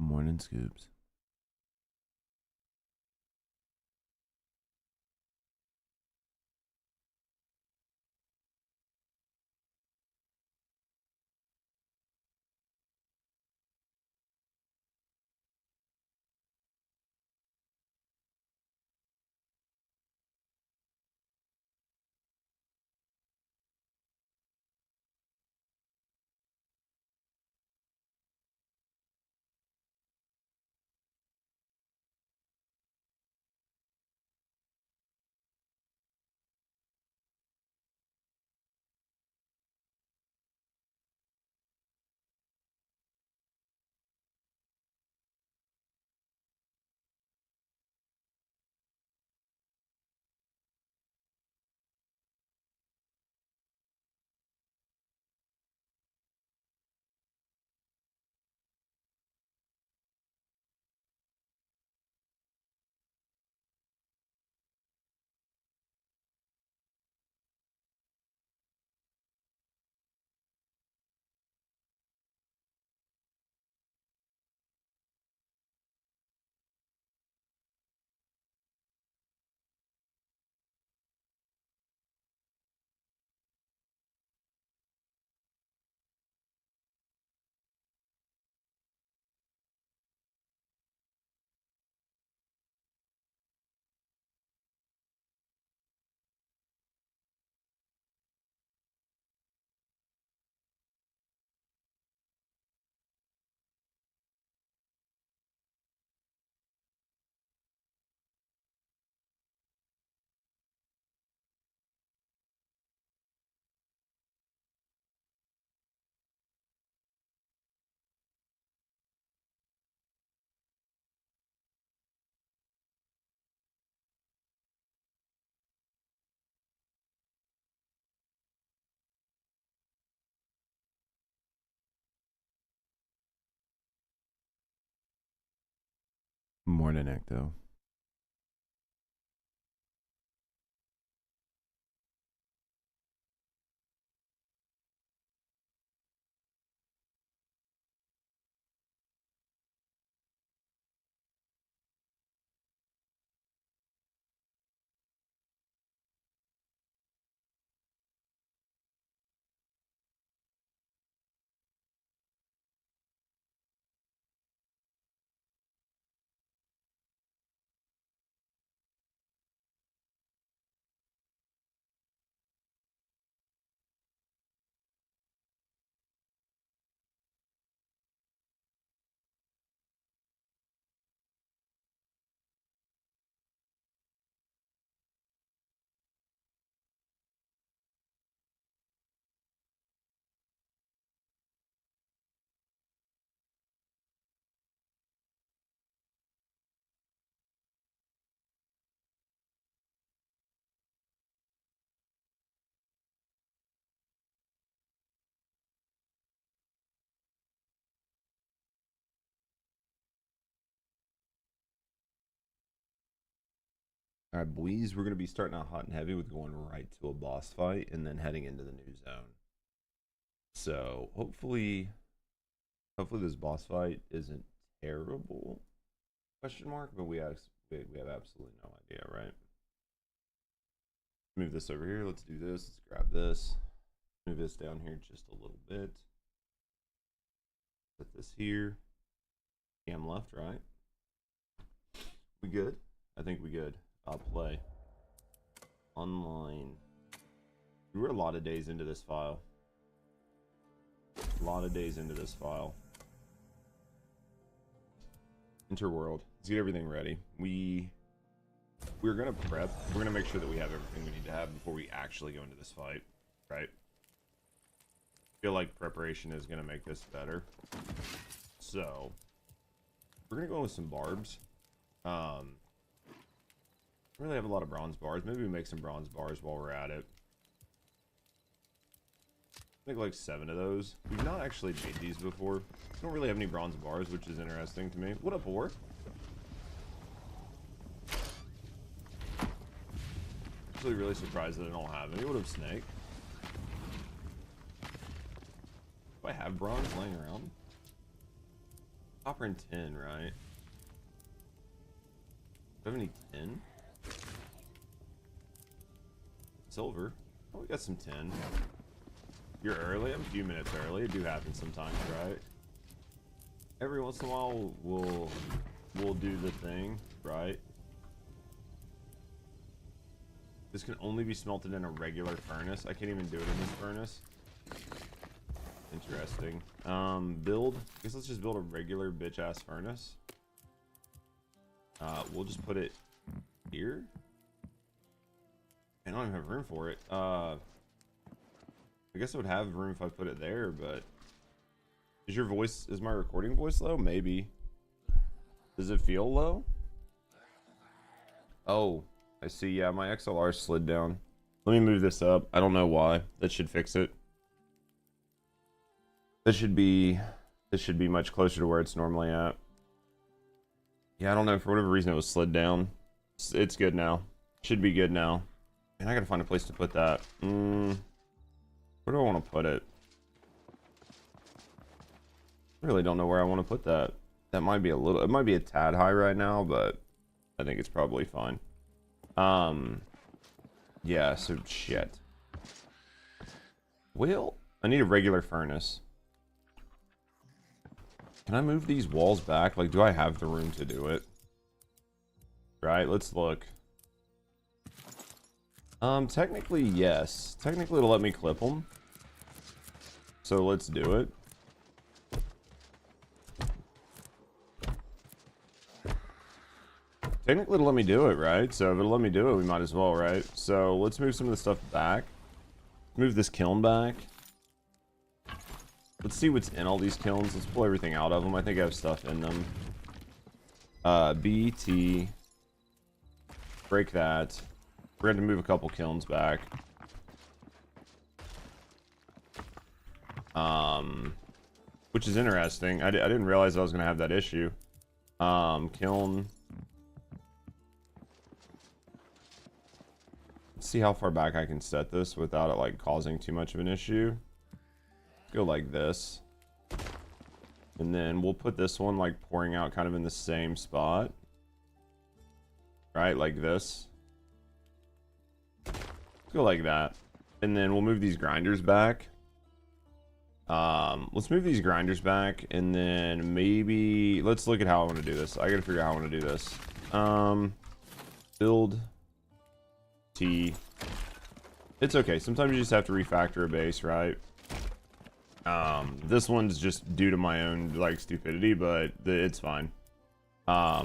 Morning scoops. Morning Ecto. All right, boys, we're going to be starting out hot and heavy with going right to a boss fight and then heading into the new zone. So hopefully this boss fight isn't terrible. Question mark, but we have absolutely no idea, right? Move this over here. Let's do this. Let's grab this. Move this down here just a little bit. Put this here. Cam left, right? We good? I think we good. I'll play. Online. We were a lot of days into this file. A lot of days into this file. Interworld. Let's get everything ready. We're gonna prep. We're gonna make sure that we have everything we need to have before we actually go into this fight. Right? I feel like preparation is gonna make this better. So we're gonna go with some barbs. Don't really have a lot of bronze bars. Maybe we make some bronze bars while we're at it. I think like 7 of those. We've not actually made these before. We don't really have any bronze bars, which is interesting to me. What up, whore? Actually really surprised that I don't have any. What up, snake? Do I have bronze laying around? Copper and tin, right? Do I have any tin? Silver. Oh, we got some tin. You're early? I'm a few minutes early. It do happen sometimes, right? Every once in a while, we'll do the thing, right? This can only be smelted in a regular furnace. I can't even do it in this furnace. Interesting. Build. I guess let's just build a regular bitch-ass furnace. We'll just put it here. I don't even have room for it. I guess I would have room if I put it there, but... Is my recording voice low? Maybe. Does it feel low? Oh, I see. Yeah, my XLR slid down. Let me move this up. I don't know why. That should fix it. This should be much closer to where it's normally at. Yeah, I don't know. For whatever reason, it was slid down. It's good now. Should be good now. And I gotta find a place to put that. Where do I want to put it? I really don't know where I want to put that. That might be it might be a tad high right now, but I think it's probably fine. Yeah, so shit. Well, I need a regular furnace. Can I move these walls back? Like, do I have the room to do it? Right, let's look. Technically, yes. Technically, it'll let me clip them. So let's do it. Technically, it'll let me do it, right? So if it'll let me do it, we might as well, right? So let's move some of the stuff back. Move this kiln back. Let's see what's in all these kilns. Let's pull everything out of them. I think I have stuff in them. BT. Break that. We're going to move a couple kilns back. Which is interesting. I didn't realize I was going to have that issue. Kiln. Let's see how far back I can set this without it like causing too much of an issue. Go like this. And then we'll put this one like pouring out kind of in the same spot. Right, like this. Go like that. And then we'll move these grinders back. Let's move these grinders back, and then maybe let's look at how I want to do this. I gotta figure out how I want to do this. Build T. It's okay. Sometimes you just have to refactor a base, right? This one's just due to my own like stupidity, but it's fine. I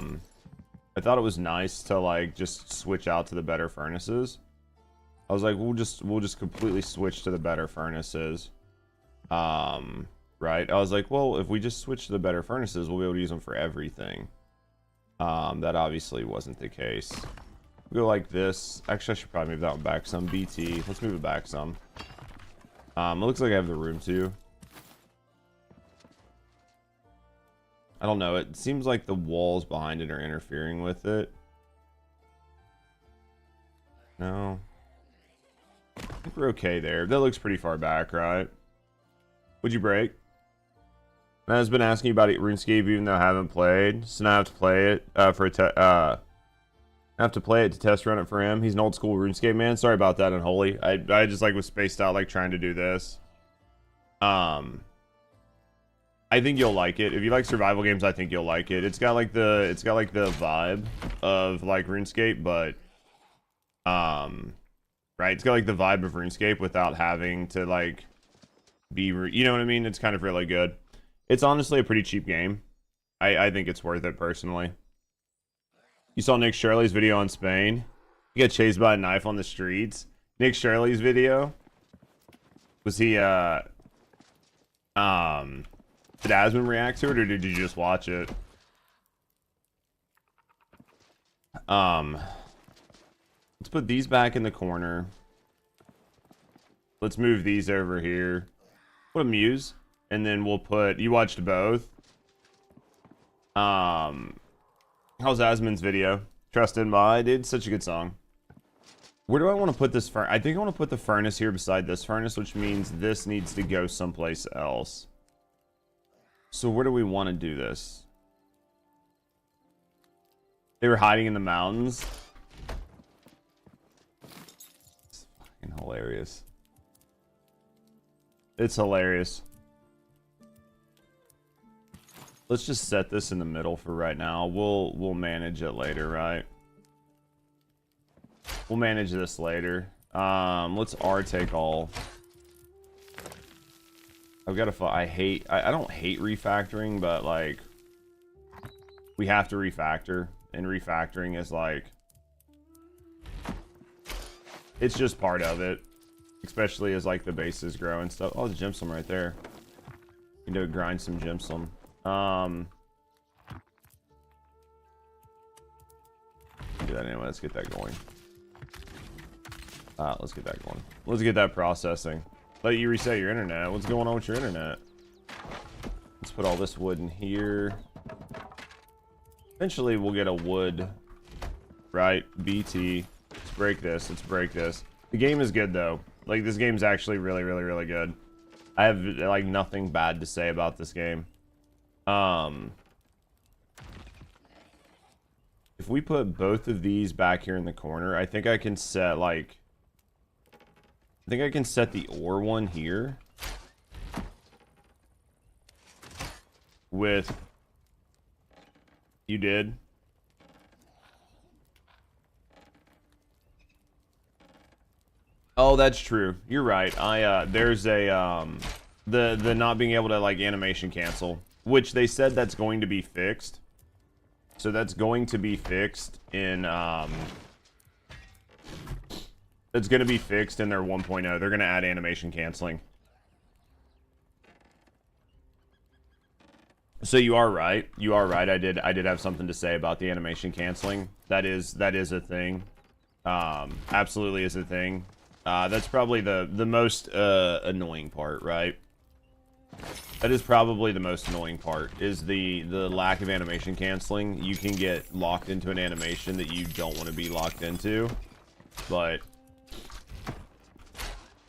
thought it was nice to like just switch out to the better furnaces. I was like, we'll just completely switch to the better furnaces. Right? I was like, well, if we just switch to the better furnaces, we'll be able to use them for everything. That obviously wasn't the case. We'll go like this. Actually, I should probably move that one back some. BT. Let's move it back some. It looks like I have the room to. I don't know. It seems like the walls behind it are interfering with it. No. I think we're okay there. That looks pretty far back, right? Would you break? I've been asking you about it, RuneScape, even though I haven't played. So now I have to play it I have to play it to test run it for him. He's an old school RuneScape man. Sorry about that, Unholy. I just like was spaced out like trying to do this. I think you'll like it. If you like survival games, I think you'll like it. It's got like the vibe of like RuneScape, but right, it's got like the vibe of RuneScape without having to like be, you know what I mean? It's kind of really good. It's honestly a pretty cheap game. I think it's worth it personally. You saw Nick Shirley's video on Spain. He got chased by a knife on the streets. Nick Shirley's video. Was he did Asmund react to it, or did you just watch it? Let's put these back in the corner. Let's move these over here. Put a muse, and then we'll put. You watched both. How's Asmund's video? Trusted by, dude. Such a good song. Where do I want to put this furnace? I think I want to put the furnace here beside this furnace, which means this needs to go someplace else. So where do we want to do this? They were hiding in the mountains. It's fucking hilarious. It's hilarious. Let's just set this in the middle for right now. We'll manage it later, right? We'll manage this later. Let's R take all. I've got to. I don't hate refactoring, but like we have to refactor, and refactoring is like it's just part of it, especially as like the bases grow and stuff. Oh, the gemstone right there. You know, grind some gemstone. Do that anyway. Let's get that going. Let's get that going. Let's get that processing. Let you reset your internet. What's going on with your internet? Let's put all this wood in here. Eventually we'll get a wood, right? BT. Let's break this. Let's break this. The game is good though. Like this game's actually really, really, really good. I have like nothing bad to say about this game. If we put both of these back here in the corner, I think I can set like I think I can set the ore one here with you did. Oh, that's true. You're right. There's a the not being able to like animation cancel, which they said that's going to be fixed. So that's going to be fixed in it's going to be fixed in their 1.0. They're going to add animation canceling. So you are right. You are right. I did have something to say about the animation canceling. That is a thing. Absolutely is a thing. That's probably the most annoying part, right? That is probably the most annoying part, is the lack of animation canceling. You can get locked into an animation that you don't want to be locked into, but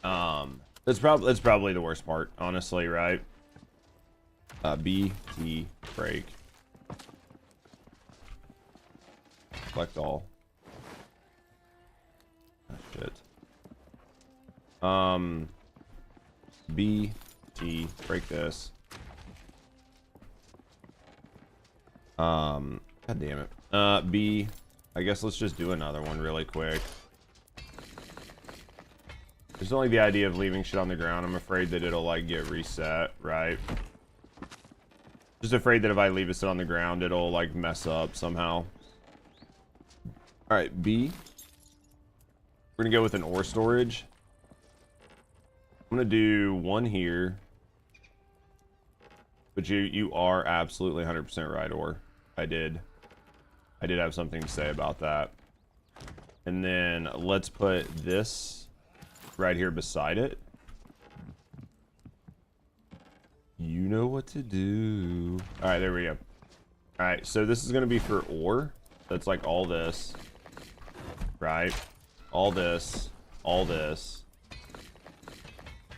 that's probably the worst part, honestly, right? BT break. Select all. Oh, shit. BT break this. God damn it. B. I guess let's just do another one really quick. There's only the idea of leaving shit on the ground. I'm afraid that it'll like get reset, right? Just afraid that if I leave it sit on the ground, it'll like mess up somehow. All right, B. We're gonna go with an ore storage. I'm gonna do one here. But you are absolutely 100% right, ore. I did have something to say about that. And then let's put this right here beside it. You know what to do. All right, there we go. All right, so this is going to be for ore. That's like all this, right? All this, all this.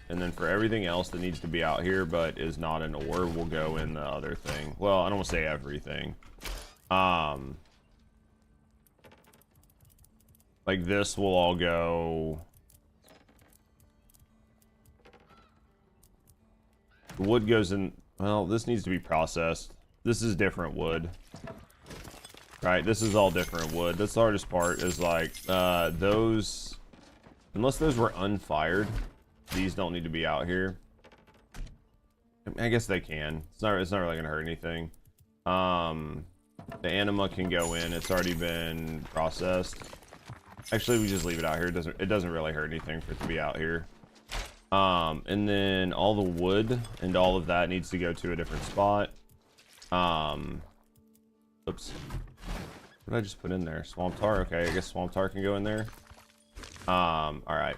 And then for everything else that needs to be out here but is not an ore, we'll go in the other thing. Well, I don't want to say everything. Like this will all go. The wood goes in. Well, this needs to be processed. This is different wood. Right, this is all different wood. That's the hardest part, is like those, unless those were unfired, these don't need to be out here. I guess they can. It's not really gonna hurt anything. The anima can go in. It's already been processed. Actually, we just leave it out here. It doesn't really hurt anything for it to be out here. And then all the wood and all of that needs to go to a different spot. Oops. What did I just put in there? Swamp tar. Okay, I guess swamp tar can go in there. All right.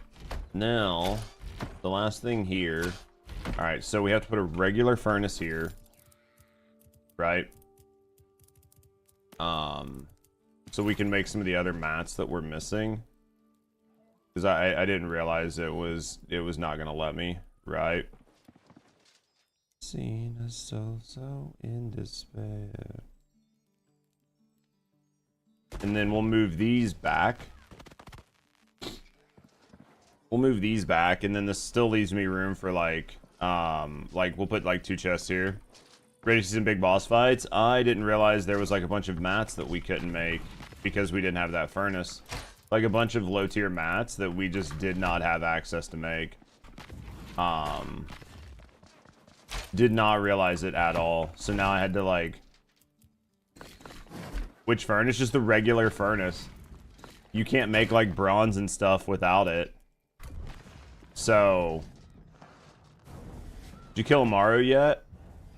Now, the last thing here. All right, so we have to put a regular furnace here, right? So we can make some of the other mats that we're missing. Because I didn't realize it was not gonna let me, right? Seen us so in despair. and then we'll move these back. We'll move these back, and then this still leaves me room for like we'll put like 2 chests here. Ready to see some big boss fights? I didn't realize there was like a bunch of mats that we couldn't make because we didn't have that furnace. Like a bunch of low tier mats that we just did not have access to make. Did not realize it at all. So now I had to like... Which furnace? Just the regular furnace. You can't make like bronze and stuff without it. So... Did you kill Amaru yet?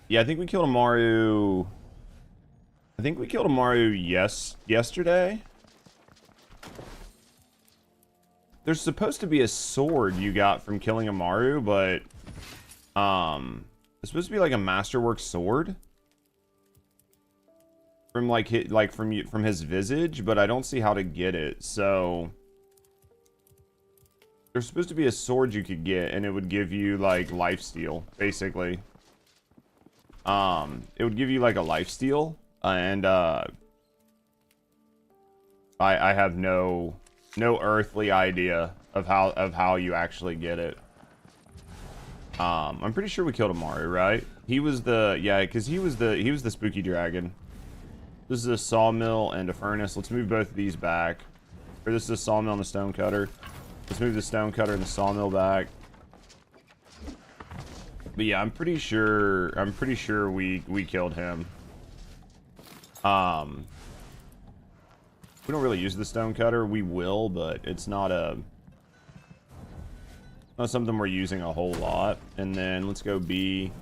Yeah, I think we killed Amaru... I think we killed Amaru yesterday. There's supposed to be a sword you got from killing Amaru, but... It's supposed to be like a masterwork sword. From like from his visage, but I don't see how to get it, so... There's supposed to be a sword you could get, and it would give you, like, lifesteal, basically. It would give you, like, a lifesteal, and, I have no earthly idea of how you actually get it. I'm pretty sure we killed Amaru, right? He was the, yeah, because he was the spooky dragon. This is a sawmill and a furnace. Let's move both of these back. Or this is a sawmill and a stone cutter. Let's move the stone cutter and the sawmill back. But yeah, I'm pretty sure we killed him. We don't really use the stone cutter. We will, but it's not something we're using a whole lot. And then let's go B,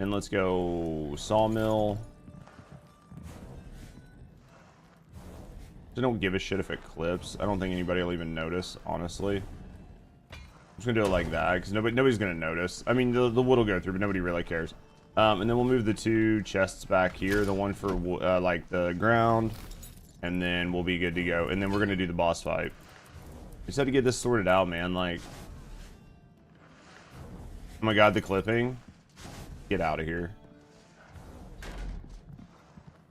and let's go sawmill. I don't give a shit if it clips. I don't think anybody will even notice, honestly. I'm just gonna do it like that, because nobody's gonna notice. I mean, the wood will go through, but nobody really cares. And then we'll move the 2 chests back here. The one for, like, the ground. And then we'll be good to go. And then we're gonna do the boss fight. We just have to get this sorted out, man. Like... Oh my god, the clipping. Get out of here.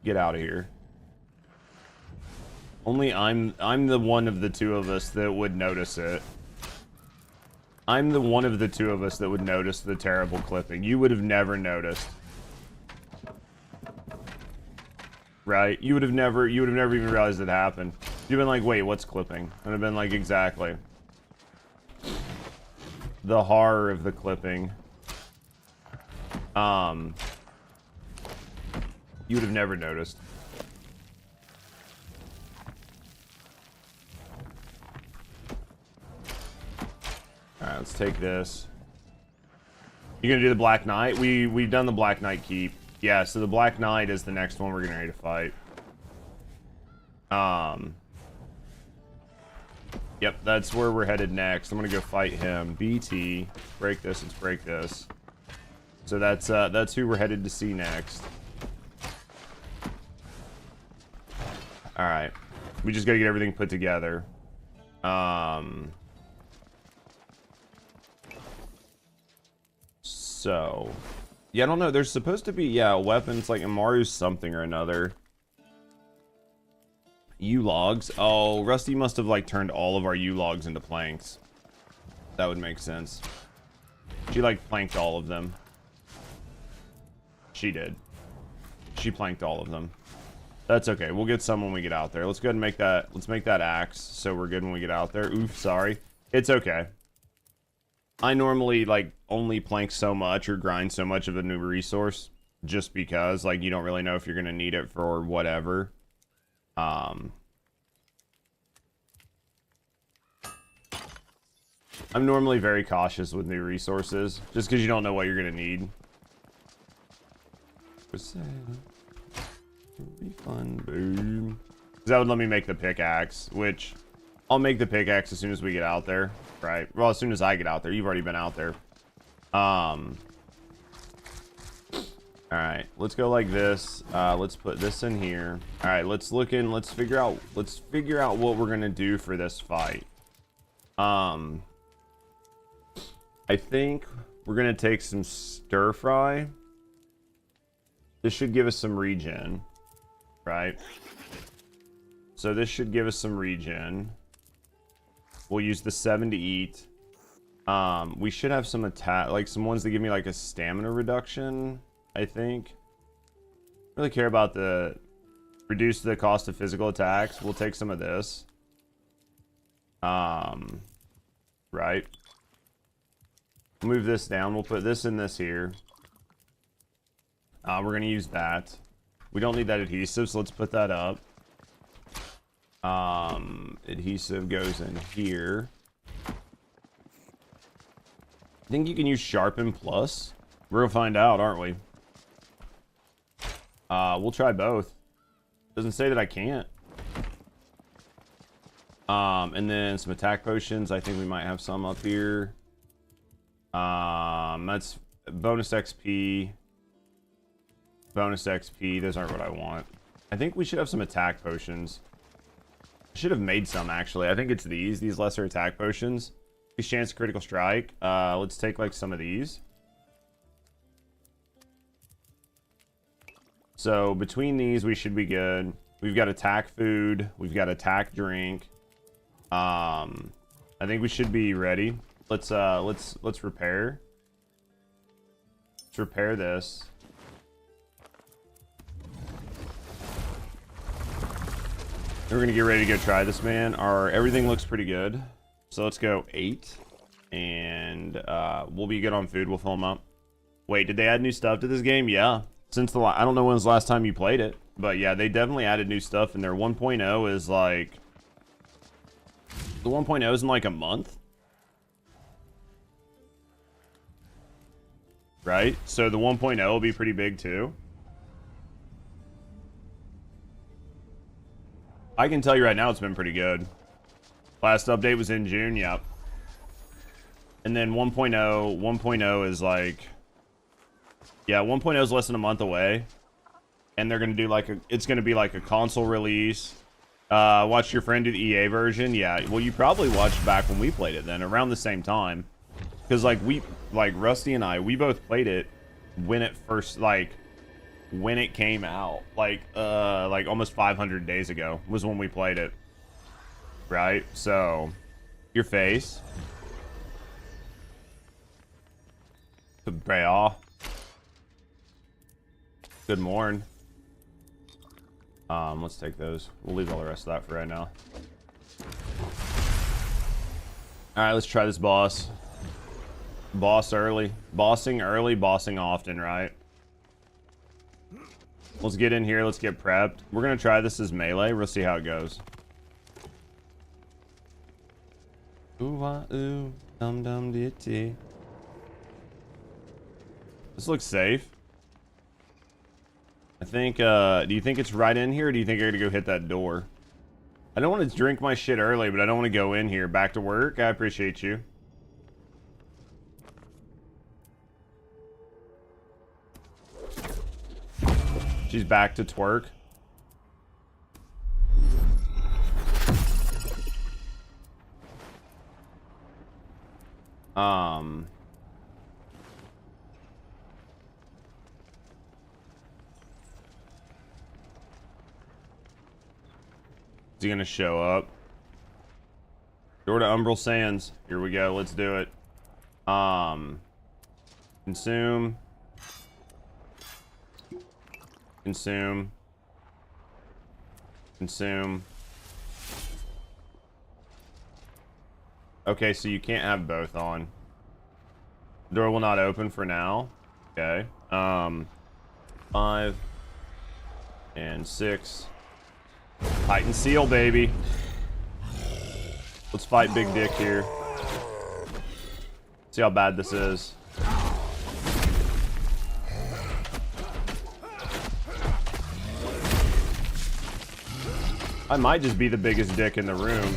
Get out of here. Only I'm the one of the 2 of us that would notice it. I'm the one of the 2 of us that would notice the terrible clipping. You would have never noticed. Right? You would have never even realized it happened. You'd been like, wait, what's clipping? And I've been like, exactly. The horror of the clipping. You would have never noticed. Alright, let's take this. You gonna do the Black Knight? We've done the Black Knight keep. Yeah, so the Black Knight is the next one we're gonna need to fight. Yep, that's where we're headed next. I'm gonna go fight him. BT. Break this, let's break this. So that's who we're headed to see next. Alright. We just gotta get everything put together. So, yeah, I don't know. There's supposed to be, yeah, weapons like Amaru's something or another. U-logs. Oh, Rusty must have, like, turned all of our U-logs into planks. That would make sense. She, like, planked all of them. She did. She planked all of them. That's okay. We'll get some when we get out there. Let's go ahead and make that, let's make that axe so we're good when we get out there. Oof, sorry. It's okay. I normally, like, only plank so much or grind so much of a new resource just because, like, you don't really know if you're going to need it for whatever. I'm normally very cautious with new resources just because you don't know what you're going to need. Be fun, boom. That would let me make the pickaxe, which I'll make the pickaxe as soon as we get out there. Right. Well, as soon as I get out there. You've already been out there. Alright. Let's go like this. Let's put this in here. Alright, let's look in. Let's figure out what we're gonna do for this fight. I think we're gonna take some stir fry. This should give us some regen. Right? So this should give us some regen. We'll use the 7 to eat. We should have some attack, like some ones that give me like a stamina reduction, I think. I don't really care about the reduce the cost of physical attacks. We'll take some of this. Right. Move this down. We'll put this in this here. We're going to use that. We don't need that adhesive, so let's put that up. Adhesive goes in here. I think you can use Sharpen Plus. We're going to find out, aren't we? We'll try both. Doesn't say that I can't. And then some attack potions. I think we might have some up here. That's bonus XP. Bonus XP. Those aren't what I want. I think we should have some attack potions. I should have made some, actually. I think it's these lesser attack potions. Increase chance of critical strike. Let's take like some of these. So between these, we should be good. We've got attack food. We've got attack drink. I think we should be ready. Let's repair. Let's repair this. We're gonna get ready to go try this, man. Everything looks pretty good. So let's go 8, and we'll be good on food. We'll fill them up. Wait, did they add new stuff to this game? Yeah. Since I don't know when was the last time you played it, but yeah, they definitely added new stuff, and their 1.0 is like the 1.0 is in like a month, right? So the 1.0 will be pretty big too. I can tell you right now, it's been pretty good. Last update was in June, yep. And then 1.0 is like, yeah, 1.0 is less than a month away. And they're going to do like it's going to be like a console release. Watch your friend do the EA version. Yeah, well, you probably watched back when we played it then, around the same time. Because like Rusty and I, we both played it when it first, when it came out. Like almost 500 days ago was when we played it. Right? So, your face. Good morning. Let's take those. We'll leave all the rest of that for right now. Alright, let's try this boss. Boss early. Bossing early, bossing often, right? Let's get in here, let's get prepped. We're gonna try this as melee. We'll see how it goes. Ooh, wah, ooh, dum dum ditty. This looks safe. I think, do you think it's right in here, or do you think I gotta go hit that door? I don't want to drink my shit early, but I don't want to go in here. Back to work? I appreciate you. She's back to twerk. Is he gonna show up? Door to Umbral Sands. Here we go. Let's do it. Consume. Consume. Consume. Okay, so you can't have both on. The door will not open for now. Okay. 5 and 6. Titan seal, baby. Let's fight Big Dick here. See how bad this is. I might just be the biggest dick in the room.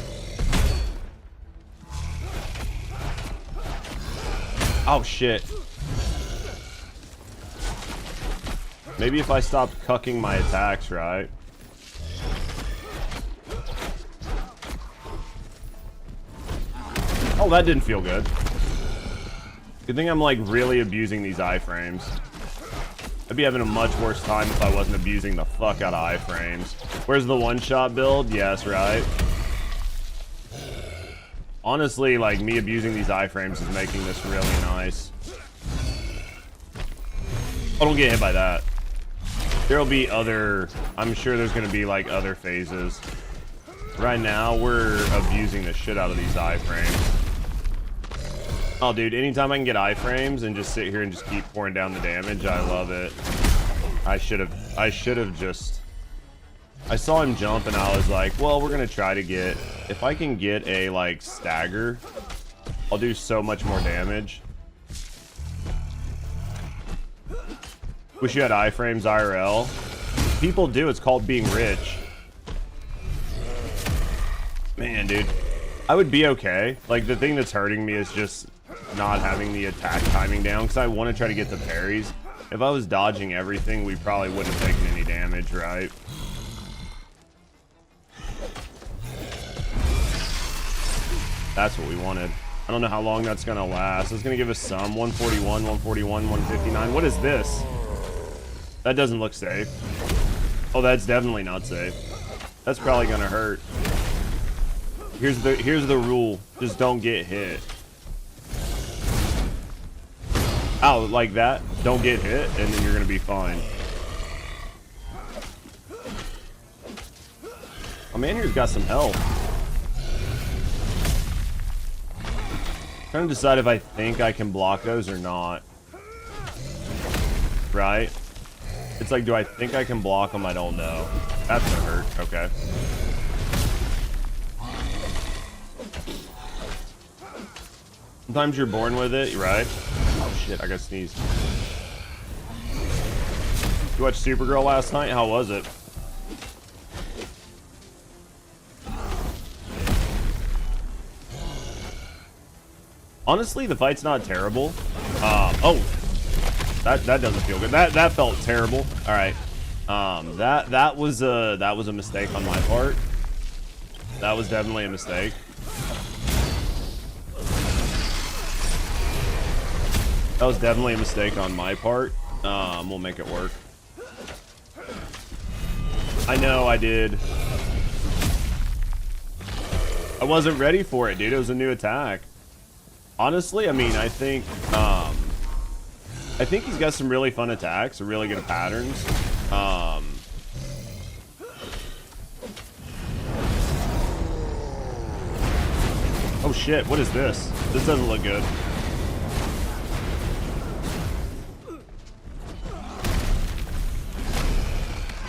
Oh, shit. Maybe if I stopped cucking my attacks, right? Oh, that didn't feel good. Good thing I'm, like, really abusing these iframes. I'd be having a much worse time if I wasn't abusing the fuck out of iframes. Where's the one-shot build? Yes, right? Honestly, like, me abusing these iframes is making this really nice. Oh, don't get hit by that. There'll be other... I'm sure there's gonna be, like, other phases. Right now, we're abusing the shit out of these iframes. Oh, dude, anytime I can get iframes and just sit here and just keep pouring down the damage, I love it. I should have just... I saw him jump and I was like, well, we're gonna try to get... If I can get a, like, stagger, I'll do so much more damage. Wish you had iframes IRL. People do, it's called being rich. Man, dude. I would be okay. Like, the thing that's hurting me is just not having the attack timing down, because I want to try to get the parries. If I was dodging everything, we probably wouldn't have taken any damage, right? That's what we wanted. I don't know how long that's going to last. It's going to give us some. 141, 141, 159. What is this? That doesn't look safe. Oh, that's definitely not safe. That's probably going to hurt. Here's the rule. Just don't get hit. Ow, like that. Don't get hit, and then you're going to be fine. Oh, man, here's got some health. Trying to decide if I think I can block those or not. Right? It's like, do I think I can block them? I don't know. That's gonna hurt. Okay. Sometimes you're born with it, right? Oh shit, I gotta sneeze. You watched Supergirl last night? How was it? Honestly, the fight's not terrible. Oh, that doesn't feel good. That felt terrible. All right. That was a mistake on my part. That was definitely a mistake. That was definitely a mistake on my part. We'll make it work. I know I did. I wasn't ready for it, dude. It was a new attack. Honestly, I mean, I think he's got some really fun attacks, really good patterns. Oh shit, what is this? This doesn't look good.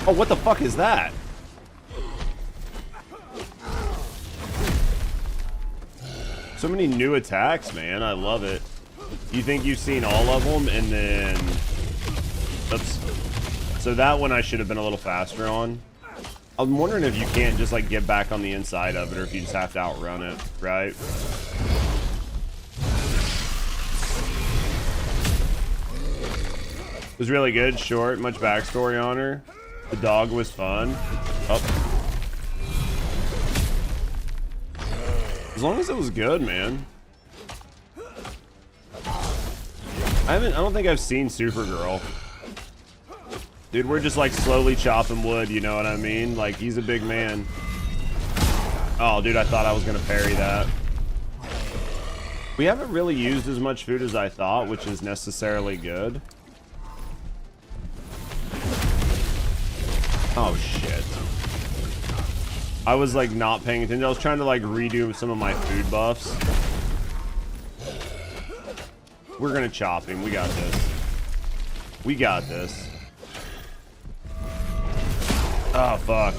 Oh, what the fuck is that? So many new attacks, man. I love it. You think you've seen all of them, and then... Oops. So that one I should have been a little faster on. I'm wondering if you can't just, like, get back on the inside of it, or if you just have to outrun it, right? It was really good, short, much backstory on her. The dog was fun. Oh. As long as it was good, man. I don't think I've seen Supergirl. Dude, we're just like slowly chopping wood, you know what I mean? Like, he's a big man. Oh, dude, I thought I was gonna parry that. We haven't really used as much food as I thought, which is necessarily good. Oh, shit. I was like not paying attention. I was trying to like redo some of my food buffs. We're gonna chop him. We got this. We got this. Oh fuck.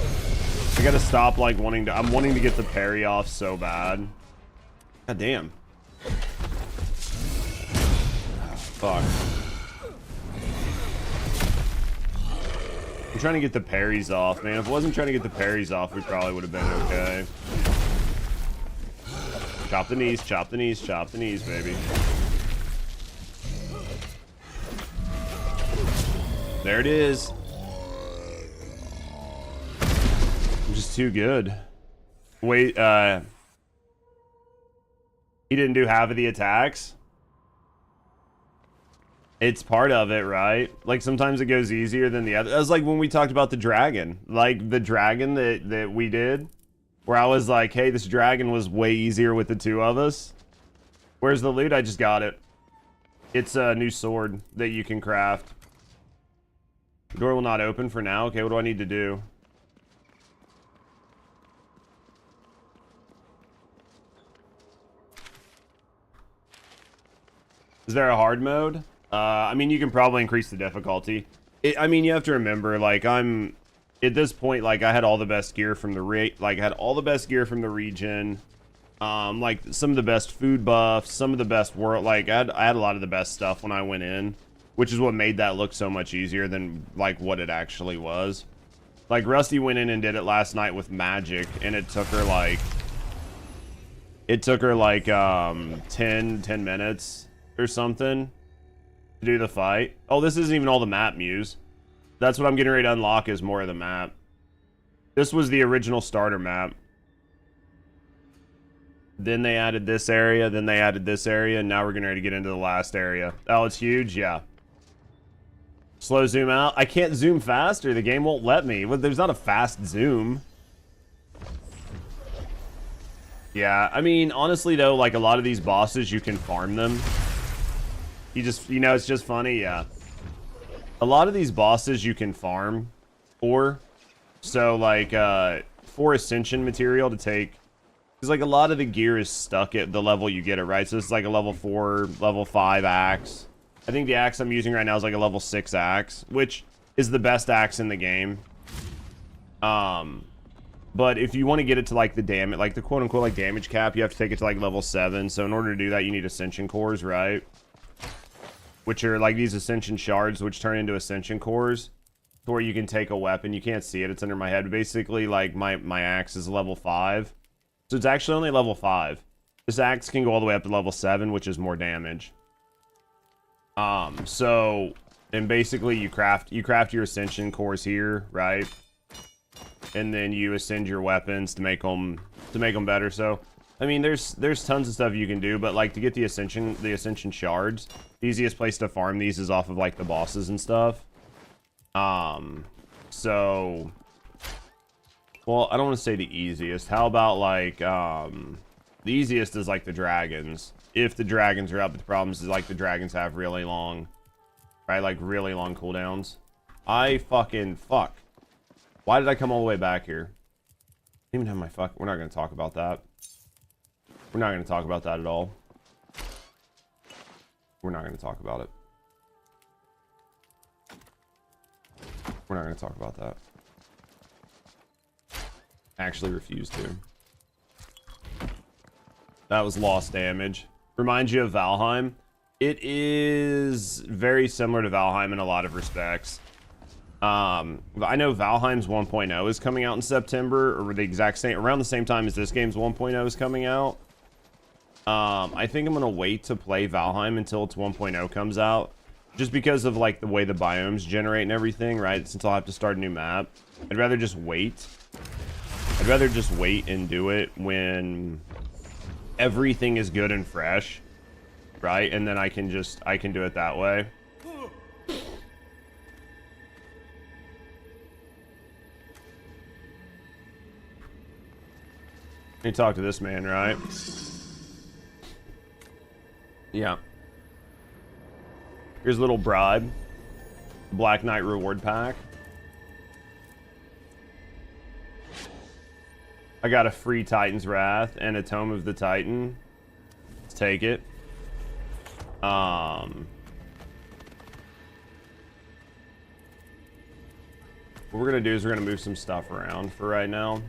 I gotta stop like wanting to. I'm wanting to get the parry off so bad. God damn. Oh, fuck. I'm trying to get the parries off, man. If I wasn't trying to get the parries off, we probably would have been okay. Chop the knees, chop the knees, chop the knees, baby. There it is. I'm just too good. Wait, he didn't do half of the attacks? It's part of it, right? Like sometimes it goes easier than the other. That was like when we talked about the dragon. Like the dragon that we did, where I was like, hey, this dragon was way easier with the two of us. Where's the loot? I just got it. It's a new sword that you can craft. The door will not open for now. Okay, what do I need to do? Is there a hard mode? I mean, you can probably increase the difficulty. I mean, you have to remember, like, I'm at this point, like, I had all the best gear from the region. Like some of the best food buffs, some of the best world. Like, I had a lot of the best stuff when I went in, which is what made that look so much easier than like what it actually was. Like Rusty went in and did it last night with magic, and it took her like 10 minutes or something to do the fight. Oh, this isn't even all the map muse. That's what I'm getting ready to unlock, is more of the map. This was the original starter map. Then they added this area, then they added this area, and now we're getting ready to get into the last area. Oh, it's huge? Yeah. Slow zoom out. I can't zoom faster. The game won't let me. Well, there's not a fast zoom. Yeah, I mean, honestly, though, like, a lot of these bosses, you can farm them. You know, it's just funny, yeah. A lot of these bosses you can farm for. So, like, for Ascension material to take... Because, like, a lot of the gear is stuck at the level you get it, right? So, this is, like, a level 4, level 5 axe. I think the axe I'm using right now is, like, a level 6 axe, which is the best axe in the game. But if you want to get it to, like, the damage, like, the quote-unquote, like, damage cap, you have to take it to, like, level 7. So, in order to do that, you need Ascension cores, right? Which are, like, these Ascension shards, which turn into Ascension cores. To where you can take a weapon. You can't see it. It's under my head. Basically, like, my axe is level 5. So, it's actually only level 5. This axe can go all the way up to level 7, which is more damage. So... And basically, you craft your Ascension cores here, right? And then you ascend your weapons to make them better. So, I mean, there's tons of stuff you can do, but like to get the Ascension shards, the easiest place to farm these is off of like the bosses and stuff. So, well, I don't want to say the easiest. How about like the easiest is like the dragons. If the dragons are up, but the problem is like the dragons have really long, right? Like really long cooldowns. Fuck. Why did I come all the way back here? I didn't even have my fuck. We're not going to talk about that. We're not going to talk about that at all. We're not going to talk about it. We're not going to talk about that. I actually refuse to. That was lost damage. Reminds you of Valheim. It is very similar to Valheim in a lot of respects. I know Valheim's 1.0 is coming out in September, or the exact same, around the same time as this game's 1.0 is coming out. I think I'm gonna wait to play Valheim until its 1.0 comes out, just because of like the way the biomes generate and everything, right? Since I'll have to start a new map, I'd rather just wait. I'd rather just wait and do it when everything is good and fresh, right? And then I can do it that way. You talk to this man, right? Yeah. Here's a little bribe. Black Knight reward pack. I got a free Titan's Wrath and a Tome of the Titan. Let's take it. What we're gonna do is we're gonna move some stuff around for right now.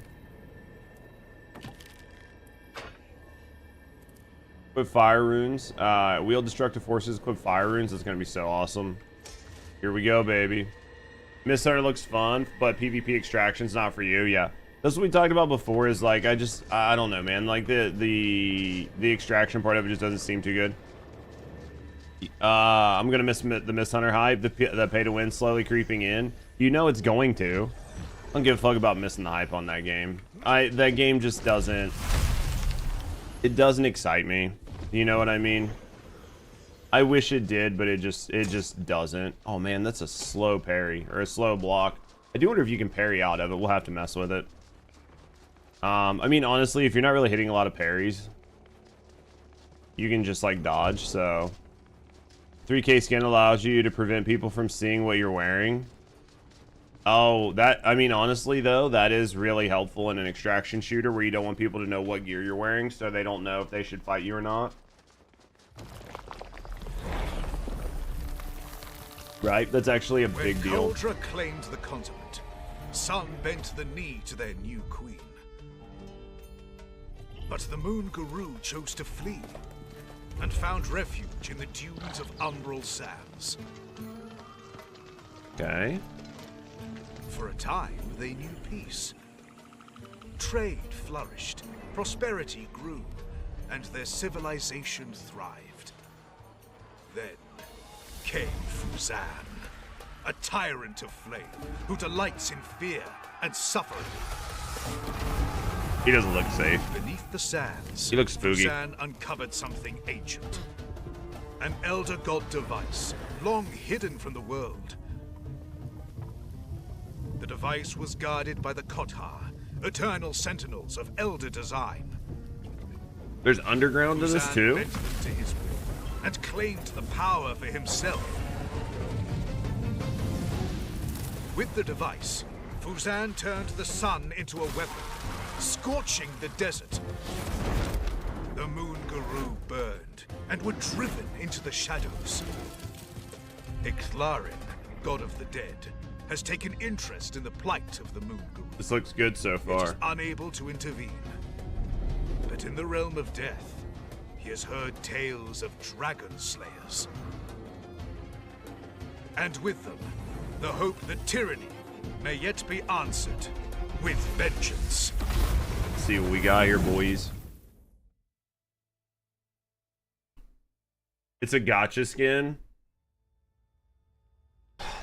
Equip fire runes. Wield destructive forces. Equip fire runes. That's gonna be so awesome. Here we go, baby. Mist Hunter looks fun, but PvP extraction's not for you. Yeah, that's what we talked about before. Is like I don't know, man. Like the extraction part of it just doesn't seem too good. I'm gonna miss the Mist Hunter hype. The pay to win slowly creeping in. You know it's going to. I don't give a fuck about missing the hype on that game. That game just doesn't. It doesn't excite me. You know what I mean? I wish it did, but it just doesn't. Oh man, that's a slow parry or a slow block. I do wonder if you can parry out of it. We'll have to mess with it. I mean, honestly, if you're not really hitting a lot of parries, you can just like dodge. So 3K skin allows you to prevent people from seeing what you're wearing. Oh, that, I mean, honestly though, that is really helpful in an extraction shooter where you don't want people to know what gear you're wearing, so they don't know if they should fight you or not. Right, that's actually a big deal. When Kuldra claimed the continent, some bent the knee to their new queen. But the Moon Guru chose to flee and found refuge in the dunes of Umbral Sands. Okay. For a time, they knew peace. Trade flourished, prosperity grew, and their civilization thrived. Then came Fuzan, a tyrant of flame who delights in fear and suffering. He doesn't look safe. Beneath the sands, He looks spooky. Fuzan uncovered something ancient. An Elder God device, long hidden from the world. The device was guarded by the Kothar, eternal sentinels of Elder design. There's underground in this Fuzan too? bent them to his will and claimed the power for himself. With the device, Fuzan turned the sun into a weapon, scorching the desert. The Moon Guru burned and were driven into the shadows. Icthlarin, god of the dead, has taken interest in the plight of the Moon Guru. This looks good so It is far. unable to intervene. But in the realm of death, he has heard tales of dragon slayers. And with them, the hope that tyranny may yet be answered with vengeance. Let's see what we got here, boys. It's a gotcha skin.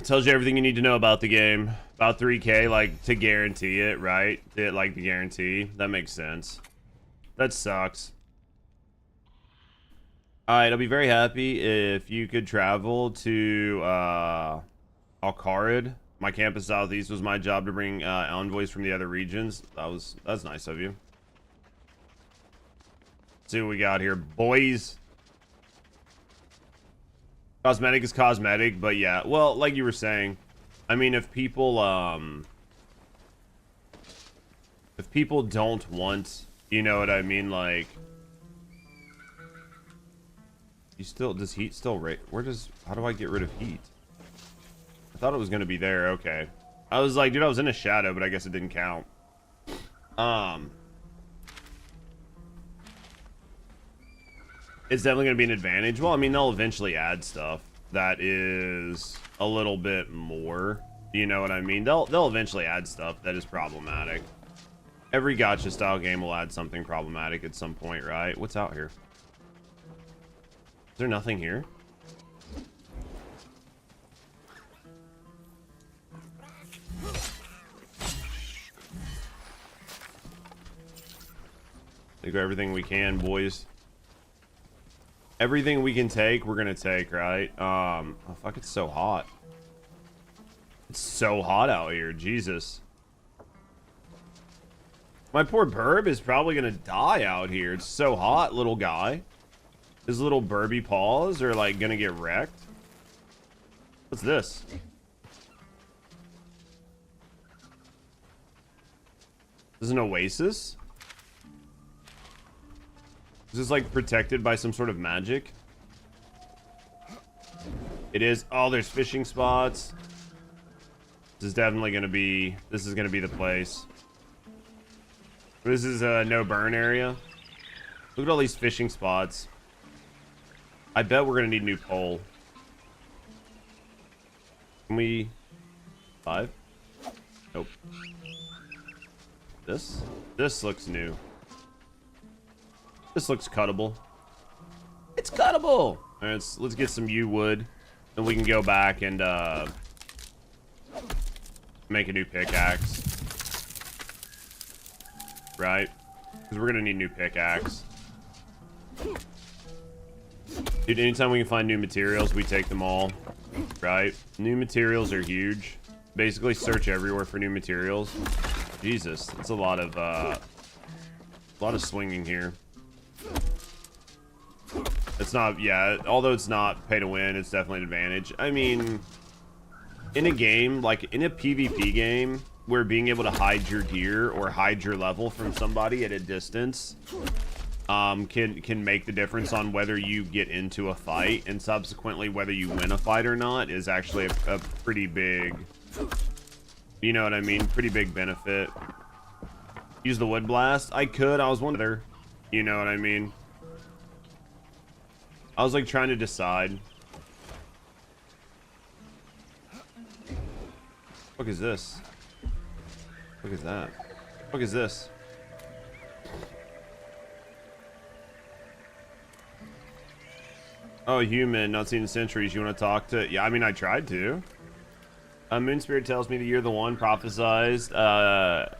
Tells you everything you need to know about the game. About 3K, like, to guarantee it, right? Like, the guarantee. That makes sense. That sucks. Alright, I'll be very happy if you could travel to, Alcarid. My campus southeast was my job to bring, envoys from the other regions. That's nice of you. Let's see what we got here, boys. Cosmetic is cosmetic, but yeah, well, like you were saying, I mean, if people don't want, you know what I mean, like, does heat still rate? How do I get rid of heat? I thought it was gonna be there. Okay, I was like, dude, I was in a shadow, but I guess it didn't count. It's definitely going to be an advantage. Well, I mean, they'll eventually add stuff that is a little bit more. You know what I mean? They'll eventually add stuff that is problematic. Every gacha style game will add something problematic at some point, right? What's out here? Is there nothing here? Take everything we can, boys. Everything we can take, we're gonna take, right? Oh fuck, it's so hot. It's so hot out here, Jesus. My poor burb is probably gonna die out here. It's so hot, little guy. His little burby paws are like gonna get wrecked. What's this? This is an oasis? Is this like protected by some sort of magic? It is. Oh, there's fishing spots. This is definitely gonna be. This is gonna be the place. This is a no burn area. Look at all these fishing spots. I bet we're gonna need a new pole. Can we? 5? Nope. This looks new. This looks cuttable. It's cuttable. All right, let's get some yew wood, and we can go back and make a new pickaxe. Right? Because we're gonna need a new pickaxe. Dude, anytime we can find new materials, we take them all. Right? New materials are huge. Basically, search everywhere for new materials. Jesus, it's a lot of swinging here. It's not, yeah, although it's not pay to win, it's definitely an advantage. I mean, in a game, like in a PvP game, where being able to hide your gear or hide your level from somebody at a distance can make the difference on whether you get into a fight, and subsequently whether you win a fight or not is actually a pretty big, you know what I mean, pretty big benefit. Use the wood blast. I could. I was wondering, you know what I mean. I was like trying to decide. What is this? What is that? What is this? Oh, human, not seen in centuries. You want to talk to? Yeah, I mean, I tried to. Moon Spirit tells me that you're the one prophesized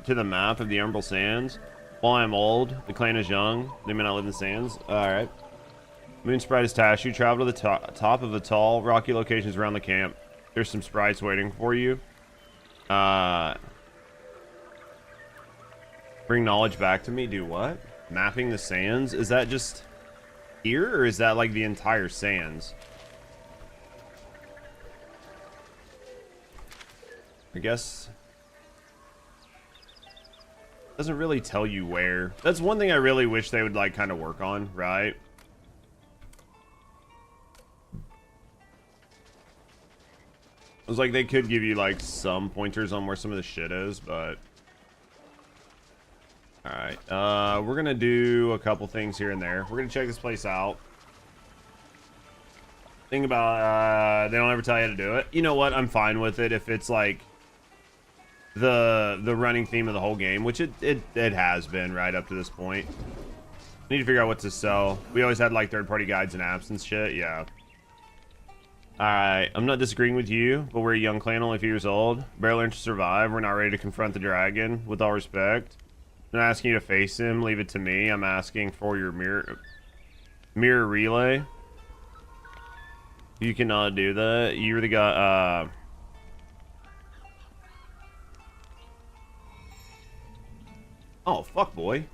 to the map of the Umbral Sands. While I'm old, the clan is young. They may not live in the sands. All right. Moon Sprite has tasked you. Travel to the top of the tall, rocky locations around the camp. There's some sprites waiting for you. Bring knowledge back to me. Do what? Mapping the sands? Is that just here, or is that like the entire sands? I guess doesn't really tell you where. That's one thing I really wish they would like kind of work on, right? It was like they could give you like some pointers on where some of the shit is, but all right, we're gonna do a couple things here and there. We're gonna check this place out. Thing about they don't ever tell you how to do it. You know what? I'm fine with it if it's like the running theme of the whole game, which it has been right up to this point. I need to figure out what to sell. We always had like third-party guides and apps and shit. Yeah. Alright, I'm not disagreeing with you, but we're a young clan, only a few years old. Barely learned to survive. We're not ready to confront the dragon. With all respect, I'm not asking you to face him. Leave it to me. I'm asking for your mirror relay. You cannot do that. You're the guy. Oh, fuck, boy.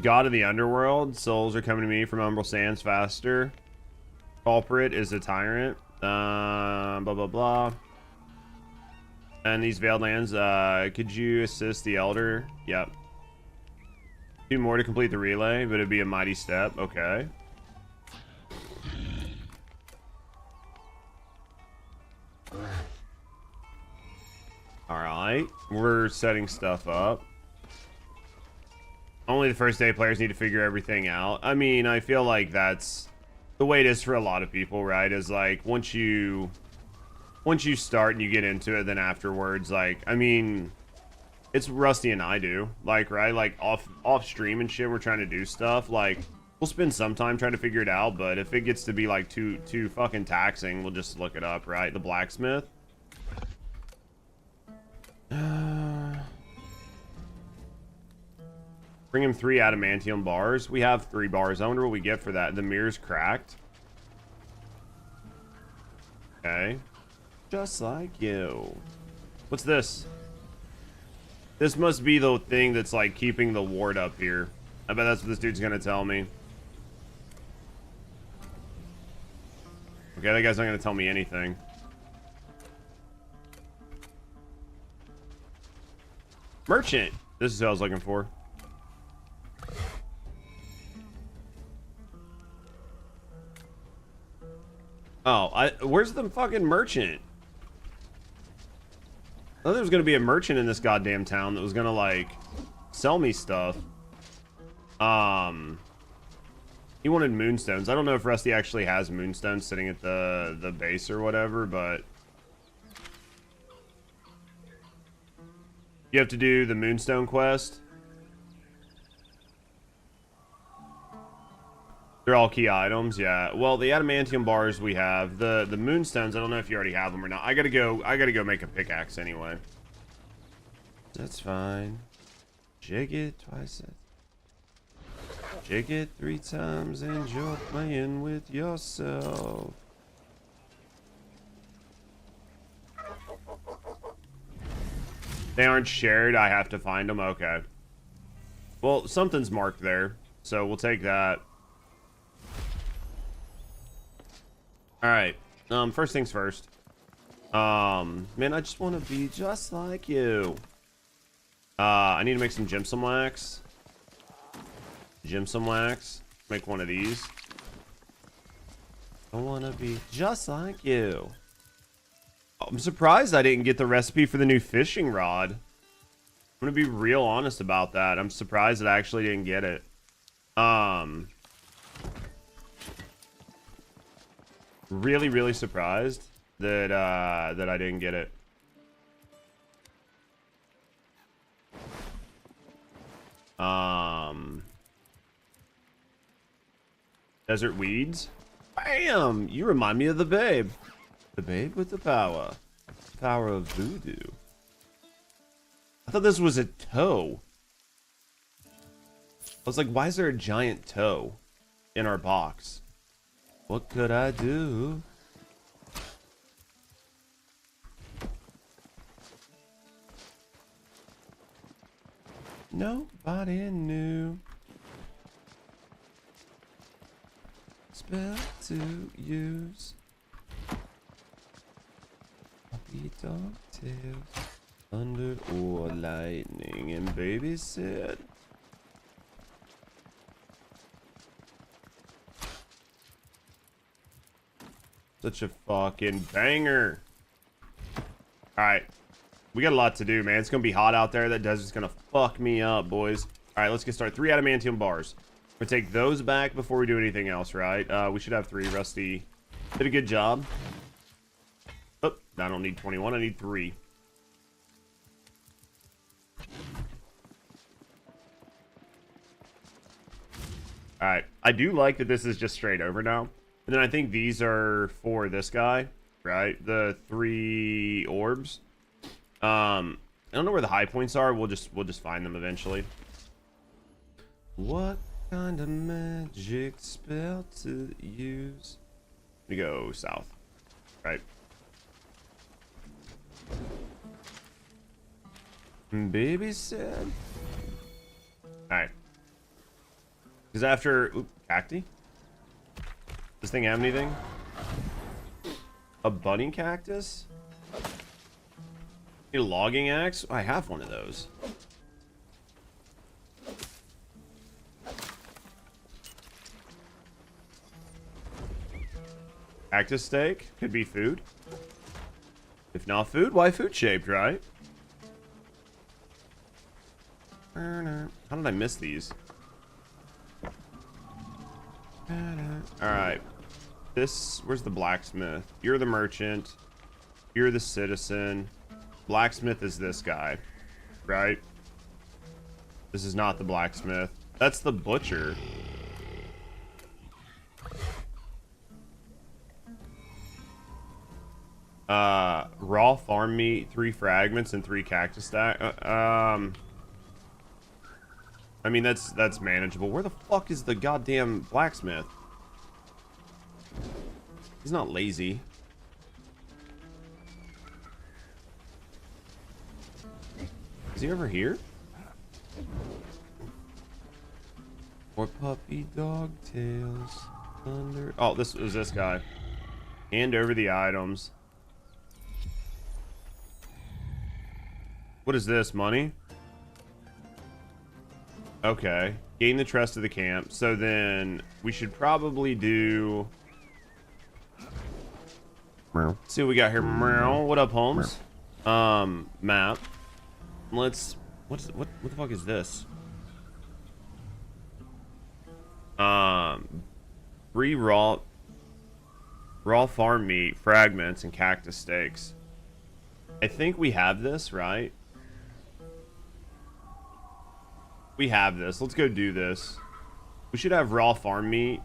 God of the underworld. Souls are coming to me from Umbral Sands faster. Culprit is a tyrant. Blah, blah, blah. And these Veiled Lands, could you assist the Elder? Yep. 2 more to complete the relay, but it'd be a mighty step. Okay. Alright. We're setting stuff up. Only the first day players need to figure everything out. I mean, I feel like that's the way it is for a lot of people, right? Is like once you start and you get into it, then afterwards, like, I mean, it's Rusty and I do, like, right? Like off stream and shit, we're trying to do stuff. Like, we'll spend some time trying to figure it out, but if it gets to be like too fucking taxing, we'll just look it up, right? The blacksmith. Bring him 3 adamantium bars. We have 3 bars. I wonder what we get for that. The mirror's cracked. Okay. Just like you. What's this? This must be the thing that's like keeping the ward up here. I bet that's what this dude's gonna tell me. Okay, that guy's not gonna tell me anything. Merchant. This is what I was looking for. Oh, where's the fucking merchant? I thought there was gonna be a merchant in this goddamn town that was gonna like sell me stuff. He wanted moonstones. I don't know if Rusty actually has moonstones sitting at the base or whatever, but you have to do the moonstone quest. They're all key items, yeah. Well, the adamantium bars we have, the moonstones. I don't know if you already have them or not. I gotta go make a pickaxe anyway. That's fine. Jig it twice. Shake it 3 times and you're playing with yourself. They aren't shared. I have to find them. Okay. Well, something's marked there, so we'll take that. All right. First things first. Man, I just want to be just like you. I need to make some gypsum wax. Gypsum wax. Make one of these. I want to be just like you. I'm surprised I didn't get the recipe for the new fishing rod. I'm gonna be real honest about that. I'm surprised that I actually didn't get it. Really surprised that that I didn't get it. Desert weeds. Bam! You remind me of the babe. The babe with the power. Power of voodoo. I thought this was a toe. I was like, why is there a giant toe in our box? What could I do? Nobody knew. Spell to use. Puppy dog tails. Thunder or lightning. And baby said. Such a fucking banger. Alright. We got a lot to do, man. It's going to be hot out there. That desert's going to fuck me up, boys. Alright, let's get started. 3 adamantium bars. We're going to take those back before we do anything else, right? We should have 3. Rusty did a good job. Oh, I don't need 21. I need 3. Alright. I do like that this is just straight over now. And then I think these are for this guy, right? The 3 orbs. I don't know where the high points are. We'll just find them eventually. What kind of magic spell to use? We go south, right? Baby said. All right. Because after cacti. This thing have anything? A budding cactus? A logging axe? I have one of those. Cactus steak? Could be food. If not food, why food shaped, right? How did I miss these? Alright. Where's the blacksmith? You're the merchant. You're the citizen. Blacksmith is this guy, right? This is not the blacksmith. That's the butcher. Raw farm meat, 3 fragments, and 3 cactus stack. I mean, that's manageable. Where the fuck is the goddamn blacksmith? He's not lazy. Is he over here? Or puppy dog tails under. Oh, this was this guy. Hand over the items. What is this? Money? Okay. Gain the trust of the camp. So then we should probably do. Let's see what we got here. What up, Holmes? Map. Let's. What the fuck is this? Free raw farm meat, fragments, and cactus steaks. I think we have this, right? We have this. Let's go do this. We should have raw farm meat.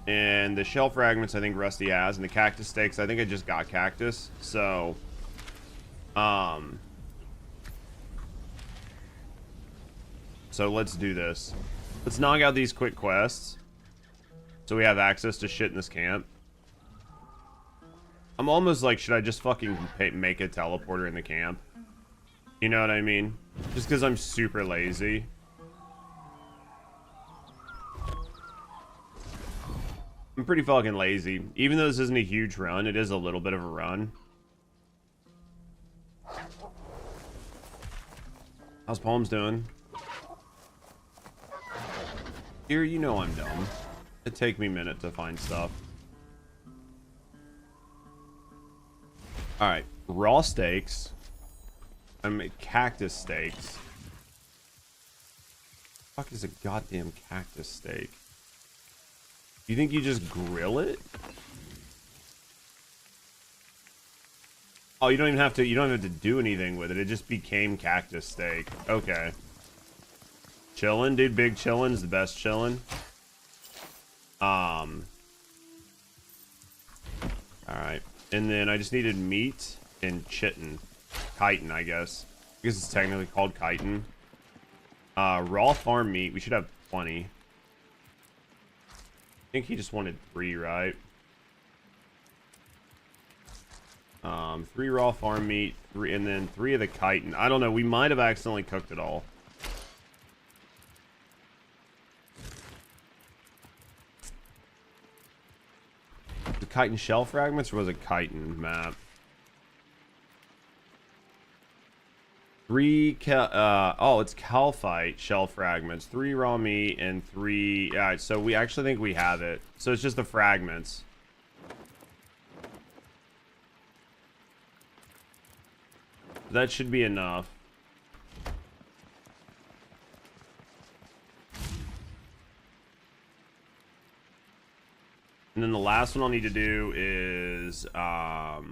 And the shell fragments I think Rusty has. And the cactus steaks, I think I just got cactus. So, so let's do this. Let's knock out these quick quests. So we have access to shit in this camp. I'm almost like, should I just fucking make a teleporter in the camp? You know what I mean? Just because I'm super lazy. I'm pretty fucking lazy. Even though this isn't a huge run, it is a little bit of a run. How's Palms doing? Here, you know I'm dumb. It'd take me a minute to find stuff. Alright, raw steaks. Cactus steaks. What the fuck is a goddamn cactus steak? You think you just grill it? Oh, you don't even have to, you don't have to do anything with it. It just became cactus steak. Okay. Chillin', dude. Big chillin's the best chillin'. Alright. And then I just needed meat and chitin. Chitin, I guess. I guess it's technically called chitin. Raw farm meat. We should have plenty. I think he just wanted 3, right? 3 raw farm meat, 3, and then 3 of the chitin. I don't know. We might have accidentally cooked it all. The chitin shell fragments, or was it chitin map? 3 oh, it's calcite shell fragments, 3 raw meat, and 3. Alright, so we actually think we have it. So it's just the fragments. That should be enough. And then the last one I'll need to do is the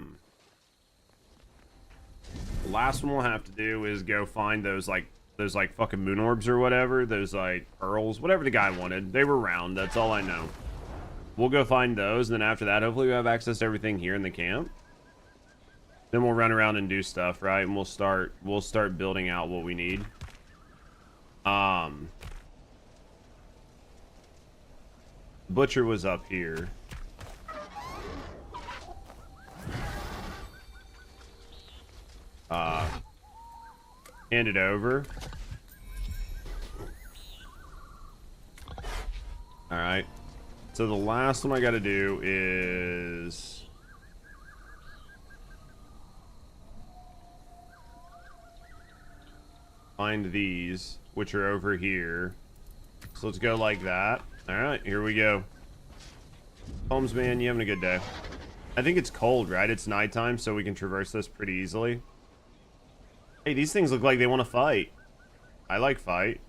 last one we'll have to do is go find those like fucking moon orbs or whatever, those like pearls, whatever the guy wanted. They were round, that's all I know. We'll go find those, and then after that, hopefully we have access to everything here in the camp. Then we'll run around and do stuff, right? And we'll start building out what we need. Butcher was up here. Hand it over. Alright. So the last one I gotta do is... find these, which are over here. So let's go like that. Alright, here we go. Holmes, man, you having a good day? I think it's cold, right? It's nighttime, so we can traverse this pretty easily. Hey, these things look like they want to fight. I like fight.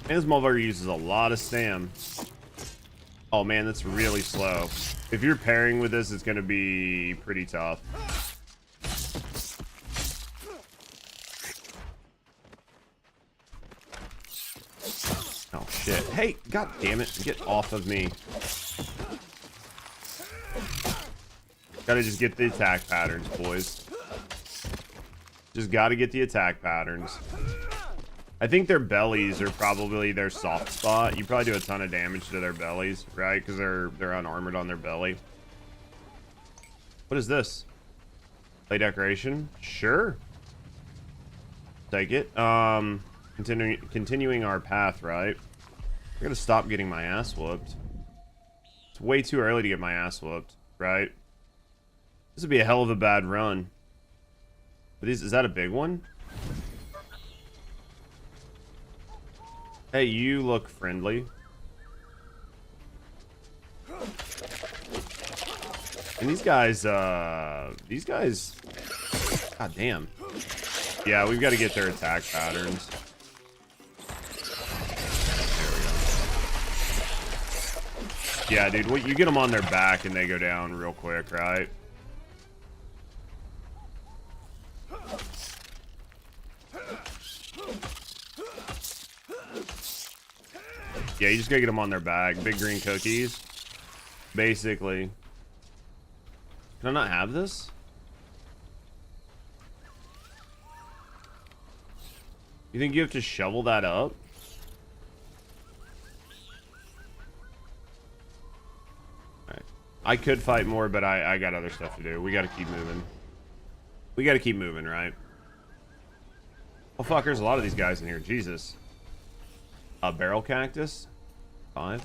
Man, this motherfucker uses a lot of stam. Oh man, that's really slow. If you're pairing with this, it's gonna be pretty tough. Oh shit. Hey, god damn it. Get off of me. Gotta just get the attack patterns, boys. Just gotta get the attack patterns. I think their bellies are probably their soft spot. You probably do a ton of damage to their bellies, right? Because they're unarmored on their belly. What is this? Play decoration? Sure. Take it. Continuing our path, right? I gotta stop getting my ass whooped. It's way too early to get my ass whooped, right? This would be a hell of a bad run. But is that a big one? Hey, you look friendly. And these guys, god damn. Yeah, we've got to get their attack patterns. There we go. Yeah, dude, you get them on their back and they go down real quick, right? Yeah, you just gotta get them on their back. Big green cookies. Basically. Can I not have this? You think you have to shovel that up? Alright. I could fight more, but I got other stuff to do. We gotta keep moving. We gotta keep moving, right? Oh fuck, there's a lot of these guys in here. Jesus. A barrel cactus? 5.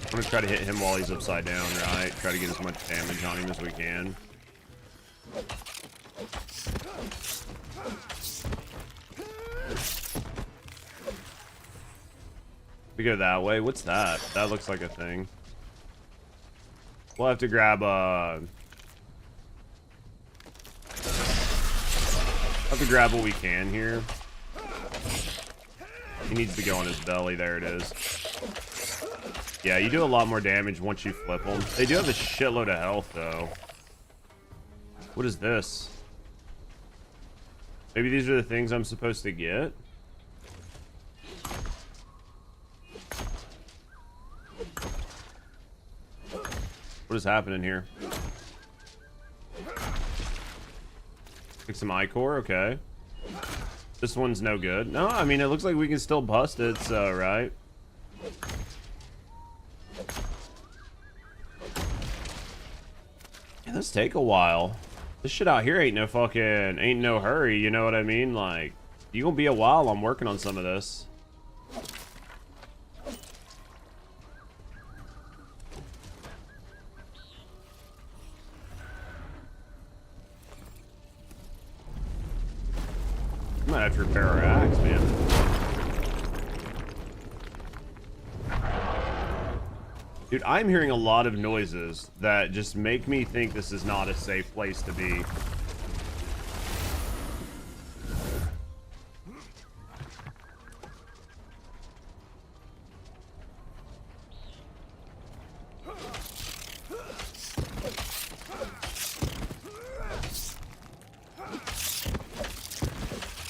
I'm gonna try to hit him while he's upside down, right? Try to get as much damage on him as we can. We go that way. What's that? That looks like a thing. We'll have to grab what we can here. He needs to go on his belly. There it is. Yeah, you do a lot more damage once you flip them. They do have a shitload of health, though. What is this? Maybe these are the things I'm supposed to get? What is happening here? Pick some ichor, okay. This one's no good. No, I mean, it looks like we can still bust it, so, right? Yeah, this take a while. This shit out here ain't no hurry, you know what I mean? Like, you gonna be a while. I'm working on some of this. I might have to repair our axe, man. Dude, I'm hearing a lot of noises that just make me think this is not a safe place to be.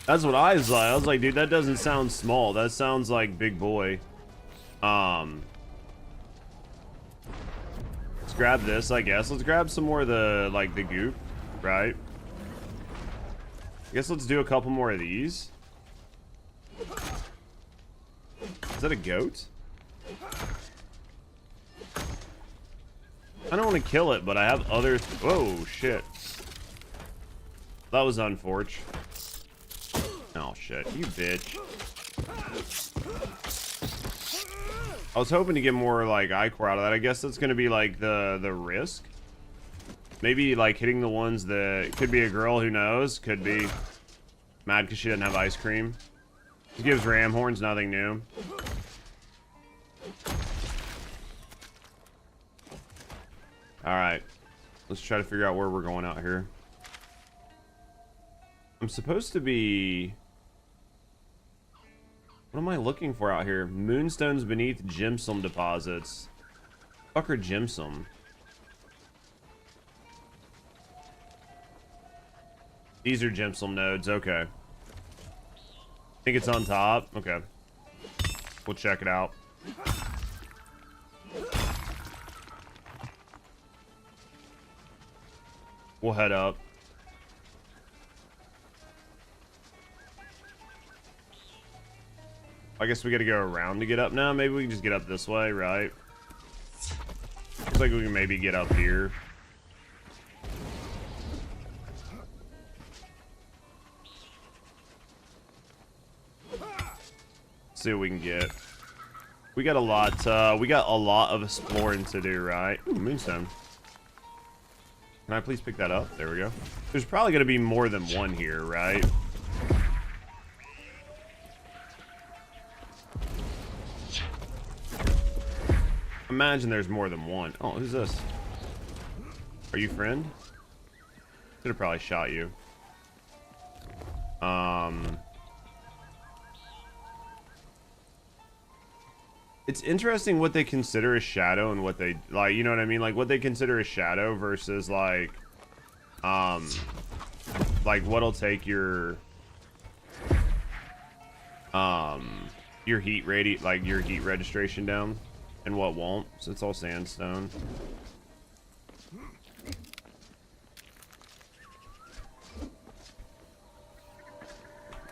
That's what I was like. I was like, dude, that doesn't sound small. That sounds like big boy. Let's grab this, I guess. Let's grab some more of the, like, the goop, right? I guess let's do a couple more of these. Is that a goat? I don't want to kill it, but I have other... Whoa, shit. That was unfortunate. Oh shit, you bitch. I was hoping to get more like ichor out of that. I guess that's gonna be like the risk. Maybe like hitting the ones that could be a girl, who knows? Could be mad because she doesn't have ice cream. He gives ram horns, nothing new. Alright. Let's try to figure out where we're going out here. I'm supposed to be... What am I looking for out here? Moonstones beneath gemsum deposits. Fuck are gemsum? These are gemsum nodes, okay. Think it's on top? Okay. We'll check it out. We'll head up. I guess we gotta go around to get up now. Maybe we can just get up this way, right? Looks like we can maybe get up here. See what we can get. We got a lot of exploring to do, right? Ooh, moonstone. Can I please pick that up? There we go. There's probably gonna be more than one here, right? Imagine there's more than one. Oh, who's this? Are you friend? Could have probably shot you. It's interesting what they consider a shadow and what they like, you know what I mean? Like what they consider a shadow versus like what'll take your heat your heat registration down and what won't. So it's all sandstone.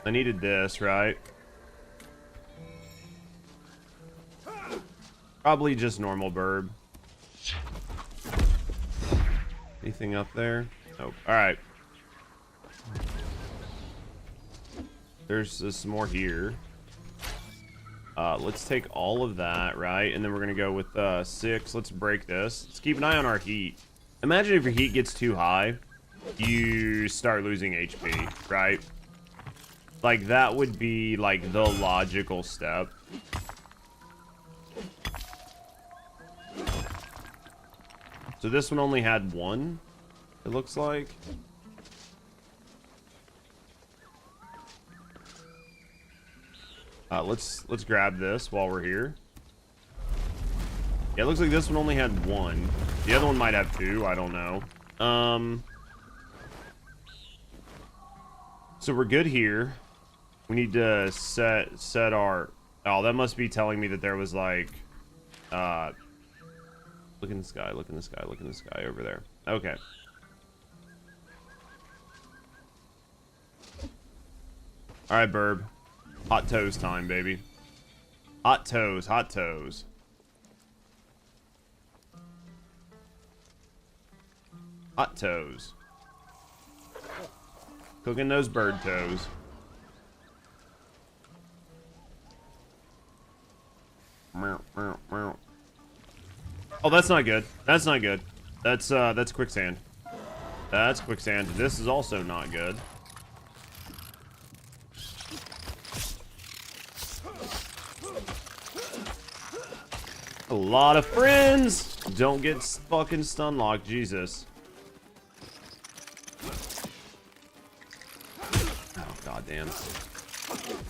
I needed this, right? Probably just normal burb. Anything up there? Nope. Alright. There's some more here. Let's take all of that, right? And then we're gonna go with 6. Let's break this. Let's keep an eye on our heat. Imagine if your heat gets too high, you start losing HP, right? Like, that would be, like, the logical step. So this one only had 1, it looks like. Let's grab this while we're here. Yeah, it looks like this one only had 1. The other one might have 2, I don't know. So we're good here. We need to set our... Oh, that must be telling me that there was like... Look in the sky, look in the sky, look in the sky over there. Okay. Alright, Burb. Hot toes time, baby. Hot toes, hot toes. Hot toes. Cooking those bird toes. Oh, that's not good. That's not good. That's quicksand. That's quicksand. This is also not good. A lot of friends. Don't get fucking stun locked, Jesus. Oh, goddamn.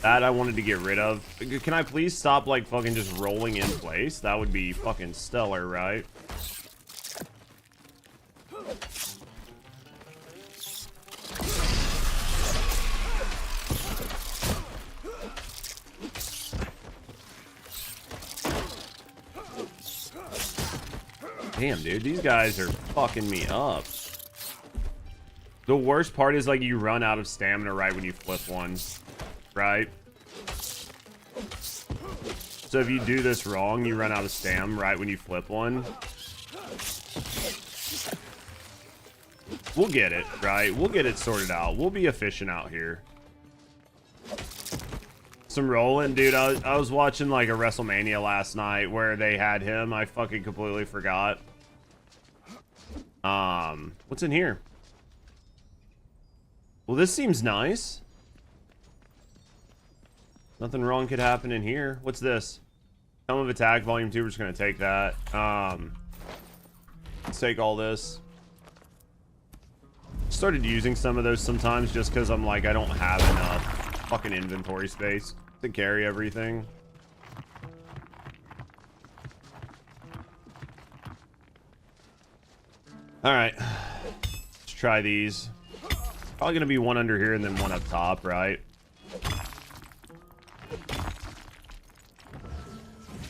That I wanted to get rid of. Can I please stop, like, fucking just rolling in place? That would be fucking stellar, right? Damn, dude, these guys are fucking me up. The worst part is, like, you run out of stamina right when you flip one. Right? So if you do this wrong, you run out of stam right when you flip one. We'll get it, right? We'll get it sorted out. We'll be efficient out here. Some rolling, dude. I was watching like a WrestleMania last night where they had him. I fucking completely forgot. What's in here? Well, this seems nice. Nothing wrong could happen in here. What's this? Helm of Attack, Volume 2. We're just going to take that. Let's take all this. Started using some of those sometimes just because I'm like, I don't have enough fucking inventory space to carry everything. Alright. Let's try these. Probably going to be one under here and then one up top, right?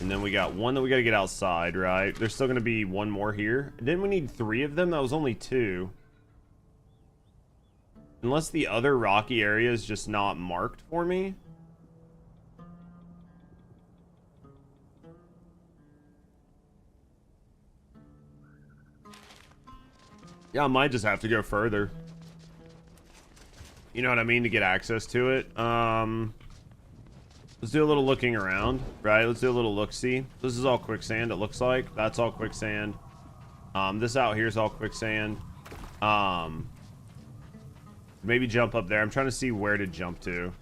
And then we got one that we got to get outside, right? There's still going to be one more here. Didn't we need 3 of them? That was only 2. Unless the other rocky area is just not marked for me. Yeah, I might just have to go further. You know what I mean? To get access to it. Let's do a little looking around, right? Let's do a little look-see. This is all quicksand, it looks like. That's all quicksand. This out here is all quicksand. Maybe jump up there. I'm trying to see where to jump to.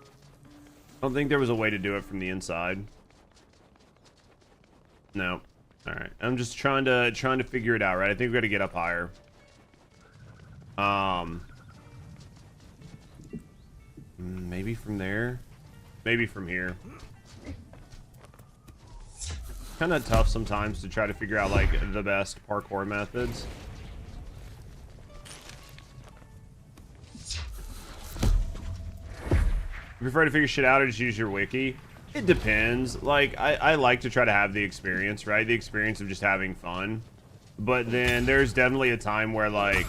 I don't think there was a way to do it from the inside. No. All right. I'm just trying to figure it out, right? I think we got to get up higher. Maybe from there. Maybe from here. Kind of tough sometimes to try to figure out like the best parkour methods. If you prefer to figure shit out or just use your wiki, it depends. Like, I like to try to have the experience, right? The experience of just having fun. But then there's definitely a time where, like,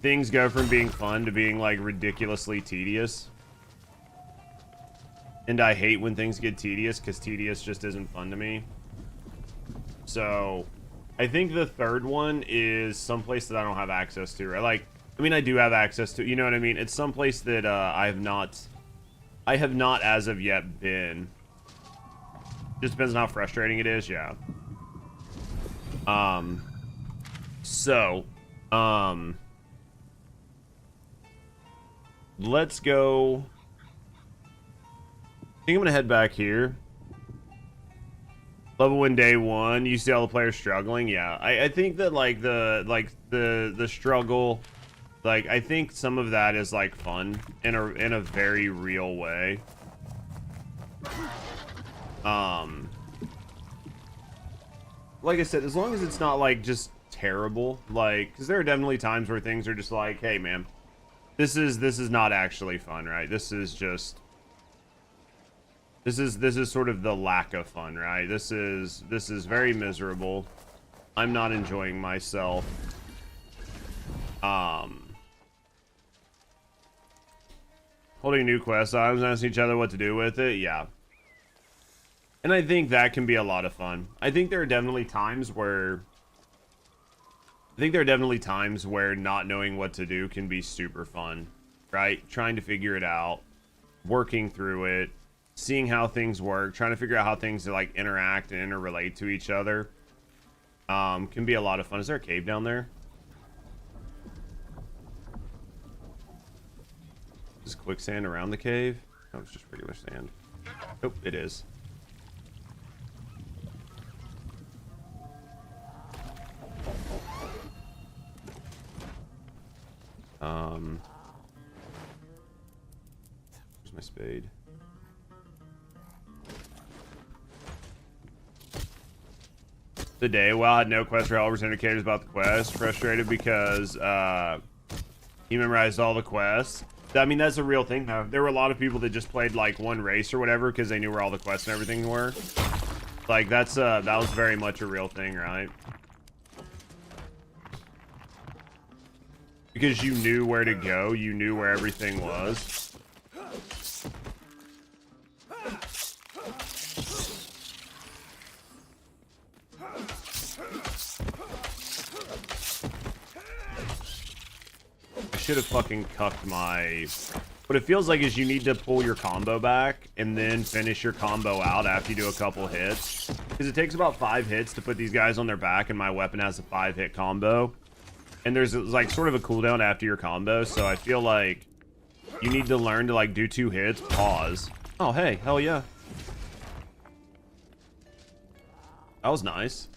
things go from being fun to being, like, ridiculously tedious. And I hate when things get tedious, because tedious just isn't fun to me. So, I think the third one is someplace that I don't have access to, right? Like, I mean, I do have access to, you know what I mean? It's someplace that I have not as of yet been. Just depends on how frustrating it is, yeah. Let's go. I think I'm gonna head back here. Level 1 day 1. You see all the players struggling. Yeah, I think that like the struggle, like I think some of that is like fun in a very real way. Like I said, as long as it's not like just terrible, like, because there are definitely times where things are just like, hey man, this is not actually fun, right? This is sort of the lack of fun, right? This is very miserable. I'm not enjoying myself. Holding new quest items, asking each other what to do with it, yeah. And I think that can be a lot of fun. I think there are definitely times where not knowing what to do can be super fun, right? Trying to figure it out, working through it, seeing how things work, trying to figure out how things like interact and interrelate to each other, can be a lot of fun. Is there a cave down there? Is quicksand around the cave? No, it's just regular sand. Nope, it is. Where's my spade? The day, well, I had no quest for helpers indicators about the quest. Frustrated because he memorized all the quests. I mean, that's a real thing, though. There were a lot of people that just played like one race or whatever because they knew where all the quests and everything were. Like that was very much a real thing, right? Because you knew where to go, you knew where everything was. I should have fucking cucked my... What it feels like is you need to pull your combo back and then finish your combo out after you do a couple hits. Because it takes about 5 hits to put these guys on their back, and my weapon has a 5-hit combo. And there's like sort of a cooldown after your combo, so I feel like you need to learn to like do 2 hits, pause. Oh, hey, hell yeah. That was nice.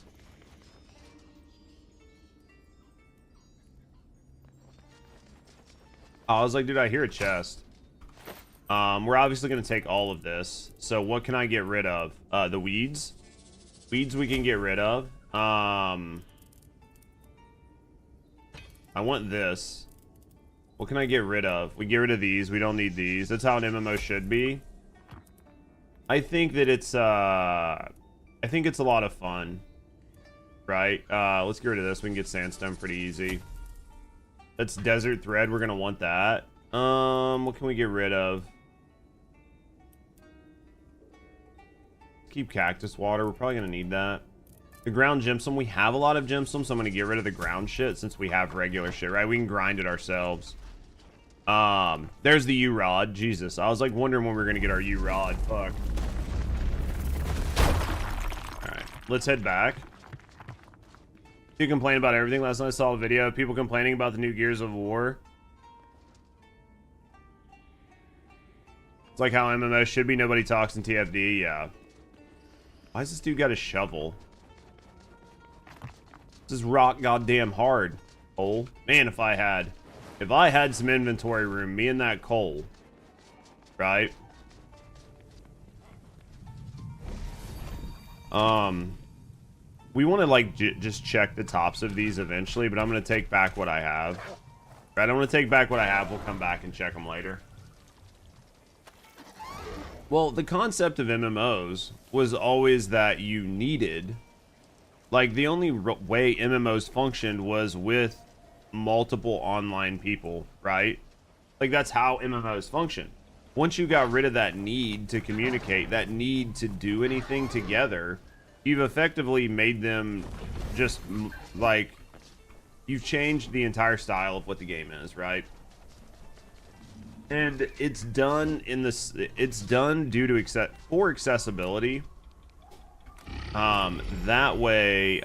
Oh, I was like, dude, I hear a chest. We're obviously going to take all of this. So what can I get rid of? The weeds. Weeds we can get rid of. I want this. What can I get rid of? We get rid of these. We don't need these. That's how an MMO should be. I think that it's a lot of fun. Right? Let's get rid of this. We can get sandstone pretty easy. That's desert thread. We're gonna want that. What can we get rid of? Keep cactus water. We're probably gonna need that. The ground gemstone, we have a lot of gemstones, so I'm going to get rid of the ground shit since we have regular shit, right? We can grind it ourselves. There's the U-Rod. Jesus, I was like wondering when we were going to get our U-Rod. Fuck. Alright, let's head back. You complain about everything. Last night I saw a video of people complaining about the new Gears of War. It's like how MMO should be. Nobody talks in TFD, yeah. Why has this dude got a shovel? This is rock goddamn hard. Cole. Man, if I had some inventory room, me and that Cole right? We want to like just check the tops of these eventually, but I'm going to take back what I have. Right, I'm going to take back what I have. We'll come back and check them later. Well, the concept of MMOs was always that you needed, like, the only way MMOs functioned was with multiple online people, right? Like, that's how MMOs function. Once you got rid of that need to communicate, that need to do anything together, you've effectively made them just, like, you've changed the entire style of what the game is, right? And it's done in this, it's done due to for accessibility. That way,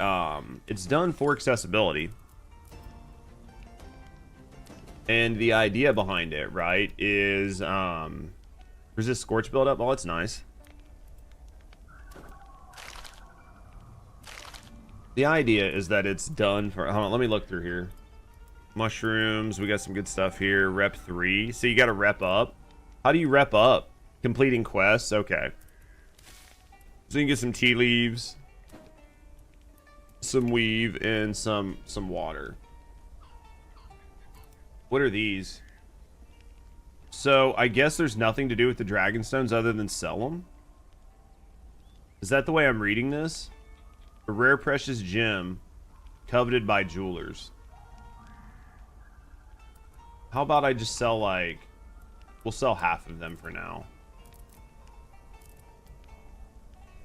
it's done for accessibility. And the idea behind it, right, is, resist scorch buildup. Oh, that's nice. The idea is that it's done for, hold on, let me look through here. Mushrooms, we got some good stuff here. Rep 3. So you got to rep up. How do you rep up? Completing quests. Okay. So you can get some tea leaves, some weave, and some water. What are these? So I guess there's nothing to do with the dragon stones other than sell them. Is that the way I'm reading this? A rare precious gem coveted by jewelers. How about I just sell, like, we'll sell half of them for now.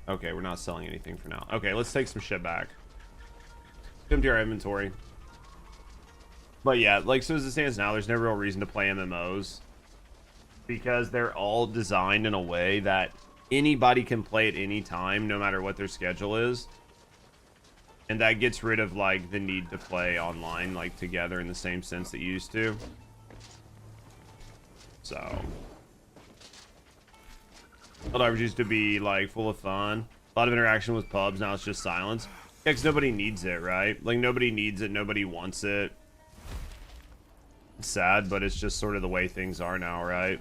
Okay, we're not selling anything for now. Okay, let's take some shit back. Empty our inventory. But yeah, like, so as it stands now, there's no real reason to play MMOs. Because they're all designed in a way that anybody can play at any time, no matter what their schedule is. And that gets rid of, like, the need to play online, like, together in the same sense that you used to. So, old RPGs used to be, like, full of fun. A lot of interaction with pubs. Now it's just silence. Yeah, because nobody needs it, right? Like, nobody needs it. Nobody wants it. It's sad, but it's just sort of the way things are now, right?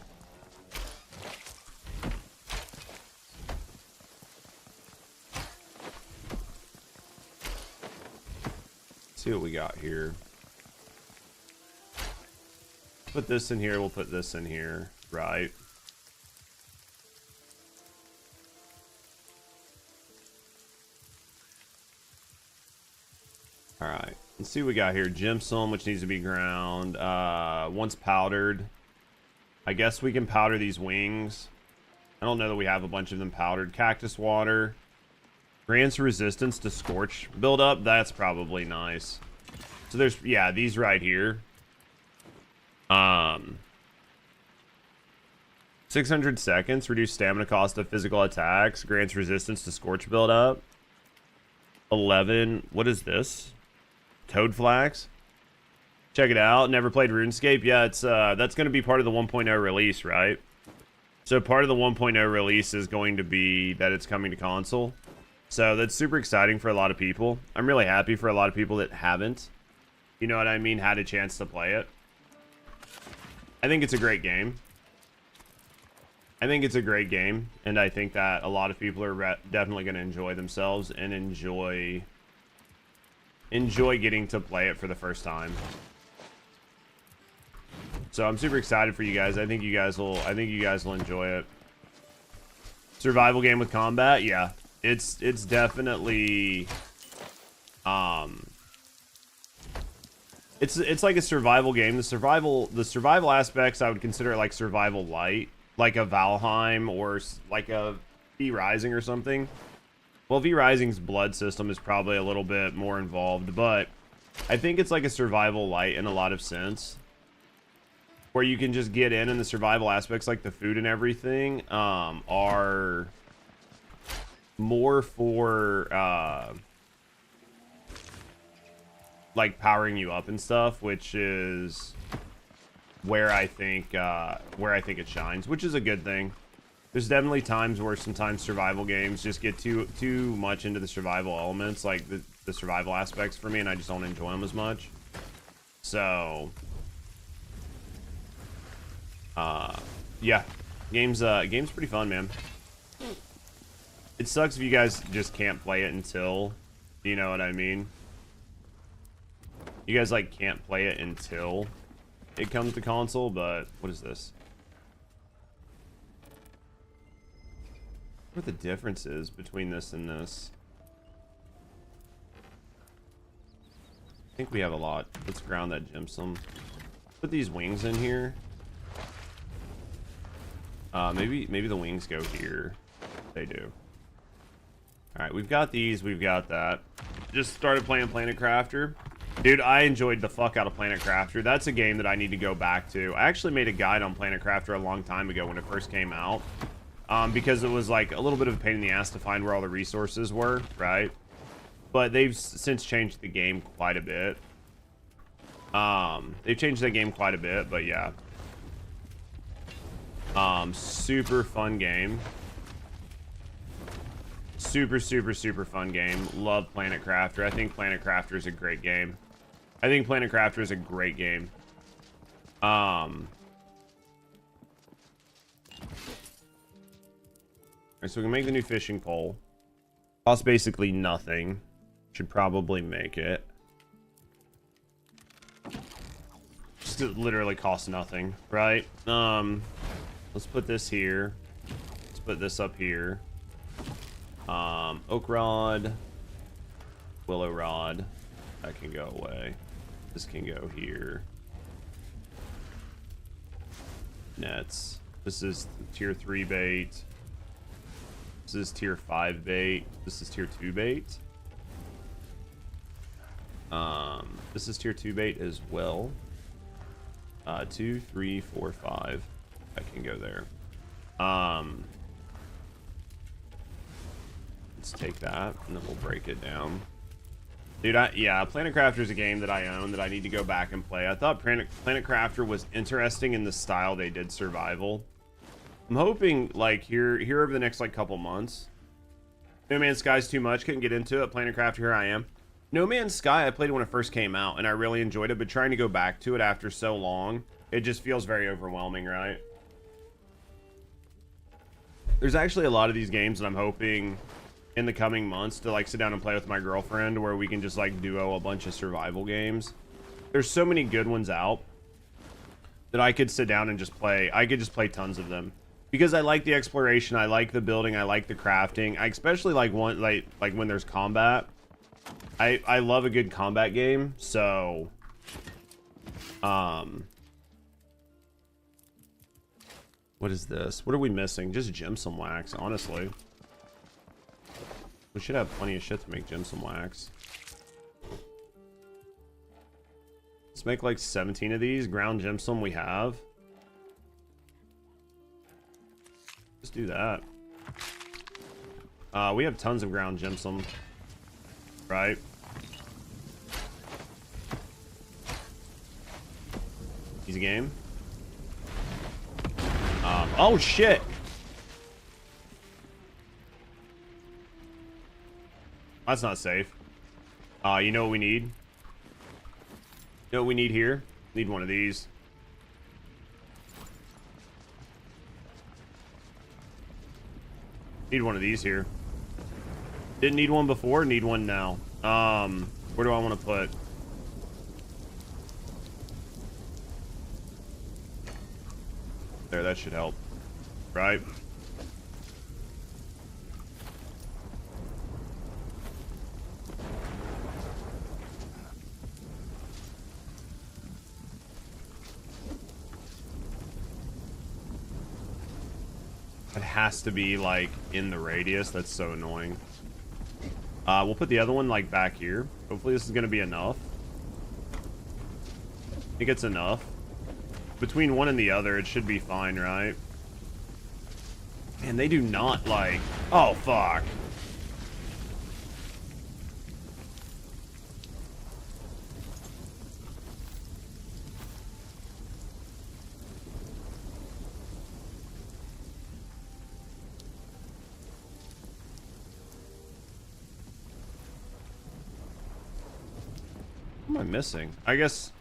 Let's see what we got here. Put this in here, we'll put this in here, right? Alright, let's see what we got here. Gemstone, which needs to be ground. Once powdered. I guess we can powder these wings. I don't know that we have a bunch of them powdered. Cactus water. Grants resistance to scorch buildup. That's probably nice. So there's, yeah, these right here. 600 seconds, reduce stamina cost of physical attacks, grants resistance to scorch buildup. 11, what is this? Toad Flax? Check it out. Never played RuneScape? Yeah, it's that's going to be part of the 1.0 release, right? So part of the 1.0 release is going to be that it's coming to console. So that's super exciting for a lot of people. I'm really happy for a lot of people that haven't, you know what I mean, had a chance to play it. I think it's a great game. I think it's a great game, and I think that a lot of people are definitely going to enjoy themselves and enjoy getting to play it for the first time. So I'm super excited for you guys. I think you guys will enjoy it. Survival game with combat, yeah. It's definitely it's like a survival game. The survival aspects, I would consider it like survival light, like a Valheim or like a V Rising or something. Well, V Rising's blood system is probably a little bit more involved, but I think it's like a survival light in a lot of sense, where you can just get in, and the survival aspects, like the food and everything, are more for like powering you up and stuff, which is where I think it shines, which is a good thing. There's definitely times where sometimes survival games just get too much into the survival elements, like the survival aspects for me, and I just don't enjoy them as much. So yeah, Game's pretty fun, man. It sucks if you guys just can't play it until, you know what I mean? You guys, like, can't play it until it comes to console, but what is this? What are the differences between this and this? I think we have a lot. Let's ground that gypsum. Put these wings in here. Maybe the wings go here. They do. Alright, we've got these, we've got that. Just started playing Planet Crafter. Dude, I enjoyed the fuck out of Planet Crafter. That's a game that I need to go back to. I actually made a guide on Planet Crafter a long time ago when it first came out. Because it was like a little bit of a pain in the ass to find where all the resources were, right? But they've since changed the game quite a bit. They've changed the game quite a bit, but yeah. Super fun game. Super fun game. Love Planet Crafter. I think Planet Crafter is a great game. I think Planet Crafter is a great game. Alright, so we can make the new fishing pole. Costs basically nothing. Should probably make it. Just literally costs nothing, right? Let's put this here. Let's put this up here. Oak rod, willow rod, that can go away. This can go here. Nets. This is tier 3 bait. This is tier 5 bait. This is tier 2 bait. This is tier 2 bait as well. 2, 3, 4, 5. I can go there. Let's take that, and then we'll break it down. Dude, yeah, Planet Crafter is a game that I own that I need to go back and play. I thought Planet Crafter was interesting in the style they did survival. I'm hoping, like, here over the next, like, couple months. No Man's Sky's too much, couldn't get into it. Planet Crafter, here I am. No Man's Sky, I played it when it first came out, and I really enjoyed it, but trying to go back to it after so long, it just feels very overwhelming, right? There's actually a lot of these games that I'm hoping in the coming months to like sit down and play with my girlfriend where we can just like duo a bunch of survival games. There's so many good ones out that I could sit down and just play. I could just play tons of them because I like the exploration, I like the building, I like the crafting. I especially like one like when there's combat. I love a good combat game. So what is this? What are we missing? Just gypsum wax, honestly. We should have plenty of shit to make gypsum wax. Let's make like 17 of these. Ground gypsum we have. Just do that. We have tons of ground gypsum. Right? Easy game. Oh shit! That's not safe. You know what we need? You know what we need here? Need one of these. Need one of these here. Didn't need one before, need one now. Where do I want to put? There, that should help. Right? It has to be like in the radius. That's so annoying. We'll put the other one like back here. Hopefully this is gonna be enough. I think it's enough. Between one and the other, it should be fine, right? Man, they do not like... Oh, fuck. What am I missing? I guess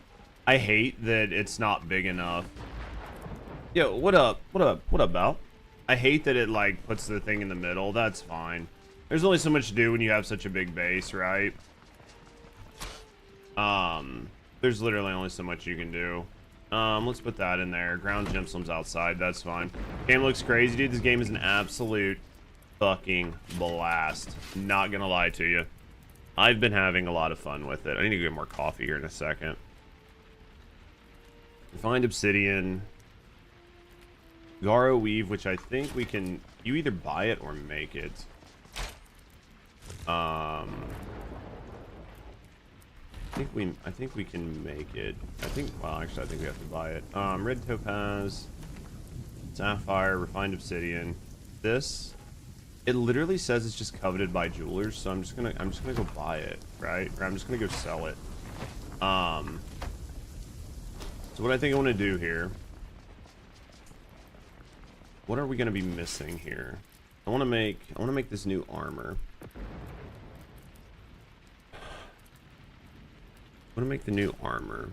I hate that it's not big enough. Yo, what up? What up? What up, Bal? I hate that it, like, puts the thing in the middle. That's fine. There's only so much to do when you have such a big base, right? There's literally only so much you can do. Let's put that in there. Ground gemstones outside. That's fine. Game looks crazy, dude. This game is an absolute fucking blast. Not gonna lie to you. I've been having a lot of fun with it. I need to get more coffee here in a second. Find obsidian. Garo weave, which I think we can... You either buy it or make it. I think we can make it. Well, actually, I think we have to buy it. Red topaz, sapphire, refined obsidian. This, it literally says it's just coveted by jewelers, so I'm just gonna go buy it, right? Or I'm just gonna go sell it. So what I think I want to do here. What are we gonna be missing here? I want to make this new armor. I'm gonna make the new armor,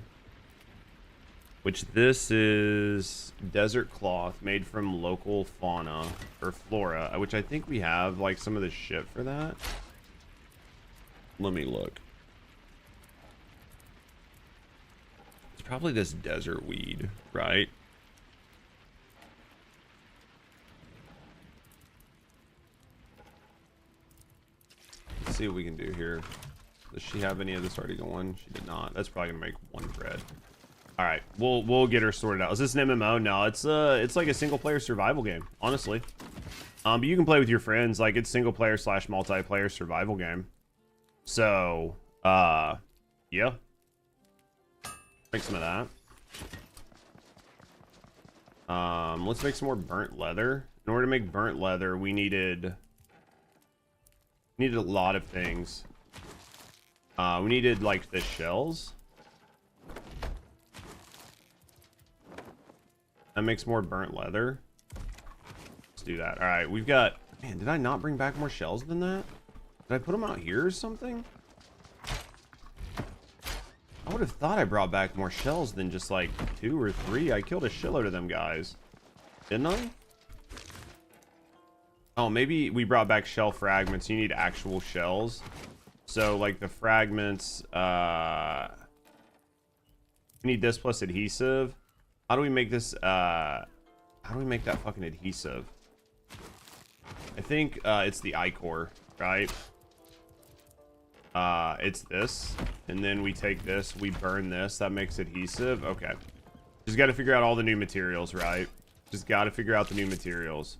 which this is desert cloth made from local fauna or flora, which I think we have like some of the shit for that. Let me look. It's probably this desert weed, right? Let's see what we can do here. Does she have any of this already going? She did not. That's probably gonna make one bread. All right, we'll get her sorted out. Is this an MMO? No, it's like a single player survival game, honestly. But you can play with your friends. Like, it's single player / multiplayer survival game. So, yeah. Make some of that. Let's make some more burnt leather. In order to make burnt leather, we needed a lot of things. We needed like the shells. That makes more burnt leather. Let's do that. All right, we've got... Man, did I not bring back more shells than that? Did I put them out here or something? I would have thought I brought back more shells than just like 2 or 3. I killed a shitload of them guys. Didn't I? Oh, maybe we brought back shell fragments. You need actual shells. So, like, the fragments, we need this plus adhesive. How do we make this, how do we make that fucking adhesive? I think, it's the ichor, right? It's this. And then we take this, we burn this, that makes adhesive. Okay. Just gotta figure out all the new materials, right? Just gotta figure out the new materials.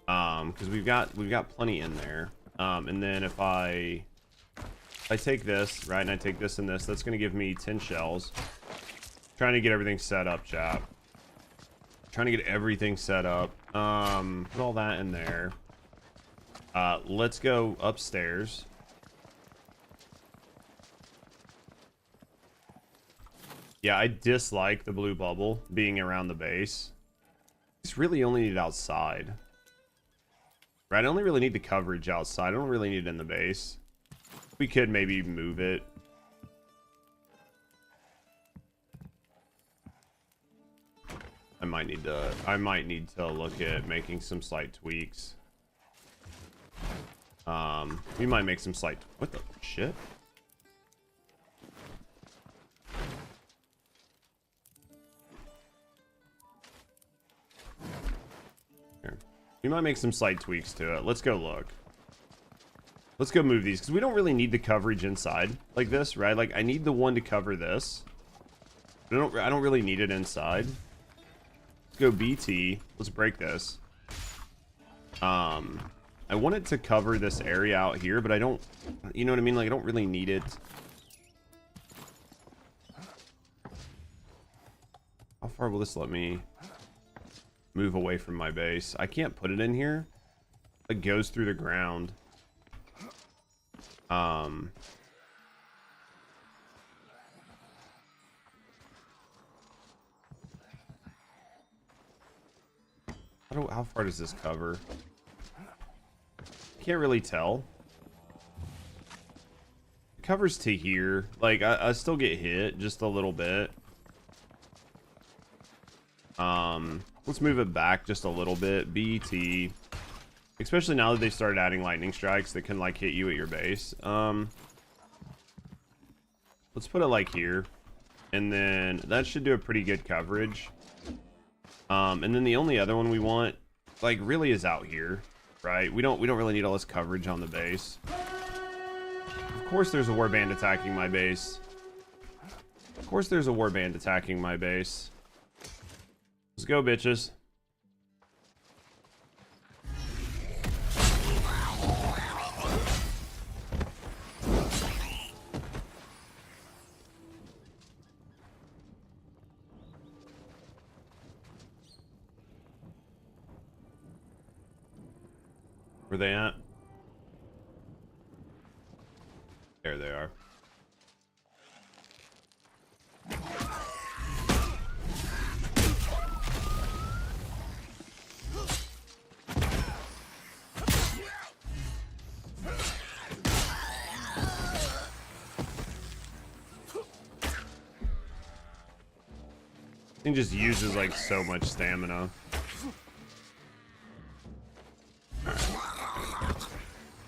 Because we've got plenty in there. And then if I take this, right, and I take this and this, that's going to give me 10 shells. Trying to get everything set up, chap. Trying to get everything set up. Put all that in there. Let's go upstairs. Yeah, I dislike the blue bubble being around the base. It's really only need it outside. Right, I only really need the coverage outside. I don't really need it in the base. We could maybe move it. I might need to look at making some slight tweaks. We might make some slight... What the shit? Here. We might make some slight tweaks to it. Let's go look. Let's go move these, because we don't really need the coverage inside like this, right? Like, I need the one to cover this. I don't really need it inside. Let's go BT. Let's break this. I want it to cover this area out here, but I don't... You know what I mean? Like, I don't really need it. How far will this let me move away from my base? I can't put it in here. It goes through the ground. How far does this cover? Can't really tell. It covers to here. Like, I still get hit just a little bit. Let's move it back just a little bit. BT. Especially now that they started adding lightning strikes that can like hit you at your base. Let's put it like here. And then that should do a pretty good coverage. And then the only other one we want like really is out here, right? We don't really need all this coverage on the base. Of course there's a warband attacking my base. Of course there's a warband attacking my base. Let's go, bitches. Where they at? There they are. Thing just uses like so much stamina.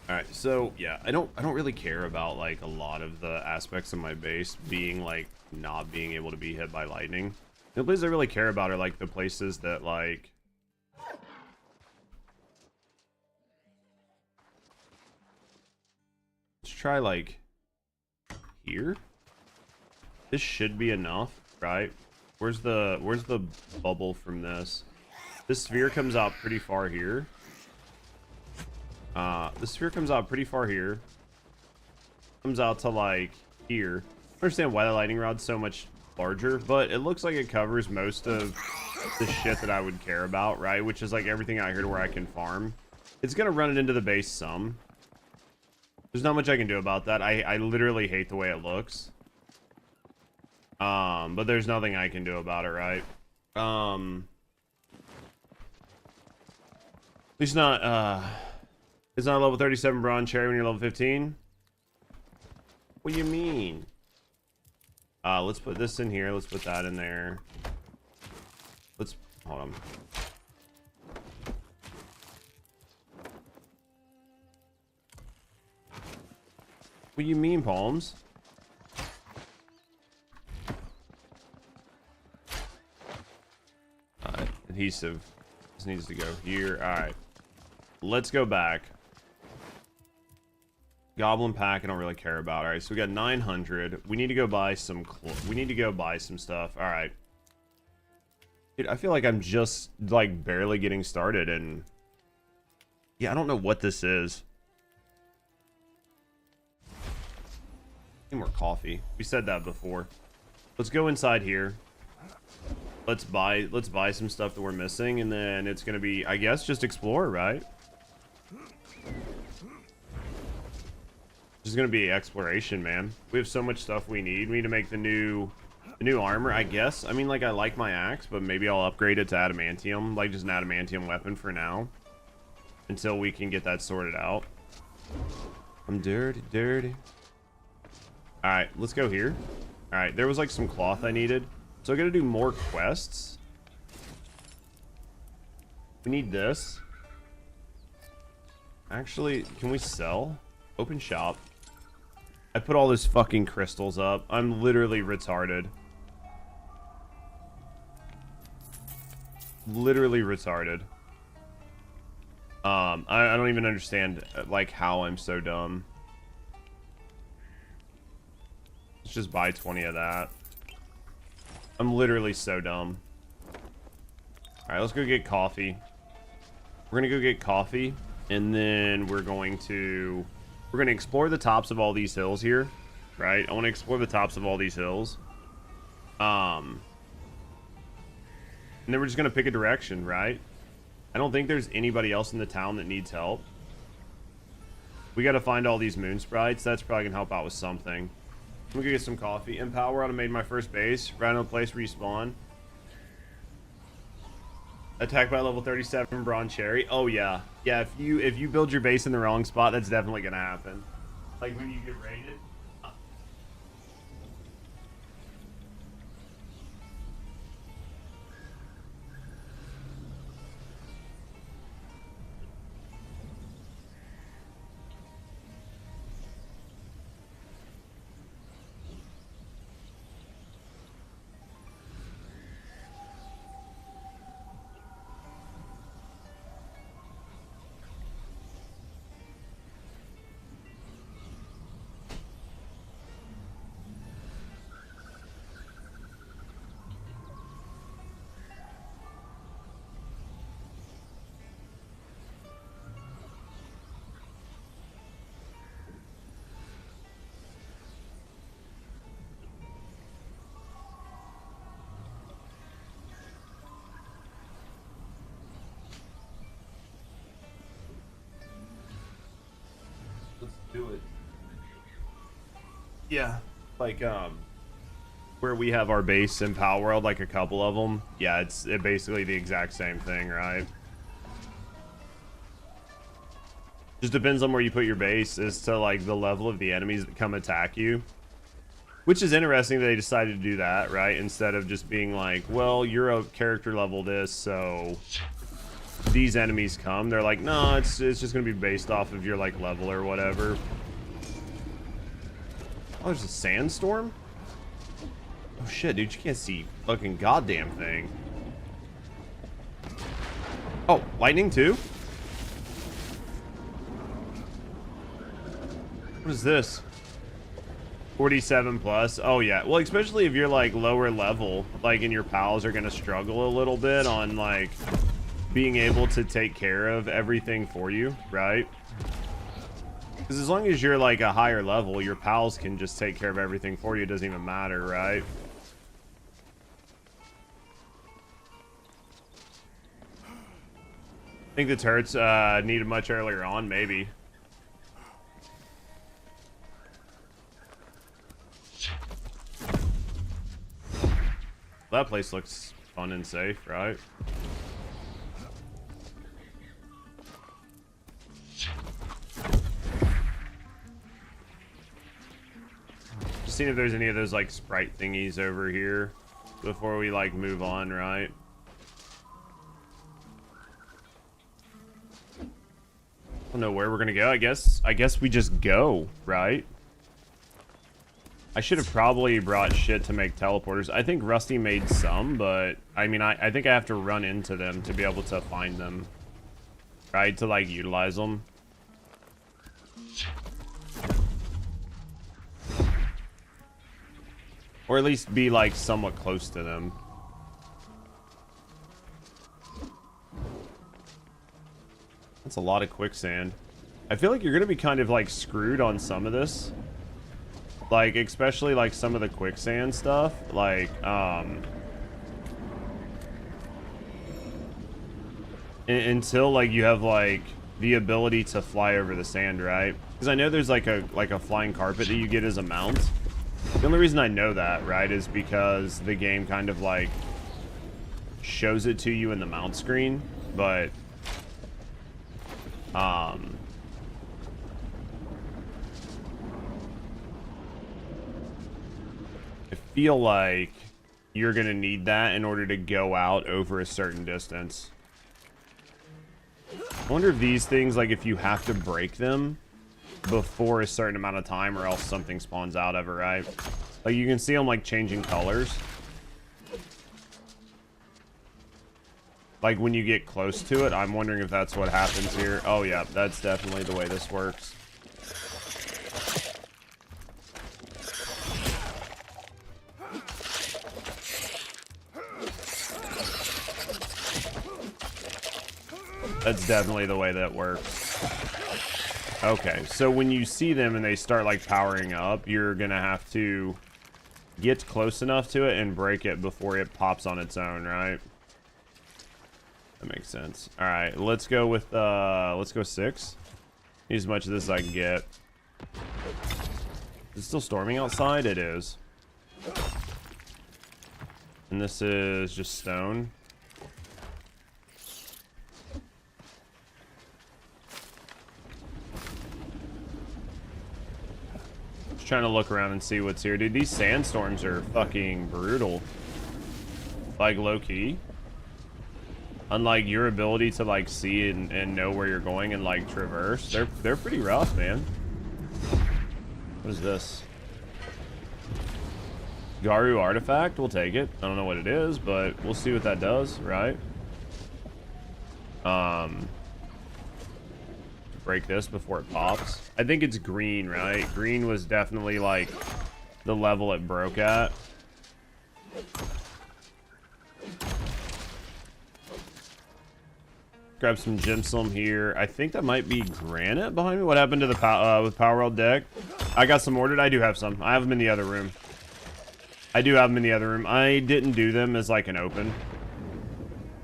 Alright, so yeah, I don't really care about like a lot of the aspects of my base being like not being able to be hit by lightning. The places I really care about are like the places that like let's try like here. This should be enough, right? Where's the bubble from this? This sphere comes out pretty far here. The sphere comes out pretty far here. Comes out to like here. I understand why the lightning rod's so much larger, but it looks like it covers most of the shit that I would care about, right? Which is like everything out here to where I can farm. It's gonna run it into the base some. There's not much I can do about that. I literally hate the way it looks. But there's nothing I can do about it, right? At least not, it's not a level 37 bronze cherry when you're level 15. What do you mean? Let's put this in here. Let's put that in there. Let's, hold on. What do you mean, Palms? Adhesive. This needs to go here. Alright. Let's go back. Goblin pack I don't really care about. Alright, so we got 900. We need to go buy some stuff. Alright. Dude, I feel like I'm just like barely getting started and yeah, I don't know what this is. Need more coffee. We said that before. Let's go inside here. Let's buy some stuff that we're missing, and then it's gonna be, I guess, just explore, right? Just gonna be exploration, man. We have so much stuff we need. We need to make the new armor, I guess. I mean, like, I like my axe, but maybe I'll upgrade it to adamantium, like just an adamantium weapon for now, until we can get that sorted out. I'm dirty. All right, let's go here. All right, there was like some cloth I needed. So I gotta do more quests. We need this. Actually, can we sell? Open shop. I put all those fucking crystals up. I'm literally retarded. Literally retarded. I don't even understand like how I'm so dumb. Let's just buy 20 of that. I'm literally so dumb. Alright, let's go get coffee. We're gonna go get coffee, and then we're gonna explore the tops of all these hills here, right? I want to explore the tops of all these hills. And then we're just gonna pick a direction, right? I don't think there's anybody else in the town that needs help. We gotta find all these moon sprites. That's probably gonna help out with something. I'm gonna get some coffee. Empower, I made my first base. Random place respawn. Attacked by level 37 bronze cherry. Oh yeah. Yeah, if you build your base in the wrong spot, that's definitely gonna happen. Like when you get raided. Do it. Yeah, like where we have our base in Pal World, like a couple of them. Yeah, it's basically the exact same thing, right? Just depends on where you put your base as to like the level of the enemies that come attack you. Which is interesting that they decided to do that, right? Instead of just being like, well, you're a character level this, so these enemies come. They're like, no, it's just gonna be based off of your like level or whatever. Oh, there's a sandstorm? Oh shit, dude, you can't see fucking goddamn thing. Oh, lightning too? What is this? 47 plus. Oh yeah, well, especially if you're like lower level, like, and your pals are gonna struggle a little bit on like being able to take care of everything for you, right? Because as long as you're like a higher level, your pals can just take care of everything for you. It doesn't even matter, right? I think the turrets needed much earlier on, maybe. That place looks fun and safe, right? Just seeing if there's any of those like sprite thingies over here before we like move on, right? I don't know where we're gonna go. I guess we just go, right? I should have probably brought shit to make teleporters. I think Rusty made some, but I mean, I think I have to run into them to be able to find them, right? To like utilize them. Or at least be like somewhat close to them. That's a lot of quicksand. I feel like you're gonna be kind of like screwed on some of this. Like, especially like some of the quicksand stuff, like until like you have like the ability to fly over the sand, right? Because I know there's like a flying carpet that you get as a mount. The only reason I know that, right, is because the game kind of like shows it to you in the mount screen, but I feel like you're gonna need that in order to go out over a certain distance. I wonder if these things, like, if you have to break them before a certain amount of time or else something spawns out of it, right? Like, you can see them like changing colors. Like when you get close to it. I'm wondering if that's what happens here. Oh yeah, that's definitely the way this works. That's definitely the way that works. Okay, so when you see them and they start like powering up, you're gonna have to get close enough to it and break it before it pops on its own, right? That makes sense. All right, let's go with let's go 6. Need as much of this as I can get. Is it still storming outside? It is. And this is just stone. Just trying to look around and see what's here. Dude, these sandstorms are fucking brutal. Like, low-key. Unlike your ability to like see and know where you're going and like traverse, they're pretty rough, man. What is this? Garu artifact? We'll take it. I don't know what it is, but we'll see what that does, right? Break this before it pops. I think it's green, right? Green was definitely like the level it broke at. Grab some gemstone here. I think that might be granite behind me. What happened to the with Power World deck? I got some ordered. I do have some. I have them in the other room. I do have them in the other room. I didn't do them as like an open.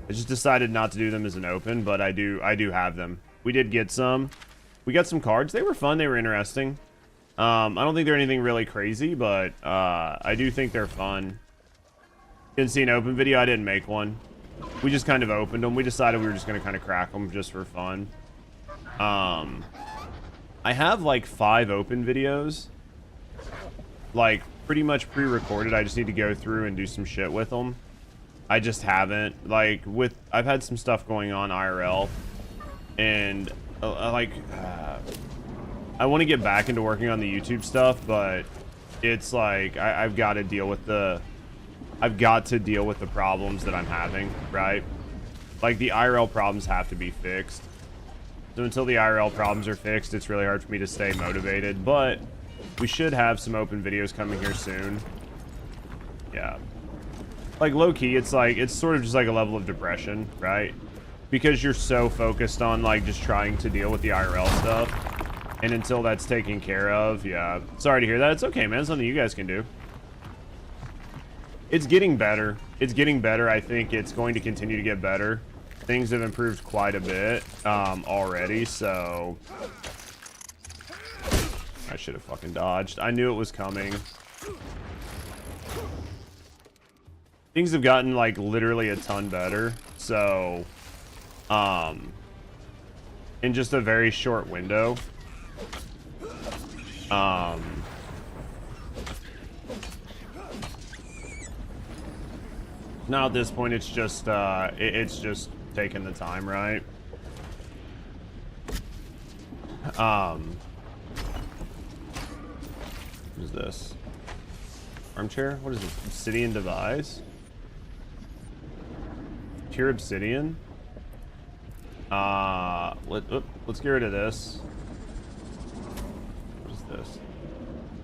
I just decided not to do them as an open, but I do have them. We did get some. We got some cards. They were fun. They were interesting. I don't think they're anything really crazy, but I do think they're fun. Didn't see an open video. I didn't make one. We just kind of opened them. We decided we were just going to kind of crack them just for fun. I have like 5 open videos. Like pretty much pre-recorded. I just need to go through and do some shit with them. I just haven't. Like I've had some stuff going on IRL. And I want to get back into working on the YouTube stuff, but it's like I've got to deal with the problems that I'm having, right? Like the IRL problems have to be fixed. So until the IRL problems are fixed, it's really hard for me to stay motivated, but we should have some open videos coming here soon. Yeah. Like low-key, it's sort of just like a level of depression, right? Because you're so focused on like just trying to deal with the IRL stuff. And until that's taken care of, yeah. Sorry to hear that. It's okay, man. It's something you guys can do. It's getting better. It's getting better. I think it's going to continue to get better. Things have improved quite a bit already, so... I should have fucking dodged. I knew it was coming. Things have gotten, like, literally a ton better, so... in just a very short window. Now at this point, it's just taking the time, right? What is this? Armchair? What is this? Obsidian device? Pure obsidian? Let's get rid of this. What is this?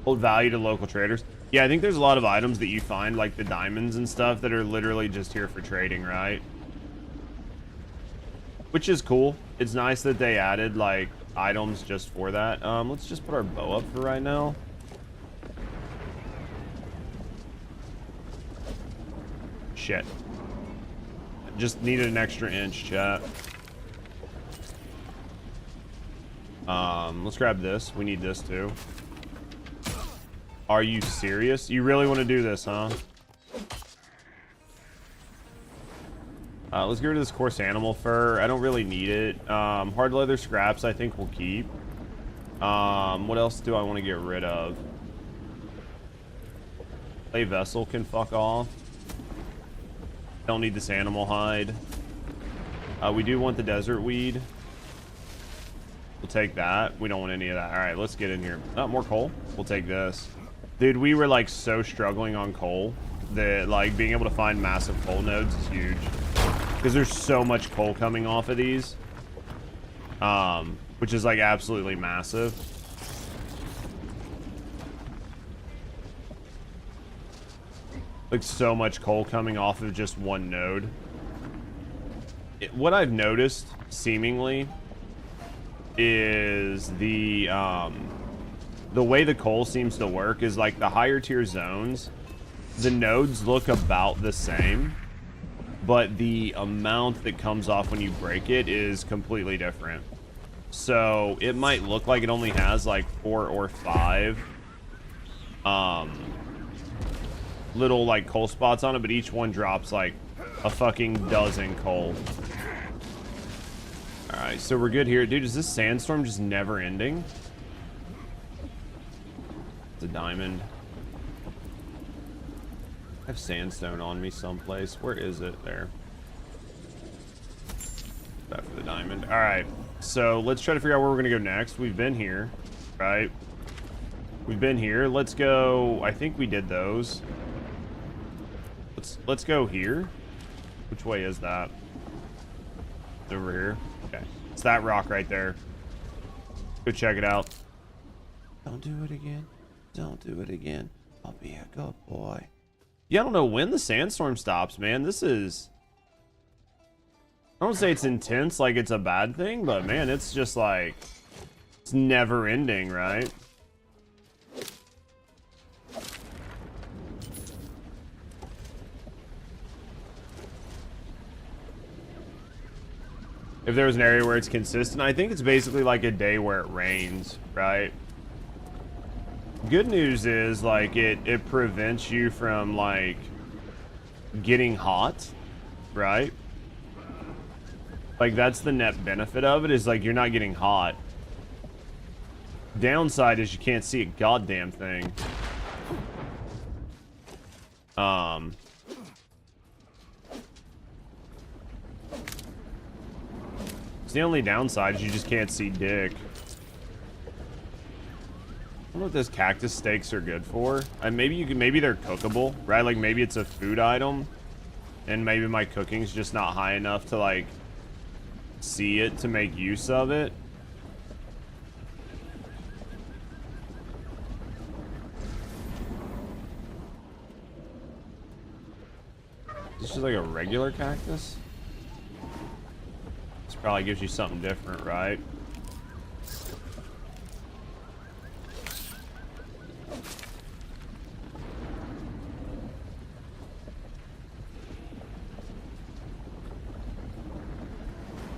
Hold value to local traders. Yeah, I think there's a lot of items that you find, like the diamonds and stuff, that are literally just here for trading, right? Which is cool. It's nice that they added, like, items just for that. Let's just put our bow up for right now. Shit. Just needed an extra inch, chat. Let's grab this. We need this too. Are you serious? You really want to do this, huh? Let's get rid of this coarse animal fur. I don't really need it. Hard leather scraps I think we'll keep. What else do I want to get rid of? Clay vessel can fuck off. Don't need this animal hide. We do want the desert weed. We'll take that. We don't want any of that. All right, let's get in here. Not more coal. We'll take this. Dude, we were like so struggling on coal that like being able to find massive coal nodes is huge. Because there's so much coal coming off of these. Which is like absolutely massive. Like so much coal coming off of just one node. What I've noticed, seemingly, is the way the coal seems to work is like the higher tier zones, the nodes look about the same, but the amount that comes off when you break it is completely different. So it might look like it only has like 4 or 5 little like coal spots on it, but each one drops like a fucking dozen coal. Alright, so we're good here. Dude, is this sandstorm just never ending? It's a diamond. I have sandstone on me someplace. Where is it? There. Back for the diamond. Alright, so let's try to figure out where we're going to go next. We've been here, right? We've been here. Let's go. I think we did those. Let's go here. Which way is that? It's over here. Okay. It's that rock right there. Go check it out. Don't do it again. Don't do it again. I'll be a good boy. Yeah, I don't know when the sandstorm stops, man. This is... I don't say it's intense like it's a bad thing, but man, it's just like... It's never ending, right? If there was an area where it's consistent, I think it's basically like a day where it rains, right? Good news is, like, it prevents you from, like, getting hot, right? Like, that's the net benefit of it, is, like, you're not getting hot. Downside is you can't see a goddamn thing. It's the only downside is you just can't see dick. I don't know what those cactus steaks are good for. Maybe they're cookable, right? Like maybe it's a food item, and maybe my cooking's just not high enough to like see it to make use of it. This is like a regular cactus. This probably gives you something different, right?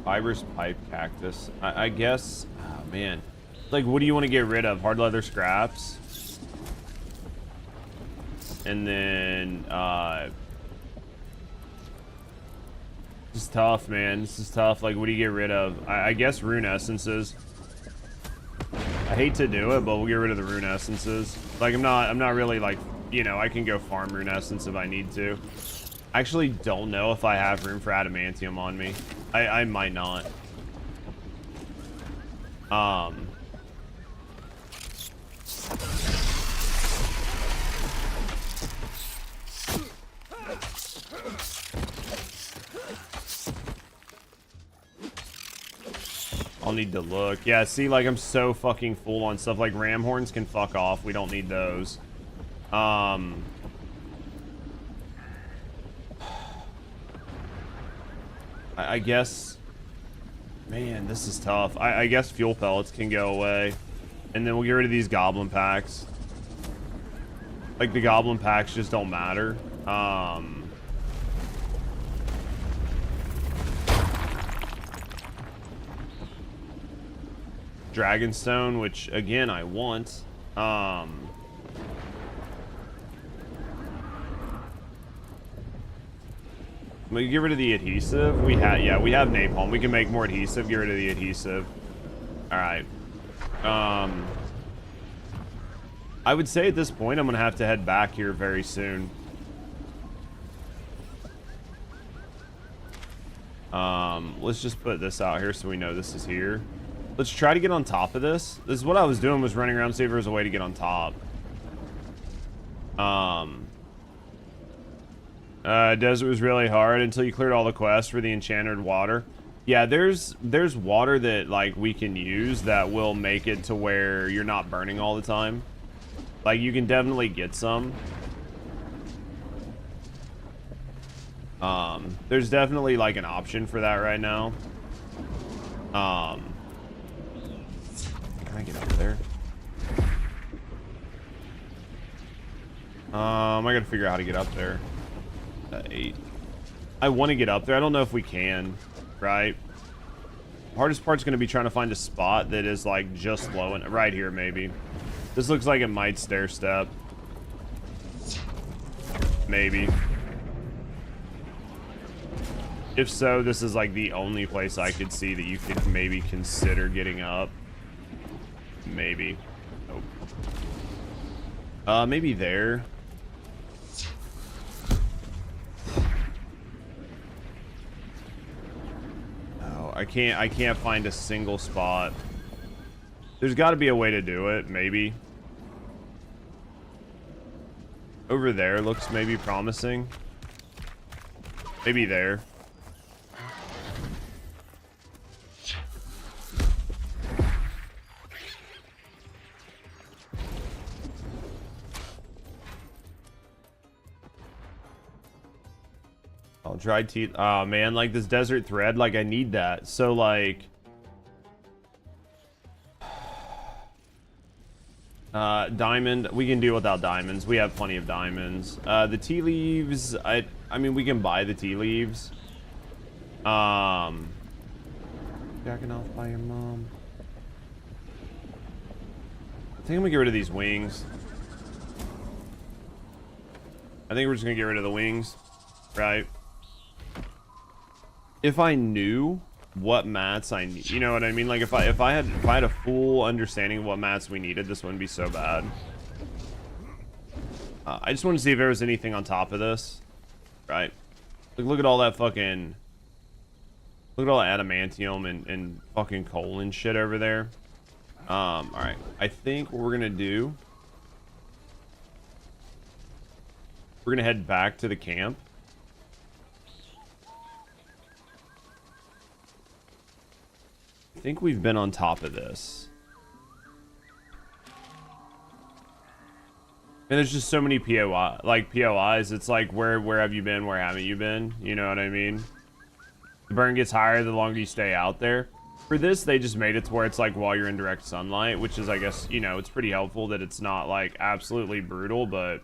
Fibrous pipe cactus. I guess. Oh man. Like, what do you want to get rid of? Hard leather scraps. And then, this is tough, man. This is tough. Like, what do you get rid of? I guess rune essences. I hate to do it, but we'll get rid of the rune essences. Like, I'm not really like, you know, I can go farm rune essence if I need to. I actually don't know if I have room for adamantium on me. I might not. I'll need to look. Yeah, see, like, I'm so fucking full on stuff. Like, ram horns can fuck off. We don't need those. I guess... Man, this is tough. I guess fuel pellets can go away. And then we'll get rid of these goblin packs. Like, the goblin packs just don't matter. Dragonstone, which, again, I want. We get rid of the adhesive. We have napalm. We can make more adhesive. Get rid of the adhesive. All right. I would say at this point I'm gonna have to head back here very soon. Let's just put this out here so we know this is here. Let's try to get on top of this. This is what I was doing, was running around, see if there was a way to get on top. Desert was really hard until you cleared all the quests for the enchanted water. Yeah, there's water that, like, we can use that will make it to where you're not burning all the time. Like, you can definitely get some. There's definitely, like, an option for that right now. Can I get up there? I gotta figure out how to get up there. 8. I want to get up there. I don't know if we can, right? Hardest part's going to be trying to find a spot that is like just low and right here, maybe. This looks like it might stair step. Maybe. If so, this is like the only place I could see that you could maybe consider getting up. Maybe. Nope. Maybe there. I can't find a single spot. There's got to be a way to do it, maybe. Over there looks maybe promising. Maybe there. Dried teeth. Oh man, like this desert thread, like I need that. So like diamond, we can do without diamonds. We have plenty of diamonds. The tea leaves, I mean we can buy the tea leaves. Jacking off by your mom. I think I'm gonna get rid of these wings. I think we're just gonna get rid of the wings, right? If I knew what mats I need, you know what I mean? Like if I had a full understanding of what mats we needed, this wouldn't be so bad. I just wanted to see if there was anything on top of this, right? Like look at all that fucking, look at all the adamantium and fucking coal and shit over there. All right. I think what we're gonna do, we're gonna head back to the camp. I think we've been on top of this. And there's just so many POIs. It's like, where have you been? Where haven't you been? You know what I mean? The burn gets higher the longer you stay out there. For this, they just made it to where it's like while you're in direct sunlight, which is, I guess, you know, it's pretty helpful that it's not like absolutely brutal, but...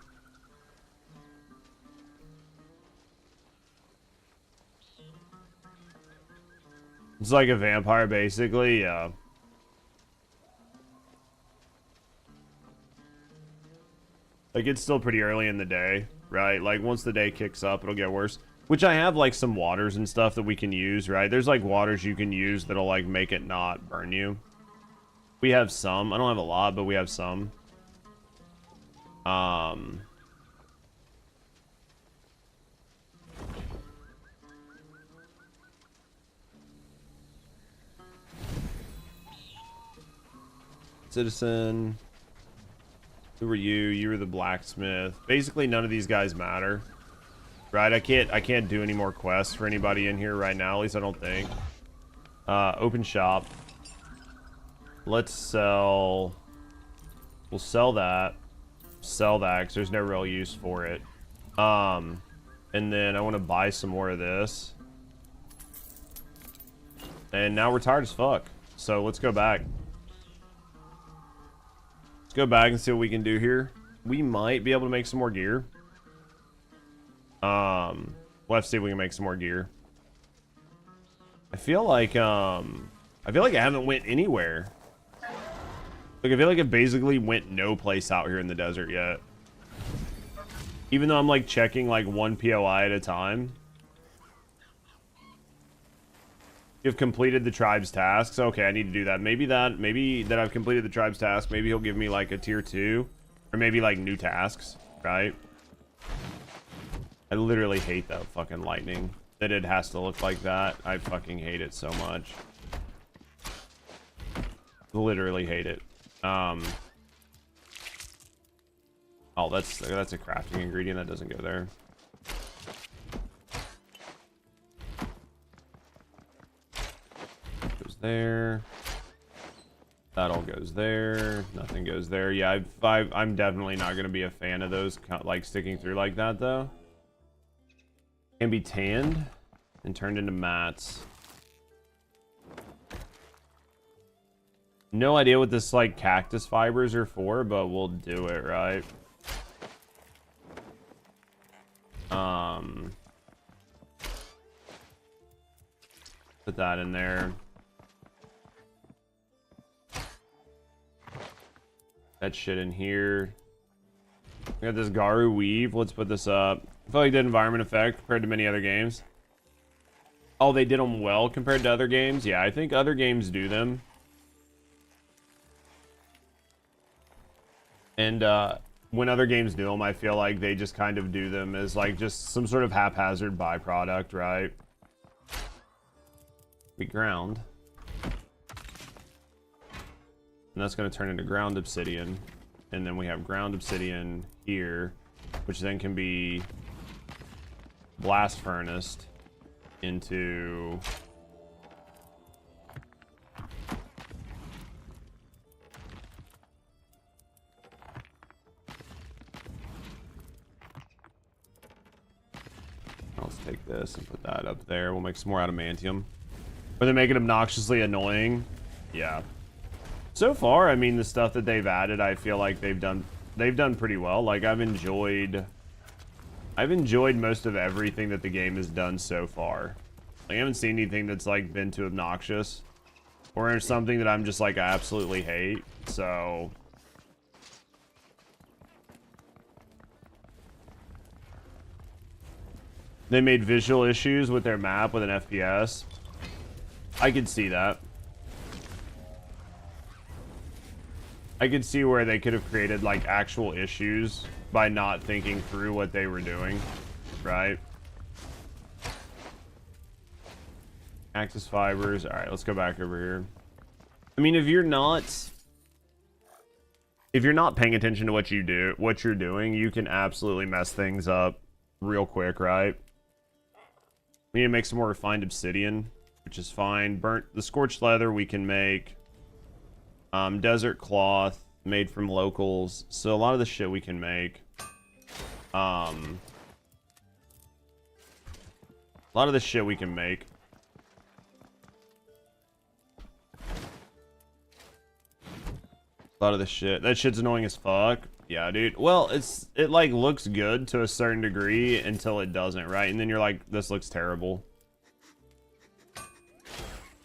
It's like a vampire, basically, yeah. Like, it's still pretty early in the day, right? Like, once the day kicks up, it'll get worse. Which I have, like, some waters and stuff that we can use, right? There's, like, waters you can use that'll, like, make it not burn you. We have some. I don't have a lot, but we have some. Citizen. Who were you? You were the blacksmith. Basically, none of these guys matter. Right? I can't do any more quests for anybody in here right now. At least I don't think. Open shop. Let's sell. We'll sell that. Sell that because there's no real use for it. And then I want to buy some more of this. And now we're tired as fuck. So let's go back. Let's go back and see what we can do here. We might be able to make some more gear. We'll have to see if we can make some more gear. I feel like I haven't went anywhere. Like I feel like it basically went no place out here in the desert yet. Even though I'm like checking like one POI at a time. You've completed the tribe's tasks. Okay, I need to do that. Maybe that I've completed the tribe's task. Maybe he'll give me like a tier 2. Or maybe like new tasks, right? I literally hate that fucking lightning. That it has to look like that. I fucking hate it so much. Literally hate it. Oh, that's a crafting ingredient that doesn't go there. Goes there. That all goes there. Nothing goes there. Yeah, I'm definitely not gonna be a fan of those like sticking through like that though. Can be tanned and turned into mats. No idea what this like cactus fibers are for, but we'll do it, right? Put that in there. That shit in here. We got this Garu weave. Let's put this up. I feel like the environment effect compared to many other games. Oh, they did them well compared to other games? Yeah, I think other games do them. And when other games do them, I feel like they just kind of do them as like just some sort of haphazard byproduct, right? We ground. And that's going to turn into ground obsidian. And then we have ground obsidian here, which then can be blast furnaced into... Let's take this and put that up there. We'll make some more adamantium. Or they make it obnoxiously annoying. Yeah. So far, I mean, the stuff that they've added, I feel like they've done pretty well. Like I've enjoyed most of everything that the game has done so far. Like, I haven't seen anything that's like been too obnoxious. or something that I'm just like, I absolutely hate. So they made visual issues with their map with an FPS. I could see that. I could see where they could have created like actual issues by not thinking through what they were doing, right? Actus fibers. All right, let's go back over here. I mean, if you're not paying attention to what you're doing, you can absolutely mess things up real quick, right? We need to make some more refined obsidian, which is fine. The scorched leather we can make. Desert cloth made from locals. So a lot of the shit we can make. A lot of the shit we can make. A lot of the shit. That shit's annoying as fuck. Yeah, dude. Well, it like looks good to a certain degree until it doesn't, right? And then you're like, this looks terrible.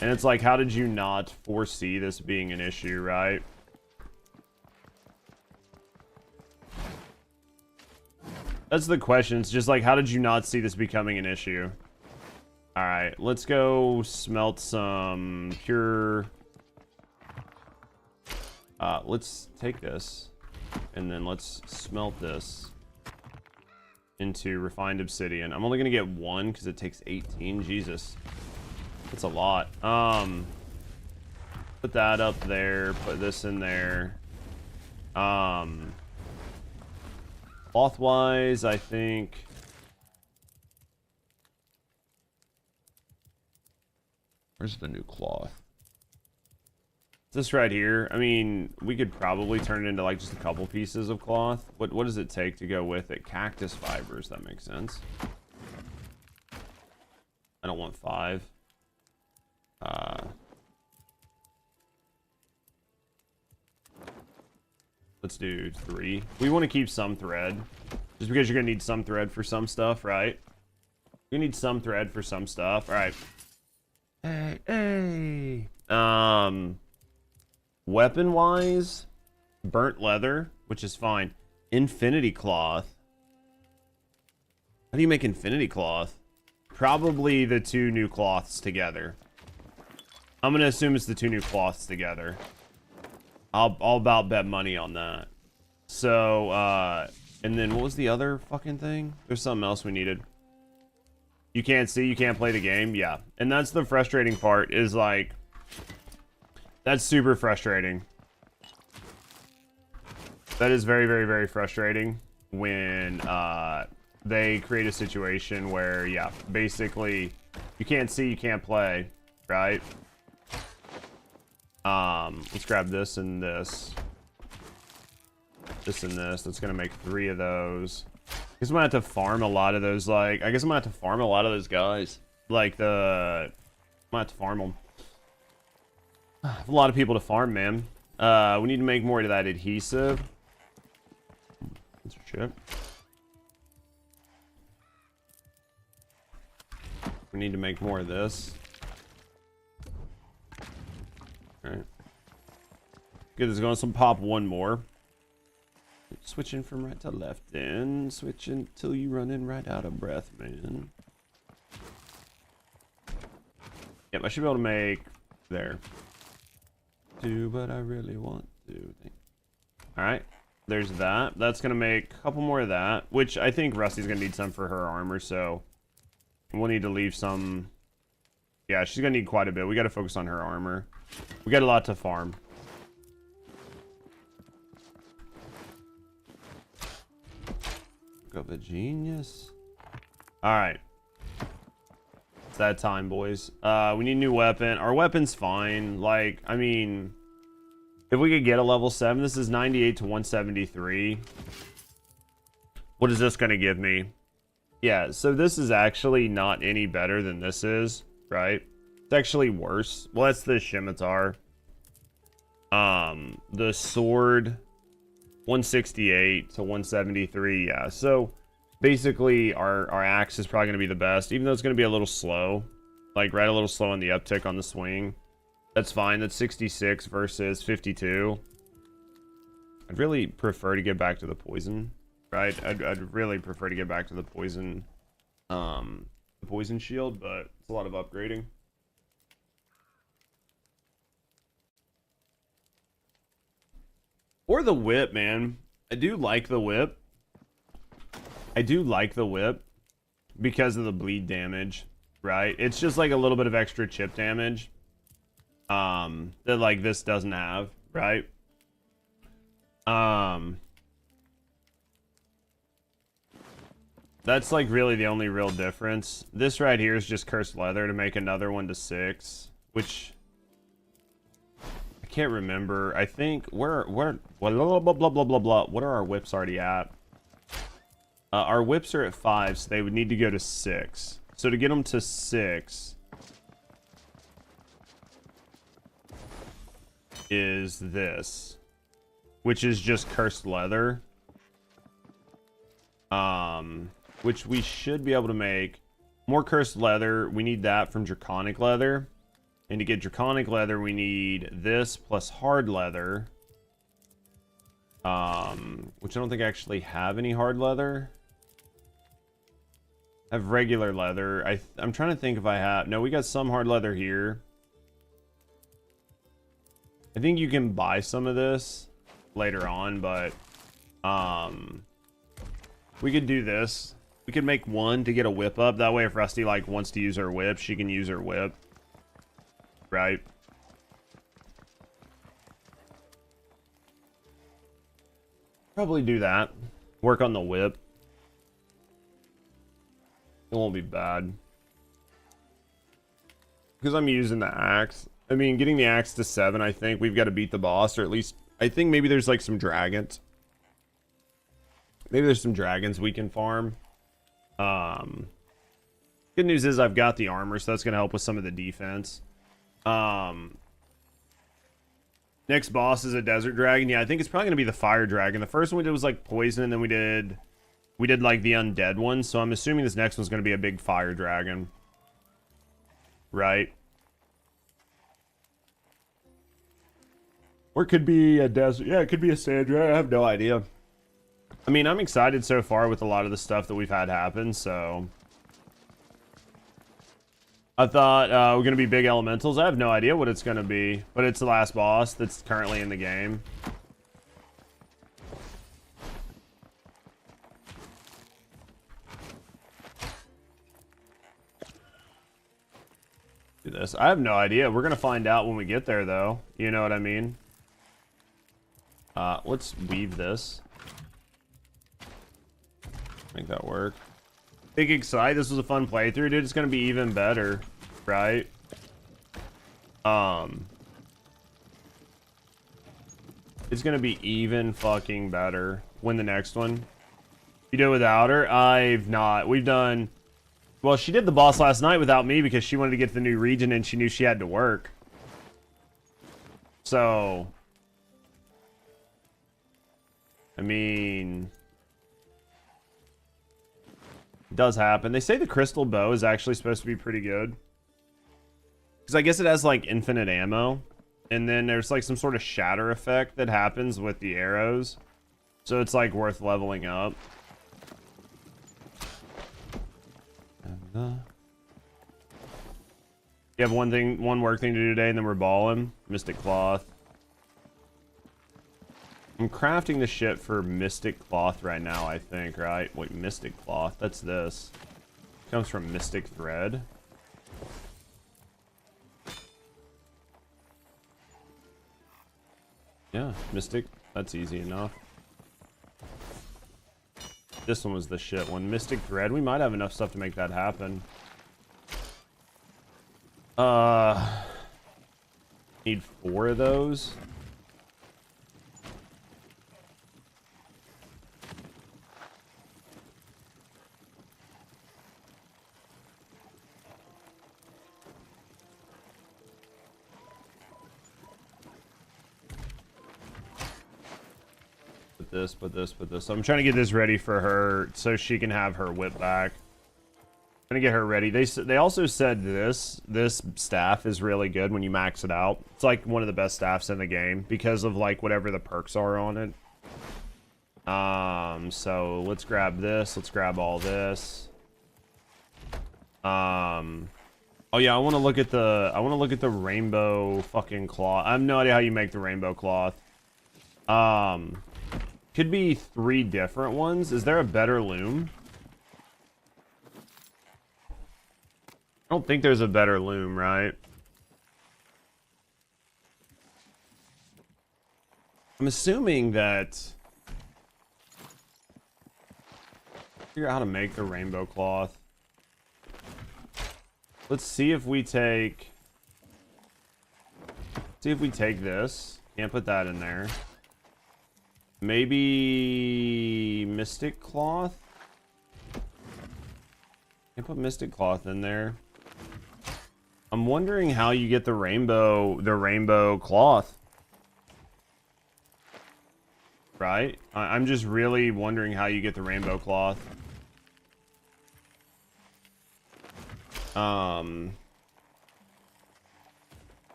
And it's like, how did you not foresee this being an issue, right? That's the question. It's just like, how did you not see this becoming an issue? Alright, let's go smelt some pure... let's take this, and then let's smelt this into refined obsidian. I'm only gonna get one because it takes 18. Jesus, that's a lot. Put that up there. Put this in there. Cloth-wise, I think. Where's the new cloth? This right here, I mean, we could probably turn it into like just a couple pieces of cloth. What does it take to go with it? Cactus fibers, that makes sense. I don't want 5. Let's do 3. We want to keep some thread. Just because you're going to need some thread for some stuff, right? You need some thread for some stuff. All right. Hey. Weapon-wise, burnt leather, which is fine. Infinity cloth. How do you make infinity cloth? Probably the 2 new cloths together. I'm gonna assume it's the 2 new cloths together. I'll about bet money on that. So, and then what was the other fucking thing? There's something else we needed. You can't see, you can't play the game? Yeah. And that's the frustrating part, is like... That's super frustrating. That is very, very, very frustrating when they create a situation where, yeah, basically you can't see, you can't play, right? Let's grab this and this. This and this. That's gonna make 3 of those. I guess I'm gonna have to farm a lot of those, like, I guess I'm gonna have to farm a lot of those guys. Like, I'm gonna have to farm them. I have a lot of people to farm, man. We need to make more of that adhesive. That's shit. We need to make more of this. Alright. Get this going. Some pop one more. Switching from right to left, then. Switching till you running right out of breath, man. Yep, I should be able to make... There. But I really want to. Alright, there's that. That's gonna make a couple more of that, which I think Rusty's gonna need some for her armor, so we'll need to leave some. Yeah, she's gonna need quite a bit. We gotta focus on her armor. We got a lot to farm. Look up a genius. Alright. It's that time, boys. We need a new weapon. Our weapon's fine. Like, I mean, if we could get a level 7, this is 98 to 173. What is this going to give me? Yeah, so this is actually not any better than this is, right? It's actually worse. Well, that's the scimitar. The sword, 168 to 173. Yeah, so basically our axe is probably going to be the best, even though it's going to be a little slow. Like, right, a little slow on the uptick on the swing. That's fine. That's 66 versus 52. I'd really prefer to get back to the poison, right? I'd really prefer to get back to the poison shield, but it's a lot of upgrading. Or the whip, man. I do like the whip. I do like the whip because of the bleed damage, right? It's just like a little bit of extra chip damage that like this doesn't have, right? That's like really the only real difference. This right here is just cursed leather to make another one to 6, which I can't remember. I think where blah blah blah blah blah blah. What are our whips already at? Our whips are at 5, so they would need to go to 6. So to get them to 6 is this, which is just cursed leather. Which we should be able to make more cursed leather. We need that from draconic leather. And to get draconic leather, we need this plus hard leather. Which I don't think I actually have any hard leather. I have regular leather. I'm trying to think if I have... No, we got some hard leather here. I think you can buy some of this later on, but... we could do this. We could make one to get a whip up. That way if Rusty like wants to use her whip, she can use her whip. Right? Probably do that. Work on the whip. It won't be bad. Because I'm using the axe. I mean, getting the axe to 7, I think we've got to beat the boss, or at least I think maybe there's like some dragons. Maybe there's some dragons we can farm. Good news is I've got the armor, so that's going to help with some of the defense. Next boss is a desert dragon. Yeah, I think it's probably going to be the fire dragon. The first one we did was like poison, and then we did like the undead one. So I'm assuming this next one's going to be a big fire dragon. Right? Or it could be a desert. Yeah, it could be a sand dragon. I have no idea. I mean, I'm excited so far with a lot of the stuff that we've had happen, so... I thought we're going to be big elementals. I have no idea what it's going to be, but it's the last boss that's currently in the game. Do this. I have no idea. We're going to find out when we get there, though. You know what I mean? Let's weave this. Make that work. Big excited. This was a fun playthrough, dude. It's gonna be even better, right? It's gonna be even fucking better when the next one. You do it without her? I've not. We've done. Well, she did the boss last night without me because she wanted to get to the new region and she knew she had to work. So, I mean. It does happen. They say the crystal bow is actually supposed to be pretty good. Because I guess it has like infinite ammo. And then there's like some sort of shatter effect that happens with the arrows. So it's like worth leveling up. You have one work thing to do today and then we're balling. Mystic cloth. I'm crafting the shit for Mystic Cloth right now, I think, right? Wait, Mystic Cloth. That's this. It comes from Mystic Thread. Yeah, Mystic. That's easy enough. This one was the shit one. Mystic Thread. We might have enough stuff to make that happen. Need 4 of those. Put this. So I'm trying to get this ready for her so she can have her whip back. Gonna get her ready. They also said this staff is really good when you max it out. It's like one of the best staffs in the game because of like whatever the perks are on it. So let's grab this. Let's grab all this. Oh yeah, I want to look at the rainbow fucking cloth. I have no idea how you make the rainbow cloth. Could be 3 different ones. Is there a better loom? I don't think there's a better loom, right? I'm assuming that... Figure out how to make the rainbow cloth. Let's see if we take... See if we take this. Can't put that in there. Maybe... Mystic cloth? Can't put mystic cloth in there. I'm wondering how you get the rainbow cloth. Right? I'm just really wondering how you get the rainbow cloth.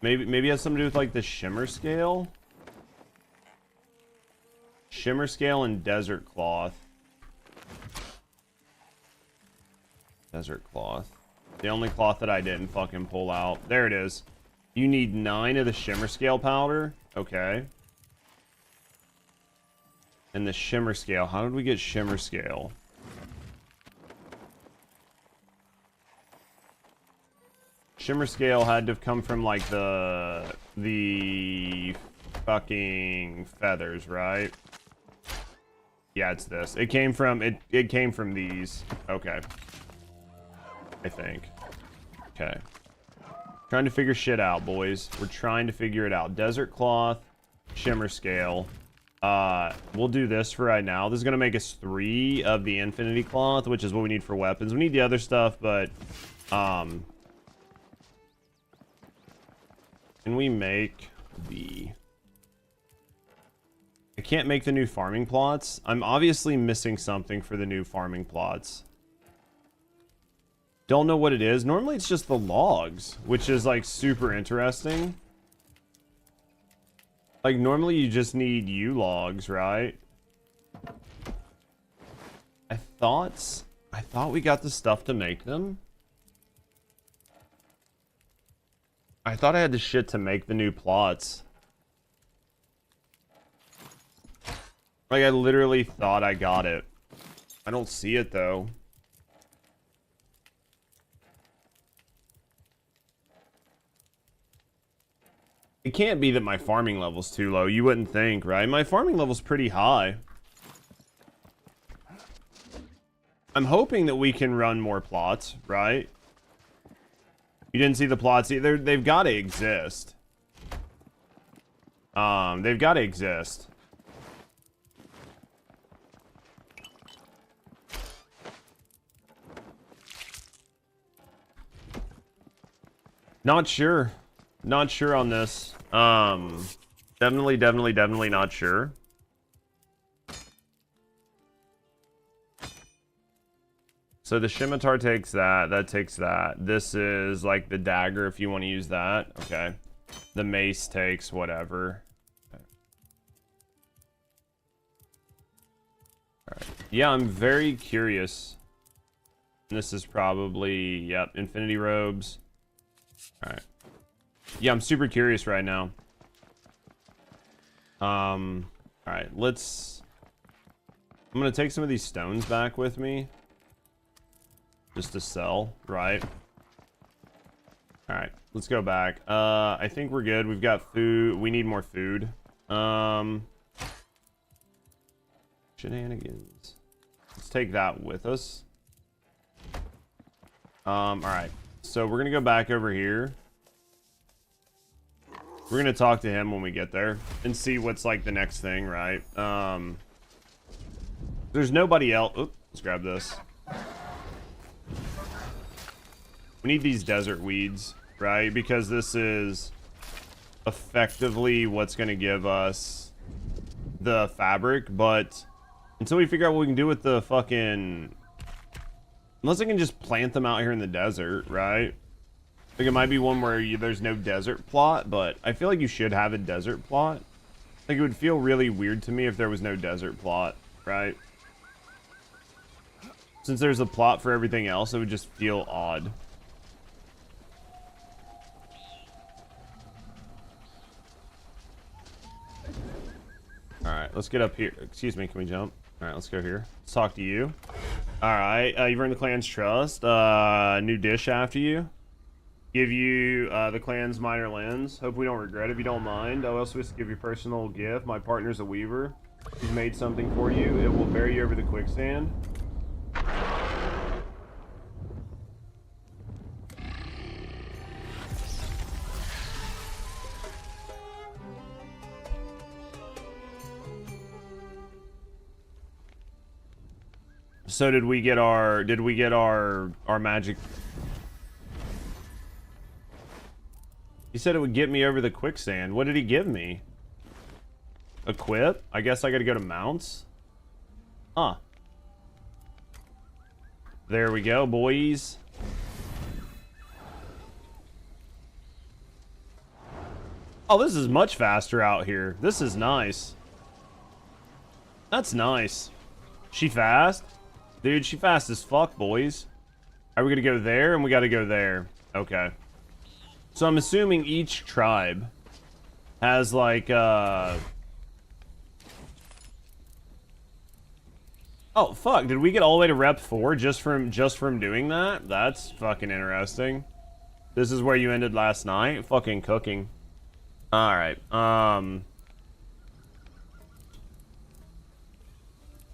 Maybe it has something to do with like the shimmer scale. Shimmer scale and desert cloth. Desert cloth. The only cloth that I didn't fucking pull out. There it is. You need 9 of the shimmer scale powder. Okay. And the shimmer scale. How did we get shimmer scale? Shimmer scale had to have come from like the fucking feathers, right? Yeah, it's this. It came from these. Okay. I think. Okay. Trying to figure shit out, boys. We're trying to figure it out. Desert cloth, shimmer scale. We'll do this for right now. This is gonna make us 3 of the infinity cloth, which is what we need for weapons. We need the other stuff, but can we make the... I can't make the new farming plots. I'm obviously missing something for the new farming plots. Don't know what it is. Normally it's just the logs, which is like super interesting. Like normally you just need logs, right? I thought we got the stuff to make them. I thought I had the shit to make the new plots. Like I literally thought I got it. I don't see it though. It can't be that my farming level's too low. You wouldn't think, right? My farming level's pretty high. I'm hoping that we can run more plots, right? You didn't see the plots either. They've got to exist. They've got to exist. Not sure. Not sure on this. Definitely not sure. So the scimitar takes that. That takes that. This is like the dagger if you want to use that. Okay. The mace takes whatever. Okay. All right. Yeah, I'm very curious. This is probably, yep, infinity robes. All right. Yeah, I'm super curious right now. All right, I'm gonna take some of these stones back with me. Just to sell, right? All right, let's go back. I think we're good. We've got food. We need more food. Shenanigans. Let's take that with us. All right. So we're gonna go back over here. We're gonna talk to him when we get there and see what's like the next thing, right? There's nobody else. Oops, let's grab this. We need these desert weeds, right? Because this is effectively what's gonna give us the fabric, but until we figure out what we can do with the fucking Unless I can just plant them out here in the desert, right? Like, it might be one where there's no desert plot, but I feel like you should have a desert plot. Like, it would feel really weird to me if there was no desert plot, right? Since there's a plot for everything else, it would just feel odd. Alright, let's get up here. Excuse me, can we jump? Alright, let's go here. Let's talk to you. Alright, you've earned the clan's trust. New dish after you. Give you the clan's minor lens. Hope we don't regret it if you don't mind. I also wish to give you a personal gift. My partner's a weaver. He's made something for you. It will bury you over the quicksand. So did we get our magic? He said it would get me over the quicksand. What did he give me? Equip? I guess I gotta go to mounts. Huh. There we go, boys. Oh, this is much faster out here. This is nice. That's nice. She fast? Dude, she fast as fuck, boys. Are we gonna go there? And we gotta go there. Okay. So I'm assuming each tribe has like oh fuck, did we get all the way to rep 4 just from doing that? That's fucking interesting. This is where you ended last night? Fucking cooking. Alright,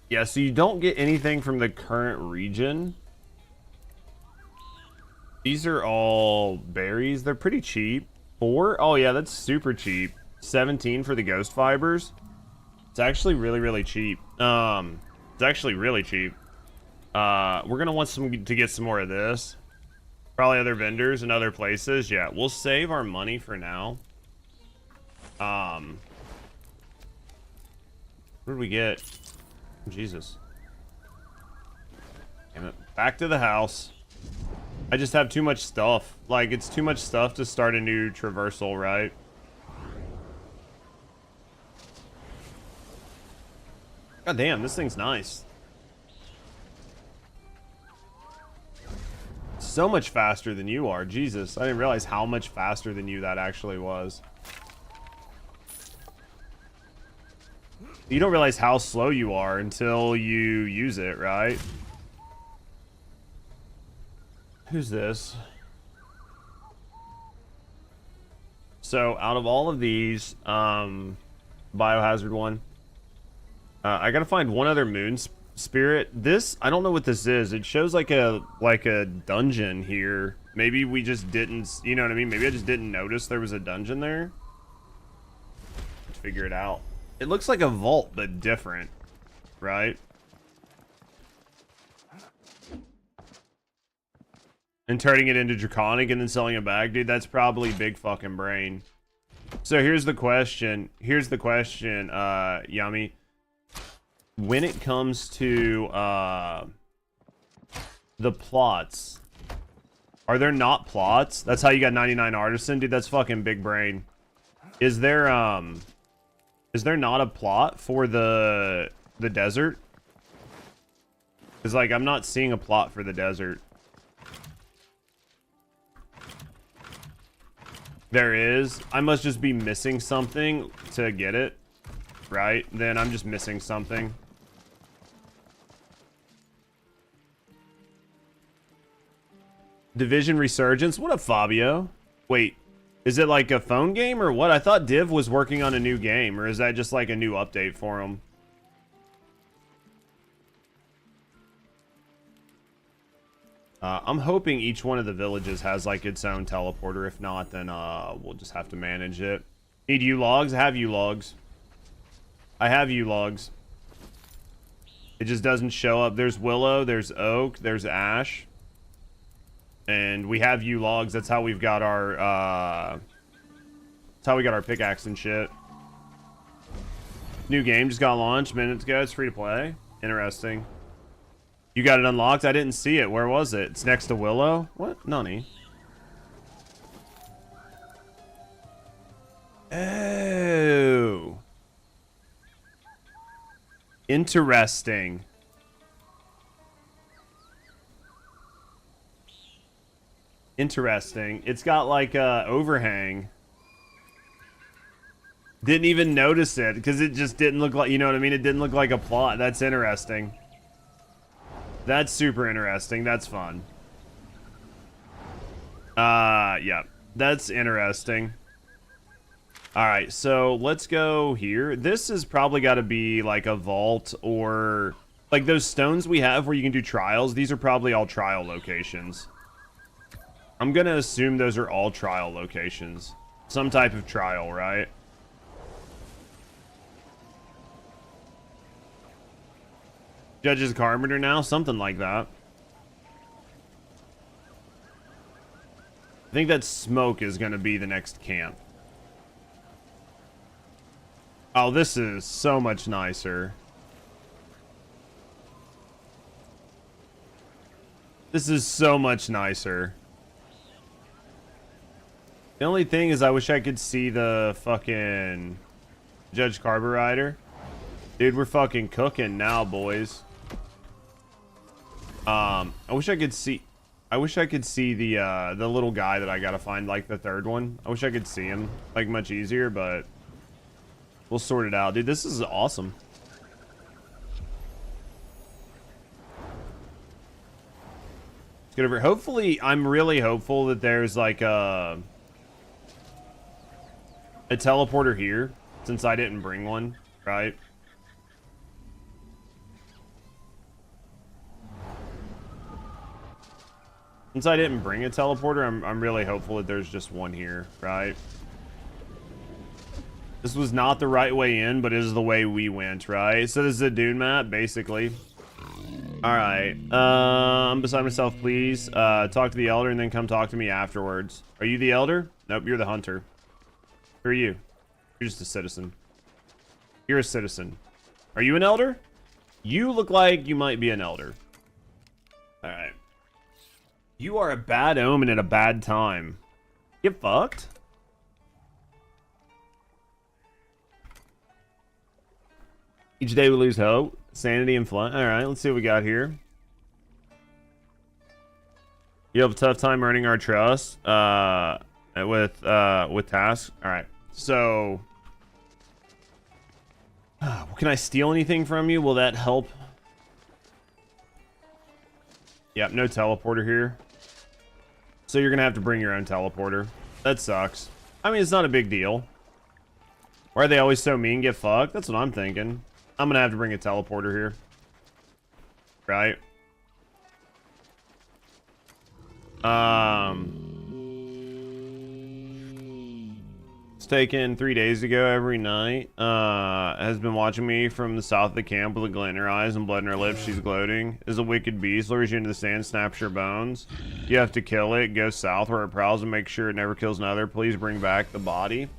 yeah, so you don't get anything from the current region. These are all berries. They're pretty cheap. 4? Oh yeah, that's super cheap. 17 for the ghost fibers. It's actually really, really cheap. It's actually really cheap. We're gonna want to get some more of this. Probably other vendors and other places. Yeah, we'll save our money for now. What did we get? Jesus. Damn it. Back to the house. I just have too much stuff. Like, it's too much stuff to start a new traversal, right? God damn, this thing's nice. So much faster than you are. Jesus, I didn't realize how much faster than you that actually was. You don't realize how slow you are until you use it, right? Who's this? So, out of all of these, biohazard one, I gotta find one other moon spirit. This, I don't know what this is. It shows like a dungeon here. Maybe we just didn't, you know what I mean? Maybe I just didn't notice there was a dungeon there. Let's figure it out. It looks like a vault, but different, right? And turning it into draconic and then selling it back, dude, that's probably big fucking brain. So here's the question. Yummy. When it comes to the plots, are there not plots? That's how you got 99 artisan, dude. That's fucking big brain. Is there not a plot for the desert? Because like I'm not seeing a plot for the desert. There is. I must just be missing something to get it, right? Then I'm just missing something. Division Resurgence. What up, Fabio? Wait, is it like a phone game or what? I thought Div was working on a new game, or is that just like a new update for him? I'm hoping each one of the villages has like its own teleporter. If not, then we'll just have to manage it. Need U-logs? I have U-logs. I have U-logs. It just doesn't show up. There's Willow, there's Oak, there's Ash. And we have U-logs. That's how we've got our that's how we got our pickaxe and shit. New game just got launched minutes ago. It's free to play. Interesting. You got it unlocked? I didn't see it. Where was it? It's next to Willow? What? Nani? Oh. Interesting. Interesting. It's got like a overhang. Didn't even notice it because it just didn't look like, you know what I mean? It didn't look like a plot. That's interesting. That's super interesting. That's fun. Yeah. That's interesting. Alright, so let's go here. This has probably got to be like a vault or... Like those stones we have where you can do trials. These are probably all trial locations. I'm going to assume those are all trial locations. Some type of trial, right? Judge is a carpenter now? Something like that. I think that smoke is going to be the next camp. Oh, this is so much nicer. This is so much nicer. The only thing is I wish I could see the fucking Judge Carburetor. Dude, we're fucking cooking now, boys. I wish I could see the little guy that I gotta find, like the third one. I wish I could see him like much easier, but we'll sort it out. Dude, this is awesome. Let's get over here. Hopefully, I'm really hopeful that there's like a teleporter here, since I didn't bring one, right? Since I didn't bring a teleporter, I'm really hopeful that there's just one here, right? This was not the right way in, but it is the way we went, right? So this is a Dune map, basically. Alright. I'm beside myself, please. Talk to the elder and then come talk to me afterwards. Are you the elder? Nope, you're the hunter. Who are you? You're just a citizen. You're a citizen. Are you an elder? You look like you might be an elder. Alright. You are a bad omen at a bad time. Get fucked. Each day we lose hope. Sanity and fun. Alright, let's see what we got here. You have a tough time earning our trust. With tasks. Alright. So can I steal anything from you? Will that help? Yep, no teleporter here. So you're gonna have to bring your own teleporter. That sucks. I mean, it's not a big deal. Why are they always so mean? Get fucked? That's what I'm thinking. I'm gonna have to bring a teleporter here. Right? It's taken 3 days ago every night. Has been watching me from the south of the camp with a glint in her eyes and blood in her lips. She's gloating. Is a wicked beast. Lures you into the sand, snaps your bones. You have to kill it. Go south where it prowls and make sure it never kills another. Please bring back the body. Do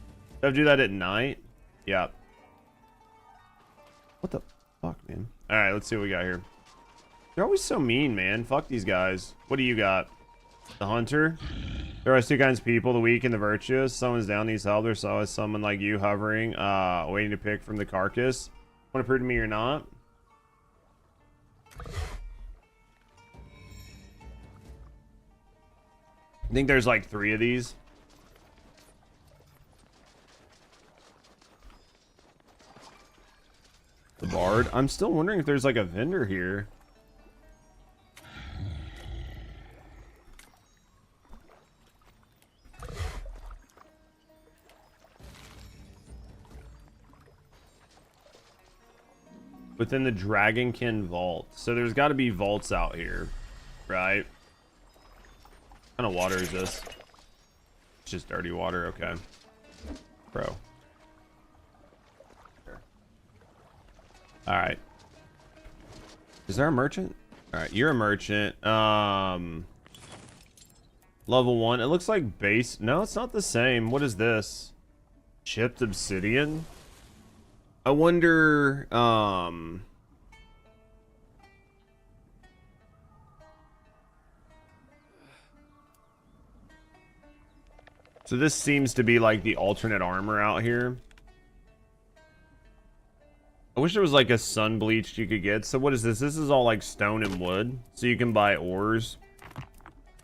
I have to do that at night? Yep. What the fuck, man? Alright, let's see what we got here. They're always so mean, man. Fuck these guys. What do you got? The hunter? There are two kinds of people, the weak and the virtuous. Someone's down, needs help. There's always someone like you hovering, waiting to pick from the carcass. Want to prove to me you're not? I think there's like 3 of these. The bard. I'm still wondering if there's like a vendor here. Within the Dragonkin vault. So there's got to be vaults out here, right? What kind of water is this? It's just dirty water. Okay. Bro. Alright. Is there a merchant? Alright, you're a merchant. Level 1. It looks like base. No, it's not the same. What is this? Chipped obsidian? I wonder, So this seems to be like the alternate armor out here. I wish there was like a sun bleached you could get. So what is this? This is all like stone and wood. So you can buy ores.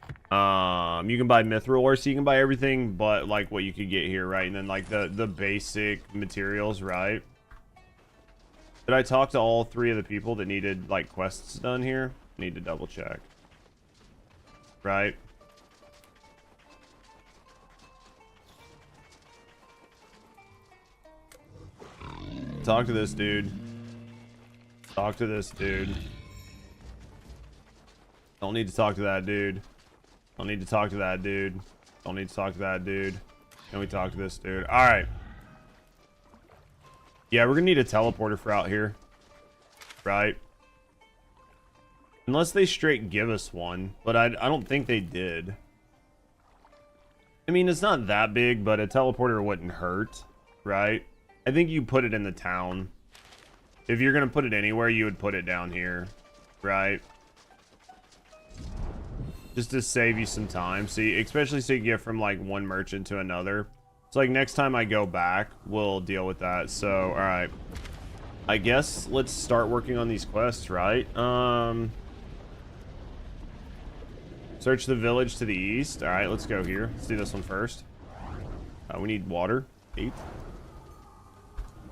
You can buy mithril ore, so you can buy everything but like what you could get here, right? And then like the basic materials, right? Did I talk to all 3 of the people that needed like quests done here? Need to double check. Right? Talk to this dude. Talk to this dude. Don't need to talk to that dude. Don't need to talk to that dude. Don't need to talk to that dude. Can we talk to this dude? Alright. Yeah, we're gonna need a teleporter for out here. Right? Unless they straight give us one. But I don't think they did. I mean, it's not that big, but a teleporter wouldn't hurt. Right? I think you put it in the town. If you're gonna put it anywhere, you would put it down here. Right? Just to save you some time. See, especially so you get from like one merchant to another. So like next time I go back, we'll deal with that. So, alright. I guess let's start working on these quests, right? Search the village to the east. Alright, let's go here. Let's do this one first. We need water. 8.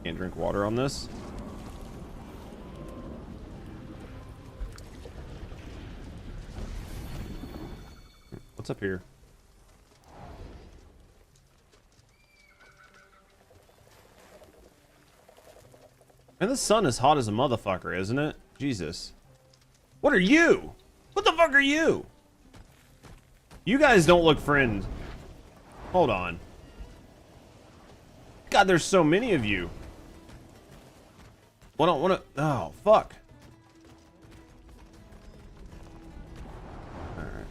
Can't drink water on this. What's up here? And the sun is hot as a motherfucker, isn't it? Jesus. What are you? What the fuck are you? You guys don't look friends. Hold on. God, there's so many of you. I don't want to... Oh, fuck. Alright.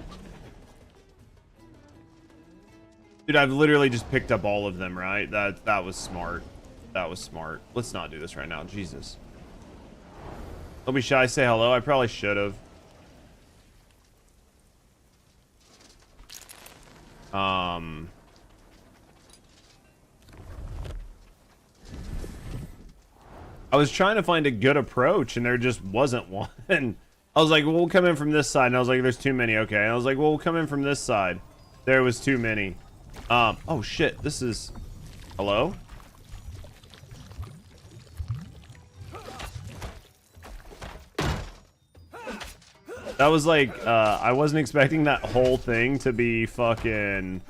Dude, I've literally just picked up all of them, right? That was smart. That was smart. Let's not do this right now. Jesus. Don't be shy. Say hello. I probably should have. I was trying to find a good approach, and there just wasn't one. I was like, well, we'll come in from this side. And I was like, there's too many. Okay. And I was like, well, we'll come in from this side. There was too many. Oh, shit. This is... Hello? That was like, I wasn't expecting that whole thing to be fucking,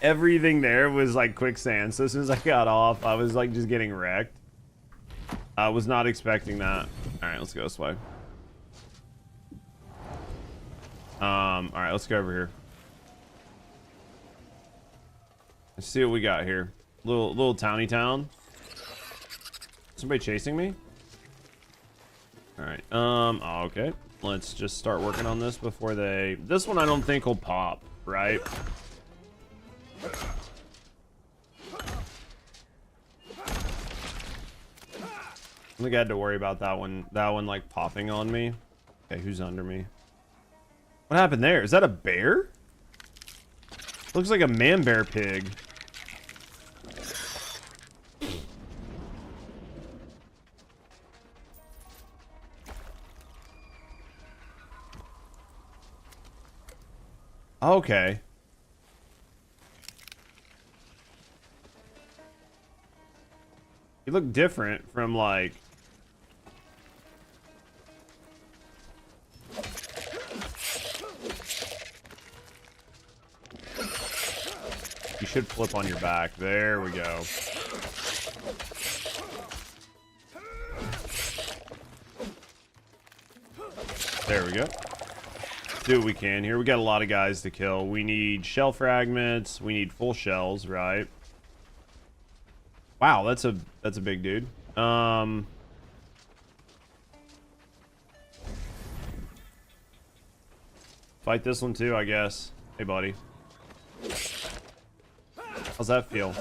everything there was like quicksand. So as soon as I got off, I was like just getting wrecked. I was not expecting that. All right, let's go this way. All right, let's go over here. Let's see what we got here. Little towny town. Somebody chasing me? All right. Oh, okay. Let's just start working on this before they... This one I don't think will pop, right? I don't think I had to worry about that one like popping on me. Okay, who's under me? What happened there? Is that a bear? Looks like a man bear pig. Okay. You look different from like... You should flip on your back. There we go. There we go. Do what we can here. We got a lot of guys to kill. We need shell fragments. We need full shells, right? Wow, that's a big dude. Fight this one too, I guess. Hey, buddy. How's that feel?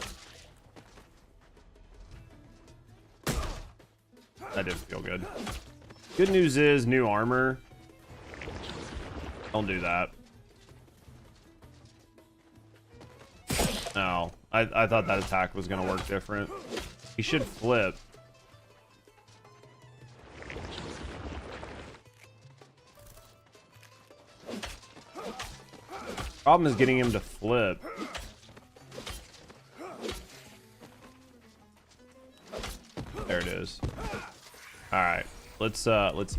That didn't feel good. Good news is new armor. Don't do that. Oh, I thought that attack was gonna work different. He should flip. Problem is getting him to flip. There it is. All right, let's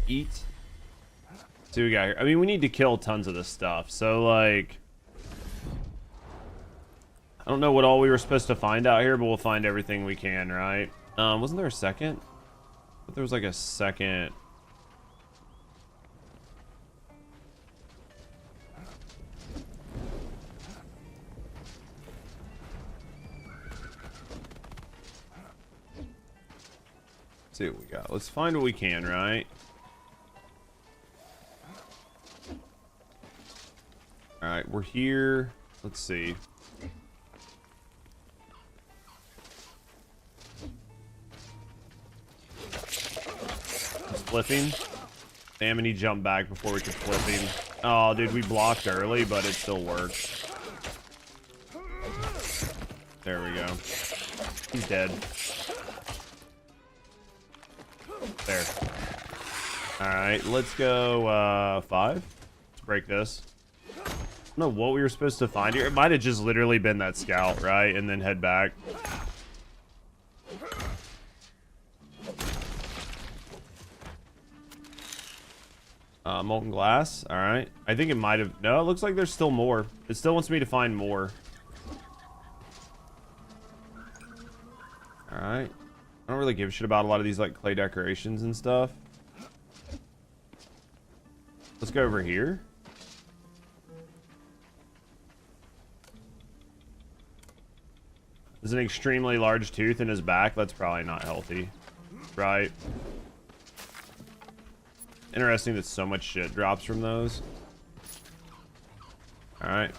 eat. See what we got here. I mean, we need to kill tons of this stuff. So like, I don't know what all we were supposed to find out here, but we'll find everything we can, right? Wasn't there a second? I thought there was like a second. Let's see what we got. Let's find what we can, right? All right, we're here. Let's see. Flipping. Damn, and he jumped back before we could flip him. Oh, dude, we blocked early, but it still worked. There we go. He's dead. There. Alright, let's go 5. Let's break this. I don't know what we were supposed to find here. It might have just literally been that scout, right? And then head back. Molten glass. All right. I think it might have. No, it looks like there's still more. It still wants me to find more. All right. I don't really give a shit about a lot of these like clay decorations and stuff. Let's go over here. There's an extremely large tooth in his back. That's probably not healthy, right? Interesting that so much shit drops from those. Alright.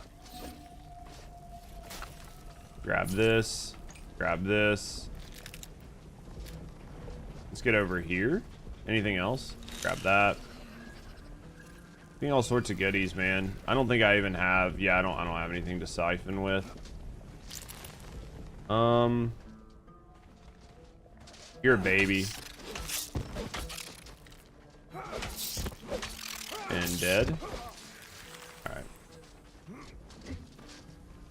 Grab this. Grab this. Let's get over here. Anything else? Grab that. Getting all sorts of goodies, man. I don't think I even have... Yeah, I don't have anything to siphon with. You're a baby. And dead. Alright.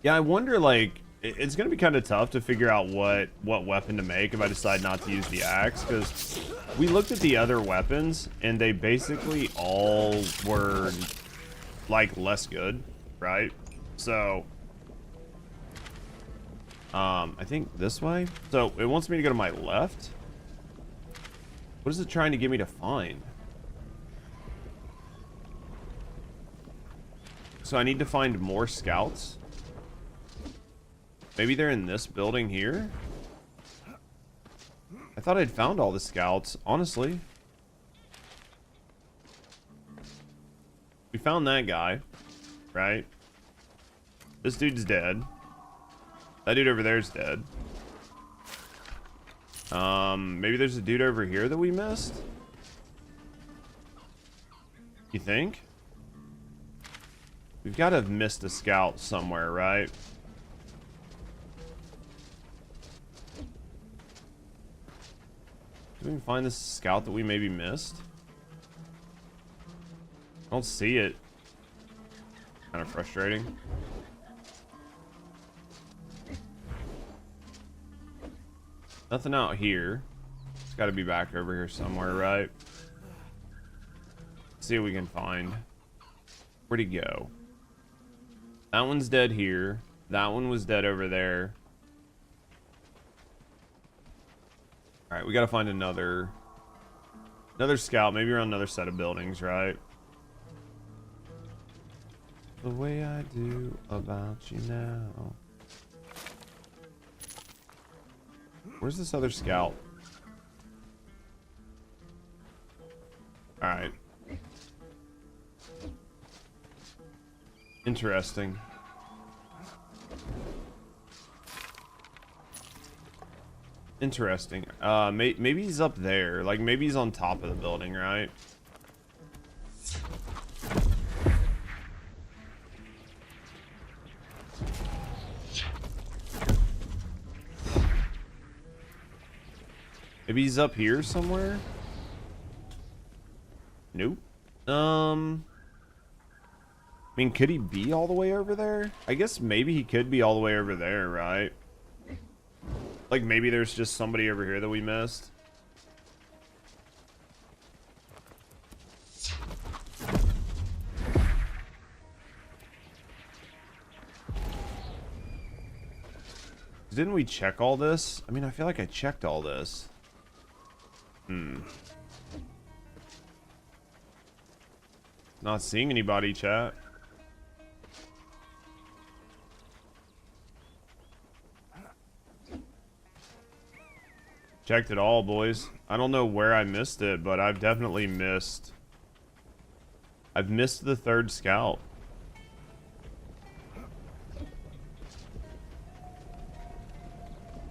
Yeah, I wonder, like, it's gonna be kind of tough to figure out what weapon to make if I decide not to use the axe, because we looked at the other weapons and they basically all were like less good, right? So I think this way. So it wants me to go to my left. What is it trying to get me to find? So I need to find more scouts. Maybe they're in this building here. I thought I'd found all the scouts, honestly. We found that guy, right? This dude's dead. That dude over there's dead. Maybe there's a dude over here that we missed? You think? We've got to have missed a scout somewhere, right? Did we find this scout that we maybe missed? I don't see it. Kind of frustrating. Nothing out here. It's got to be back over here somewhere, right? Let's see what we can find. Where'd he go? That one's dead here. That one was dead over there. All right, we got to find another scout, maybe around another set of buildings, right? The way I do about you now. Where's this other scout? All right. Interesting. Interesting. Maybe he's up there. Like, maybe he's on top of the building, right? Maybe he's up here somewhere? Nope. I mean, could he be all the way over there? I guess maybe he could be all the way over there, right? Like, maybe there's just somebody over here that we missed. Didn't we check all this? I mean, I feel like I checked all this. Not seeing anybody, chat. Checked it all, boys. I don't know where I missed it, but I've definitely missed. I've missed the third scout.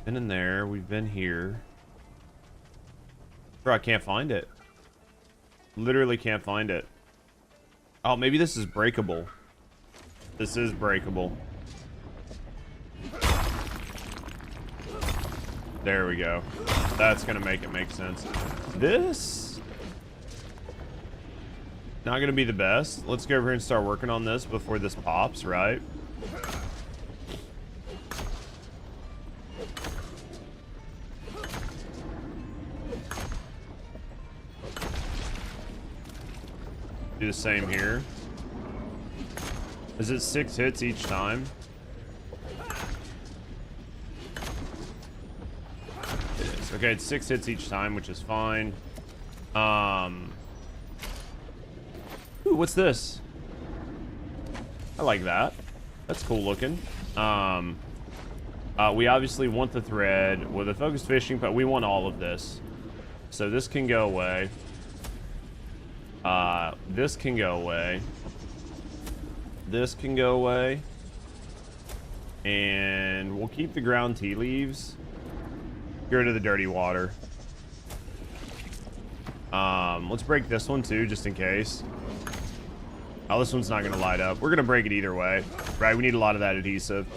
Been in there. We've been here. Bro, I can't find it. Literally can't find it. Oh, maybe this is breakable. This is breakable. There we go. That's gonna make it make sense. This not gonna be the best. Let's go over here and start working on this before this pops, right? Do the same here. Is it 6 hits each time? It is. Okay, it's 6 hits each time, which is fine. Ooh, what's this? I like that. That's cool looking. We obviously want the thread with a focused fishing, but we want all of this. So this can go away. This can go away. This can go away. And we'll keep the ground tea leaves. Get rid of the dirty water. Let's break this one too, just in case. Oh, this one's not gonna light up. We're gonna break it either way. Right, we need a lot of that adhesive.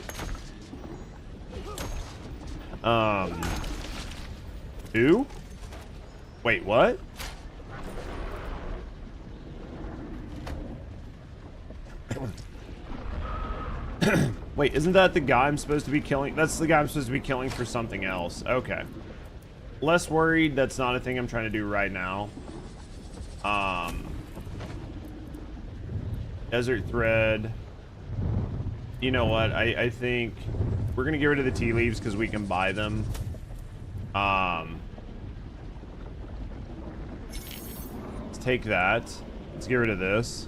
Two? Wait, what? Wait, isn't that the guy I'm supposed to be killing? That's the guy I'm supposed to be killing for something else. Okay. Less worried. That's not a thing I'm trying to do right now. Desert thread. You know what? I think we're going to get rid of the tea leaves because we can buy them. Let's take that. Let's get rid of this.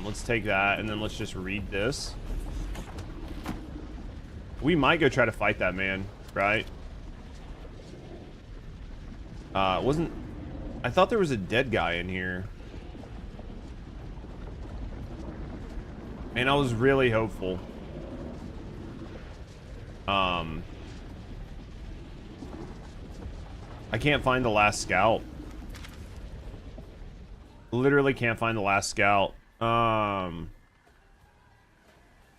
Let's take that, and then let's just read this. We might go try to fight that man, right? Wasn't... I thought there was a dead guy in here. And I was really hopeful. I can't find the last scout. Literally can't find the last scout.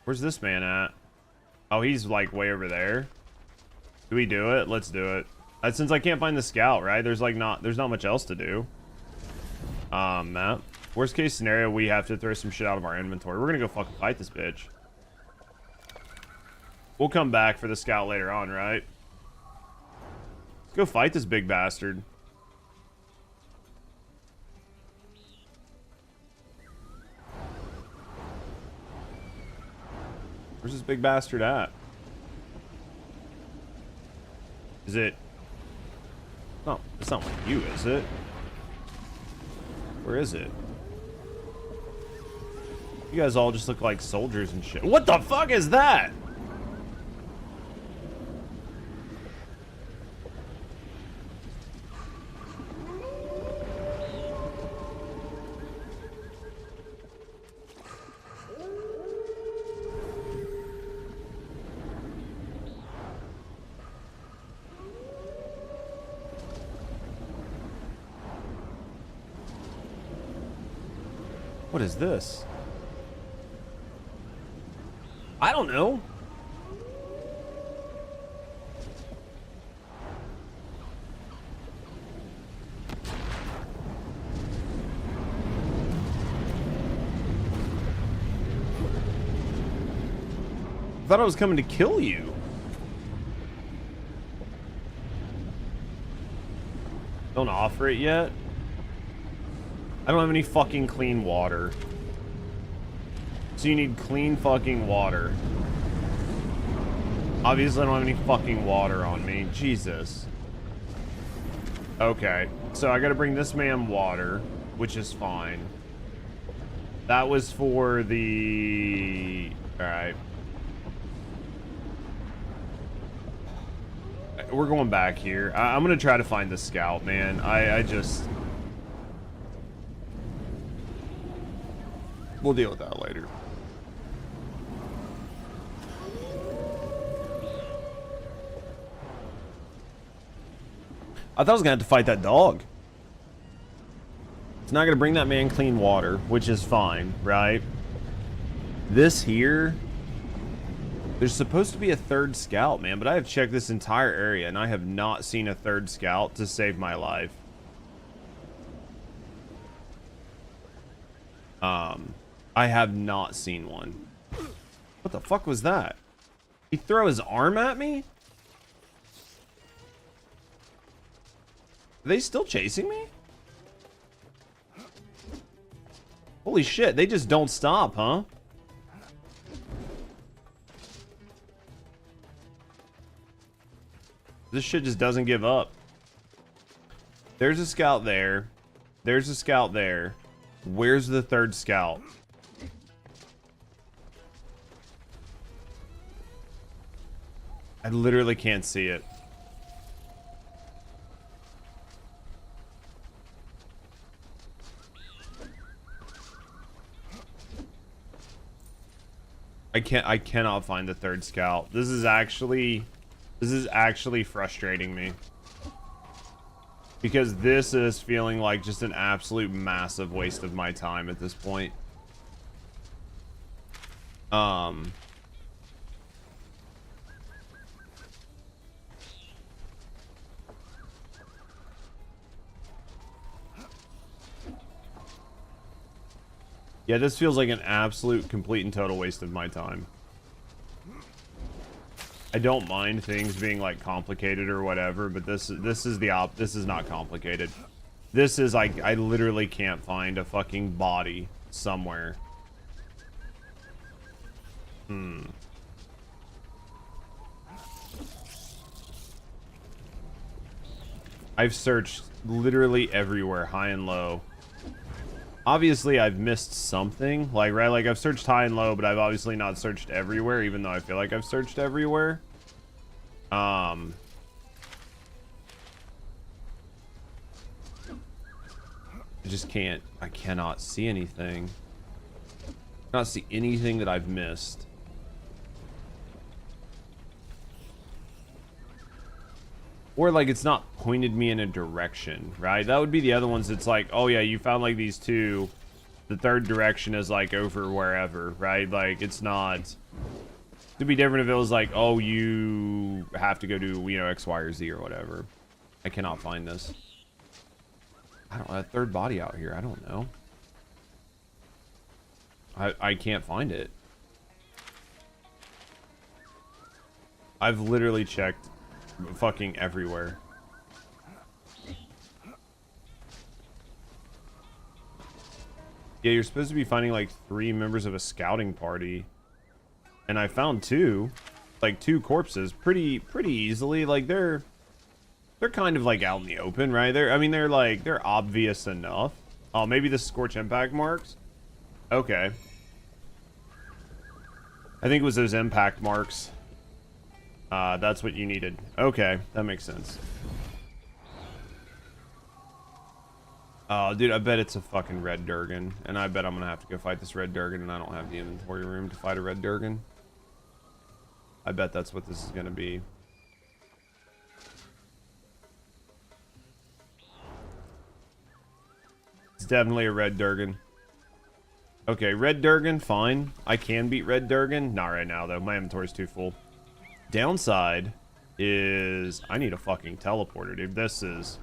Where's this man at? Oh, he's like way over there. Do we do it? Let's do it. Since I can't find the scout, right? There's not much else to do. Map. Worst case scenario, we have to throw some shit out of our inventory. We're gonna go fucking fight this bitch. We'll come back for the scout later on, right? Let's go fight this big bastard. Where's this big bastard at? Is it? No, it's not like you, is it? Where is it? You guys all just look like soldiers and shit. What the fuck is that? What is this? I don't know. thought I was coming to kill you. Don't offer it yet? I don't have any fucking clean water. So you need clean fucking water. Obviously I don't have any fucking water on me. Jesus. Okay. So I gotta bring this man water, which is fine. That was for the... Alright. We're going back here. I'm gonna try to find the scout, man. I just... We'll deal with that later. I thought I was gonna have to fight that dog. It's not gonna bring that man clean water, which is fine, right? This here... There's supposed to be a third scout, man, but I have checked this entire area and I have not seen a third scout to save my life. I have not seen one. What the fuck was that? He threw his arm at me? Are they still chasing me? Holy shit, they just don't stop, huh? This shit just doesn't give up. There's a scout there. There's a scout there. Where's the third scout? I literally can't see it. I cannot find the third scout. This is actually frustrating me. Because this is feeling like just an absolute massive waste of my time at this point. Yeah, this feels like an absolute, complete, and total waste of my time. I don't mind things being like complicated or whatever, but this is not complicated. This is like I literally can't find a fucking body somewhere. I've searched literally everywhere, high and low. Obviously, I've missed something. Like, right? Like, I've searched high and low, but I've obviously not searched everywhere, even though I feel like I've searched everywhere. I just can't. I cannot see anything. Not see anything that I've missed. Or like it's not pointed me in a direction, right? That would be the other ones. It's like, oh yeah, you found like these two. The third direction is like over wherever, right? Like it's not. It'd be different if it was like, oh, you have to go do, you know, X, Y, or Z or whatever. I cannot find this. I don't know, a third body out here. I don't know. I can't find it. I've literally checked fucking everywhere. Yeah, you're supposed to be finding like 3 members of a scouting party. And I found 2. Like 2 corpses pretty easily. Like they're kind of like out in the open, right? They're obvious enough. Oh, maybe the scorch impact marks? Okay. I think it was those impact marks. That's what you needed. Okay, that makes sense. Oh, dude, I bet it's a fucking red Durgan. And I bet I'm gonna have to go fight this red Durgan, and I don't have the inventory room to fight a red Durgan. I bet that's what this is gonna be. It's definitely a red Durgan. Okay, red Durgan, fine. I can beat red Durgan. Not right now, though. My inventory's too full. Downside is I need a fucking teleporter, dude. This is...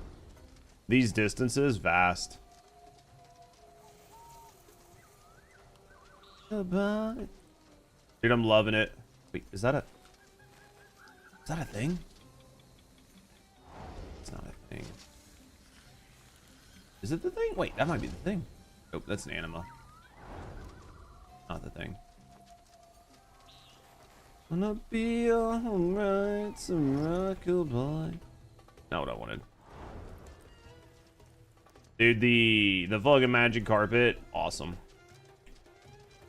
These distances, vast. Dude, I'm loving it. Wait, is that a thing? It's not a thing. Is it the thing? Wait, that might be the thing. Nope, that's an anima. Not the thing. Gonna be alright, some rockabye. Not what I wanted. Dude, the fucking magic carpet, awesome.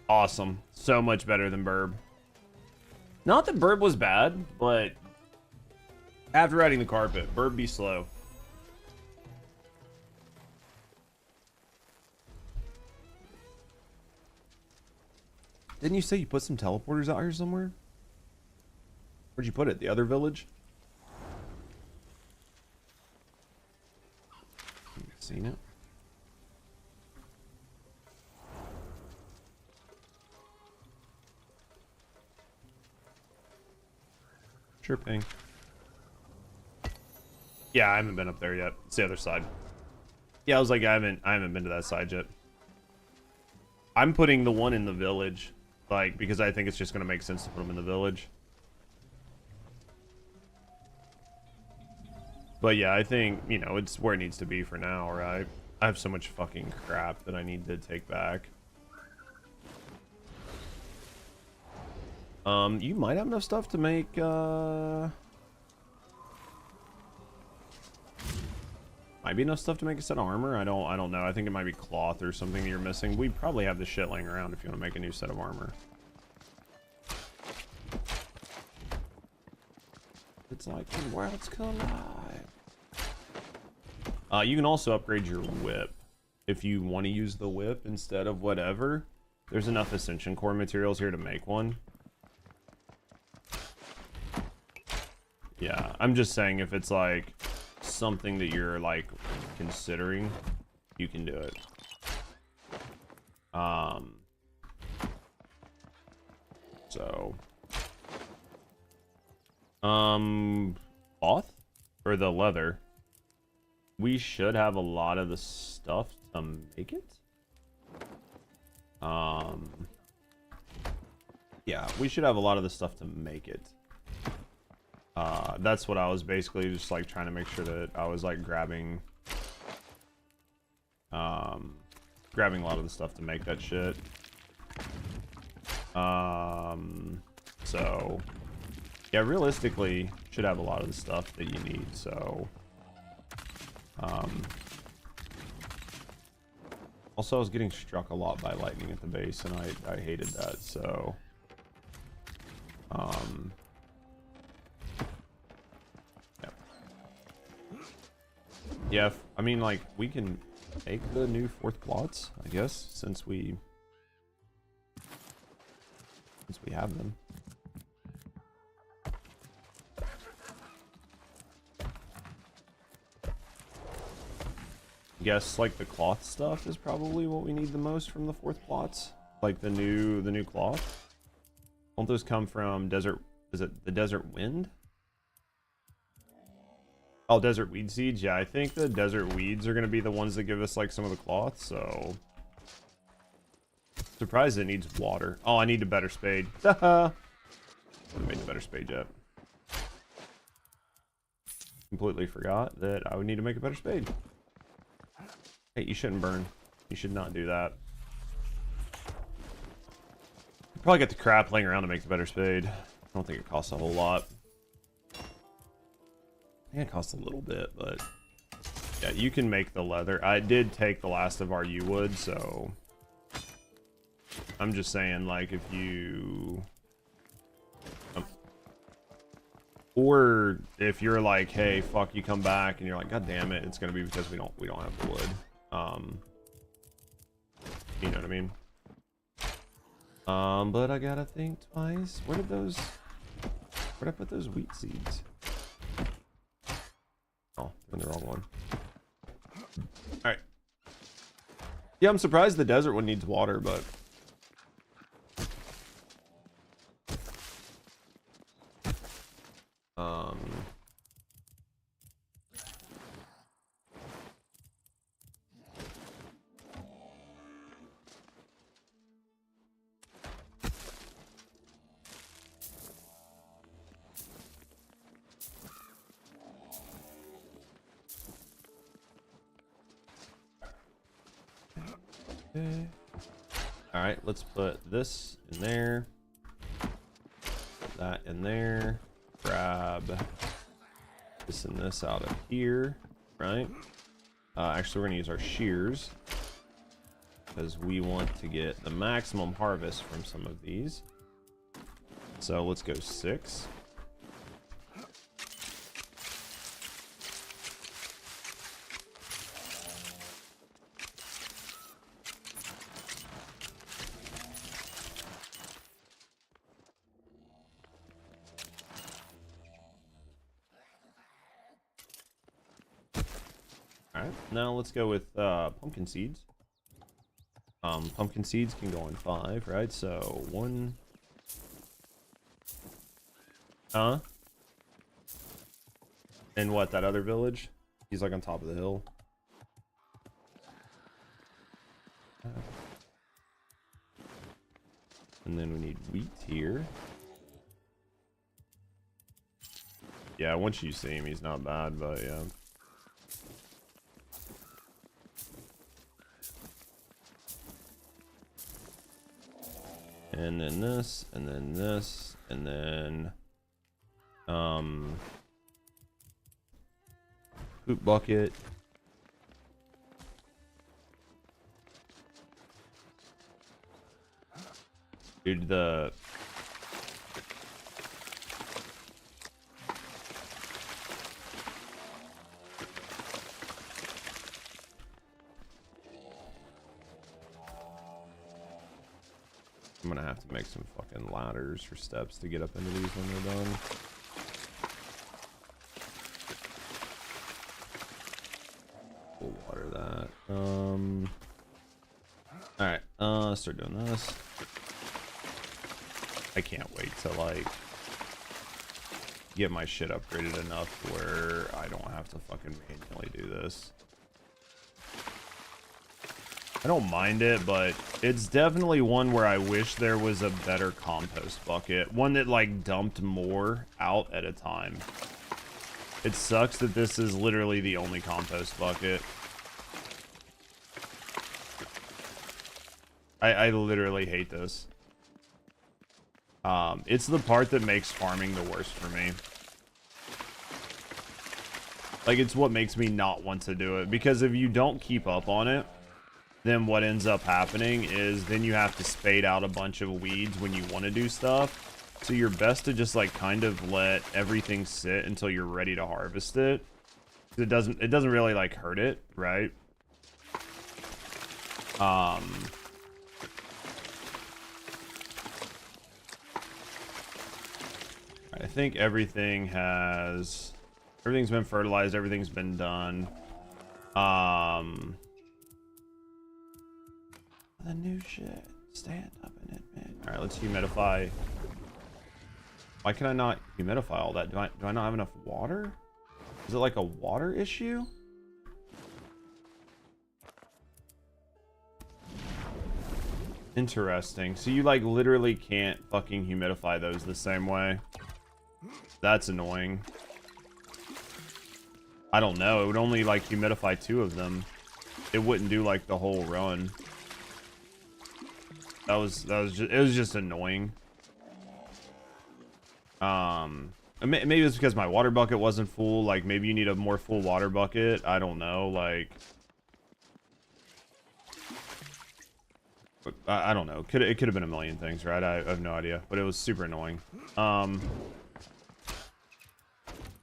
Awesome. So much better than Burb. Not that Burb was bad, but after riding the carpet, Burb be slow. Didn't you say you put some teleporters out here somewhere? Where'd you put it? The other village? Seen it? Sure ping. Yeah, I haven't been up there yet. It's the other side. Yeah, I was like, I haven't been to that side yet. I'm putting the one in the village, like, because I think it's just gonna make sense to put them in the village. But yeah, I think, you know, it's where it needs to be for now, right? I have so much fucking crap that I need to take back. You might have enough stuff to make, might be enough stuff to make a set of armor. I don't know. I think it might be cloth or something that you're missing. We probably have this shit laying around if you want to make a new set of armor. It's like the world's collide. You can also upgrade your whip if you want to use the whip instead of whatever. There's enough Ascension Core materials here to make one. Yeah, I'm just saying if it's like something that you're like considering, you can do it. So cloth or the leather, we should have a lot of the stuff to make it. Yeah, we should have a lot of the stuff to make it. That's what I was basically just like trying to make sure that I was like grabbing grabbing a lot of the stuff to make that shit. So yeah, realistically should have a lot of the stuff that you need. So also I was getting struck a lot by lightning at the base and I hated that. So yeah, I mean, like, we can make the new 4th plots, I guess, since we have them. I guess, like, the cloth stuff is probably what we need the most from the 4th plots. Like, the new cloth. Won't those come from desert, is it the desert wind? Oh, desert weed seeds. Yeah, I think the desert weeds are going to be the ones that give us like some of the cloth. So surprised it needs water. Oh, I need a better spade. Haha. Haven't made a better spade yet. Completely forgot that I would need to make a better spade. Hey, you shouldn't burn. You should not do that. You probably get the crap laying around to make the better spade. I don't think it costs a whole lot. I think it costs a little bit, but yeah, you can make the leather. I did take the last of our yew wood, so I'm just saying, like, if you or if you're like, hey, fuck, you come back and you're like, god damn it, it's gonna be because we don't have the wood. You know what I mean? But I gotta think twice. Where'd I put those wheat seeds? Oh, in the wrong one. Alright. Yeah, I'm surprised the desert one needs water, but Okay. All right, let's put this in there. Put that in there. Grab this and this out of here, right? Actually, we're gonna use our shears because we want to get the maximum harvest from some of these. So let's go 6. Alright, now let's go with pumpkin seeds. Pumpkin seeds can go in 5, right? So 1. Huh? And what, that other village? He's like on top of the hill. And then we need wheat here. Yeah, once you see him, he's not bad, but yeah. And then this, and then this, and then poop bucket. Dude, I'm gonna have to make some fucking ladders for steps to get up into these when they're done. We'll water that. Alright, start doing this. I can't wait to like get my shit upgraded enough where I don't have to fucking manually do this. I don't mind it, but it's definitely one where I wish there was a better compost bucket. One that like dumped more out at a time. It sucks that this is literally the only compost bucket. I literally hate this. It's the part that makes farming the worst for me. Like, it's what makes me not want to do it. Because if you don't keep up on it, then what ends up happening is then you have to spade out a bunch of weeds when you want to do stuff. So you're best to just like kind of let everything sit until you're ready to harvest it. It doesn't really like hurt it, right? I think everything's been fertilized, everything's been done. The new shit. Stand up and admit. Alright, let's humidify. Why can I not humidify all that? Do I not have enough water? Is it like a water issue? Interesting. So you like literally can't fucking humidify those the same way. That's annoying. I don't know. It would only like humidify 2 of them. It wouldn't do like the whole run. It was just annoying. Maybe it's because my water bucket wasn't full. Like maybe you need a more full water bucket. I don't know. Like, but I don't know. It could have been a million things, right? I have no idea. But it was super annoying.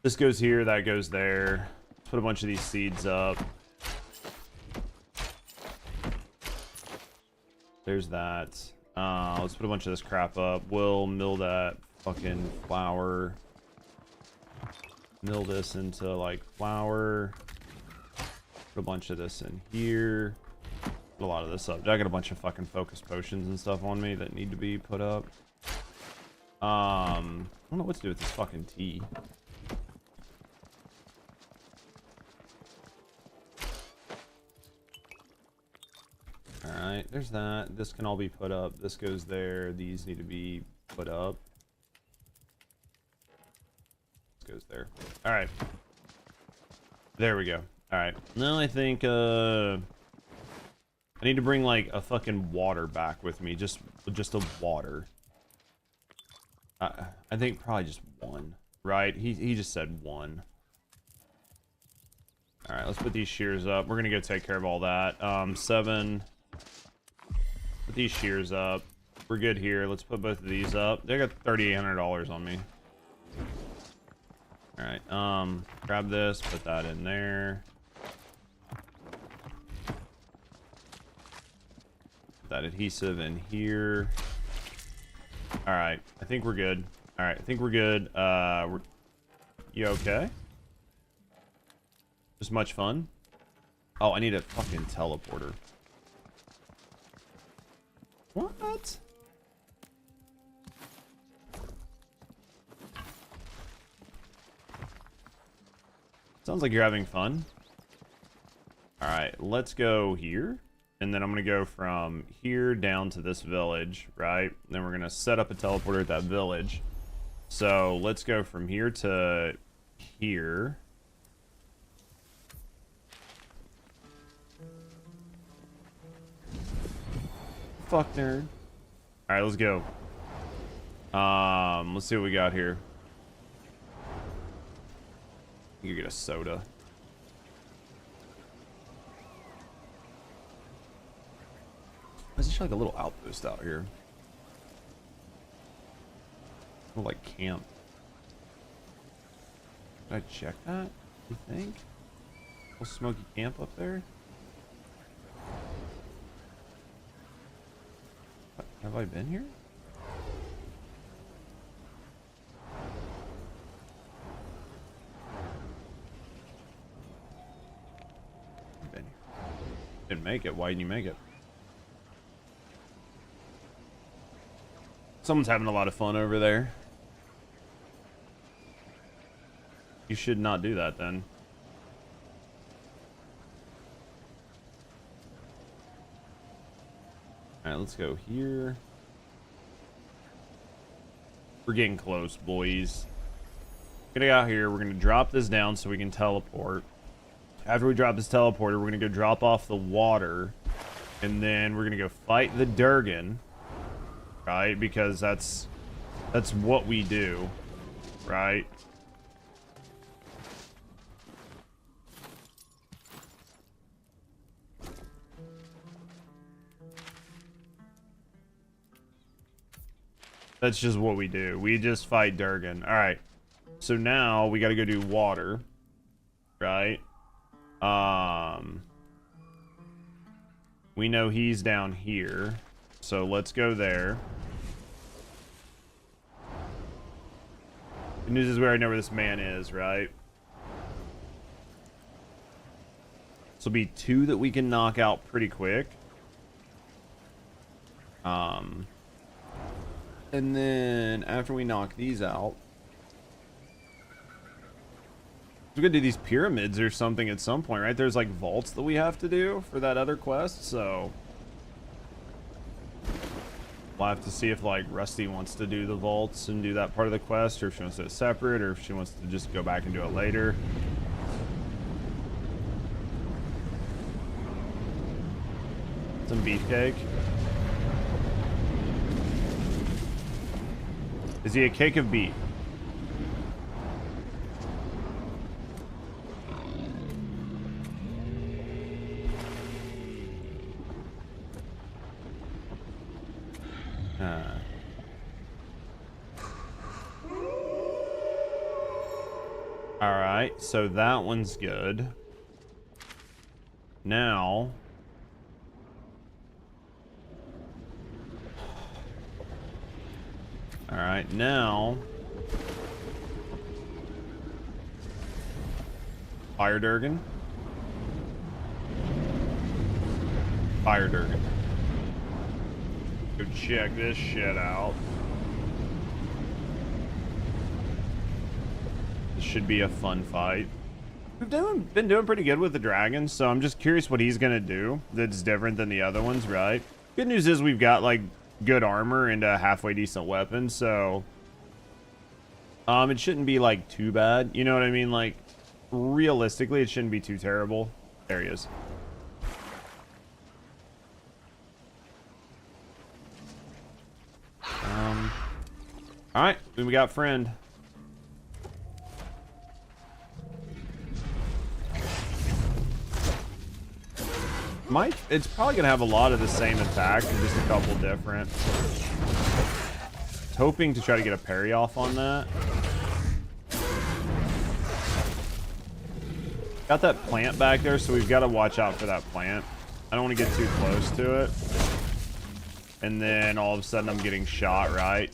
This goes here. That goes there. Put a bunch of these seeds up. There's that. Let's put a bunch of this crap up. We'll mill that fucking flour. Mill this into like flour. Put a bunch of this in here. Put a lot of this up. I got a bunch of fucking focus potions and stuff on me that need to be put up. I don't know what to do with this fucking tea. Alright, there's that. This can all be put up. This goes there. These need to be put up. This goes there. Alright. There we go. Alright. Now I think I need to bring like a fucking water back with me, just a water. I think probably just one, right? He just said one. All right, let's put these shears up. We're gonna go take care of all that. 7. Put these shears up. We're good here. Let's put both of these up. They got $3,800 on me. All right. Grab this. Put that in there. Put that adhesive in here. All right. I think we're good. All right. I think we're good. You okay? Just much fun? Oh, I need a fucking teleporter. What? Sounds like you're having fun. All right, let's go here. And then I'm going to go from here down to this village, right? Then we're going to set up a teleporter at that village. So let's go from here to here. Fuck, nerd. All right, let's go. Let's see what we got here. You get a soda. Is this like a little outpost out here? Oh, like camp. Did I check that? You think? Little smoky camp up there? Have I been here? I've been here. Didn't make it. Why didn't you make it? Someone's having a lot of fun over there. You should not do that then. Alright, let's go here. We're getting close, boys. Get out here. We're going to drop this down so we can teleport. After we drop this teleporter, we're going to go drop off the water. And then we're going to go fight the Dowdun. Right? Because that's what we do. Right? That's just what we do. We just fight Dowdun. Alright. So now we gotta go do water. Right? We know he's down here. So let's go there. The news is we already know where this man is, right? This will be 2 that we can knock out pretty quick. And then after we knock these out, we're gonna do these pyramids or something at some point, right? There's like vaults that we have to do for that other quest, so we'll have to see if like Rusty wants to do the vaults and do that part of the quest, or if she wants to do it separate, or if she wants to just go back and do it later. Some beefcake. Is he a cake of beef? Alright, so that one's good. Now... Alright, now... Fire Dowdun. Fire Dowdun. Go check this shit out. This should be a fun fight. We've been doing pretty good with the dragons, so I'm just curious what he's gonna do that's different than the other ones, right? Good news is we've got like good armor and a halfway decent weapon, so it shouldn't be like too bad. You know what I mean? Like realistically, it shouldn't be too terrible. There he is. Alright, we got friend. It's probably gonna have a lot of the same attacks and just a couple different. Hoping to try to get a parry off on that. Got that plant back there, so we've got to watch out for that plant. I don't want to get too close to it. And then all of a sudden I'm getting shot, right?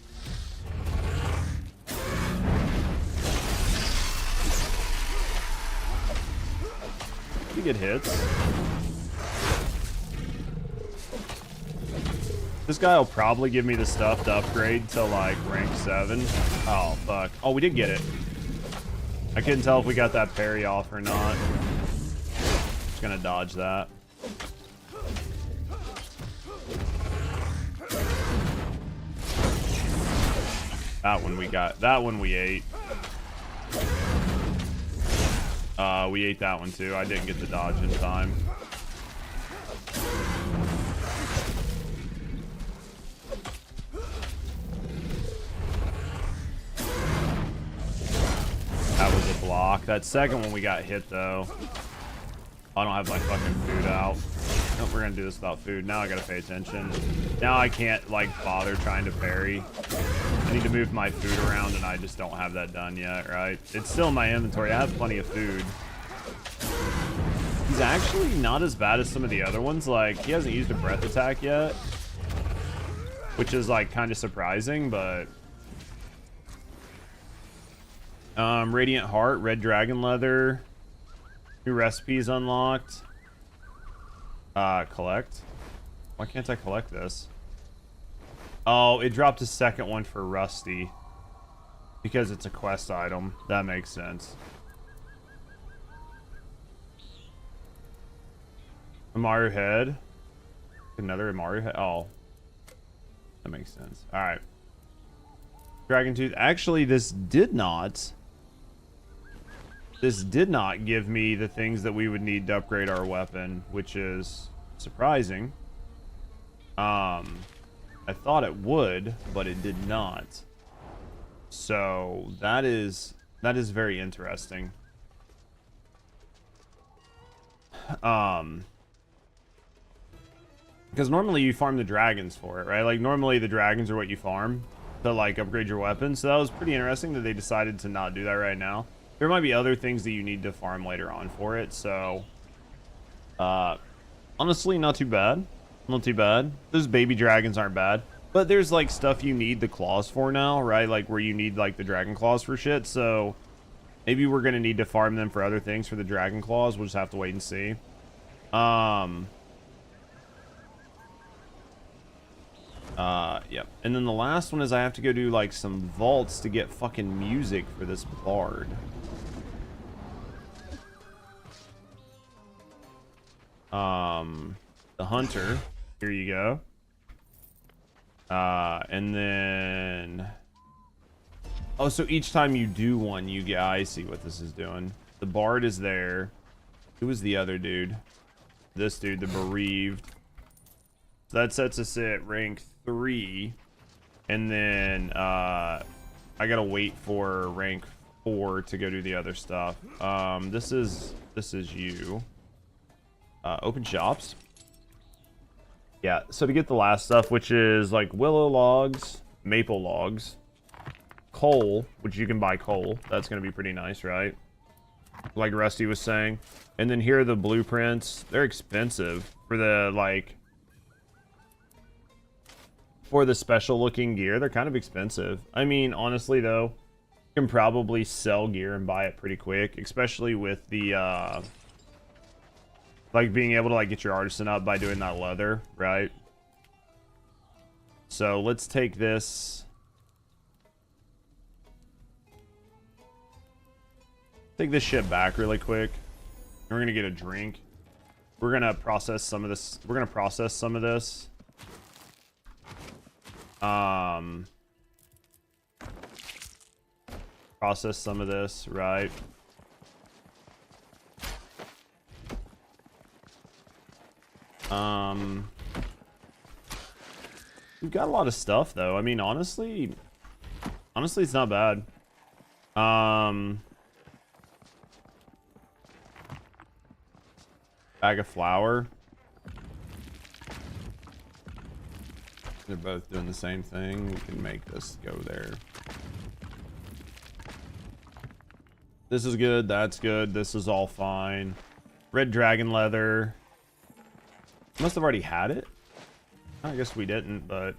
Pretty good hits. This guy will probably give me the stuff to upgrade to like rank 7. Oh, fuck. Oh, we did get it. I couldn't tell if we got that parry off or not. Just gonna dodge that. That one we got. That one we ate. We ate that one too. I didn't get the dodge in time. That was a block. That second one we got hit though. I don't have my fucking food out. Nope, we're gonna do this without food. Now I gotta pay attention. Now I can't like bother trying to parry. I need to move my food around and I just don't have that done yet, right? It's still in my inventory. I have plenty of food. He's actually not as bad as some of the other ones. Like, he hasn't used a breath attack yet, which is like kind of surprising, but Radiant Heart, Red Dragon Leather, new recipes unlocked. Collect. Why can't I collect this? Oh, it dropped a second one for Rusty because it's a quest item. That makes sense. Amaru head. Another Amaru head. Oh, that makes sense. All right. Dragon Tooth. Actually, this did not give me the things that we would need to upgrade our weapon, which is surprising. I thought it would, but it did not. So that is very interesting. Because normally you farm the dragons for it, right? Like normally the dragons are what you farm to like upgrade your weapon. So that was pretty interesting that they decided to not do that right now. There might be other things that you need to farm later on for it. So honestly, not too bad. Not too bad. Those baby dragons aren't bad. But there's like stuff you need the claws for now, right? Like where you need like the dragon claws for shit. So maybe we're going to need to farm them for other things for the dragon claws. We'll just have to wait and see. Yep. And then the last one is I have to go do like some vaults to get fucking music for this bard. The hunter. Here you go. And then... Oh, so each time you do one, you get... I see what this is doing. The bard is there. Who was the other dude? This dude, the bereaved. So that sets us at rank 3. And then, I gotta wait for rank 4 to go do the other stuff. This is you. Open shops. Yeah, so to get the last stuff, which is like willow logs, maple logs, coal, which you can buy coal. That's going to be pretty nice, right? Like Rusty was saying. And then here are the blueprints. They're expensive for the, like, for the special looking gear. They're kind of expensive. I mean, honestly, though, you can probably sell gear and buy it pretty quick, especially with the, like being able to like get your artisan up by doing that leather, right? So let's take this. Take this shit back really quick. We're gonna get a drink. We're gonna process some of this. We're gonna process some of this. Process some of this, right? We've got a lot of stuff though. I mean, honestly, Honestly, it's not bad. Bag of flour. They're both doing the same thing. We can make this go there. This is good. That's good. This is all fine. Red dragon leather. Must have already had it. I guess we didn't, but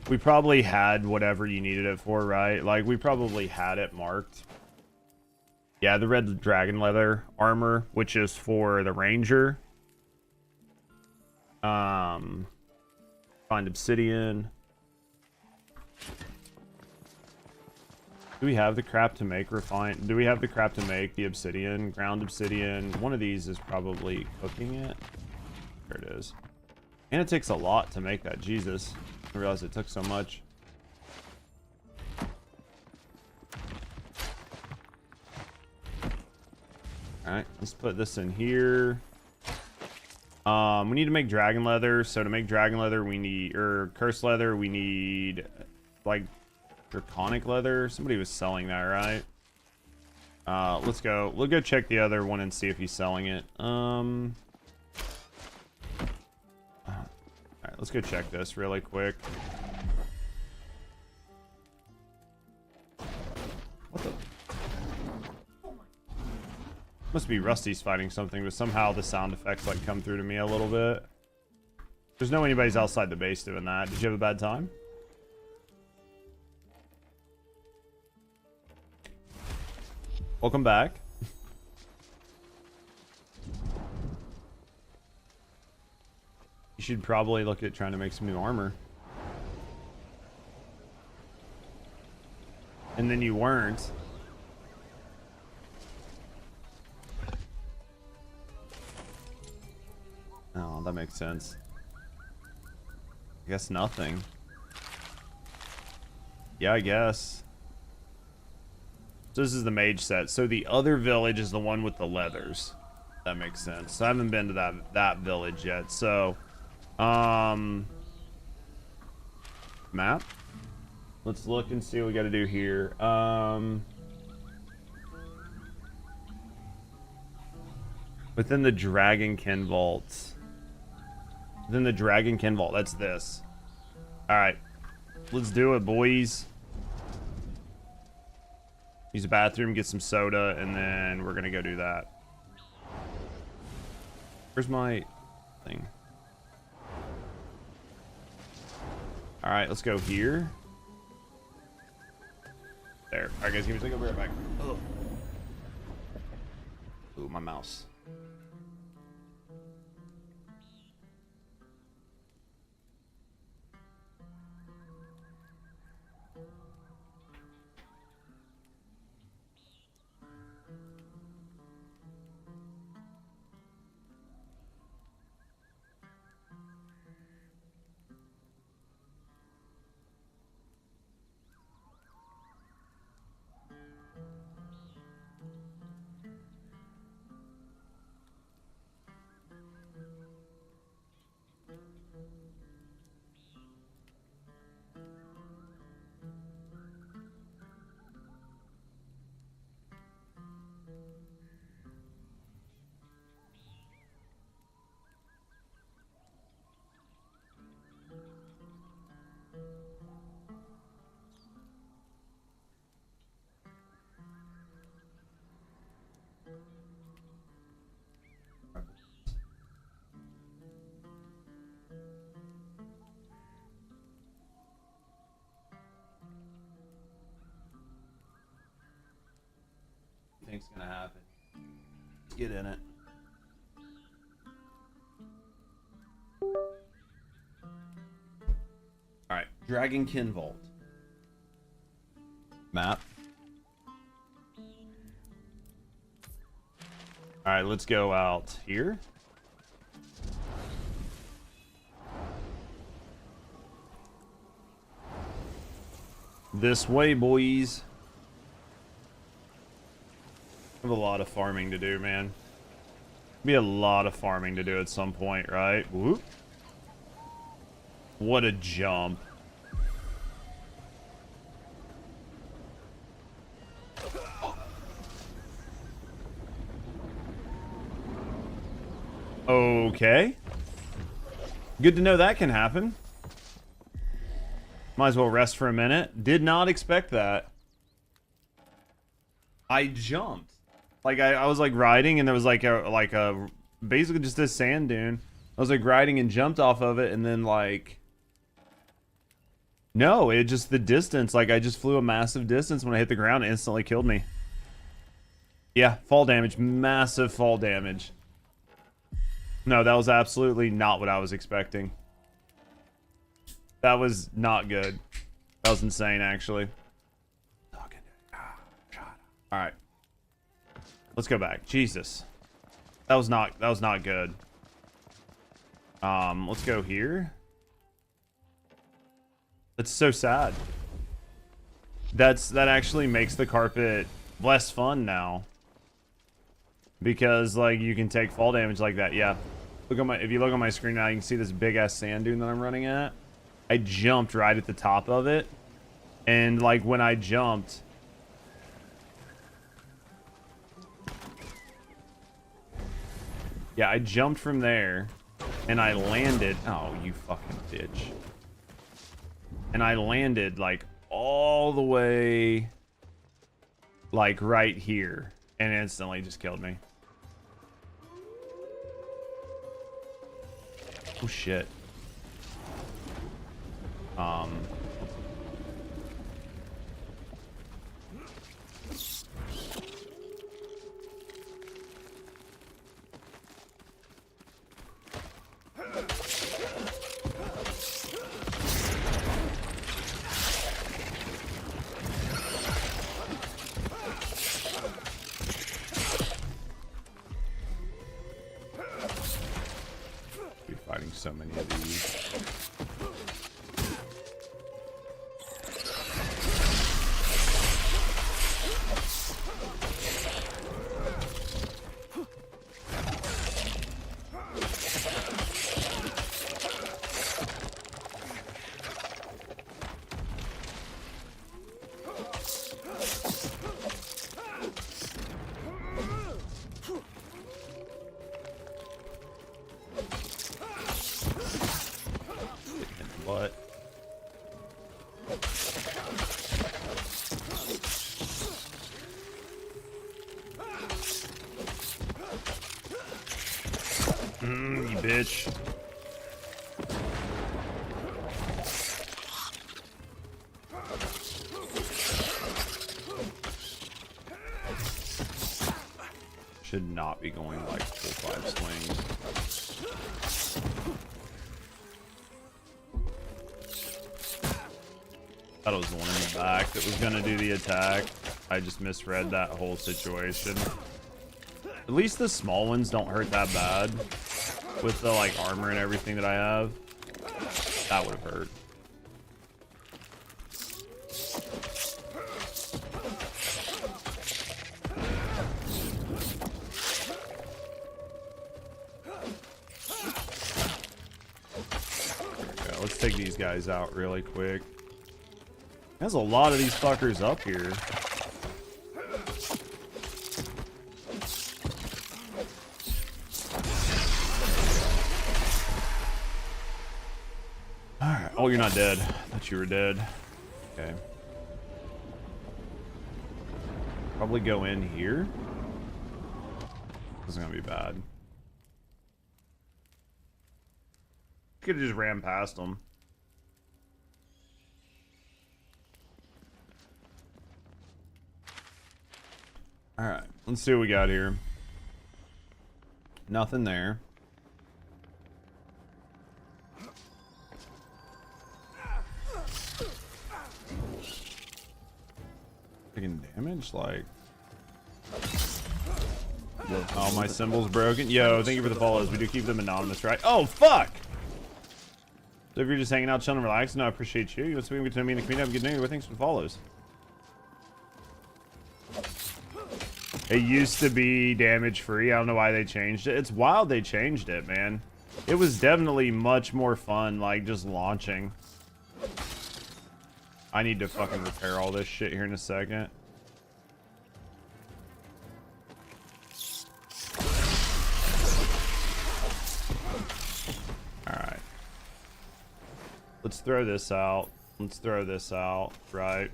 we probably had whatever you needed it for, right? Like, we probably had it marked. Yeah, the red dragon leather armor, which is for the ranger. Find obsidian. Do we have the crap to make do we have the crap to make the obsidian? Ground obsidian. One of these is probably cooking it. There it is. And it takes a lot to make that. Jesus. I didn't realize it took so much. Alright, let's put this in here. We need to make dragon leather. So to make dragon leather, we need, or cursed leather, we need like draconic leather. Somebody was selling that, right? Let's go. We'll go check the other one and see if he's selling it. Alright, let's go check this really quick. What the? Must be Rusty's fighting something, but somehow the sound effects like come through to me a little bit. There's no anybody's outside the base doing that. Did you have a bad time? Welcome back. You should probably look at trying to make some new armor. And then you weren't. Oh, that makes sense. I guess nothing. Yeah, I guess. So this is the mage set. So the other village is the one with the leathers. That makes sense. So I haven't been to that village yet. So, map. Let's look and see what we got to do here. Within the Dragonkin vault. Within the Dragonkin vault. That's this. All right, let's do it, boys. Use a bathroom, get some soda, and then we're gonna go do that. Where's my thing? All right, let's go here. There. All right, guys, give me a second. I'll be right back. Ugh. Ooh, my mouse. Think's gonna happen. Let's get in it. Alright, Dragonkin Vault. Map. Alright, let's go out here. This way, boys. I have a lot of farming to do, man. Be a lot of farming to do at some point, right? Whoop. What a jump. Okay. Good to know that can happen. Might as well rest for a minute. Did not expect that. I jumped. Like I was like riding and there was like a basically just this sand dune. I was like riding and jumped off of it and then like no, it just the distance, like I just flew a massive distance when I hit the ground, it instantly killed me. Yeah, fall damage, massive fall damage. No, that was absolutely not what I was expecting. That was not good. That was insane actually. Alright. Let's go back. Jesus. That was not good. Let's go here. That's so sad. That actually makes the carpet less fun now. Because like you can take fall damage like that. Yeah. Look at if you look on my screen now, you can see this big ass sand dune that I'm running at. I jumped right at the top of it. And like when I jumped, yeah, I jumped from there and I landed. Oh, you fucking bitch. And I landed like all the way like right here and instantly just killed me. Oh shit. Be fighting so many of these. What? You bitch. Should not be going like full 5 swings. Thought it was the one in the back that was gonna do the attack. I just misread that whole situation. At least the small ones don't hurt that bad. With the like armor and everything that I have. That would have hurt. Okay, let's take these guys out really quick. There's a lot of these fuckers up here. Alright. Oh, you're not dead. I thought you were dead. Okay. Probably go in here. This is gonna be bad. Could have just ran past them. Alright, let's see what we got here. Nothing there. Taking damage, like... Oh, my symbol's broken. Yo, thank you for the follows. We do keep them anonymous, right? Oh, fuck! So if you're just hanging out, chilling, and relaxing, no, I appreciate you. You want to speak to me in the community? Have a good day. Thanks for the follows. It used to be damage free. I don't know why they changed it. It's wild they changed it, man. It was definitely much more fun, like, just launching. I need to fucking repair all this shit here in a second. Let's throw this out. Let's throw this out, right?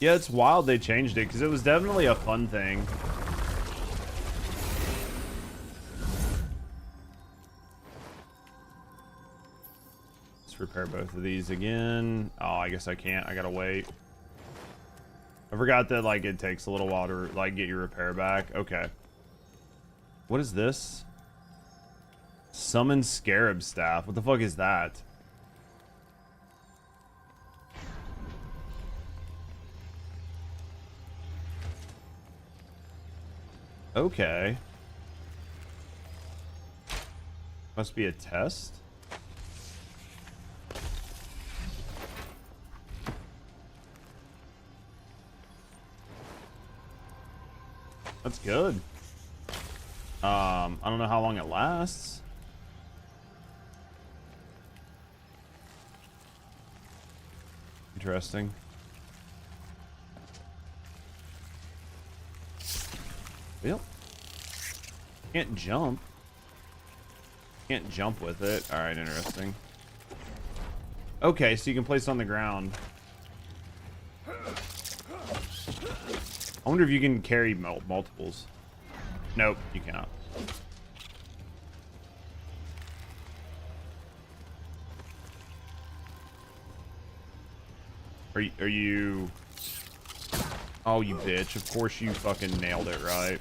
Yeah, it's wild they changed it, because it was definitely a fun thing. Let's repair both of these again. Oh, I guess I can't. I gotta wait. I forgot that, like, it takes a little while to, like, get your repair back. Okay. What is this? Summon Scarab Staff. What the fuck is that? Okay. Must be a test. That's good. I don't know how long it lasts. Interesting. Yep. Can't jump. Can't jump with it. All right, interesting. Okay, so you can place it on the ground. I wonder if you can carry multiples. Nope, you cannot. Are you... Oh, you bitch. Of course you fucking nailed it, right?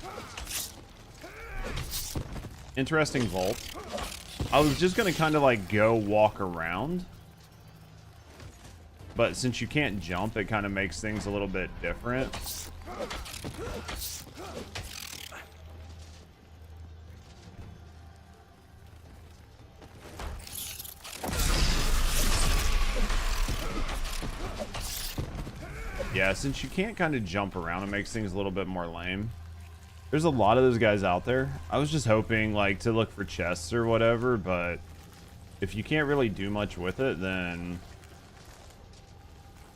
Interesting vault. I was just gonna kind of like go walk around. But since you can't jump, it kind of makes things a little bit different. Yeah, since you can't kind of jump around, it makes things a little bit more lame. There's a lot of those guys out there. I was just hoping, like, to look for chests or whatever, but if you can't really do much with it, then...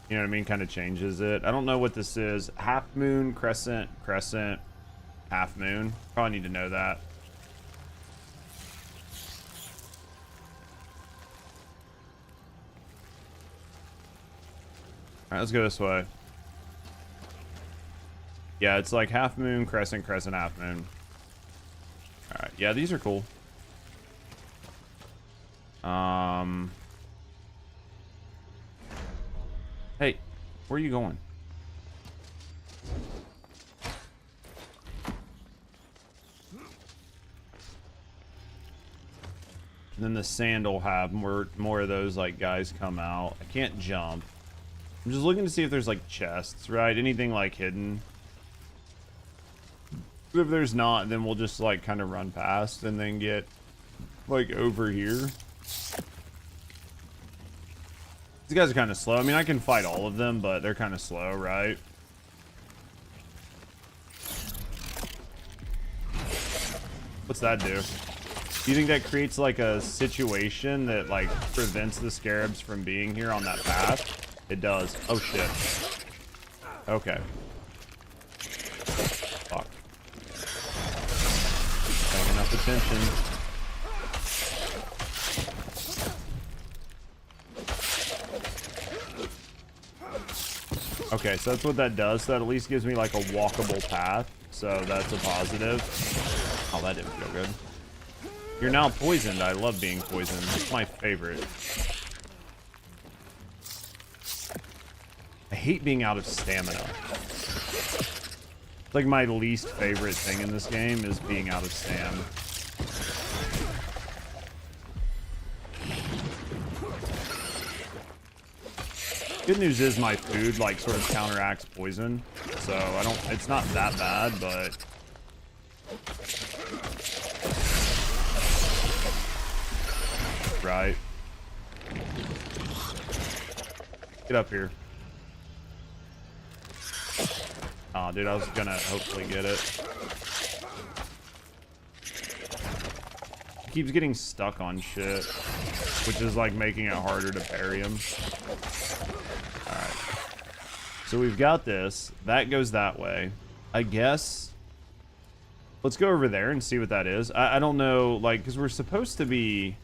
You know what I mean? Kind of changes it. I don't know what this is. Half moon, crescent, crescent, half moon. Probably need to know that. Alright, let's go this way. Yeah, it's like half moon, crescent, crescent, half moon. Alright, yeah, these are cool. Hey, where are you going? And then the sand will have more of those like guys come out. I can't jump. I'm just looking to see if there's like chests, right? Anything like hidden. If there's not, then we'll just like kind of run past and then get like over here. These guys are kind of slow. I mean, I can fight all of them, but they're kind of slow, right? What's that do? Do you think that creates like a situation that like prevents the scarabs from being here on that path? It does. Oh shit. Okay. Fuck. Paying enough attention. Okay, so that's what that does. So that at least gives me like a walkable path. So that's a positive. Oh, that didn't feel good. You're now poisoned. I love being poisoned. It's my favorite. I hate being out of stamina. It's like my least favorite thing in this game is being out of stam. Good news is my food like sort of counteracts poison, so I don't. It's not that bad, but right. Get up here. Oh, dude, I was gonna hopefully get it. He keeps getting stuck on shit, which is like making it harder to parry him. Alright. So we've got this. That goes that way. I guess. Let's go over there and see what that is. I don't know, like, because we're supposed to be...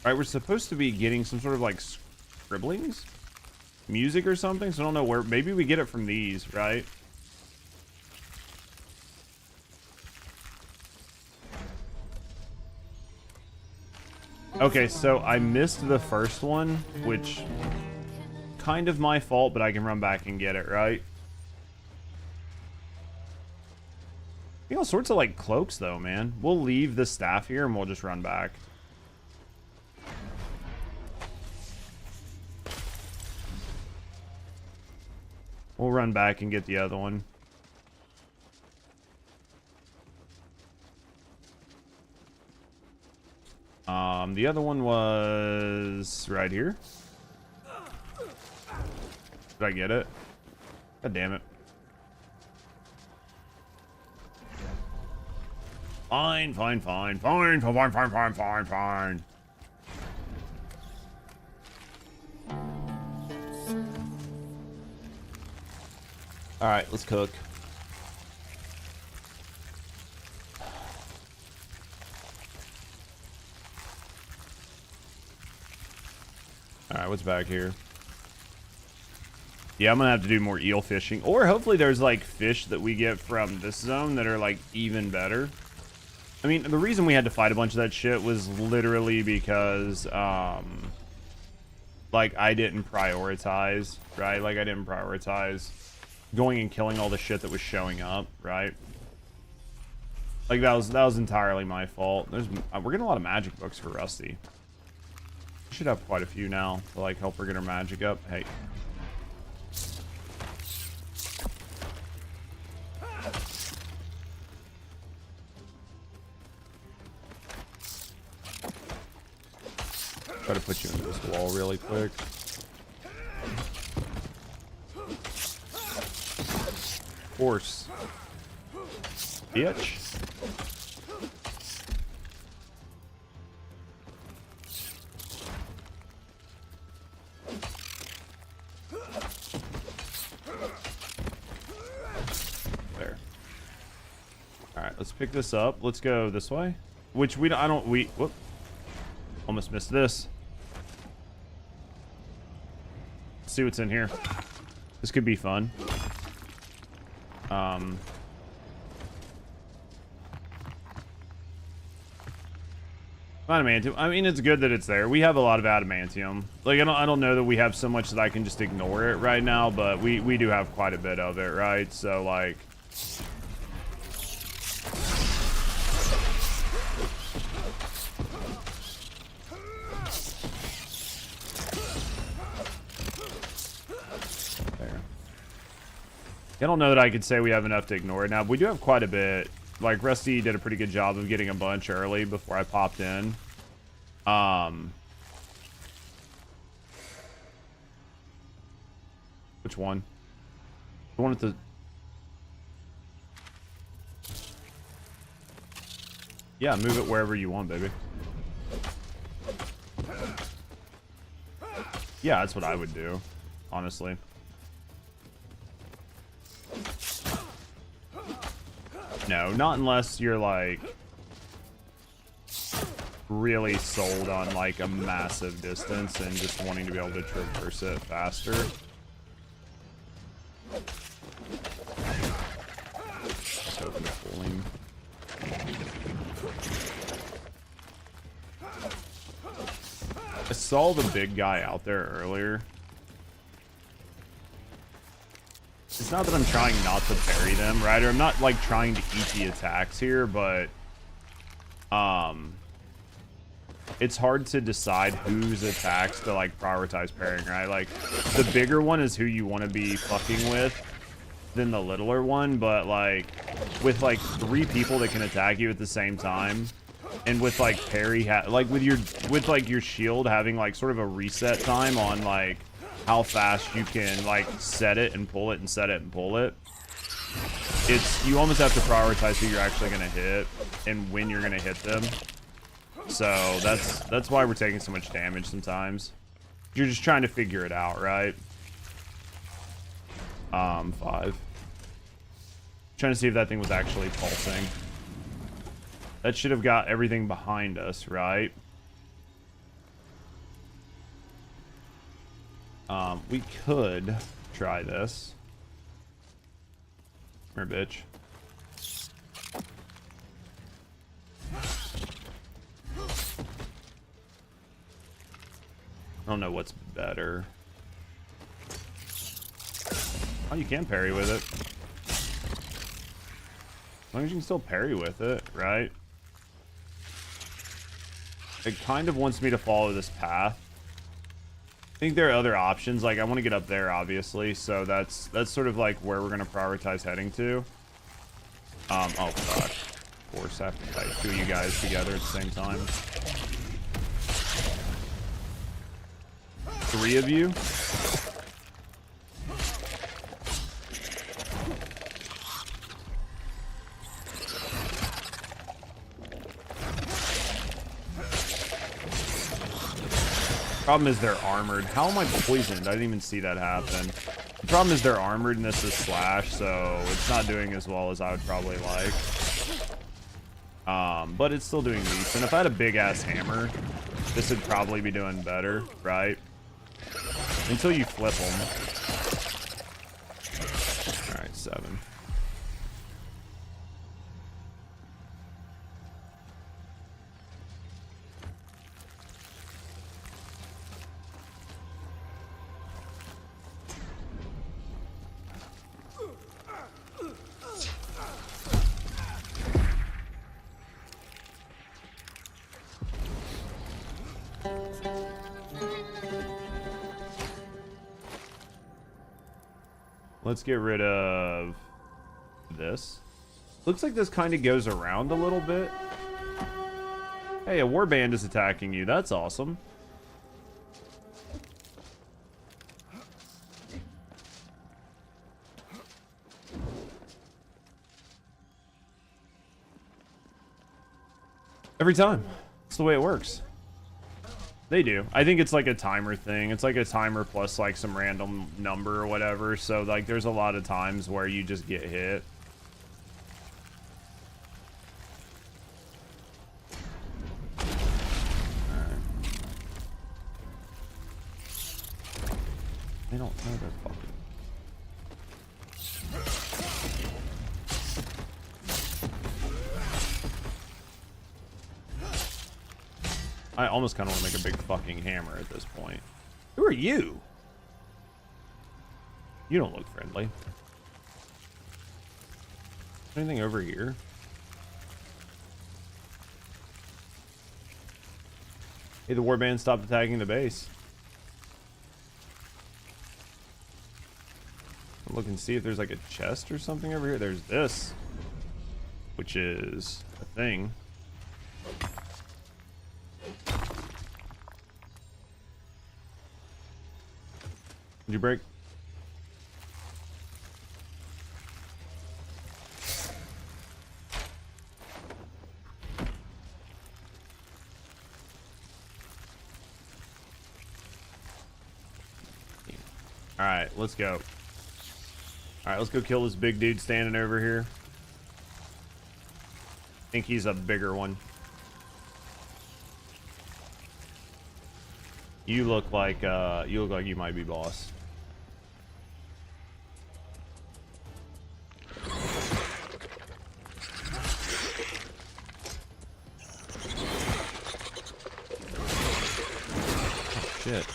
Right, we're supposed to be getting some sort of like scribblings? Music or something? So I don't know where. Maybe we get it from these, right? Okay, so I missed the first one, which kind of my fault, but I can run back and get it, right? All sorts of like cloaks though, man. We'll leave the staff here and we'll just run back. We'll run back and get the other one. The other one was right here. Did I get it? God damn it. Fine. All right, let's cook. All right, what's back here? Yeah, I'm gonna have to do more eel fishing, or hopefully there's like fish that we get from this zone that are like even better. I mean, the reason we had to fight a bunch of that shit was literally because, like, I didn't prioritize, right? Like, I didn't prioritize going and killing all the shit that was showing up, right? Like, that was entirely my fault. We're getting a lot of magic books for Rusty. We should have quite a few now to, like, help her get her magic up. Hey. Try to put you into this wall really quick. Horse. Bitch. There. Alright, let's pick this up. Let's go this way. Which whoop. Almost missed this. Let's see what's in here. This could be fun. Adamantium. I mean, it's good that it's there. We have a lot of adamantium. Like, I don't know that we have so much that I can just ignore it right now, but we do have quite a bit of it, right? So, like... I don't know that I could say we have enough to ignore it. Now, we do have quite a bit. Like, Rusty did a pretty good job of getting a bunch early before I popped in. Which one? The one at the... Yeah, move it wherever you want, baby. Yeah, that's what I would do, honestly. No, not unless you're, like, really sold on, like, a massive distance and just wanting to be able to traverse it faster. Let's open the pulling. I saw the big guy out there earlier. It's not that I'm trying not to parry them, right? Or I'm not, like, trying to eat the attacks here, but... it's hard to decide whose attacks to, like, prioritize parrying, right? Like, the bigger one is who you want to be fucking with than the littler one, but, like, with, like, 3 people that can attack you at the same time, and with, like, parry... like, with your shield having, like, sort of a reset time on, like... how fast you can, like, set it and pull it and set it and pull it. You almost have to prioritize who you're actually going to hit and when you're going to hit them. So that's why we're taking so much damage sometimes. You're just trying to figure it out, right? 5. Trying to see if that thing was actually pulsing. That should have got everything behind us, right? We could try this. Come here, bitch. I don't know what's better. Oh, you can parry with it. As long as you can still parry with it, right? It kind of wants me to follow this path. I think there are other options. Like, I want to get up there, obviously. So that's sort of like where we're going to prioritize heading to. Oh, God. Of course, I have to fight two of you guys together at the same time. 3 of you? Problem is they're armored. How am I poisoned? I didn't even see that happen. The problem is they're armored and this is slash, so it's not doing as well as I would probably like. But it's still doing decent. If I had a big ass hammer, this would probably be doing better, right? Until you flip them. Alright, 7. Let's get rid of this. Looks like this kind of goes around a little bit. Hey, a warband is attacking you. That's awesome. Every time. That's the way it works. They do. I think it's like a timer thing. It's like a timer plus like some random number or whatever. So like there's a lot of times where you just get hit. Alright. They don't know they're fucking. I almost kind of want to make a big fucking hammer at this point. Who are you? You don't look friendly. Anything over here? Hey, the warband stopped attacking the base. I'll look and see if there's like a chest or something over here. There's this, which is a thing. Did you break? Alright, let's go. Alright, let's go kill this big dude standing over here. I think he's a bigger one. You look like you might be boss. Oh shit.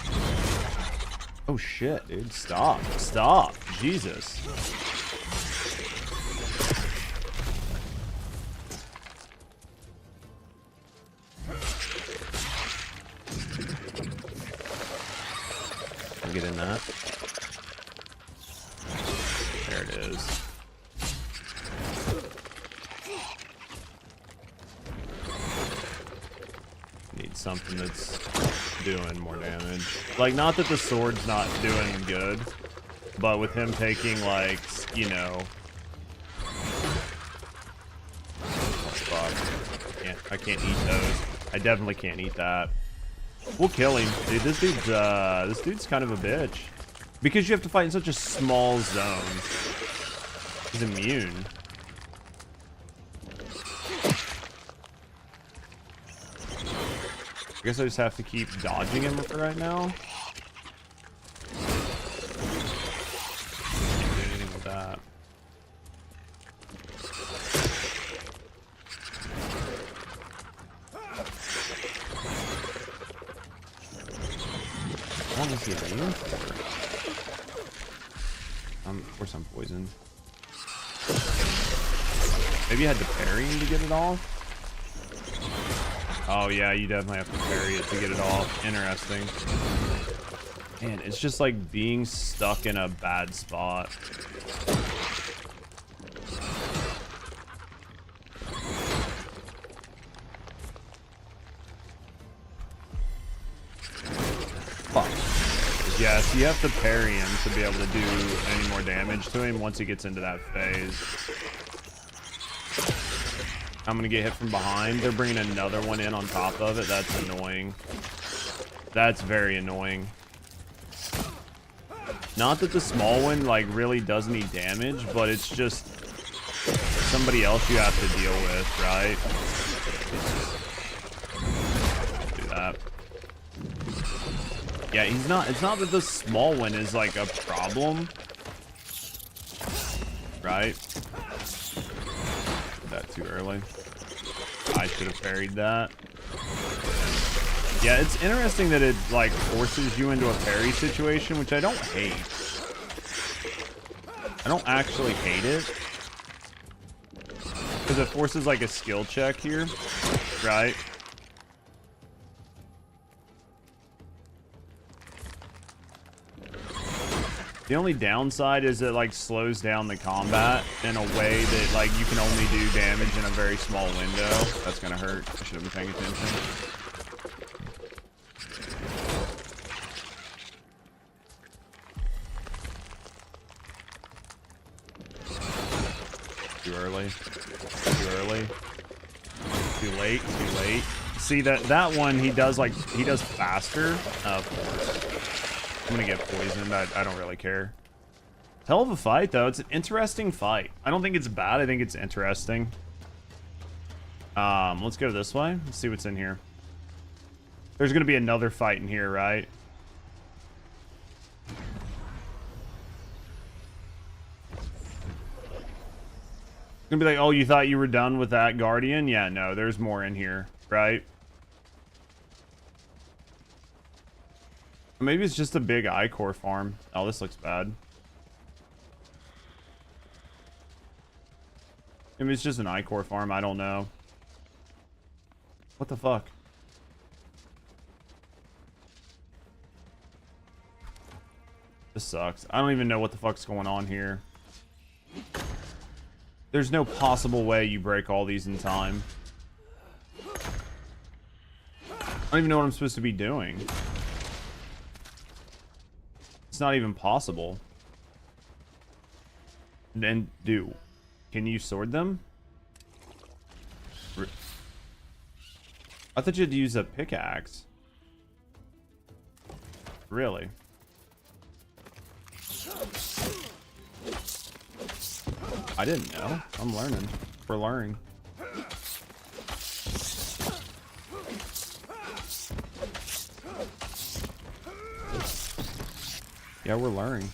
Oh shit, dude. Stop. Stop. Jesus. Get in that. There it is. Need something that's doing more damage. Like, not that the sword's not doing good, but with him taking, like, you know... Oh, fuck. I can't eat those. I definitely can't eat that. We'll kill him. Dude, this dude's kind of a bitch. Because you have to fight in such a small zone. He's immune. I guess I just have to keep dodging him for right now. long is he immune for? Of course I'm poisoned. Maybe you had to parry him to get it off? Oh yeah, you definitely have to parry it to get it off. Interesting. Man, it's just like being stuck in a bad spot. Fuck. Yes, you have to parry him to be able to do any more damage to him once he gets into that phase. I'm gonna get hit from behind. They're bringing another one in on top of it. That's annoying. That's very annoying. Not that the small one like really does any damage, but it's just somebody else you have to deal with, right? Do that. Yeah, he's not. It's not that the small one is like a problem, right? Did that too early. I should have parried that. Yeah, it's interesting that it like forces you into a parry situation, which I don't hate. I don't actually hate it because it forces like a skill check here, right? The only downside is it like slows down the combat in a way that like you can only do damage in a very small window. That's gonna hurt. I should have been paying attention. Too early. Too early. Too late. Too late. See that one he does faster. Of course. I'm gonna get poisoned. I don't really care. Hell of a fight though. It's an interesting fight. I don't think it's bad. I think it's interesting. Let's go this way. Let's see what's in here. There's gonna be another fight in here, right? It's gonna be like, oh, you thought you were done with that Guardian? Yeah, no, there's more in here, right? Maybe it's just a big ichor farm. Oh, this looks bad. Maybe it's just an ichor farm. I don't know. What the fuck? This sucks. I don't even know what the fuck's going on here. There's no possible way you break all these in time. I don't even know what I'm supposed to be doing. It's not even possible. Then can you sword them? I thought you had to use a pickaxe. Really? I didn't know. I'm learning. We're learning. Yeah, we're learning.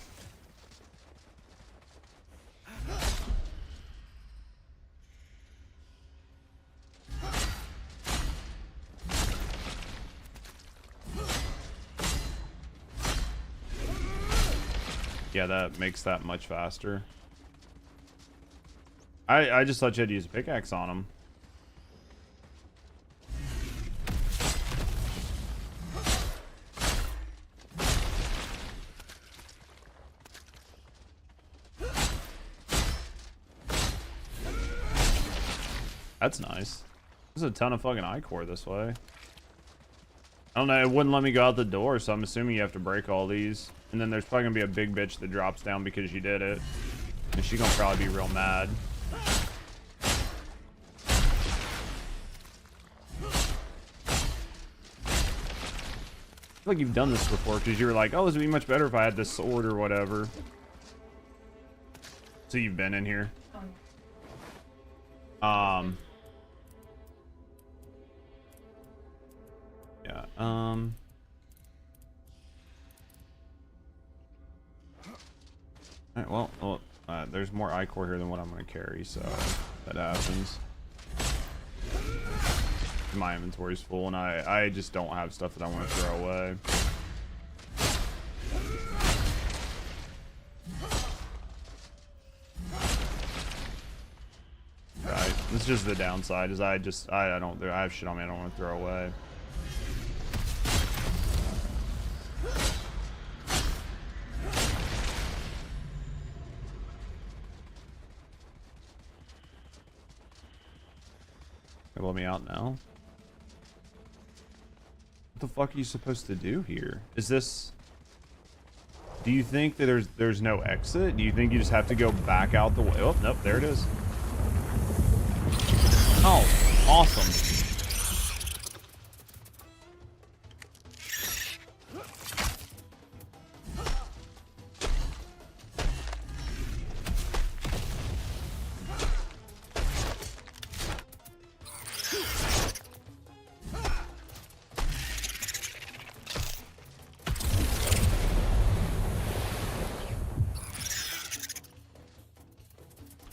Yeah, that makes that much faster. I just thought you had to use a pickaxe on him. That's nice. There's a ton of fucking ichor this way. I don't know, it wouldn't let me go out the door, so I'm assuming you have to break all these. And then there's probably gonna be a big bitch that drops down because you did it. And she's gonna probably be real mad. I feel like you've done this before because you were like, oh, this would be much better if I had this sword or whatever. So you've been in here. Yeah. Alright, well, there's more ichor here than what I'm going to carry, so that happens. My inventory's full, and I just don't have stuff that I want to throw away. That's just the downside. Is I have shit on me I don't want to throw away. Let me out now. What the fuck are you supposed to do here? Is this... Do you think that there's no exit? Do you think you just have to go back out the way? Oh, nope, there it is. Oh, awesome.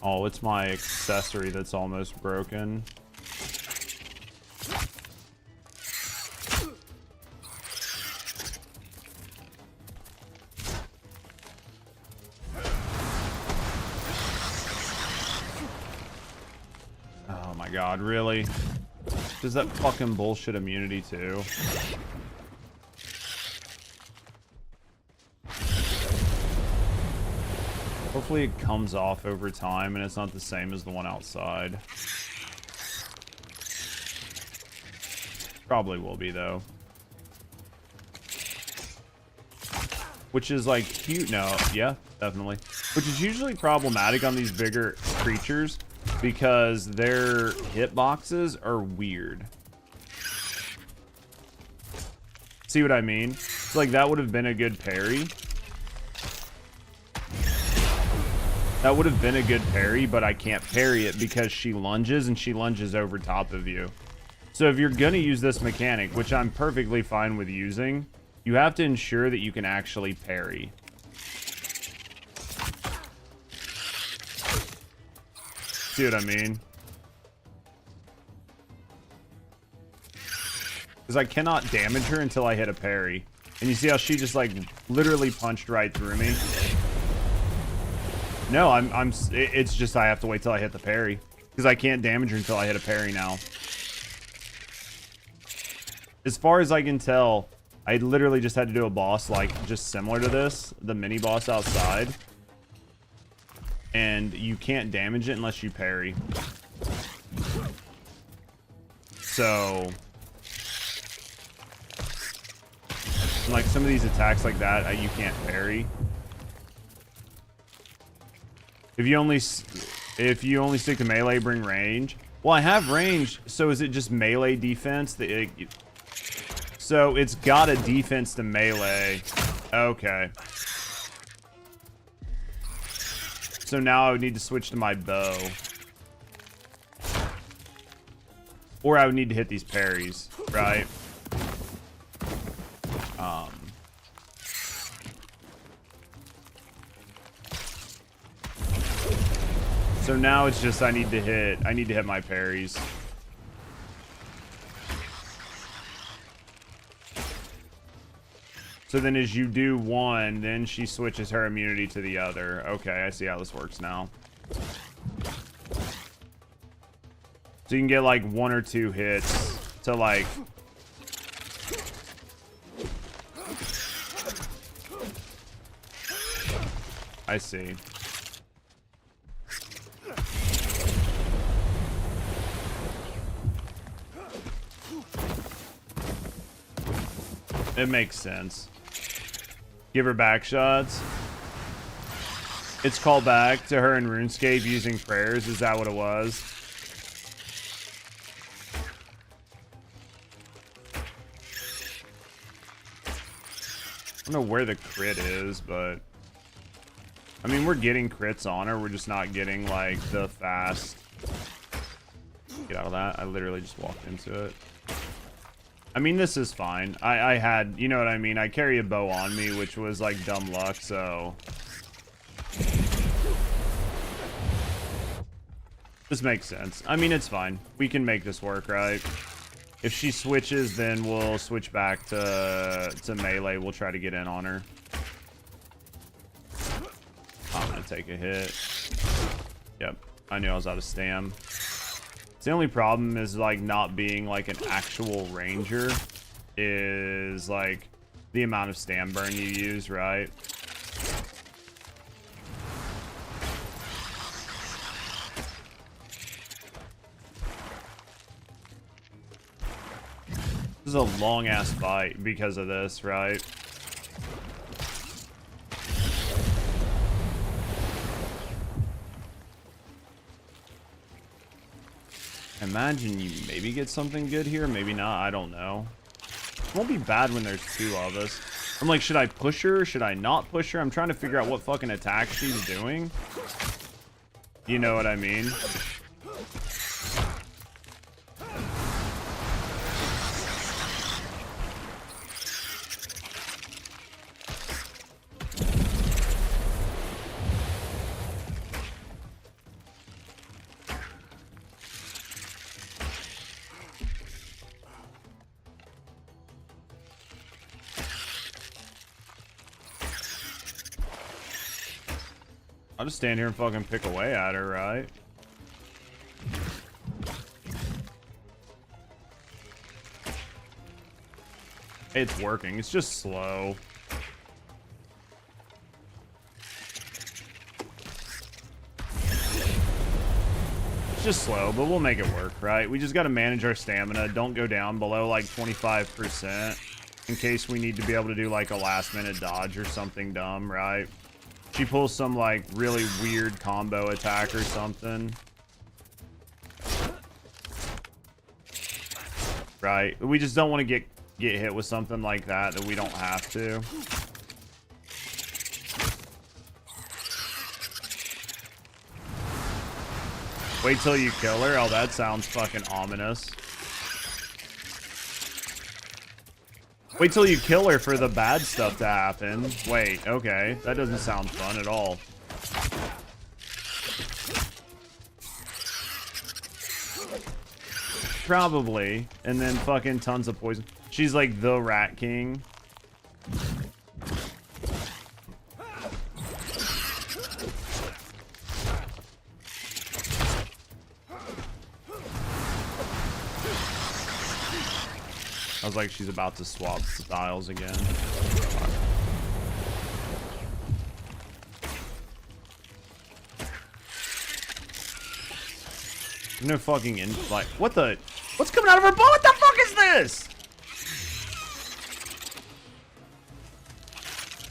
Oh, it's my accessory that's almost broken. Oh my god, really? Does that fucking bullshit immunity too? Hopefully it comes off over time and it's not the same as the one outside. Probably will be though. Which is like cute. No, yeah, definitely. Which is usually problematic on these bigger creatures because their hitboxes are weird. See what I mean? It's like that would have been a good parry. That would have been a good parry, but I can't parry it because she lunges and she lunges over top of you. So if you're going to use this mechanic, which I'm perfectly fine with using, you have to ensure that you can actually parry. See what I mean? Because I cannot damage her until I hit a parry. And you see how she just like literally punched right through me? No, it's just I have to wait till I hit the parry. Because I can't damage her until I hit a parry now. As far as I can tell, I literally just had to do a boss like just similar to this. The mini boss outside. And you can't damage it unless you parry. So... like some of these attacks like that, you can't parry. If you only stick to melee, bring range. Well, I have range, so is it just melee defense? So it's got a defense to melee. Okay. So now I would need to switch to my bow. Or I would need to hit these parries, right? So now it's just I need to hit my parries. So then as you do one, then she switches her immunity to the other. Okay, I see how this works now. So you can get like 1 or 2 hits to like... I see. It makes sense. Give her back shots. It's called back to her in RuneScape using prayers. Is that what it was? I don't know where the crit is, but... I mean, we're getting crits on her. We're just not getting, like, the fast... Get out of that. I literally just walked into it. I mean, this is fine. I had, you know what I mean? I carry a bow on me, which was like dumb luck, so... This makes sense. I mean, it's fine. We can make this work, right? If she switches, then we'll switch back to melee. We'll try to get in on her. I'm gonna take a hit. Yep. I knew I was out of stam. The only problem is like not being like an actual ranger is like the amount of stam burn you use, right? This is a long ass fight because of this, right? Imagine you maybe get something good here, maybe not, I don't know. It won't be bad when there's two of us. I'm like, should I push her? Should I not push her? I'm trying to figure out what fucking attack she's doing. You know what I mean? I'll just stand here and fucking pick away at her, right? It's working. It's just slow. It's just slow, but we'll make it work, right? We just got to manage our stamina. Don't go down below like 25% in case we need to be able to do like a last minute dodge or something dumb, right? She pulls some like really weird combo attack or something. Right? We just don't want to get hit with something like that we don't have to. Wait till you kill her? Oh, that sounds fucking ominous. Wait till you kill her for the bad stuff to happen. Wait, okay. That doesn't sound fun at all. Probably. And then fucking tons of poison. She's like the Rat King. I was like, she's about to swap styles again. No fucking like, what the? What's coming out of her butt? What the fuck is this?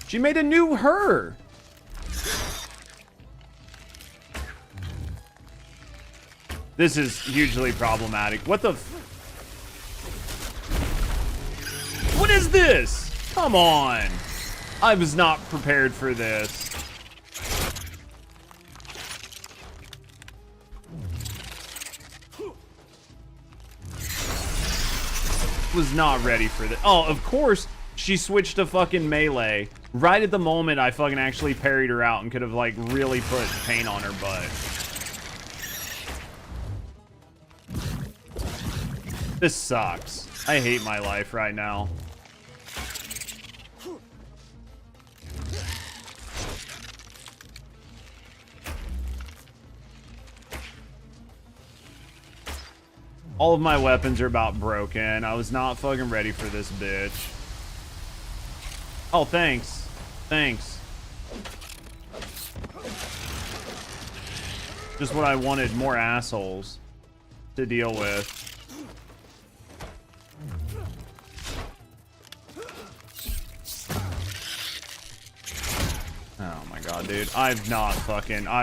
She made a new her. This is hugely problematic. What the? What is this? Come on. I was not prepared for this. Was not ready for this. Oh, of course she switched to fucking melee right at the moment I fucking actually parried her out and could have like really put pain on her butt. This sucks. I hate my life right now. All of my weapons are about broken. I was not fucking ready for this bitch. Oh, thanks. Thanks. Just what I wanted, more assholes to deal with. Oh my god, dude. I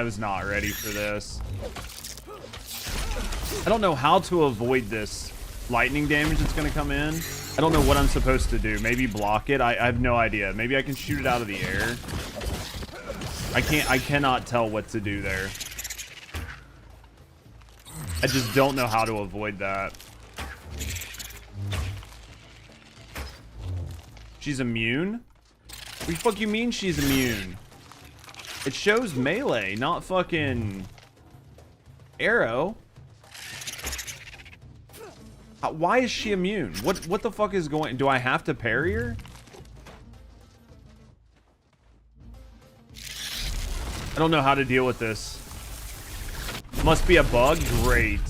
was not ready for this. I don't know how to avoid this lightning damage that's going to come in. I don't know what I'm supposed to do. Maybe block it. I have no idea. Maybe I can shoot it out of the air. I cannot tell what to do there. I just don't know how to avoid that. She's immune? What the fuck you mean she's immune? It shows melee, not fucking arrow. Why is she immune? What the fuck is going? Do I have to parry her? I don't know how to deal with this. Must be a bug? Great.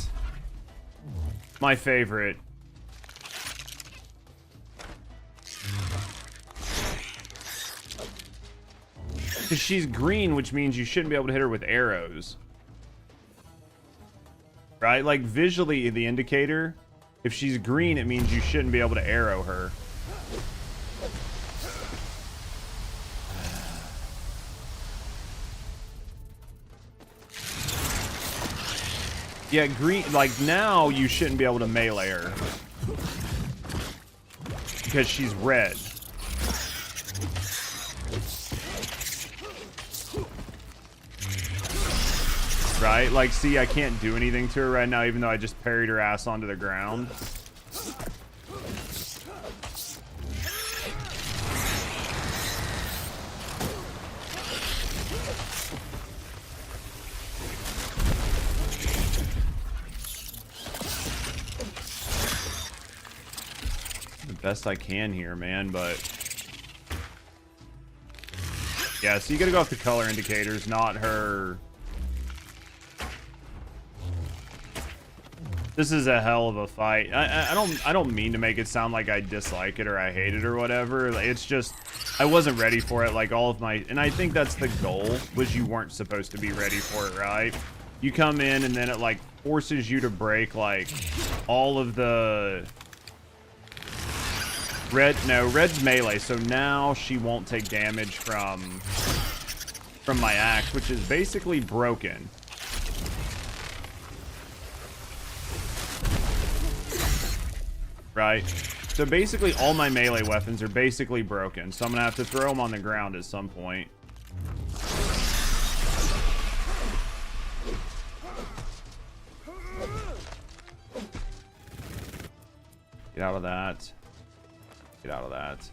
My favorite. Because she's green, which means you shouldn't be able to hit her with arrows. Right? Like, visually, the indicator, if she's green, it means you shouldn't be able to arrow her. Yeah, green, like, now you shouldn't be able to melee her. Because she's red. Right? Like, see, I can't do anything to her right now, even though I just parried her ass onto the ground. The best I can here, man, but... Yeah, so you gotta go off the color indicators, not her... This is a hell of a fight. I don't mean to make it sound like I dislike it or I hate it or whatever. It's just I wasn't ready for it. Like all of my, and I think that's the goal, was you weren't supposed to be ready for it, right? You come in and then it like forces you to break like all of the red's melee. So now she won't take damage from my axe, which is basically broken. Right? So basically all my melee weapons are basically broken. So I'm going to have to throw them on the ground at some point. Get out of that. Get out of that.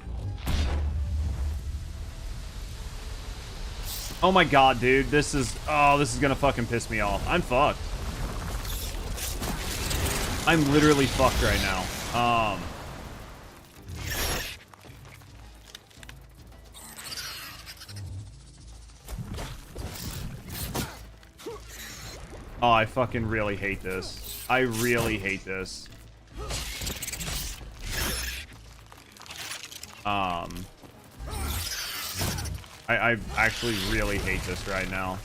Oh my god, dude. This is going to fucking piss me off. I'm fucked. I'm literally fucked right now. Oh, I fucking really hate this. I really hate this. I actually really hate this right now.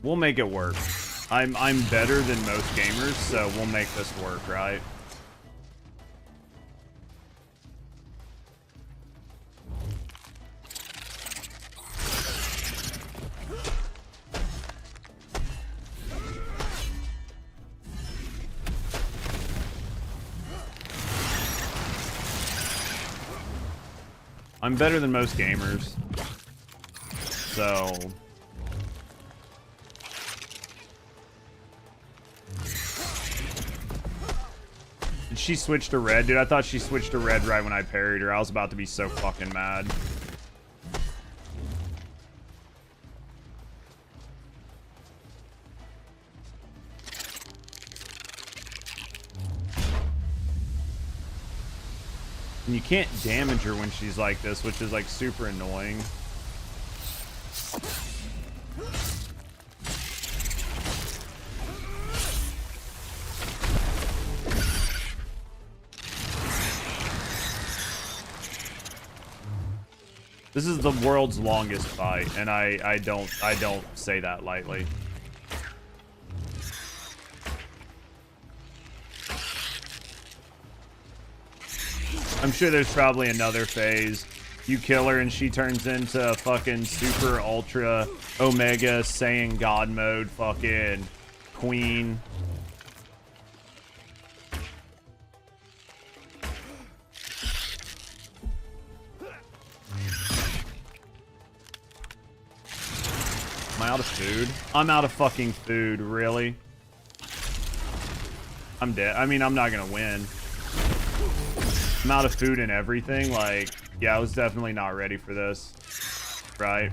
We'll make it work. I'm better than most gamers, so we'll make this work, right? I'm better than most gamers. So... Did she switch to red? Dude, I thought she switched to red right when I parried her. I was about to be so fucking mad. And you can't damage her when she's like this, which is like super annoying. This is the world's longest fight, and I don't say that lightly. I'm sure there's probably another phase. You kill her and she turns into fucking super ultra omega Saiyan god mode fucking queen. Am I out of food? I'm out of fucking food, really? I'm dead. I mean, I'm not gonna win. I'm out of food and everything. Like, yeah, I was definitely not ready for this. Right?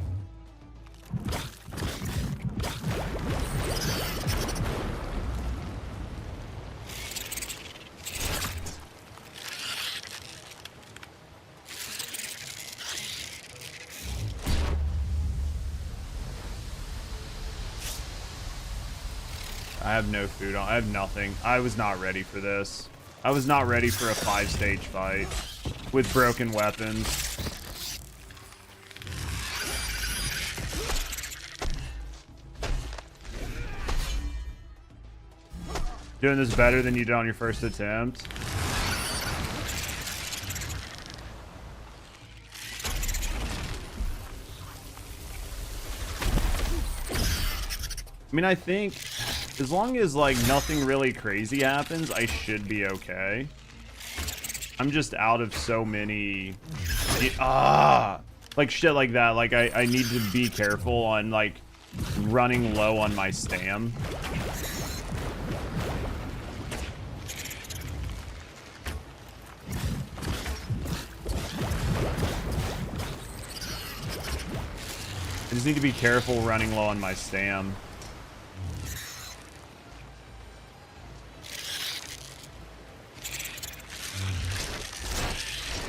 I have no food on. I have nothing. I was not ready for this. I was not ready for a 5-stage fight with broken weapons. Doing this better than you did on your first attempt. I mean, I think as long as like nothing really crazy happens, I should be okay. I'm just out of so many like shit like that. Like I need to be careful on like running low on my stam. I just need to be careful running low on my stam.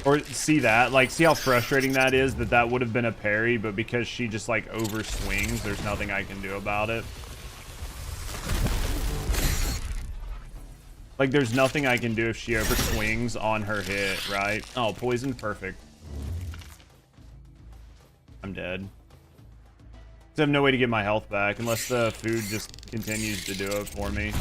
Or see that, like, see how frustrating that is, that would have been a parry, but because she just, like, overswings, there's nothing I can do about it. Like, there's nothing I can do if she overswings on her hit, right? Oh, poison, perfect. I'm dead. I have no way to get my health back, unless the food just continues to do it for me.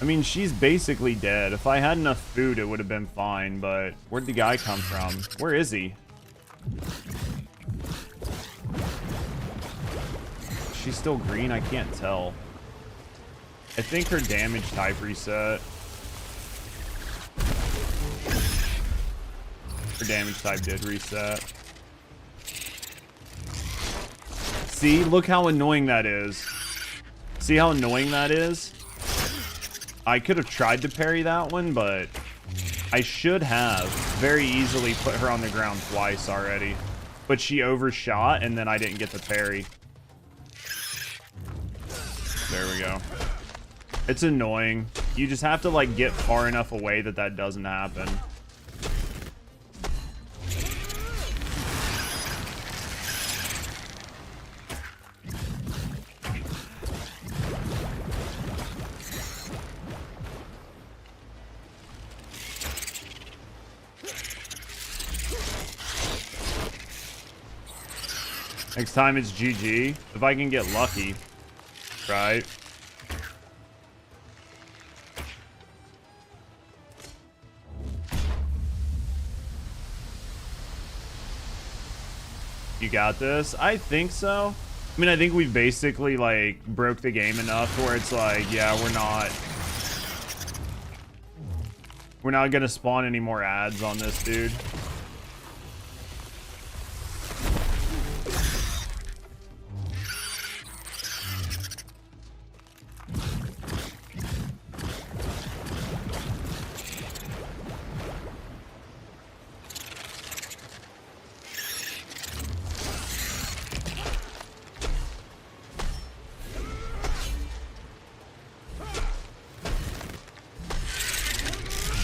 I mean, she's basically dead. If I had enough food, it would have been fine, but where'd the guy come from? Where is he? She's still green? I can't tell. I think her damage type reset. Her damage type did reset. See? Look how annoying that is. See how annoying that is? I could have tried to parry that one, but I should have very easily put her on the ground twice already. But she overshot, and then I didn't get the parry. There we go. It's annoying. You just have to, like, get far enough away that that doesn't happen. Next time it's GG. If I can get lucky. Right? You got this? I think so. I mean, I think we basically, like, broke the game enough where it's like, yeah, we're not gonna spawn any more ads on this dude.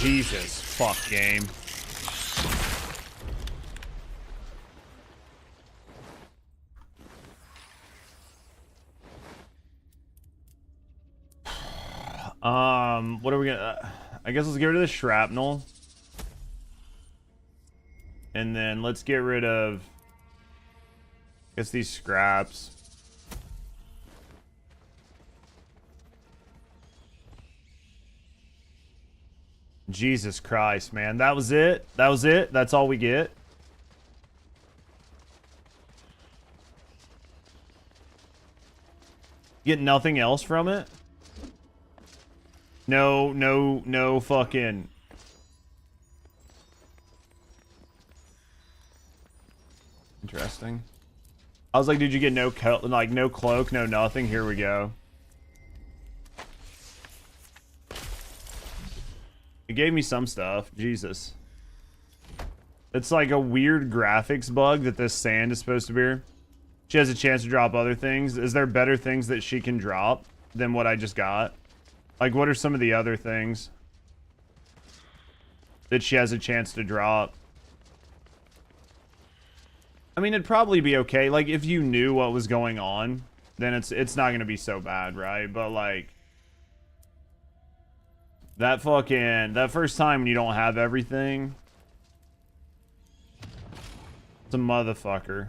Jesus, fuck game. What are we gonna... I guess let's get rid of the shrapnel. And then let's get rid of... I guess these scraps. Jesus Christ, man. That was it? That was it? That's all we get? Get nothing else from it? No fucking... Interesting. I was like, did you get no cloak, no nothing? Here we go. It gave me some stuff. Jesus. It's like a weird graphics bug that this sand is supposed to be. She has a chance to drop other things. Is there better things that she can drop than what I just got? Like, what are some of the other things that she has a chance to drop? I mean, it'd probably be okay. Like, if you knew what was going on, then it's not gonna be so bad, right? But, like, that first time when you don't have everything, it's a motherfucker.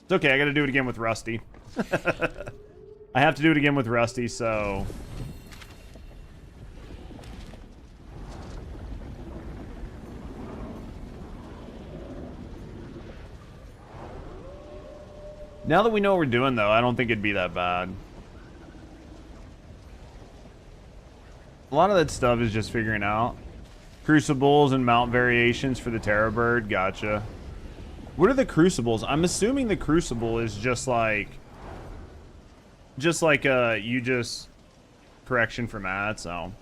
It's okay, I gotta do it again with Rusty. I have to do it again with Rusty, so... Now that we know what we're doing, though, I don't think it'd be that bad. A lot of that stuff is just figuring out. Crucibles and mount variations for the Terror Bird. Gotcha. What are the crucibles? I'm assuming the crucible is just like correction for Matt, so.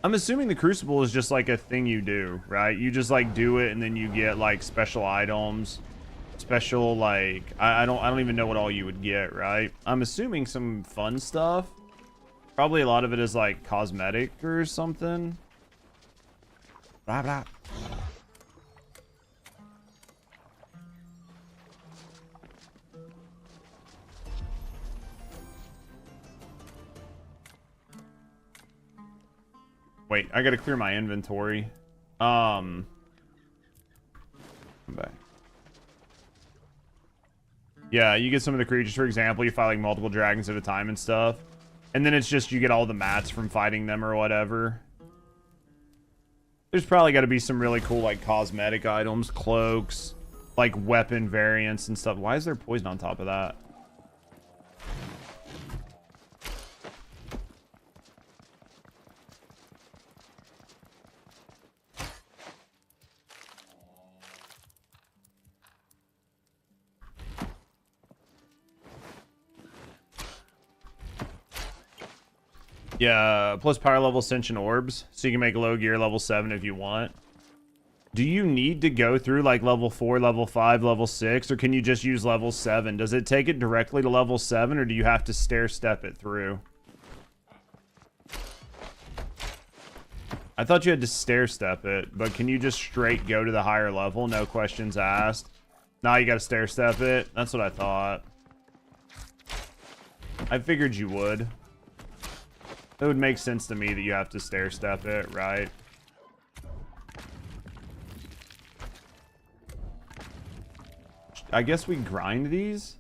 I'm assuming the crucible is just like a thing you do, right? You just like do it and then you get like special items. Special, like, I don't even know what all you would get, right? I'm assuming some fun stuff. Probably a lot of it is like cosmetic or something. Blah, blah. Wait, I gotta clear my inventory. Come back. Yeah, you get some of the creatures, for example, you fight like multiple dragons at a time and stuff. And then it's just you get all the mats from fighting them or whatever. There's probably got to be some really cool like cosmetic items, cloaks, like weapon variants and stuff. Why is there poison on top of that? Yeah, plus power level ascension orbs, so you can make low gear level 7 if you want. Do you need to go through like level 4, level 5, level 6, or can you just use level 7? Does it take it directly to level 7, or do you have to stair step it through? I thought you had to stair step it, but can you just straight go to the higher level? No questions asked. Now you gotta stair step it. That's what I thought. I figured you would. It would make sense to me that you have to stair step it, right? I guess we grind these?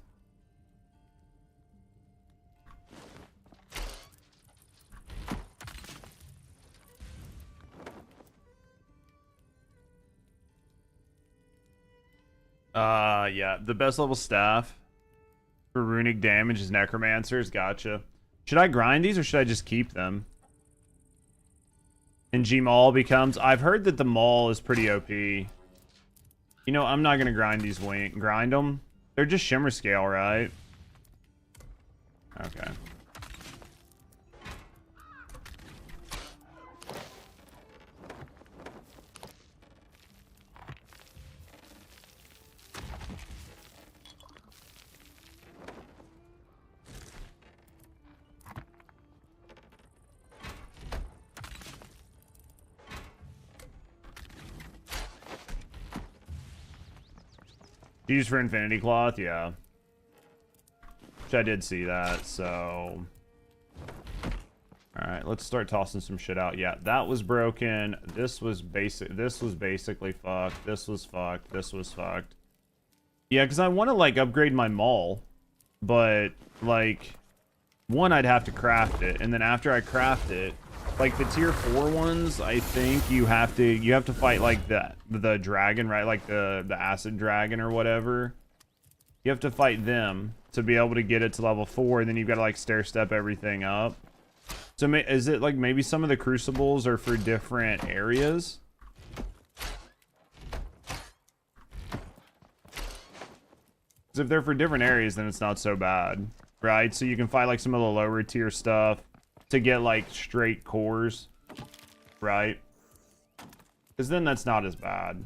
Yeah, the best level staff for runic damage is necromancers. Gotcha. Should I grind these or should I just keep them? And G Maul becomes... I've heard that the Maul is pretty OP. You know, I'm not going to grind these grind them. They're just shimmer scale, right? Okay. Used for Infinity Cloth, yeah. Which I did see that, so... Alright, let's start tossing some shit out. Yeah, that was broken. This was basically fucked. This was fucked. This was fucked. Yeah, because I want to, like, upgrade my Maul. But, like... One, I'd have to craft it. And then after I craft it... Like, the tier 4 ones, I think you have to fight, like, the dragon, right? Like, the acid dragon or whatever. You have to fight them to be able to get it to level 4, and then you've got to, like, stair-step everything up. So, is it, like, maybe some of the crucibles are for different areas? Because if they're for different areas, then it's not so bad, right? So you can fight, like, some of the lower tier stuff to get, like, straight cores, right? Because then that's not as bad.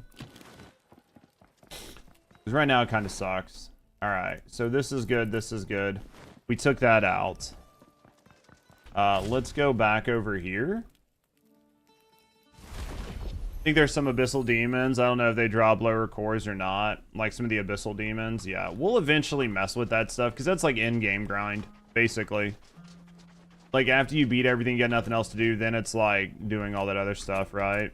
Because right now it kind of sucks. Alright, so this is good, this is good. We took that out. Let's go back over here. think there's some abyssal demons. I don't know if they drop lower cores or not. Like some of the abyssal demons. Yeah, we'll eventually mess with that stuff because that's like in-game grind, basically. Like after you beat everything, you got nothing else to do, then it's like doing all that other stuff, right?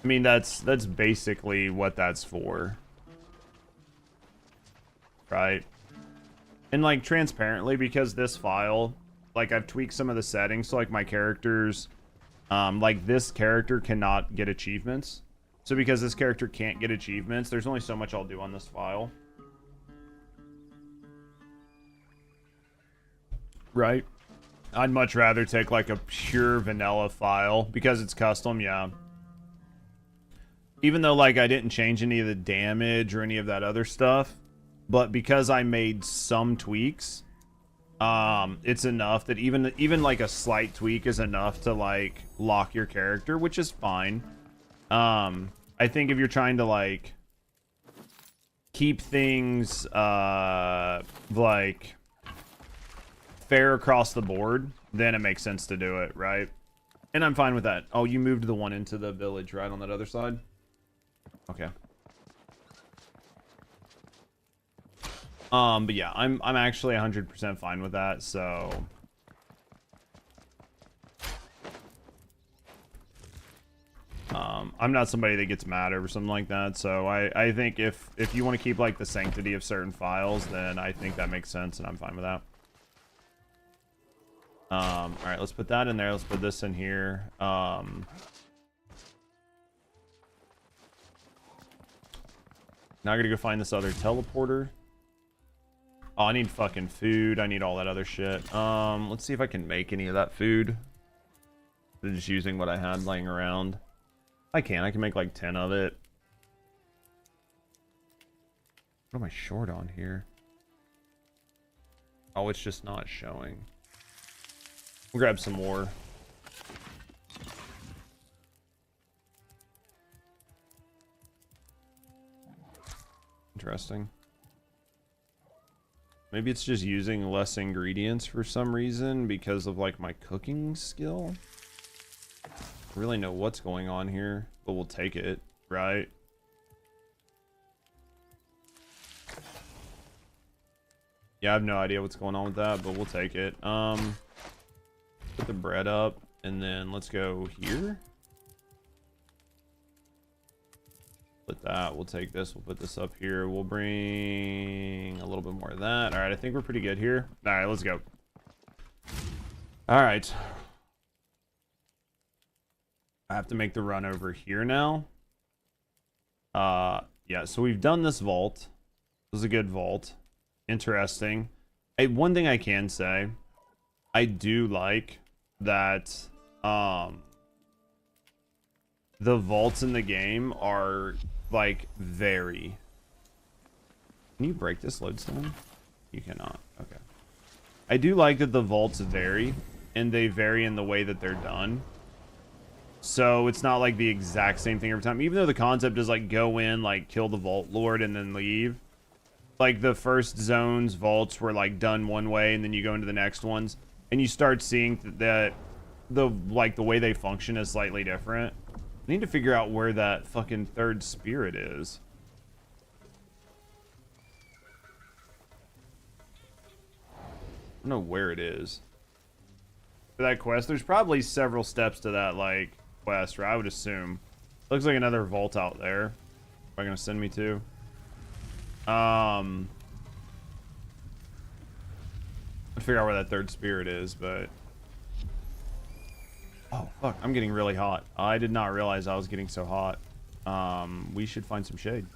I mean, that's basically what that's for. Right? And like transparently, because this file, like I've tweaked some of the settings, so like my characters, like this character cannot get achievements. So because this character can't get achievements, there's only so much I'll do on this file. Right? I'd much rather take like a pure vanilla file because it's custom, yeah. Even though like I didn't change any of the damage or any of that other stuff, but because I made some tweaks, it's enough that even like a slight tweak is enough to like lock your character, which is fine. I think if you're trying to like keep things like fair across the board, then it makes sense to do it, right? And I'm fine with that. Oh, you moved the one into the village, right, on that other side? Okay. But yeah, I'm actually 100% fine with that, so I'm not somebody that gets mad over something like that, so I think if you want to keep like the sanctity of certain files, then I think that makes sense and I'm fine with that. All right, let's put that in there. Let's put this in here. Now I gotta go find this other teleporter. Oh, I need fucking food. I need all that other shit. Let's see if I can make any of that food. Just using what I had laying around. I can make like 10 of it. What am I short on here? Oh, it's just not showing. We'll grab some more. Interesting. Maybe it's just using less ingredients for some reason because of like my cooking skill. I don't really know what's going on here, but we'll take it, right? Yeah, I have no idea what's going on with that, but we'll take it. Put the bread up and then let's go here. Put that, we'll take this, we'll put this up here. We'll bring a little bit more of that. All right, I think we're pretty good here. All right, let's go. All right. I have to make the run over here now. Yeah, so we've done this vault. This is a good vault. Interesting. Hey, one thing I can say, I do like that the vaults in the game are like very... Can you break this lodestone? You cannot. Okay. I do like that the vaults vary, and they vary in the way that they're done. So it's not like the exact same thing every time. Even though the concept is like go in, like kill the vault lord and then leave. Like the first zone's vaults were like done one way, and then you go into the next ones, and you start seeing that the way they function is slightly different. I need to figure out where that fucking third spirit is. I don't know where it is. For that quest, there's probably several steps to that, like, quest, or I would assume. Looks like another vault out there. Am I gonna send me to? I'd figure out where that third spirit is, but... Oh, fuck. I'm getting really hot. I did not realize I was getting so hot. We should find some shade.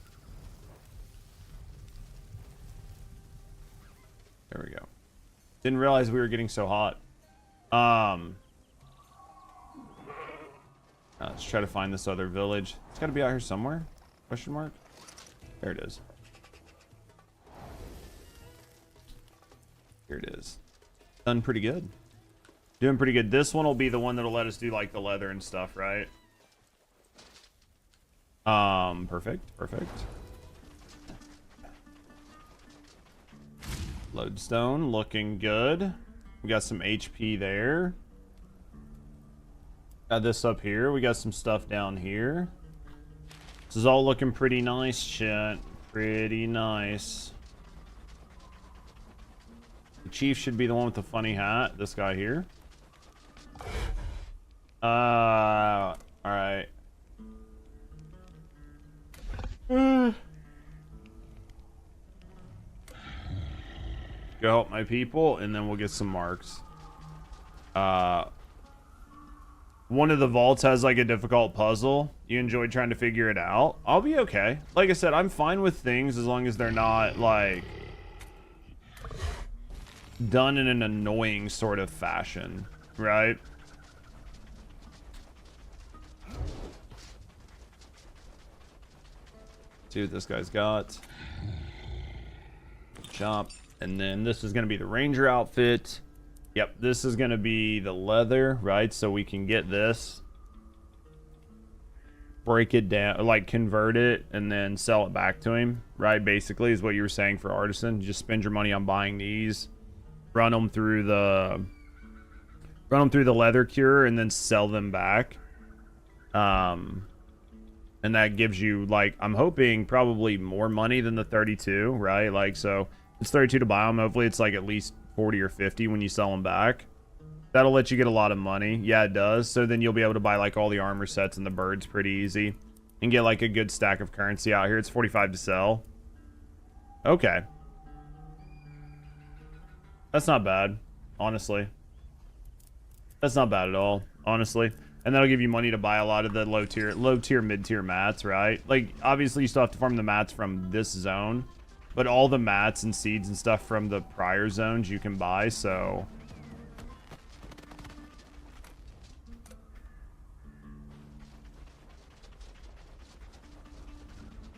There we go. Didn't realize we were getting so hot. Let's try to find this other village. It's got to be out here somewhere. Question mark? There it is. Here it is. Done pretty good. Doing pretty good. This one will be the one that'll let us do like the leather and stuff, right? Perfect. Lodestone looking good. We got some HP there. Got this up here. We got some stuff down here. This is all looking pretty nice, chat. Pretty nice. The chief should be the one with the funny hat. This guy here. Alright. Go help my people, and then we'll get some marks. One of the vaults has like a difficult puzzle. You enjoy trying to figure it out. I'll be okay. Like I said, I'm fine with things as long as they're not like done in an annoying sort of fashion, right? See what this guy's got. Chop. And then this is going to be the ranger outfit. Yep, this is going to be the leather, right? So we can get this, break it down, like convert it, and then sell it back to him, right? Basically is what you were saying for artisan. You just spend your money on buying these, run them through the leather cure, and then sell them back. And that gives you, like, I'm hoping probably more money than the 32, right? Like, so it's 32 to buy them. Hopefully it's like at least 40 or 50 when you sell them back. That'll let you get a lot of money. Yeah, it does. So then you'll be able to buy like all the armor sets and the birds pretty easy and get like a good stack of currency out here. It's 45 to sell. Okay. That's not bad, honestly. That's not bad at all, honestly. And that'll give you money to buy a lot of the low tier, mid-tier mats, right? Like, obviously you still have to farm the mats from this zone, but all the mats and seeds and stuff from the prior zones you can buy, so...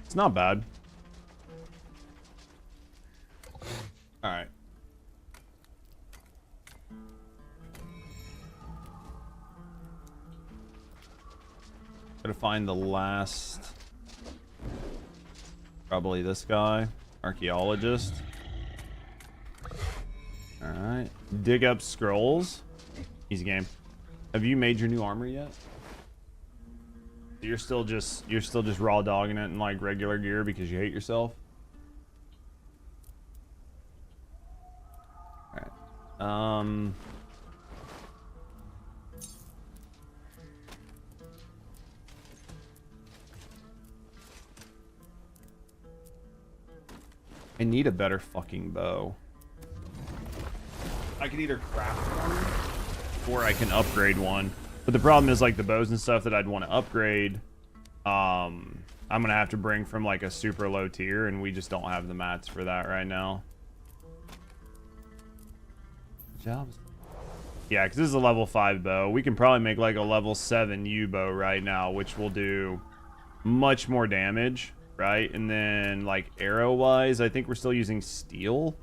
It's not bad. Alright. Gotta find the last... Probably this guy. Archaeologist. Alright. Dig up scrolls. Easy game. Have you made your new armor yet? You're still just raw dogging it in like regular gear because you hate yourself? Alright. I need a better fucking bow. I can either craft one or I can upgrade one. But the problem is like the bows and stuff that I'd want to upgrade, I'm gonna have to bring from like a super low tier, and we just don't have the mats for that right now. Jobs. Yeah, because this is a level 5 bow. We can probably make like a level 7 U bow right now, which will do much more damage. Right, and then like arrow wise, I think we're still using steel.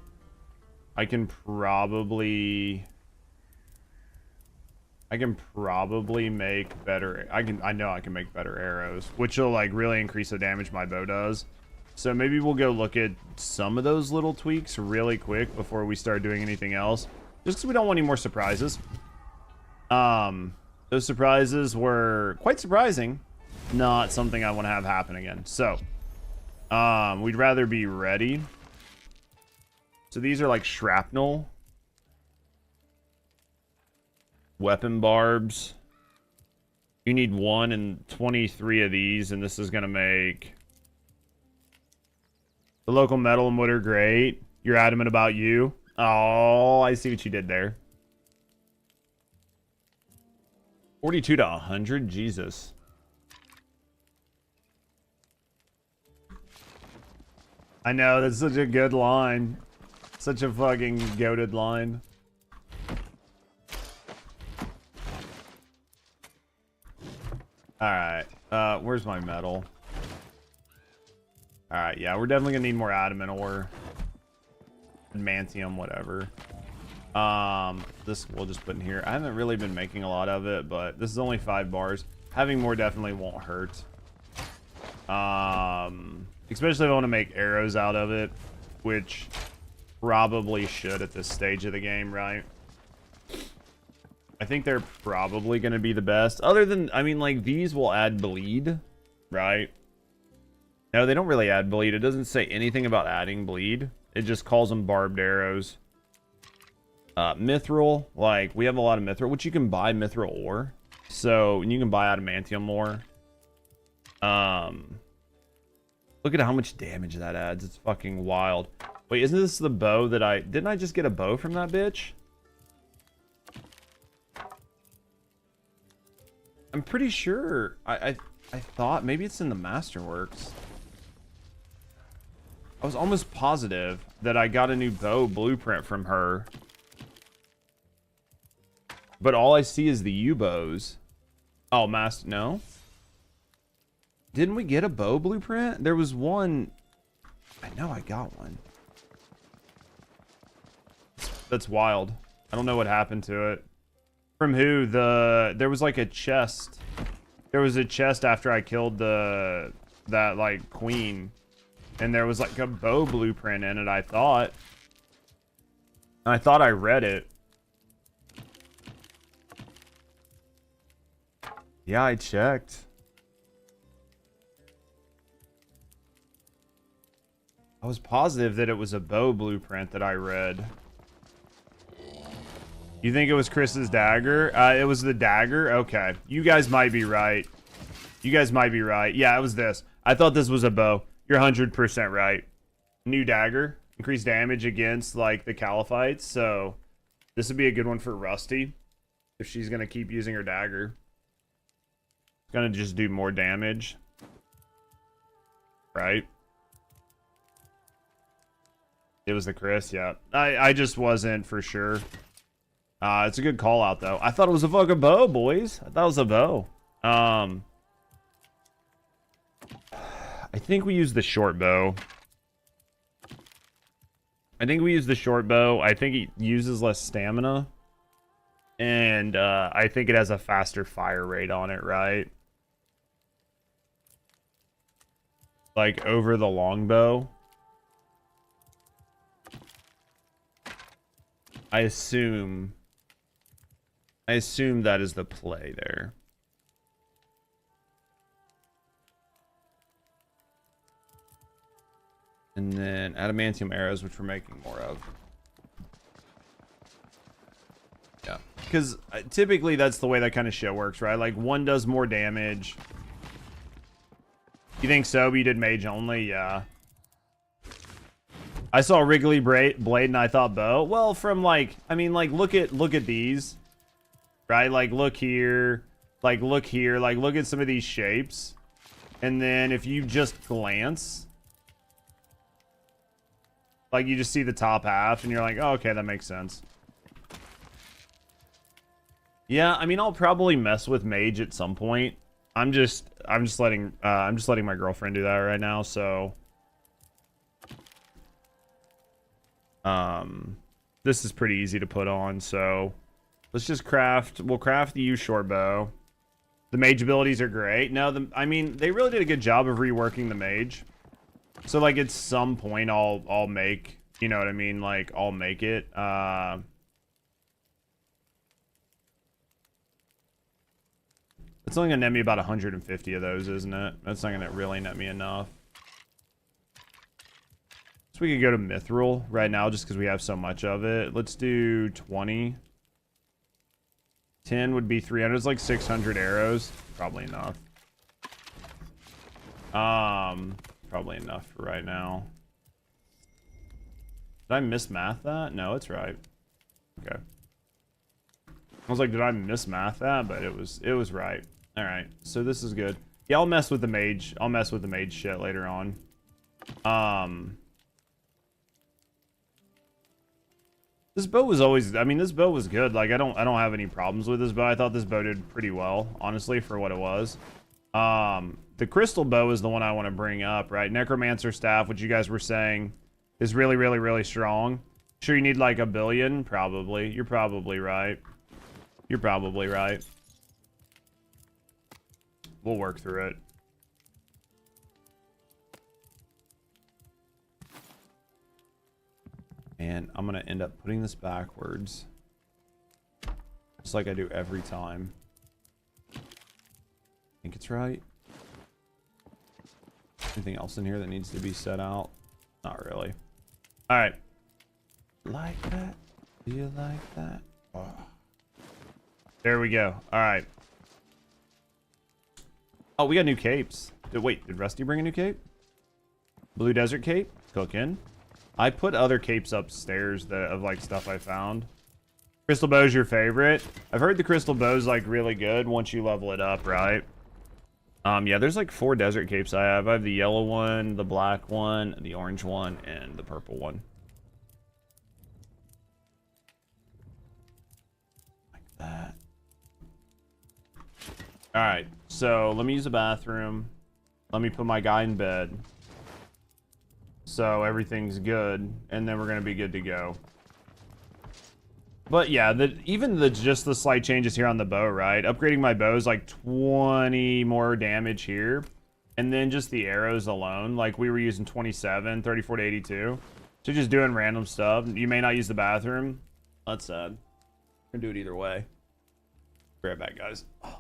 I can probably make better. I know I can make better arrows, which will like really increase the damage my bow does. So maybe we'll go look at some of those little tweaks really quick before we start doing anything else, just because we don't want any more surprises. Those surprises were quite surprising, not something I want to have happen again. So we'd rather be ready. So these are like shrapnel. Weapon barbs. You need 1 and 23 of these, and this is going to make... The local metal and wood are great. You're adamant about you. Oh, I see what you did there. 42 to 100? Jesus. I know, that's such a good line. Such a fucking goated line. Alright, where's my metal? Alright, yeah, we're definitely gonna need more adamant ore. Adamantium, whatever. This we'll just put in here. I haven't really been making a lot of it, but this is only 5 bars. Having more definitely won't hurt. Especially if I want to make arrows out of it, which probably should at this stage of the game, right? I think they're probably going to be the best. Other than, I mean, like, these will add bleed, right? No, they don't really add bleed. It doesn't say anything about adding bleed. It just calls them barbed arrows. Mithril, like, we have a lot of mithril, which you can buy mithril ore. So, and you can buy adamantium ore. Look at how much damage that adds. It's fucking wild. Wait, isn't this the bow that didn't I just get a bow from that bitch? I'm pretty sure. I thought maybe it's in the Masterworks. I was almost positive that I got a new bow blueprint from her. But all I see is the U-bows. Oh, no? Didn't we get a bow blueprint? There was one. I know I got one. That's wild. I don't know what happened to it. From who? There was like a chest. There was a chest after I killed that like queen. And there was like a bow blueprint in it, I thought. I thought I read it. Yeah, I checked. I was positive that it was a bow blueprint that I read. You think it was Chris's dagger? It was the dagger? Okay. You guys might be right. You guys might be right. Yeah, it was this. I thought this was a bow. You're 100% right. New dagger. Increased damage against, like, the Caliphites. So, this would be a good one for Rusty. If she's going to keep using her dagger. It's going to just do more damage. Right? It was the Chris, yeah. I just wasn't for sure. It's a good call out though. I thought it was a fucking bow, boys. I thought it was a bow. I think we use the short bow. I think it uses less stamina. And I think it has a faster fire rate on it, right? Like over the longbow. I assume that is the play there. And then adamantium arrows, which we're making more of. Yeah, because typically that's the way that kind of shit works, right? Like one does more damage. You think so? But you did mage only? Yeah. I saw Wrigley blade and I thought bow. Well, from like, I mean, like look at these, right? Like look here, like look here, like look at some of these shapes, and then if you just glance, like you just see the top half, and you're like, oh, okay, that makes sense. Yeah, I mean, I'll probably mess with mage at some point. I'm just letting my girlfriend do that right now, so. This is pretty easy to put on, so let's just we'll craft the U short bow. The mage abilities are great. No, I mean, they really did a good job of reworking the mage. So like at some point I'll make, you know what I mean? Like I'll make it. It's only gonna net me about 150 of those, isn't it? That's not gonna really net me enough. So we could go to mithril right now just because we have so much of it. Let's do 20. 10 would be 300. It's like 600 arrows. Probably enough. Probably enough for right now. Did I mismath that? No, it's right. Okay. I was like, did I mismath that? But it was right. All right. So this is good. Yeah, I'll mess with the mage. I'll mess with the mage shit later on. This bow was always, I mean, this bow was good. Like, I don't have any problems with this bow. I thought this bow did pretty well, honestly, for what it was. The crystal bow is the one I want to bring up, right? Necromancer staff, which you guys were saying is really, really, really strong. Sure, you need like 1 billion? Probably. You're probably right. You're probably right. We'll work through it. And I'm going to end up putting this backwards. Just like I do every time. I think it's right. Anything else in here that needs to be set out? Not really. All right. Like that? Do you like that? Oh. There we go. All right. Oh, we got new capes. Wait, did Rusty bring a new cape? Blue Desert cape? Cooking. I put other capes upstairs that of like stuff I found. Crystal bow's your favorite? I've heard the crystal bow's like really good once you level it up, right? Yeah, there's like 4 desert capes I have. I have the yellow one, the black one, the orange one, and the purple one. Like that. Alright, so let me use the bathroom. Let me put my guy in bed. So everything's good, and then we're gonna be good to go. But yeah, just the slight changes here on the bow, right? Upgrading my bow is like 20 more damage here. And then just the arrows alone, like we were using 27, 34 to 82. So just doing random stuff. You may not use the bathroom. That's sad. We're gonna do it either way. Be right back, guys. Oh.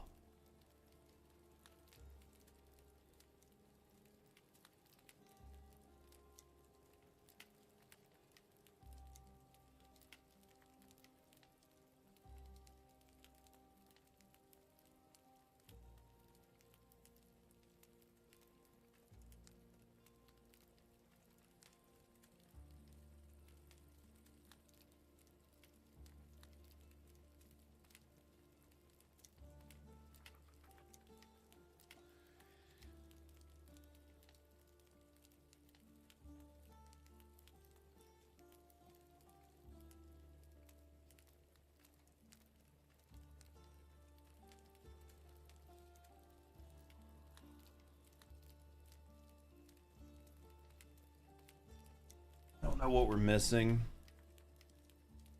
I don't know what we're missing.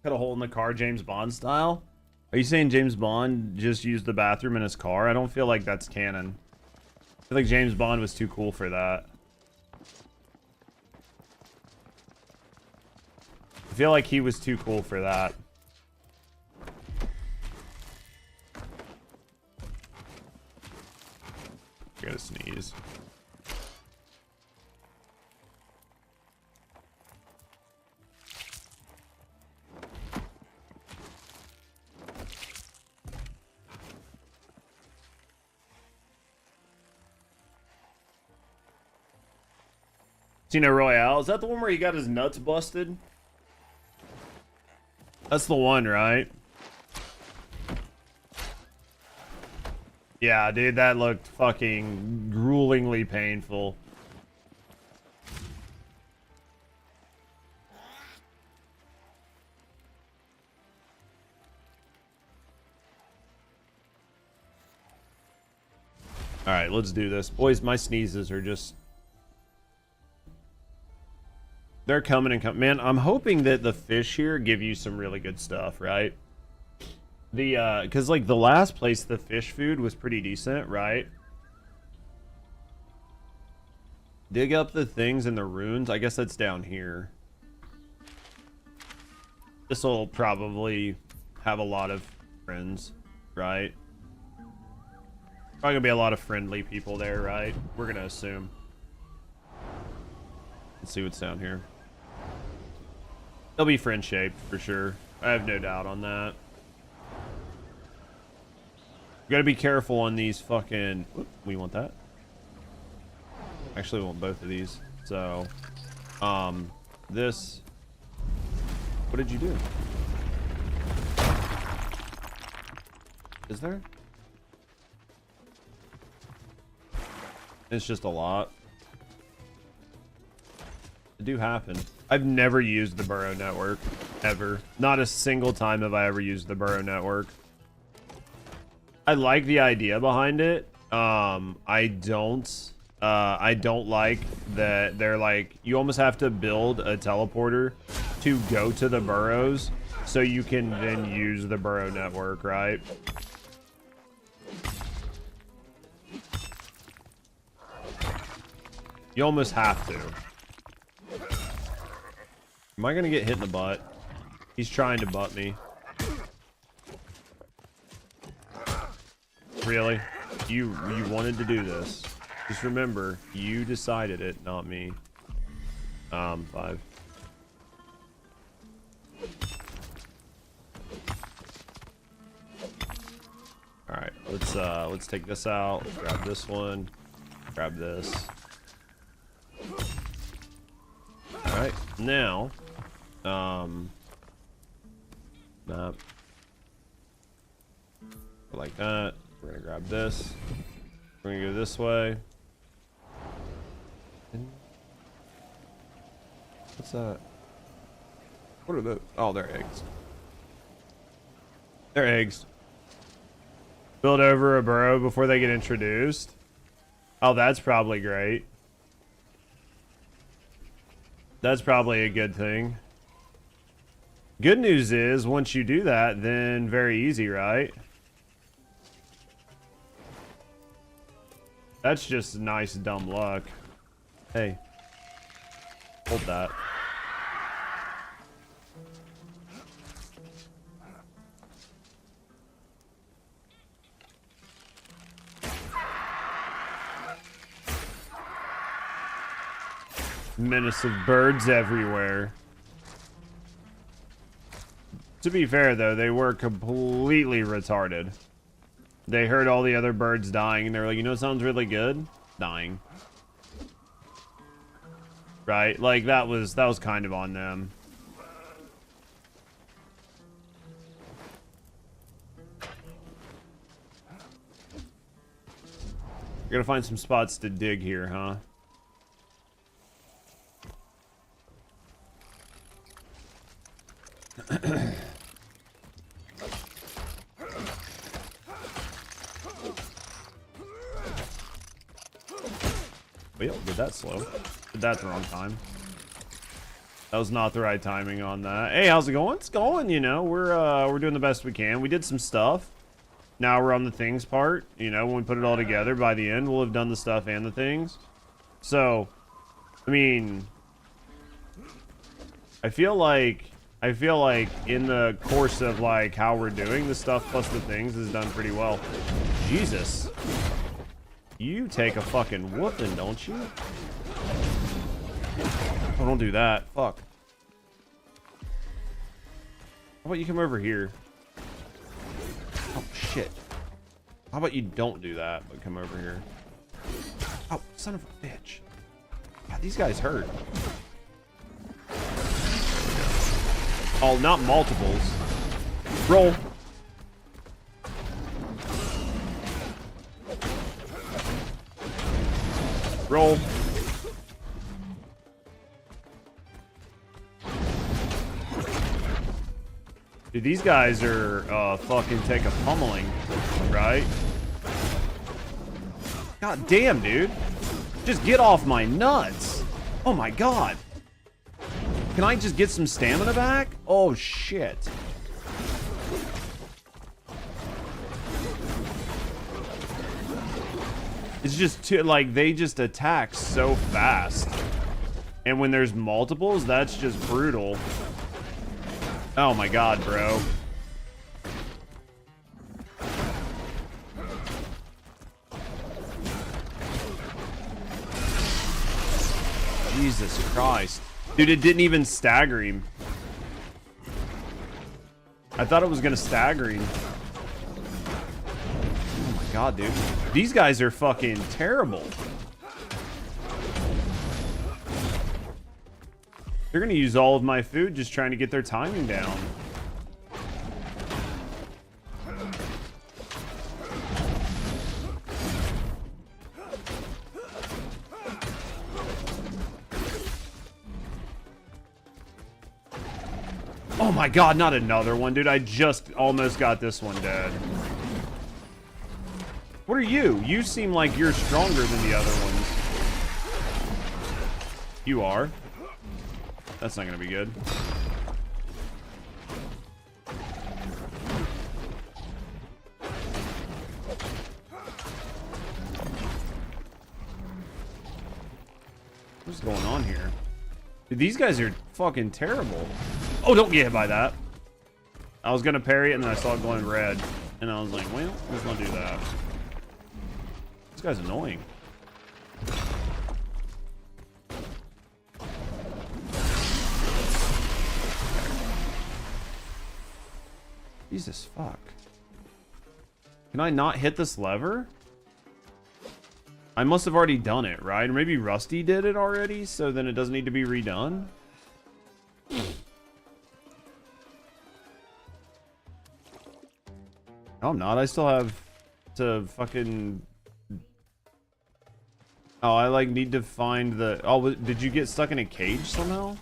Cut a hole in the car, James Bond style. Are you saying James Bond just used the bathroom in his car? I don't feel like that's canon. I feel like James Bond was too cool for that. I feel like he was too cool for that. I gotta sneeze. Casino Royale, is that the one where he got his nuts busted? That's the one, right? Yeah, dude, that looked fucking gruelingly painful. Alright, let's do this. Boys, my sneezes are just... They're coming and coming. Man, I'm hoping that the fish here give you some really good stuff, right? Because, like, the last place the fish food was pretty decent, right? Dig up the things in the ruins. I guess that's down here. This will probably have a lot of friends, right? Probably gonna be a lot of friendly people there, right? We're gonna assume. Let's see what's down here. They'll be friend-shaped, for sure. I have no doubt on that. You gotta be careful on these fucking... Whoop, we want that. Actually, we want both of these. So, this... What did you do? Is there? It's just a lot. It do happen. I've never used the Burrow Network. Ever. Not a single time have I ever used the Burrow Network. I like the idea behind it. I don't like that they're like, you almost have to build a teleporter to go to the burrows so you can then use the Burrow Network, right? You almost have to. Am I gonna get hit in the butt? He's trying to butt me. Really? You wanted to do this. Just remember, you decided it, not me. 5. Alright, let's take this out. Grab this one. Grab this. Alright, now map. Like that. We're gonna grab this. We're gonna go this way. What's that? What are the? Oh, they're eggs. They're eggs. Build over a burrow before they get introduced. Oh, that's probably great. That's probably a good thing. Good news is, once you do that, then very easy, right? That's just nice dumb luck. Hey. Hold that. Menace of birds everywhere. To be fair, though, they were completely retarded. They heard all the other birds dying, and they were like, you know what sounds really good? Dying. Right? Like, that was kind of on them. We're gonna find some spots to dig here, huh? Well, did that slow? Did that the wrong time? That was not the right timing on that. Hey, how's it going? It's going, you know. We're doing the best we can. We did some stuff. Now we're on the things part. You know, when we put it all together, by the end, we'll have done the stuff and the things. So, I mean, I feel like in the course of like how we're doing the stuff plus the things is done pretty well. Jesus. You take a fucking whooping, don't you? Oh, don't do that. Fuck. How about you come over here? Oh, shit. How about you don't do that, but come over here? Oh, son of a bitch. God, these guys hurt. Oh, not multiples. Roll. Roll. Dude, these guys are fucking take a pummeling, right? God damn, dude. Just get off my nuts. Oh my god. Can I just get some stamina back? Oh shit. It's just too, like, they just attack so fast. And when there's multiples, that's just brutal. Oh my god, bro. Jesus Christ. Dude, it didn't even stagger him. I thought it was gonna stagger him. Oh my god, dude. These guys are fucking terrible. They're gonna use all of my food just trying to get their timing down. Oh my god, not another one, dude. I just almost got this one dead. What are you? You seem like you're stronger than the other ones. You are. That's not gonna be good. What's going on here? Dude, these guys are fucking terrible. Oh, don't get hit by that. I was gonna parry it and then I saw it glowing red. And I was like, well, let's not do that. This guy's annoying. Jesus fuck. Can I not hit this lever? I must have already done it, right? Or maybe Rusty did it already, so then it doesn't need to be redone? No, I'm not. I still have to fucking... Oh, I like need to find the... Oh, did you get stuck in a cage somehow?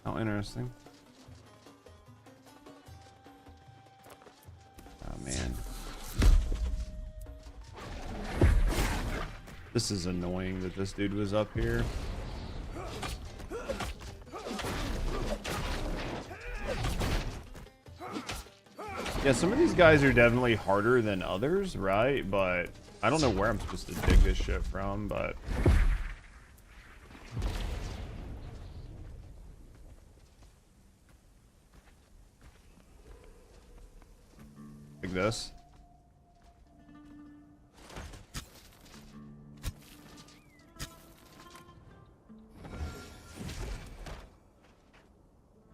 Oh, interesting. Oh, man. This is annoying that this dude was up here. Yeah, some of these guys are definitely harder than others, right? But I don't know where I'm supposed to dig this shit from, but... Like this.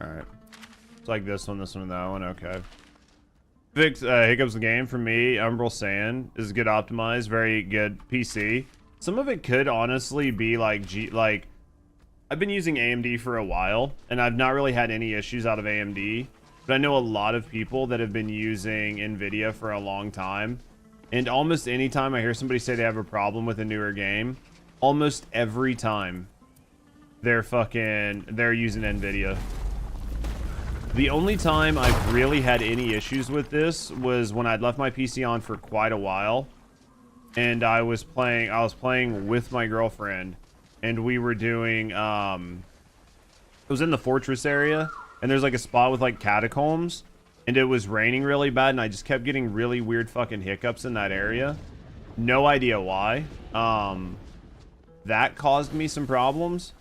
Alright. It's like this one, and that one, okay. Fix hiccups the game for me. Umbral Sand is good optimized, very good PC. Some of it could honestly be like I've been using AMD for a while, and I've not really had any issues out of AMD. But I know a lot of people that have been using NVIDIA for a long time. And almost any time I hear somebody say they have a problem with a newer game, almost every time they're using NVIDIA. The only time I've really had any issues with this was when I'd left my PC on for quite a while. And I was playing with my girlfriend. And we were doing, it was in the fortress area. And there's like a spot with like catacombs, and it was raining really bad, and I just kept getting really weird fucking hiccups in that area. No idea why. That caused me some problems.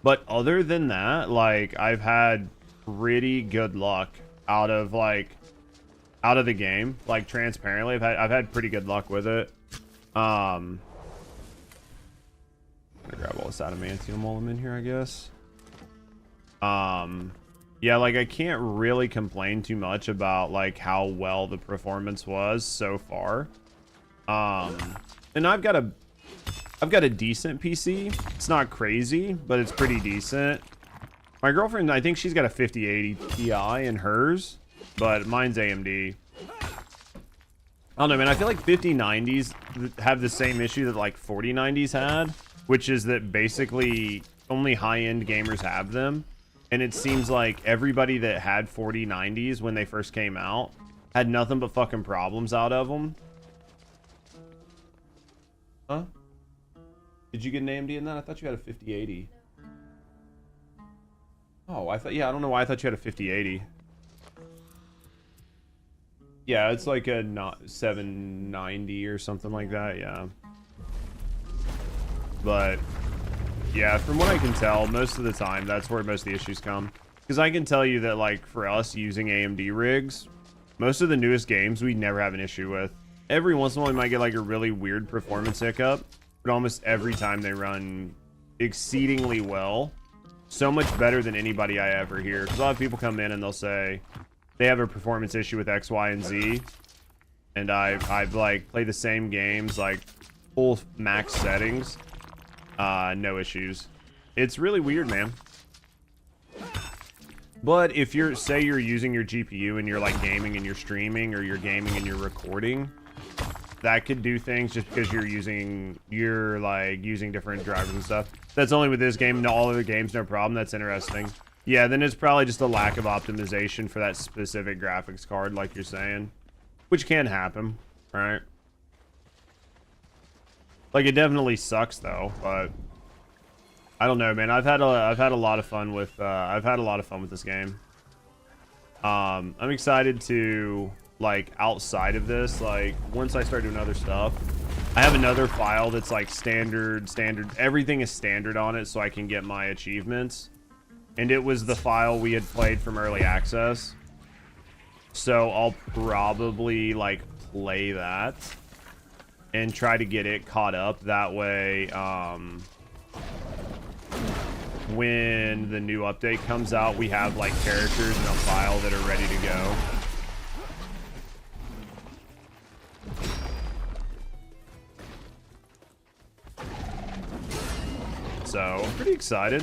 But other than that, like, I've had pretty good luck out of the game. Like, transparently, I've had pretty good luck with it. I'm gonna grab all this adamantium while I'm in here, I guess. Yeah, like, I can't really complain too much about like how well the performance was so far. And I've got a decent PC. It's not crazy, but it's pretty decent. My girlfriend, I think she's got a 5080 Ti in hers, but mine's AMD. I don't know, man. I feel like 5090s have the same issue that like 4090s had, which is that basically only high-end gamers have them. And it seems like everybody that had 4090s when they first came out had nothing but fucking problems out of them. Huh? Did you get an AMD in that? I thought you had a 5080. Oh, yeah, I don't know why I thought you had a 5080. Yeah, it's like a 790 or something like that, yeah. But... yeah, from what I can tell, most of the time, that's where most of the issues come. Because I can tell you that, like, for us using AMD rigs, most of the newest games we never have an issue with. Every once in a while, we might get, like, a really weird performance hiccup. But almost every time they run exceedingly well. So much better than anybody I ever hear. Because a lot of people come in and they'll say they have a performance issue with X, Y, and Z. And I've like, played the same games, like, full max settings. No issues. It's really weird, man. But if say you're using your GPU and you're like gaming and you're streaming, or you're gaming and you're recording, that could do things just because you're using different drivers and stuff. That's only with this game. No, all other games, no problem. That's interesting. Yeah, then it's probably just a lack of optimization for that specific graphics card, like you're saying, which can happen, right? Like, it definitely sucks though, but I don't know, man. I've had a lot of fun with this game. I'm excited to, like, outside of this, like, once I start doing other stuff, I have another file that's like standard, everything is standard on it, so I can get my achievements. And it was the file we had played from early access. So I'll probably like play that and try to get it caught up. That way, when the new update comes out, we have like characters in a file that are ready to go. So I'm pretty excited.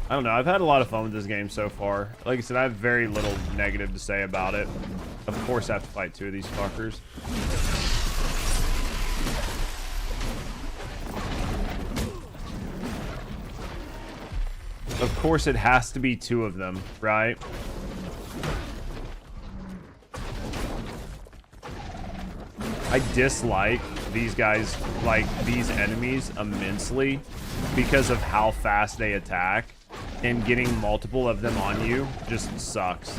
I don't know. I've had a lot of fun with this game so far. Like I said, I have very little negative to say about it. Of course, I have to fight 2 of these fuckers. Of course, it has to be 2 of them, right? I dislike these guys, like these enemies, immensely because of how fast they attack, and getting multiple of them on you just sucks.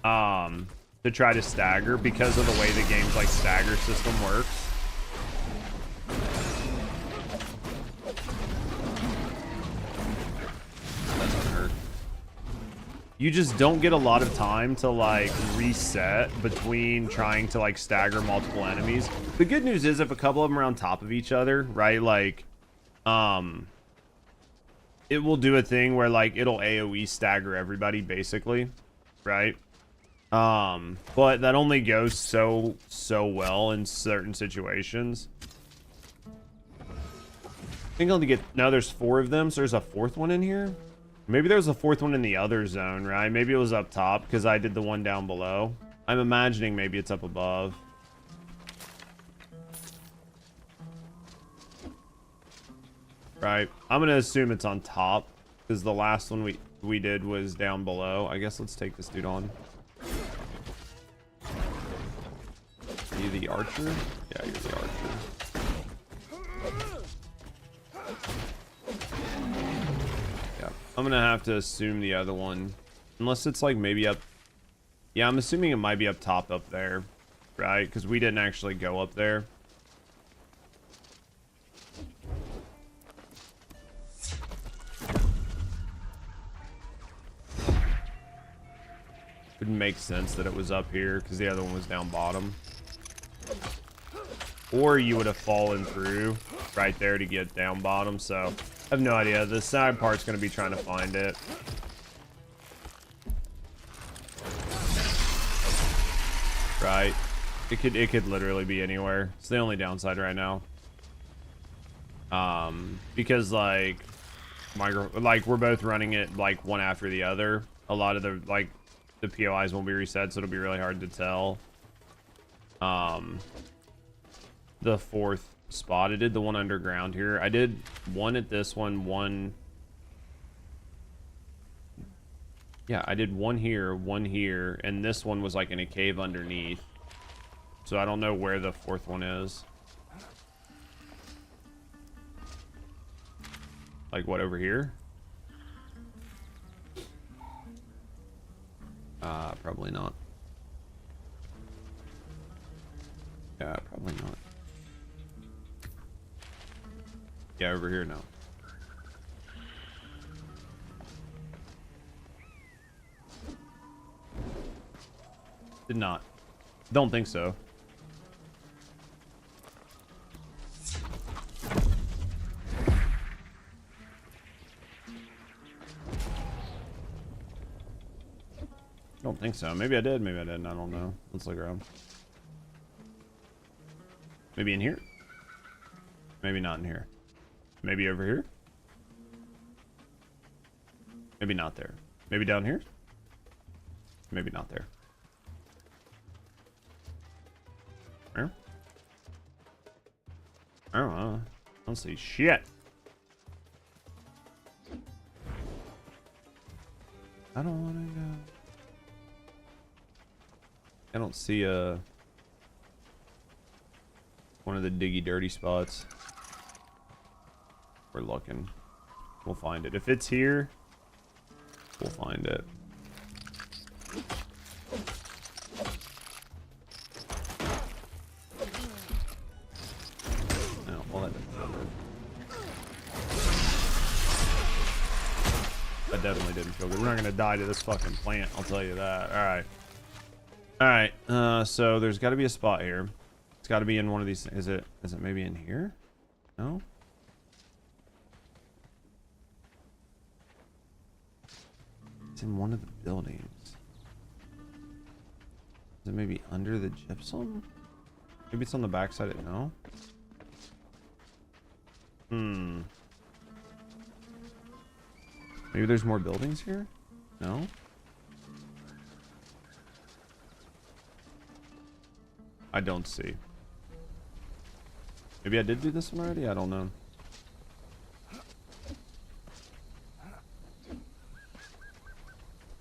To try to stagger because of the way the game's like stagger system works. That doesn't hurt. You just don't get a lot of time to like reset between trying to like stagger multiple enemies. The good news is if a couple of them are on top of each other, right? Like, it will do a thing where like it'll AoE stagger everybody basically, right? But that only goes so well in certain situations. I think I'll get, now there's 4 of them, so there's a 4th one in here. Maybe there was a 4th one in the other zone, right? Maybe it was up top because I did the one down below. I'm imagining maybe it's up above. Right. I'm going to assume it's on top because the last one we did was down below. I guess let's take this dude on. Are you the archer? Yeah, you're the archer. Yeah. I'm going to have to assume the other one. Unless it's like maybe up. Yeah, I'm assuming it might be up top up there. Right? Because we didn't actually go up there. Would make sense that it was up here because the other one was down bottom. Or you would have fallen through right there to get down bottom. So I have no idea. The side part's going to be trying to find it. Right. It could literally be anywhere. It's the only downside right now. Because like we're both running it like one after the other. A lot of the like the POIs won't be reset, so it'll be really hard to tell. The 4th spot, I did the one underground here. I did one at this one. Yeah, I did one here, and this one was like in a cave underneath. So I don't know where the 4th one is. Like what, over here? Probably not. Yeah, probably not. Yeah, over here now. Did not. Don't think so. Don't think so. Maybe I did, maybe I didn't. I don't know. Let's look around. Maybe in here? Maybe not in here. Maybe over here? Maybe not there. Maybe down here? Maybe not there. Where? I don't know. I don't see shit. I don't want to go. I don't see one of the diggy dirty spots. We're looking. We'll find it. If it's here, we'll find it. No, well, that doesn't That definitely didn't feel good. We're not gonna die to this fucking plant, I'll tell you that. Alright. Alright, so there's gotta be a spot here. It's gotta be in one of these. Is it maybe in here? No? It's in one of the buildings. Is it maybe under the gypsum? Maybe it's on the backside of it. No? Maybe there's more buildings here? No? I don't see. Maybe I did do this one already? I don't know.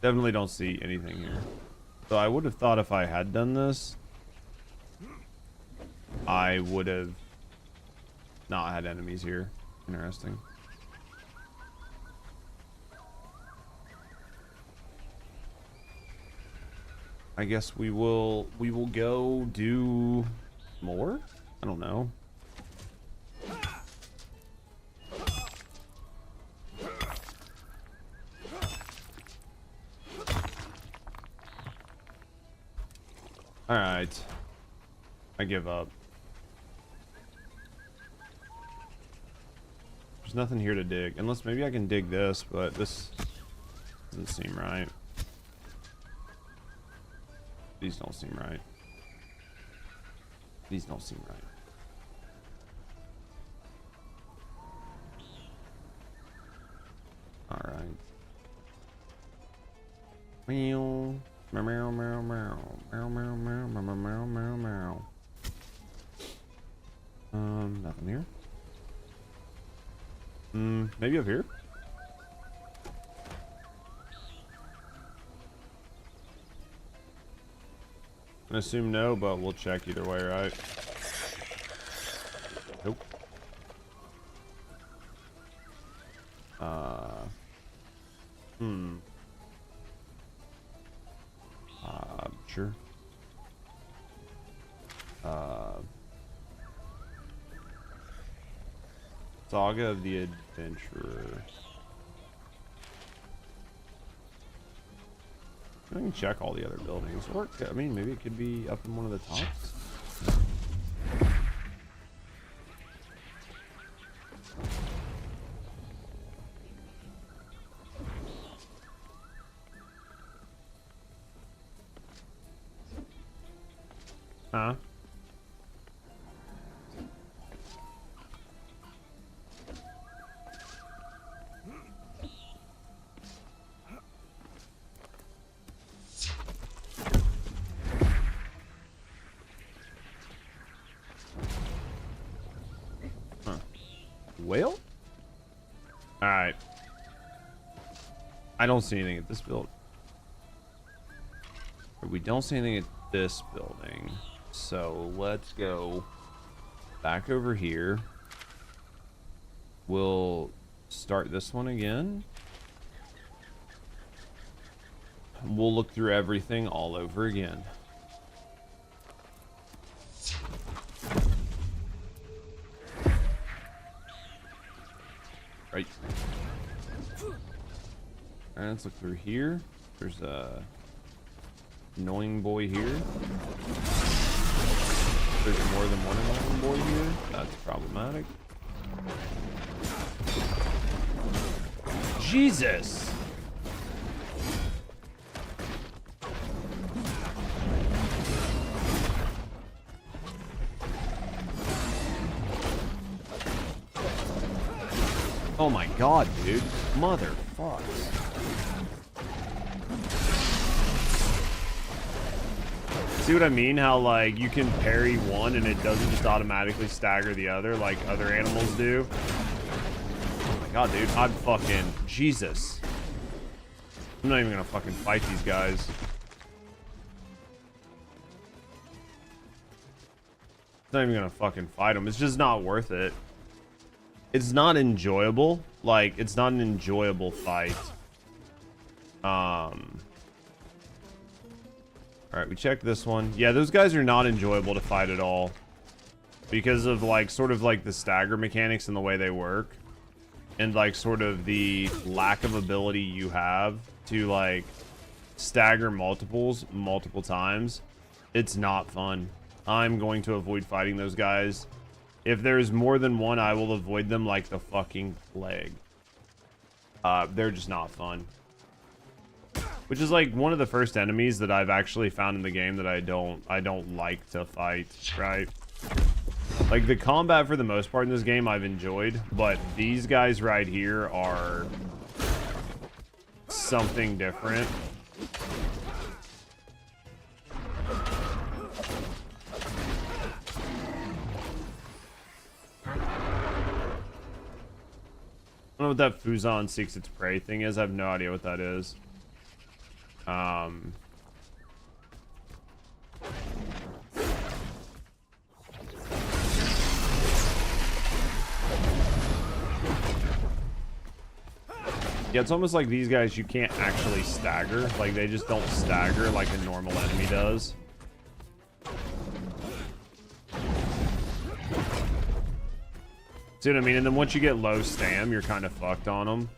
Definitely don't see anything here. So I would have thought if I had done this, I would have not had enemies here. Interesting. I guess we will go do more? I don't know. All right. I give up. There's nothing here to dig. Unless maybe I can dig this, but this doesn't seem right. These don't seem right. These don't seem right. All right. Meow. Meow, meow, meow, meow, meow, meow, meow, meow, meow, meow, meow. Nothing here. Maybe up here. I assume no, but we'll check either way, right? Nope. Sure. Saga of the Adventurer. I can check all the other buildings. Or, I mean, maybe it could be up in one of the tops. Huh? Whale? Alright. I don't see anything at this building. We don't see anything at this building. So let's go back over here. We'll start this one again. We'll look through everything all over again. Right. Alright, let's look through here. There's a annoying boy here. There's more than one annoying boy here. That's problematic. Jesus! Oh my god, dude. Motherfucks. See what I mean? How, like, you can parry one and it doesn't just automatically stagger the other like other animals do? Oh my god, dude. I'm fucking... Jesus. I'm not even gonna fucking fight these guys. I'm not even gonna fucking fight them. It's just not worth it. It's not enjoyable. Like, it's not an enjoyable fight. Alright, we checked this one. Yeah, those guys are not enjoyable to fight at all. Because of, like, sort of like the stagger mechanics and the way they work. and like sort of the lack of ability you have to like stagger multiple times, it's not fun. I'm going to avoid fighting those guys. If there's more than one, I will avoid them like the fucking plague. They're just not fun. Which is like one of the first enemies that I've actually found in the game that I don't like to fight, right? Like the combat for the most part in this game I've enjoyed, but these guys right here are something different. I don't know what that Fuzan seeks its prey thing is. I have no idea what that is. Yeah, it's almost like these guys you can't actually stagger. Like, they just don't stagger like a normal enemy does. See what I mean? And then once you get low stam, you're kind of fucked on them.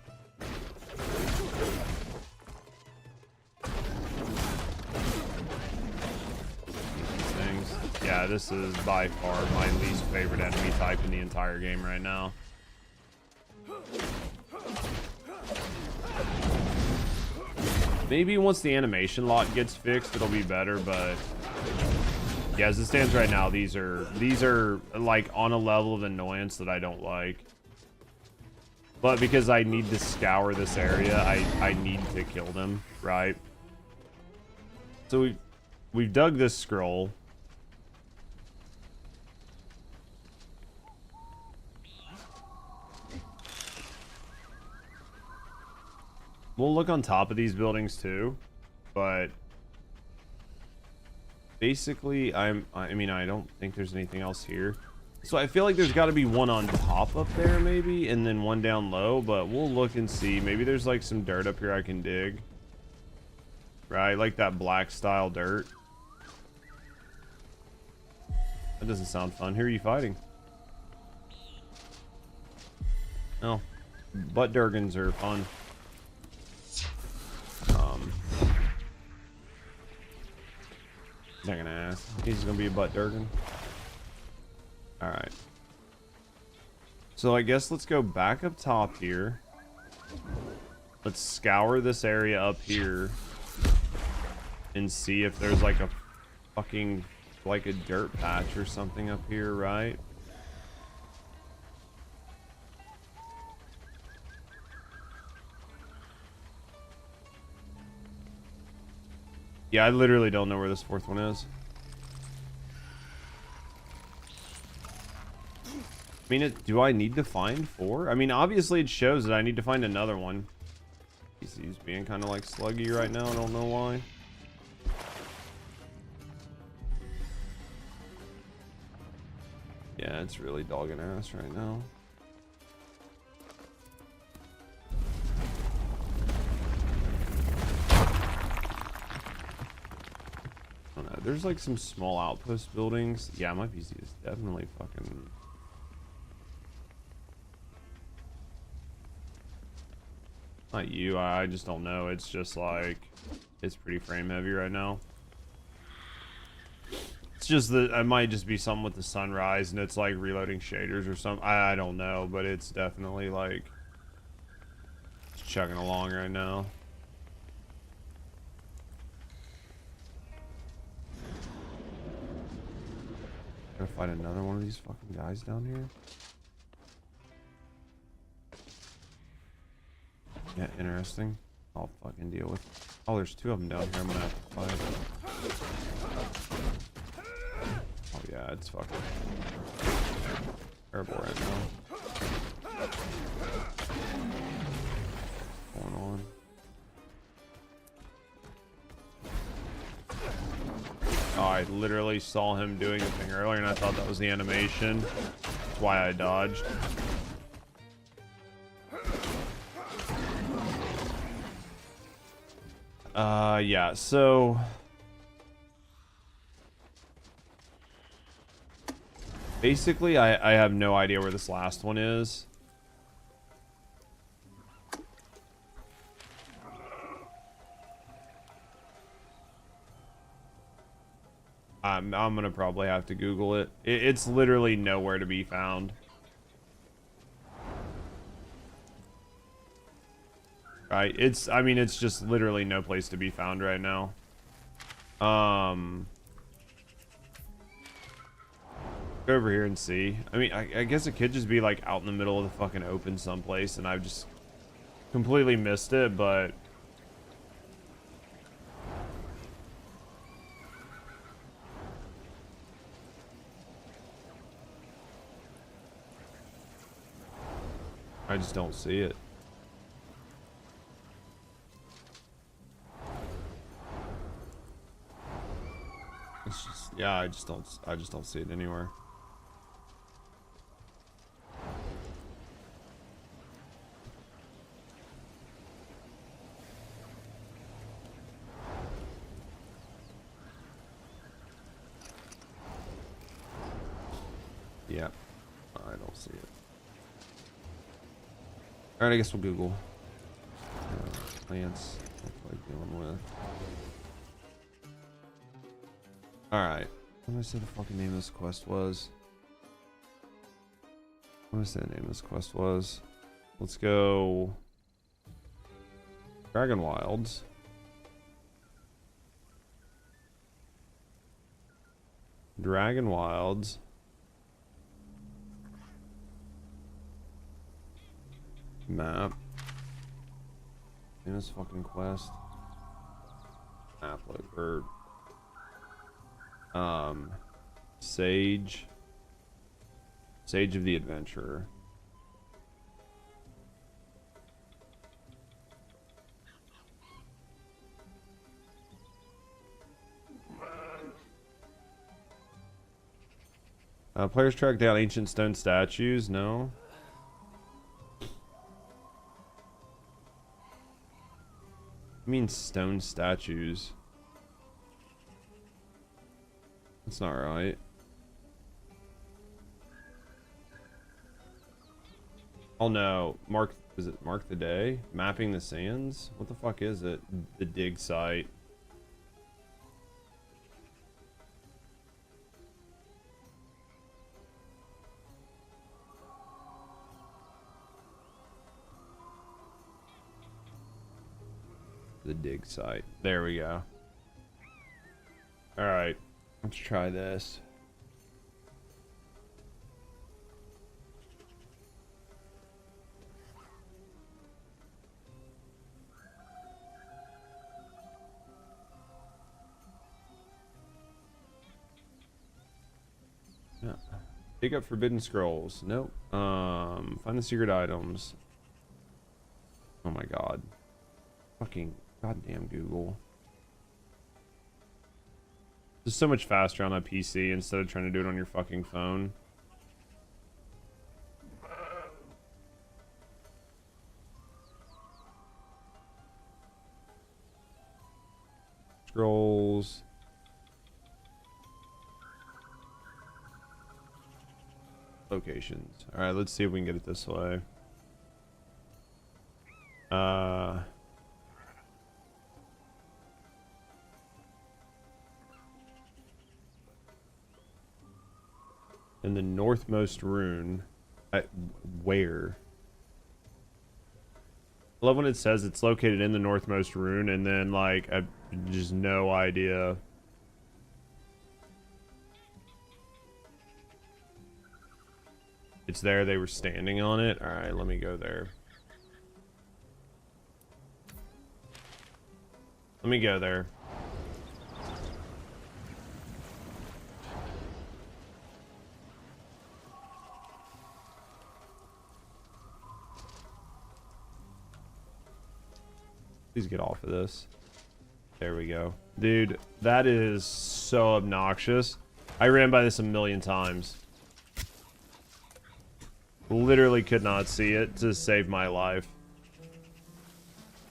These things. Yeah, this is by far my least favorite enemy type in the entire game right now. Maybe once the animation lock gets fixed, it'll be better, but yeah, as it stands right now, these are like on a level of annoyance that I don't like. But because I need to scour this area, I need to kill them, right? So we've dug this scroll. We'll look on top of these buildings too, but basically I mean, I don't think there's anything else here. So I feel like there's got to be one on top up there maybe, and then one down low, but we'll look and see. Maybe there's like some dirt up here I can dig. Right, like that black style dirt. That doesn't sound fun. Who are you fighting? Oh, butt Durgans are fun. Not gonna ask. He's gonna be a butt Durgan. Alright. So I guess let's go back up top here. Let's scour this area up here and see if there's like a fucking like a dirt patch or something up here, right? Yeah, I literally don't know where this fourth one is. I mean, do I need to find 4? I mean, obviously it shows that I need to find another one. He's being kind of like sluggy right now. I don't know why. Yeah, it's really dogging ass right now. I don't know. There's like some small outpost buildings. Yeah, my PC is definitely fucking... Not you, I just don't know. It's just like, it's pretty frame heavy right now. It's just that it might just be something with the sunrise and it's like reloading shaders or something. I don't know, but it's definitely like it's chugging along right now. Gotta find another one of these fucking guys down here. Yeah, interesting. I'll fucking deal with. Oh, there's 2 of them down here. I'm gonna have to fight. Oh yeah, it's fucking terrible right now. What's going on? Oh, I literally saw him doing a thing earlier, and I thought that was the animation. That's why I dodged. Yeah, so basically I have no idea where this last one is. I'm gonna probably have to Google it. It's literally nowhere to be found. Right? I mean, it's just literally no place to be found right now. Go over here and see. I mean, I guess it could just be like out in the middle of the fucking open someplace and I've just completely missed it, but I just don't see it. It's just, yeah, I just don't see it anywhere. Yeah, I don't see it. All right, I guess we'll Google. Plants. What am I dealing with? Alright. What did I say the fucking name of this quest was? What did I say the name of this quest was? Let's go... Dragon Wilds. Dragon Wilds. Map. In this fucking quest. Map, like, or... Sage of the Adventurer. Players track down ancient stone statues. No. I mean stone statues. That's not right. Oh no, is it mark the day? Mapping the sands? What the fuck is it? The dig site. The dig site. There we go. Alright. Let's try this. Yeah. Pick up forbidden scrolls. Nope. Find the secret items. Oh my god. Fucking goddamn Google. It's so much faster on a PC instead of trying to do it on your fucking phone. Scrolls. Locations. Alright, let's see if we can get it this way. In the northmost rune. Where? I love when it says it's located in the northmost rune and then like I just no idea. It's there, they were standing on it. Alright, let me go there. Let me go there. Please get off of this. There we go. Dude, that is so obnoxious. I ran by this a million times. Literally could not see it to save my life.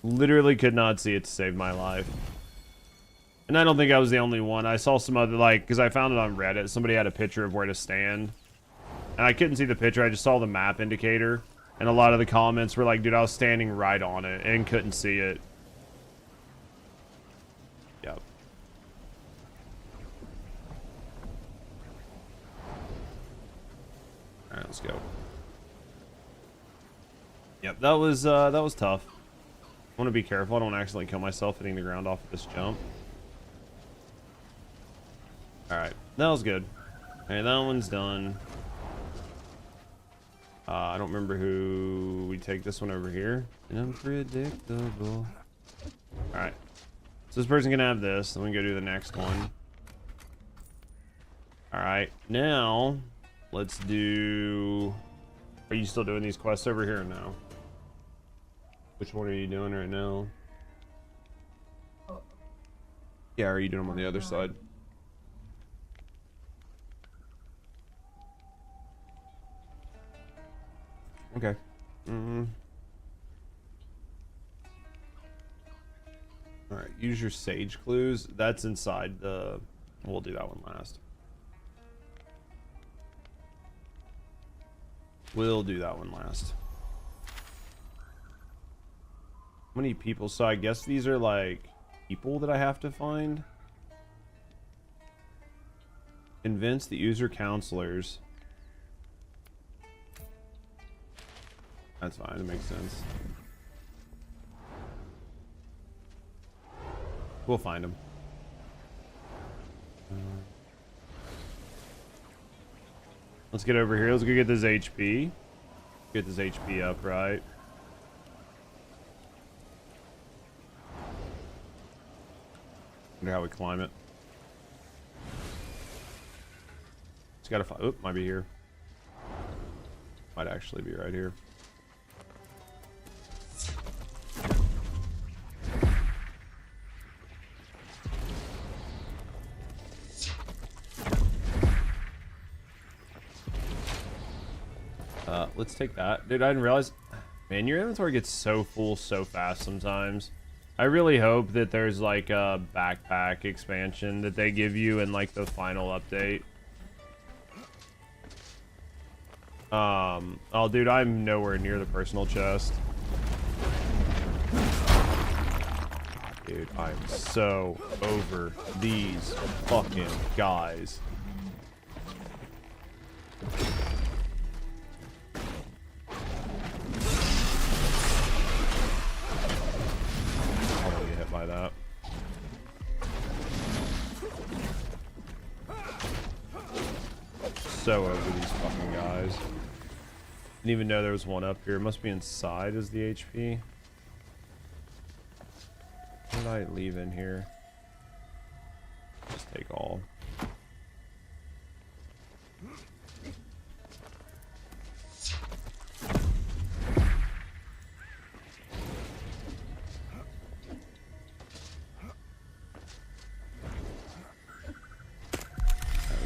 Literally could not see it to save my life. And I don't think I was the only one. I saw some other, like, because I found it on Reddit. Somebody had a picture of where to stand. And I couldn't see the picture. I just saw the map indicator. And a lot of the comments were like, dude, I was standing right on it and couldn't see it. Yep. All right, let's go. Yep, that was tough. I want to be careful. I don't accidentally kill myself hitting the ground off of this jump. All right, that was good. All right, that one's done. I don't remember who we take this one over here. Unpredictable. All right, so this person's gonna have this. Then we can go do the next one. All right, now let's do. Are you still doing these quests over here or no? Which one are you doing right now? Yeah, are you doing them on the other side? Okay. All right, use your sage clues. That's inside the... We'll do that one last. We'll do that one last. How many people? So I guess these are like people that I have to find. Convince the user counselors. That's fine, it makes sense. We'll find them. Let's get over here. Let's go get this HP. Get this HP up, right? Wonder how we climb it. It's gotta find. Oop, might be here. Might actually be right here. Let's take that. Dude, I didn't realize... Man, your inventory gets so full so fast sometimes. I really hope that there's like a backpack expansion that they give you in like the final update. Oh, dude, I'm nowhere near the personal chest. Dude, I'm so over these fucking guys. By that. So over these fucking guys. Didn't even know there was one up here. It must be inside as the HP. What did I leave in here? Just take all.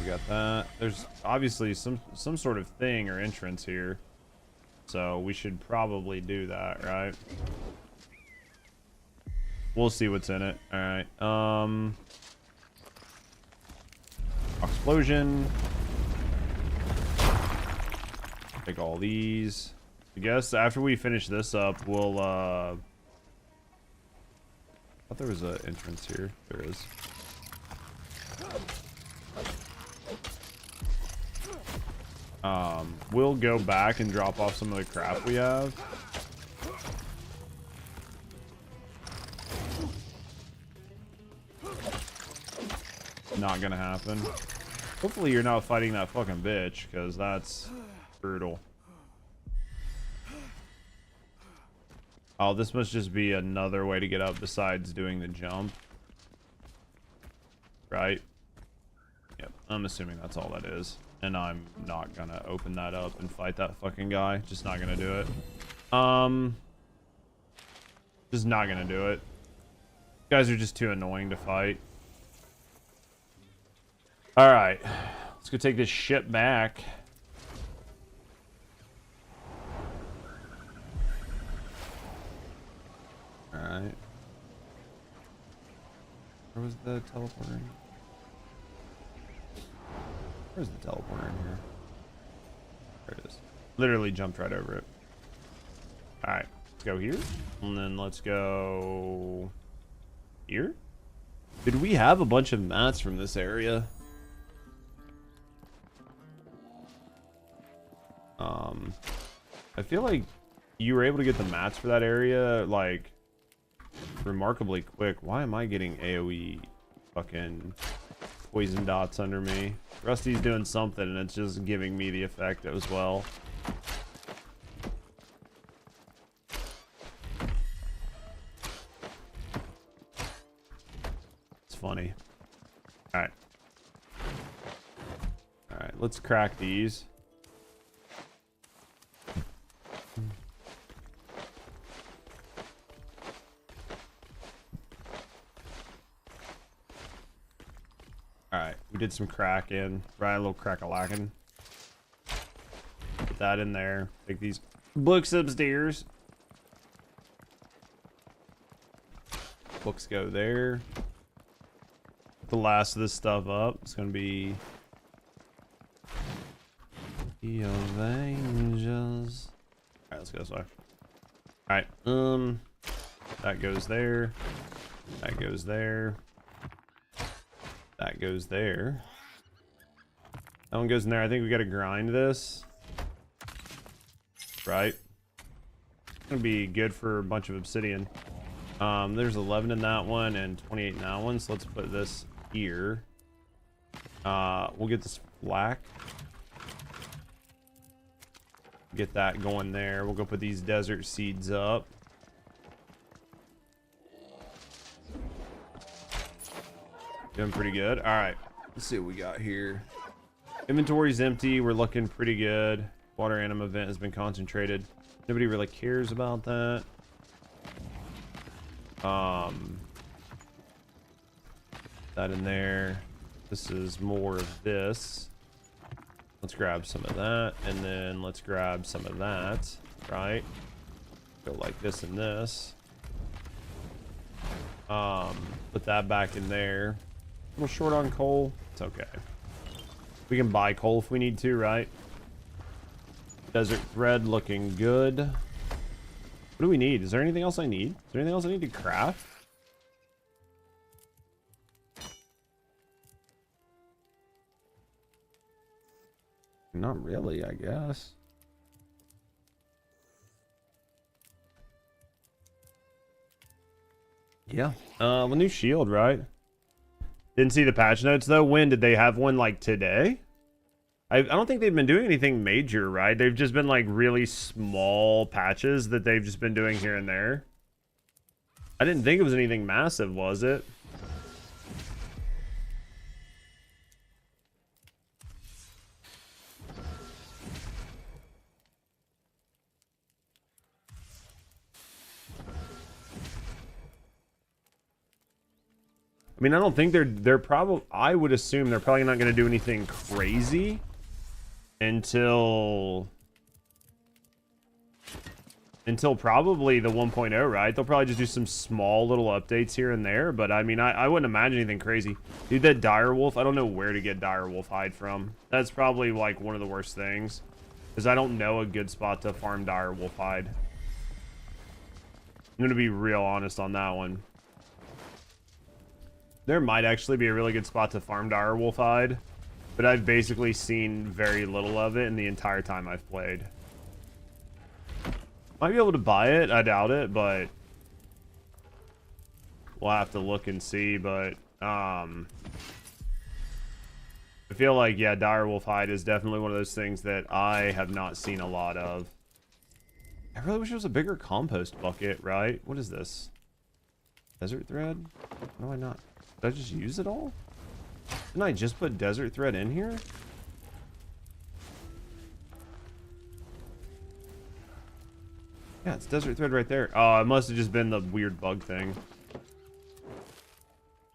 Got that. There's obviously some sort of thing or entrance here, so we should probably do that, right? We'll see what's in it. All right. Explosion. Take all these. I guess after we finish this up, we'll I thought there was an entrance here. There is. We'll go back and drop off some of the crap we have. Not gonna happen. Hopefully you're not fighting that fucking bitch, because that's brutal. Oh, this must just be another way to get up besides doing the jump. Right? Yep, I'm assuming that's all that is. And I'm not gonna open that up and fight that fucking guy. Just not gonna do it. Just not gonna do it. You guys are just too annoying to fight. Alright. Let's go take this shit back. Alright. Where was the teleporter? Where's the teleporter in here? There it is. Literally jumped right over it. Alright, let's go here. And then let's go here. Did we have a bunch of mats from this area? I feel like you were able to get the mats for that area, like, remarkably quick. Why am I getting AoE fucking poison dots under me? Rusty's doing something, and it's just giving me the effect as well. It's funny. Alright. Alright, let's crack these. Alright, we did some cracking. Right, a little crack-a-lacking. Put that in there. Take these books upstairs. Books go there. The last of this stuff up. It's gonna be the Avengers. Alright, let's go this way. Alright, that goes there. That goes there. That goes there. That one goes in there. I think we gotta grind this. Right. It's gonna be good for a bunch of obsidian. There's 11 in that one and 28 in that one, so let's put this here. We'll get this black. Get that going there. We'll go put these desert seeds up. Doing pretty good. All right, let's see what we got here. Inventory's empty. We're looking pretty good. Water anima event has been concentrated. Nobody really cares about that. That in there. This is more of this. Let's grab some of that, and then let's grab some of that. Right? Go like this and this. Put that back in there. A little short on coal. It's okay. We can buy coal if we need to, right? Desert thread looking good. What do we need? Is there anything else I need? Is there anything else I need to craft? Not really, I guess. Yeah. A new shield, right? Didn't see the patch notes though. When did they have one? Like today? I don't think they've been doing anything major, right? They've just been like really small patches that they've just been doing here and there. I didn't think it was anything massive, was it? I mean, I don't think they're probably, I would assume they're probably not going to do anything crazy until probably the 1.0, right? They'll probably just do some small little updates here and there, but I mean, I wouldn't imagine anything crazy. Dude, that direwolf, I don't know where to get direwolf hide from. That's probably like one of the worst things, because I don't know a good spot to farm direwolf hide. I'm going to be real honest on that one. There might actually be a really good spot to farm direwolf hide, but I've basically seen very little of it in the entire time I've played. Might be able to buy it, I doubt it, but we'll have to look and see. But I feel like, yeah, direwolf hide is definitely one of those things that I have not seen a lot of. I really wish it was a bigger compost bucket, right? What is this? Desert thread? Why do I not? Did I just use it all? Didn't I just put desert thread in here? Yeah, it's desert thread right there. Oh, it must have just been the weird bug thing.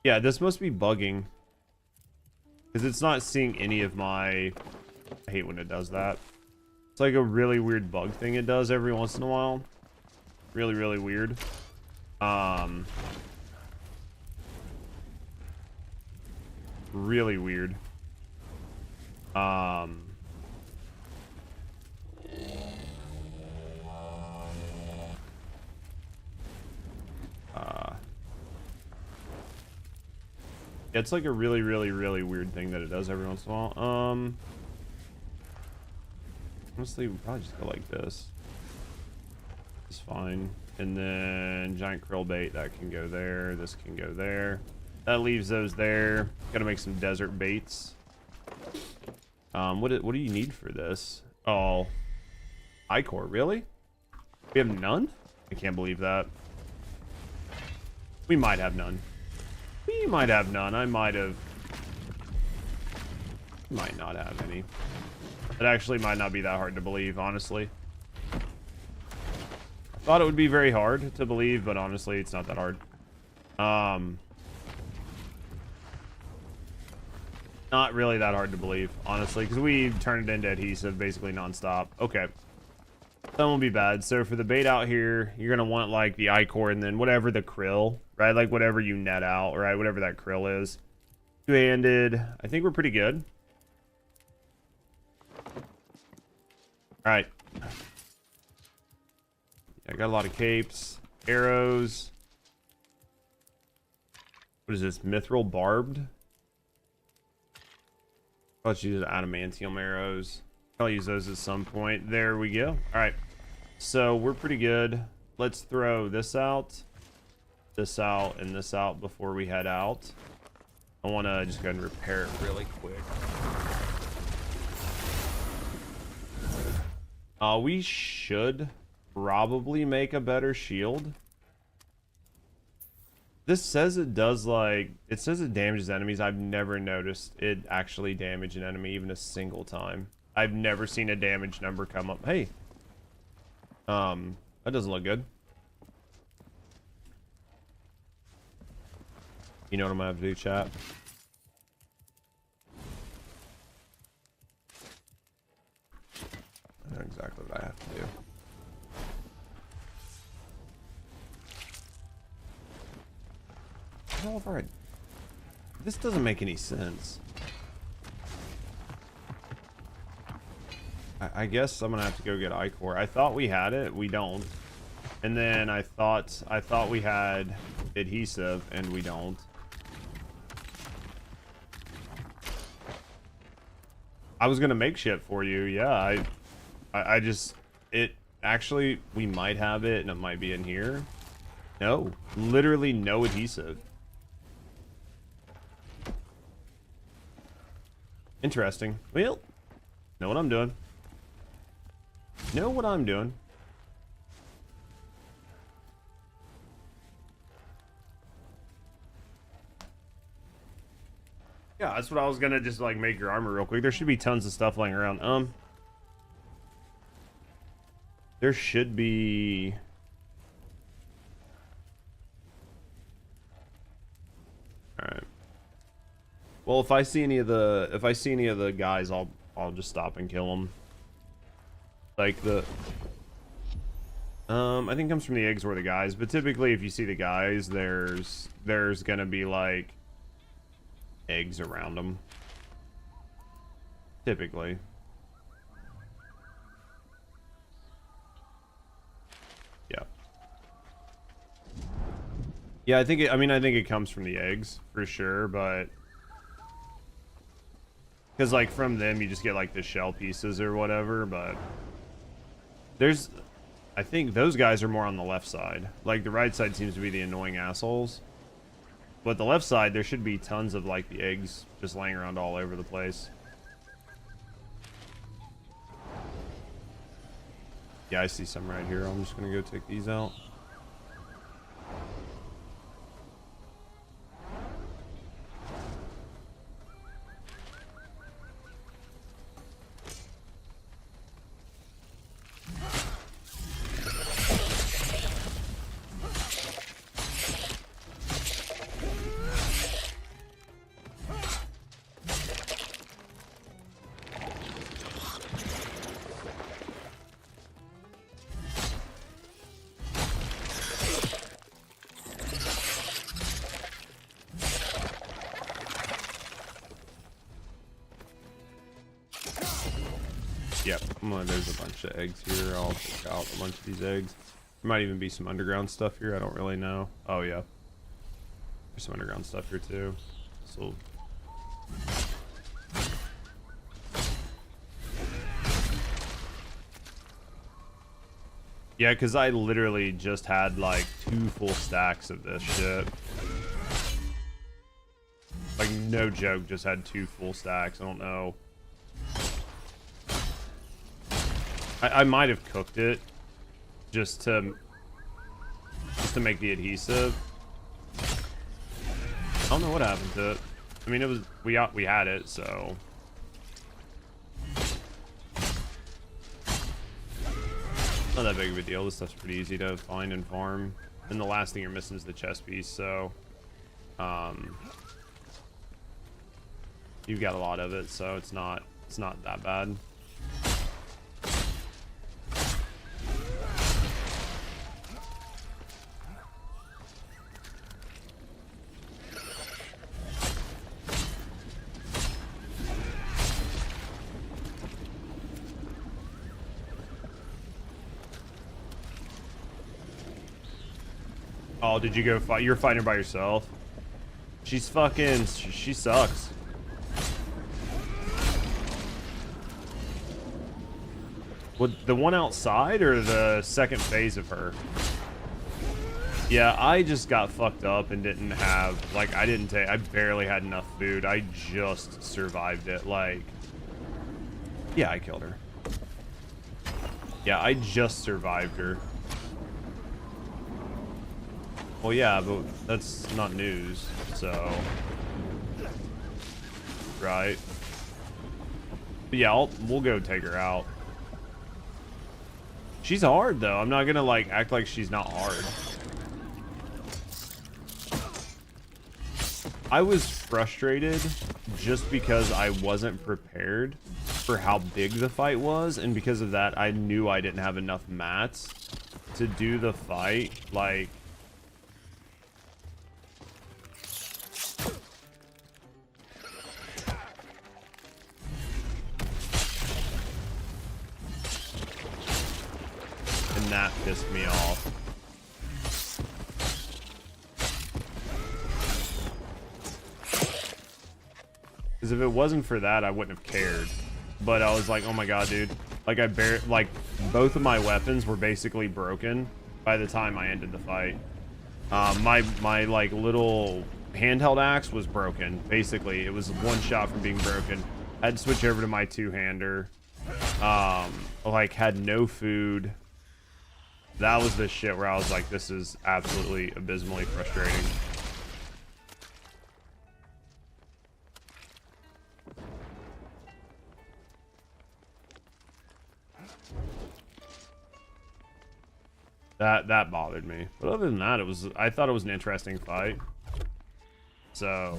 Yeah, this must be bugging. Because it's not seeing any of my... I hate when it does that. It's like a really weird bug thing it does every once in a while. Really, really weird. Really weird. It's like a really, really, really weird thing that it does every once in a while. Honestly, we probably just go like this. It's fine. And then giant krill bait, that can go there. This can go there. That leaves those there. Gotta make some desert baits. What do you need for this? Oh, ichor, really? We have none? I can't believe that. We might have none. We might have none. I might not have any. It actually might not be that hard to believe, honestly. I thought it would be very hard to believe, but honestly, it's not that hard. Not really that hard to believe, honestly, because we turned it into adhesive basically nonstop. Okay. That won't be bad. So for the bait out here, you're going to want like the ichor and then whatever the krill, right? Like whatever you net out, right? Whatever that krill is. Two-handed. I think we're pretty good. All right. I got a lot of capes, arrows. What is this? Mithril barbed? Let's use adamantium arrows. I'll use those at some point. There we go. All right. So we're pretty good. Let's throw this out, and this out before we head out. I want to just go ahead and repair it really quick. We should probably make a better shield. This says it does, like, it says it damages enemies. I've never noticed it actually damage an enemy even a single time. I've never seen a damage number come up. Hey. That doesn't look good. You know what I'm gonna have to do, chat? I know exactly what I have to do. All right. This doesn't make any sense. I guess I'm gonna have to go get ichor. I thought we had it, we don't. And then I thought we had adhesive, and we don't. I was gonna make shit for you, yeah. I just, it actually, we might have it, and it might be in here. No, literally no adhesive. Interesting. Well, know what I'm doing. Know what I'm doing. Yeah, that's what I was gonna just like make your armor real quick. There should be tons of stuff laying around. There should be. All right. Well, if I see any of the guys, I'll just stop and kill them. Like the I think it comes from the eggs or the guys, but typically if you see the guys, there's gonna be like eggs around them. Typically. Yeah. Yeah, I think it comes from the eggs for sure, but because like from them you just get like the shell pieces or whatever, but there's, I think those guys are more on the left side. Like the right side seems to be the annoying assholes, but the left side there should be tons of like the eggs just laying around all over the place. Yeah, I see some right here. I'm just gonna go take these out. Yep, there's a bunch of eggs here. I'll take out a bunch of these eggs. There might even be some underground stuff here. I don't really know. Oh, yeah. There's some underground stuff here, too. So... Yeah, because I literally just had like 2 full stacks of this shit. Like, no joke, just had 2 full stacks. I don't know. I might have cooked it just to make the adhesive. I don't know what happened to it. I mean, it was we had it, so not that big of a deal. This stuff's pretty easy to find and farm. And the last thing you're missing is the chest piece, so you've got a lot of it, so it's not that bad. Oh, did you go fight? You're fighting her by yourself? She's fucking... She sucks. What, the one outside or the second phase of her? Yeah, I just got fucked up and didn't have... Like, I barely had enough food. I just survived it. Like... Yeah, I killed her. Yeah, I just survived her. Well, yeah, but that's not news, so... Right. But yeah, we'll go take her out. She's hard, though. I'm not gonna, like, act like she's not hard. I was frustrated just because I wasn't prepared for how big the fight was, and because of that, I knew I didn't have enough mats to do the fight, like... And that pissed me off. Because if it wasn't for that, I wouldn't have cared. But I was like, oh my god, dude. Like, like, both of my weapons were basically broken by the time I ended the fight. My like, little handheld axe was broken. Basically, it was one shot from being broken. I had to switch over to my two-hander. Like, had no food. That was the shit where I was like, this is absolutely abysmally frustrating. That bothered me. But other than that, I thought it was an interesting fight. So...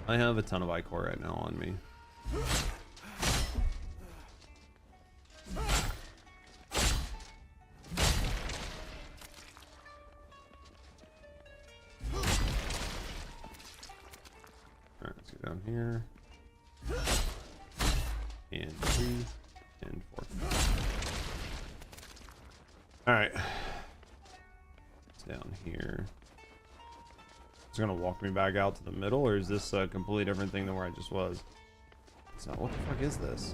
I have a ton of ichor right now on me. Alright, let's go down here. And 3 and 4. Alright. It's down here. It's gonna walk me back out to the middle, or is this a completely different thing than where I just was? It's not. What the fuck is this?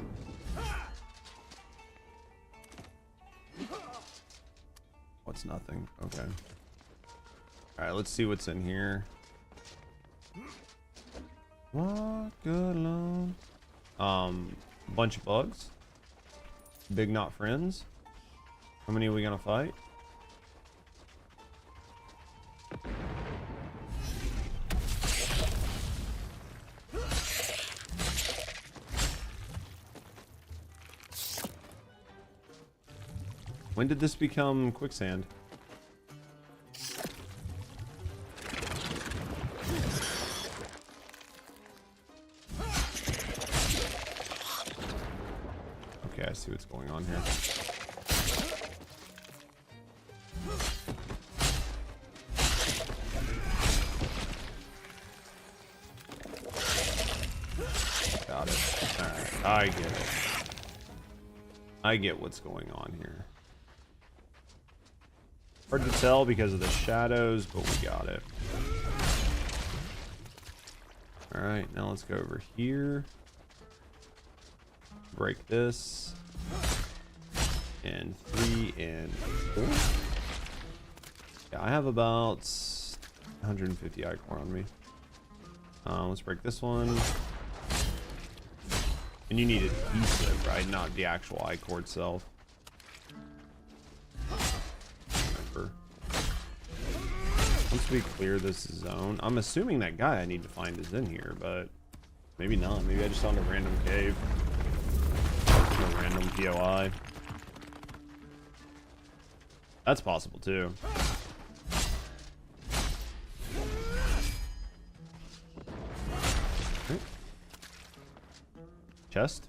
What's nothing? Okay. Alright, let's see what's in here. Walk alone. Bunch of bugs. Big not friends. How many are we gonna fight? When did this become quicksand? Okay, I see what's going on here. Got it. Alright, I get it. I get what's going on here. Hard to tell because of the shadows, but we got it. All right, now let's go over here. Break this. And 3 and 4. Yeah, I have about 150 ichor on me. Let's break this one. And you need adhesive, right? Not the actual ichor itself. Remember. Once we clear this zone, I'm assuming that guy I need to find is in here, but maybe not. Maybe I just found a random cave. A random POI. That's possible too. Okay. Chest.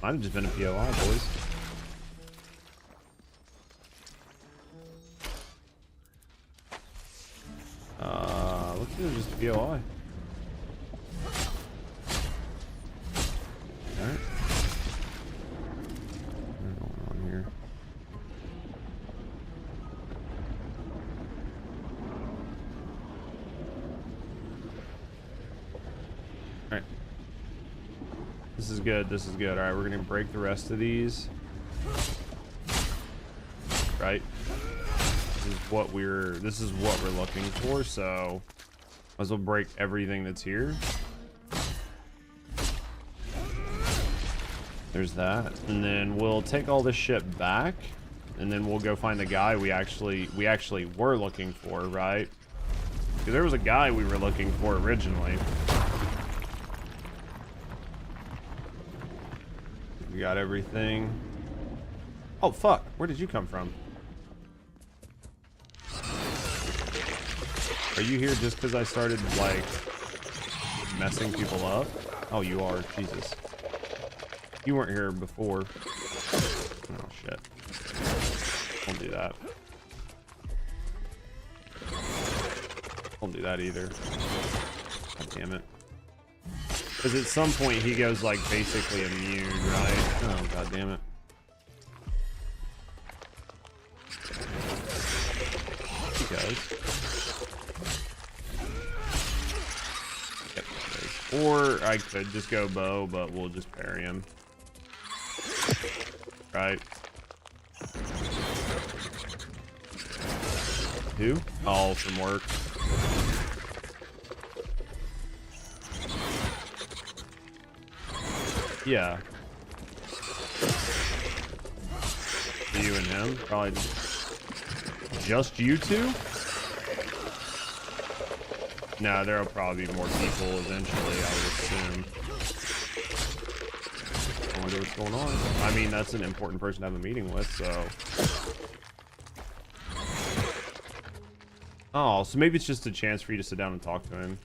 Might have just been a POI, boys. Looks like it was just a POI. Alright. What's going on here? Alright. This is good, this is good. Alright, we're gonna break the rest of these. Right? This is what we're looking for, so might as well break everything that's here. There's that. And then we'll take all this shit back, and then we'll go find the guy we actually were looking for, right? Because there was a guy we were looking for originally. We got everything. Oh fuck, where did you come from? Are you here just because I started, like, messing people up? Oh, you are. Jesus. You weren't here before. Oh, shit. Don't do that. Don't do that either. God damn it. Because at some point he goes, like, basically immune, right? Oh, god damn it. He goes. Or I could just go bow, but we'll just parry him. Right. Who? Oh, from work. Yeah. You and him? Probably just you two? No, there'll probably be more people eventually, I would assume. I wonder what's going on. I mean, that's an important person to have a meeting with, so... Oh, so maybe it's just a chance for you to sit down and talk to him.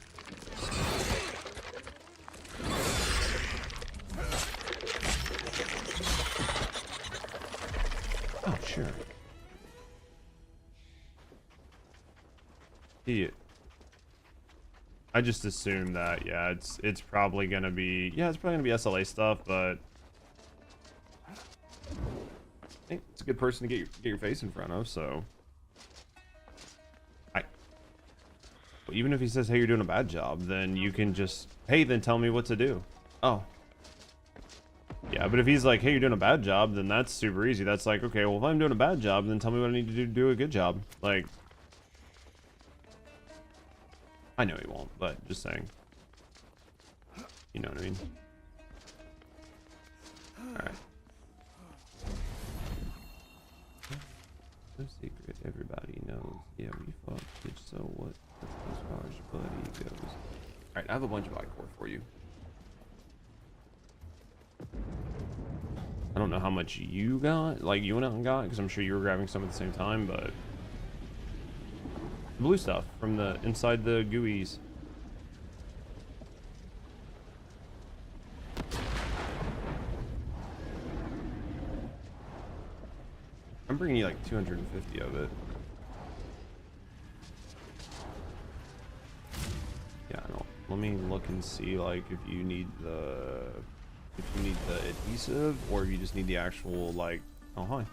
Oh, sure. I just assume that, yeah, it's probably gonna be, it's probably gonna be SLA stuff, but I think it's a good person to get your face in front of, so. Well, even if he says, hey, you're doing a bad job, then you can just, hey, then tell me what to do. Oh. Yeah, but if he's like, hey, you're doing a bad job, then that's super easy. That's like, okay, well, if I'm doing a bad job, then tell me what I need to do a good job. Like, I know he won't, but just saying. You know what I mean? Alright. No secret, everybody knows. Yeah, we fucked, bitch, so what? As far as your buddy goes. Alright, I have a bunch of ichor for you. I don't know how much you got, like you went out and got, because I'm sure you were grabbing some at the same time, but... blue stuff from the inside the GUIs. I'm bringing you like 250 of it. Yeah, I don't. Let me look and see like if you need the if you need the adhesive or if you just need the actual, like, oh, hi.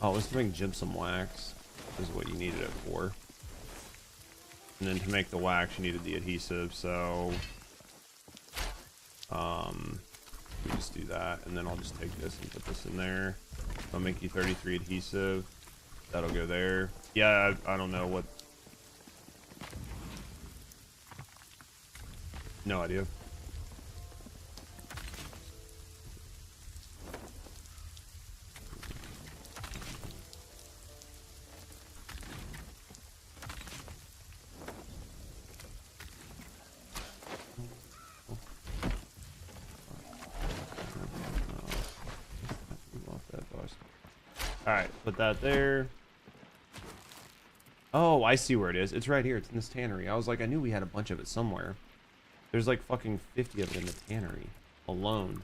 Oh, it was to make gypsum wax, is what you needed it for. And then to make the wax, you needed the adhesive, so... we just do that, and then I'll just take this and put this in there. I'll make you 33 adhesive. That'll go there. Yeah, I don't know what... No idea. Alright, put that there. Oh, I see where it is. It's right here. It's in this tannery. I was like, I knew we had a bunch of it somewhere. There's like fucking 50 of it in the tannery alone.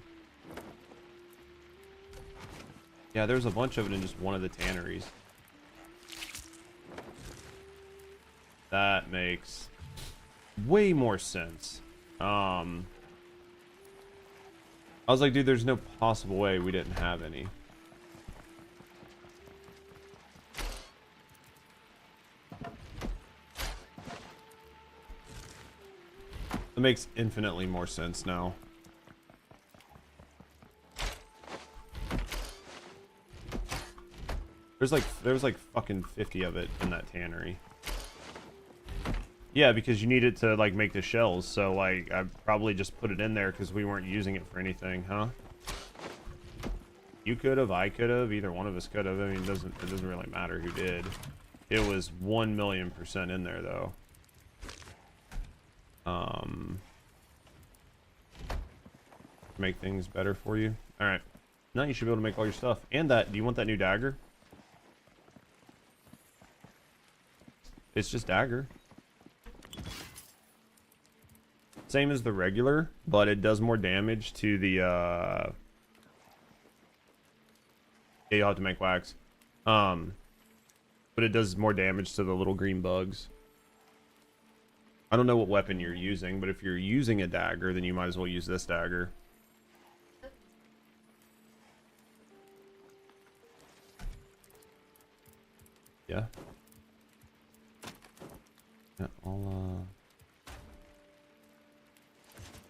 Yeah, there's a bunch of it in just one of the tanneries. That makes way more sense. I was like, dude, there's no possible way we didn't have any. That makes infinitely more sense now. There's like fucking 50 of it in that tannery. Yeah, because you need it to like make the shells, so like I probably just put it in there because we weren't using it for anything, huh? You could have, I could have, either one of us could have. I mean, it doesn't really matter who did. It was 1,000,000% in there though. Make things better for you. All right, now you should be able to make all your stuff. And that, do you want that new dagger? It's just dagger. Same as the regular, but it does more damage to the yeah, you'll have to make wax. But it does more damage to the little green bugs. I don't know what weapon you're using, but if you're using a dagger, then you might as well use this dagger. Yeah. Yeah, I'll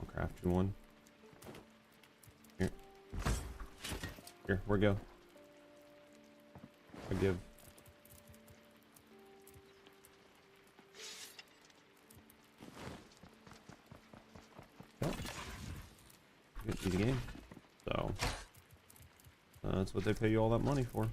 craft you one. Here. Here, we go. I give. Oh. Easy game. So, that's what they pay you all that money for.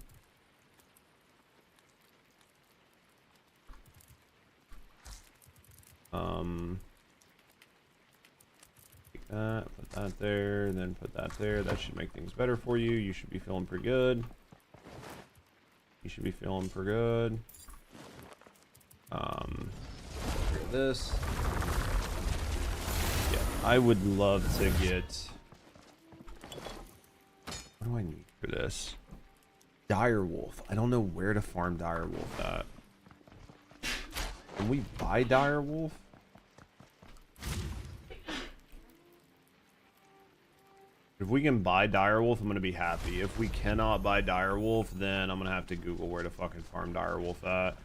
Take that, put that there, then put that there. That should make things better for you. You should be feeling pretty good. You should be feeling pretty good. This. Yeah, I would love to get. What do I need for this? Direwolf. I don't know where to farm direwolf at. Can we buy direwolf? If we can buy direwolf, I'm gonna be happy. If we cannot buy direwolf, then I'm gonna have to Google where to fucking farm direwolf at.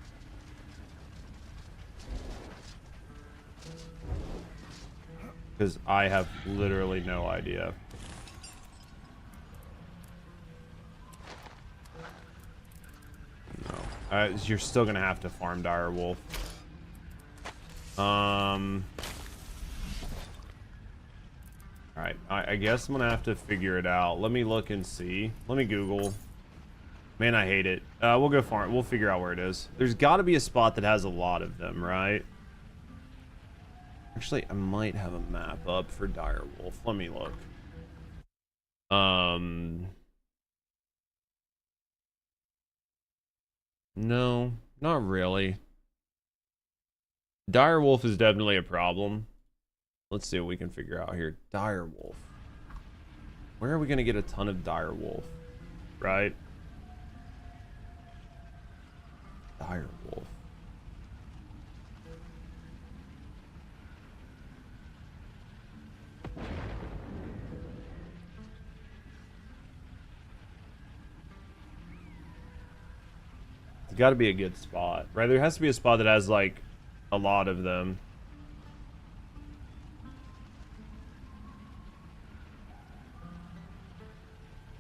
Because I have literally no idea. No. You're still gonna have to farm direwolf. Alright, I guess I'm gonna have to figure it out. Let me look and see. Let me Google. Man, I hate it. We'll go farm. We'll figure out where it is. There's got to be a spot that has a lot of them, right? Actually, I might have a map up for direwolf. Let me look. No, not really. Direwolf is definitely a problem. Let's see what we can figure out here. Direwolf. Where are we going to get a ton of direwolf? Right? Direwolf. got to be a good spot, right? There has to be a spot that has like a lot of them.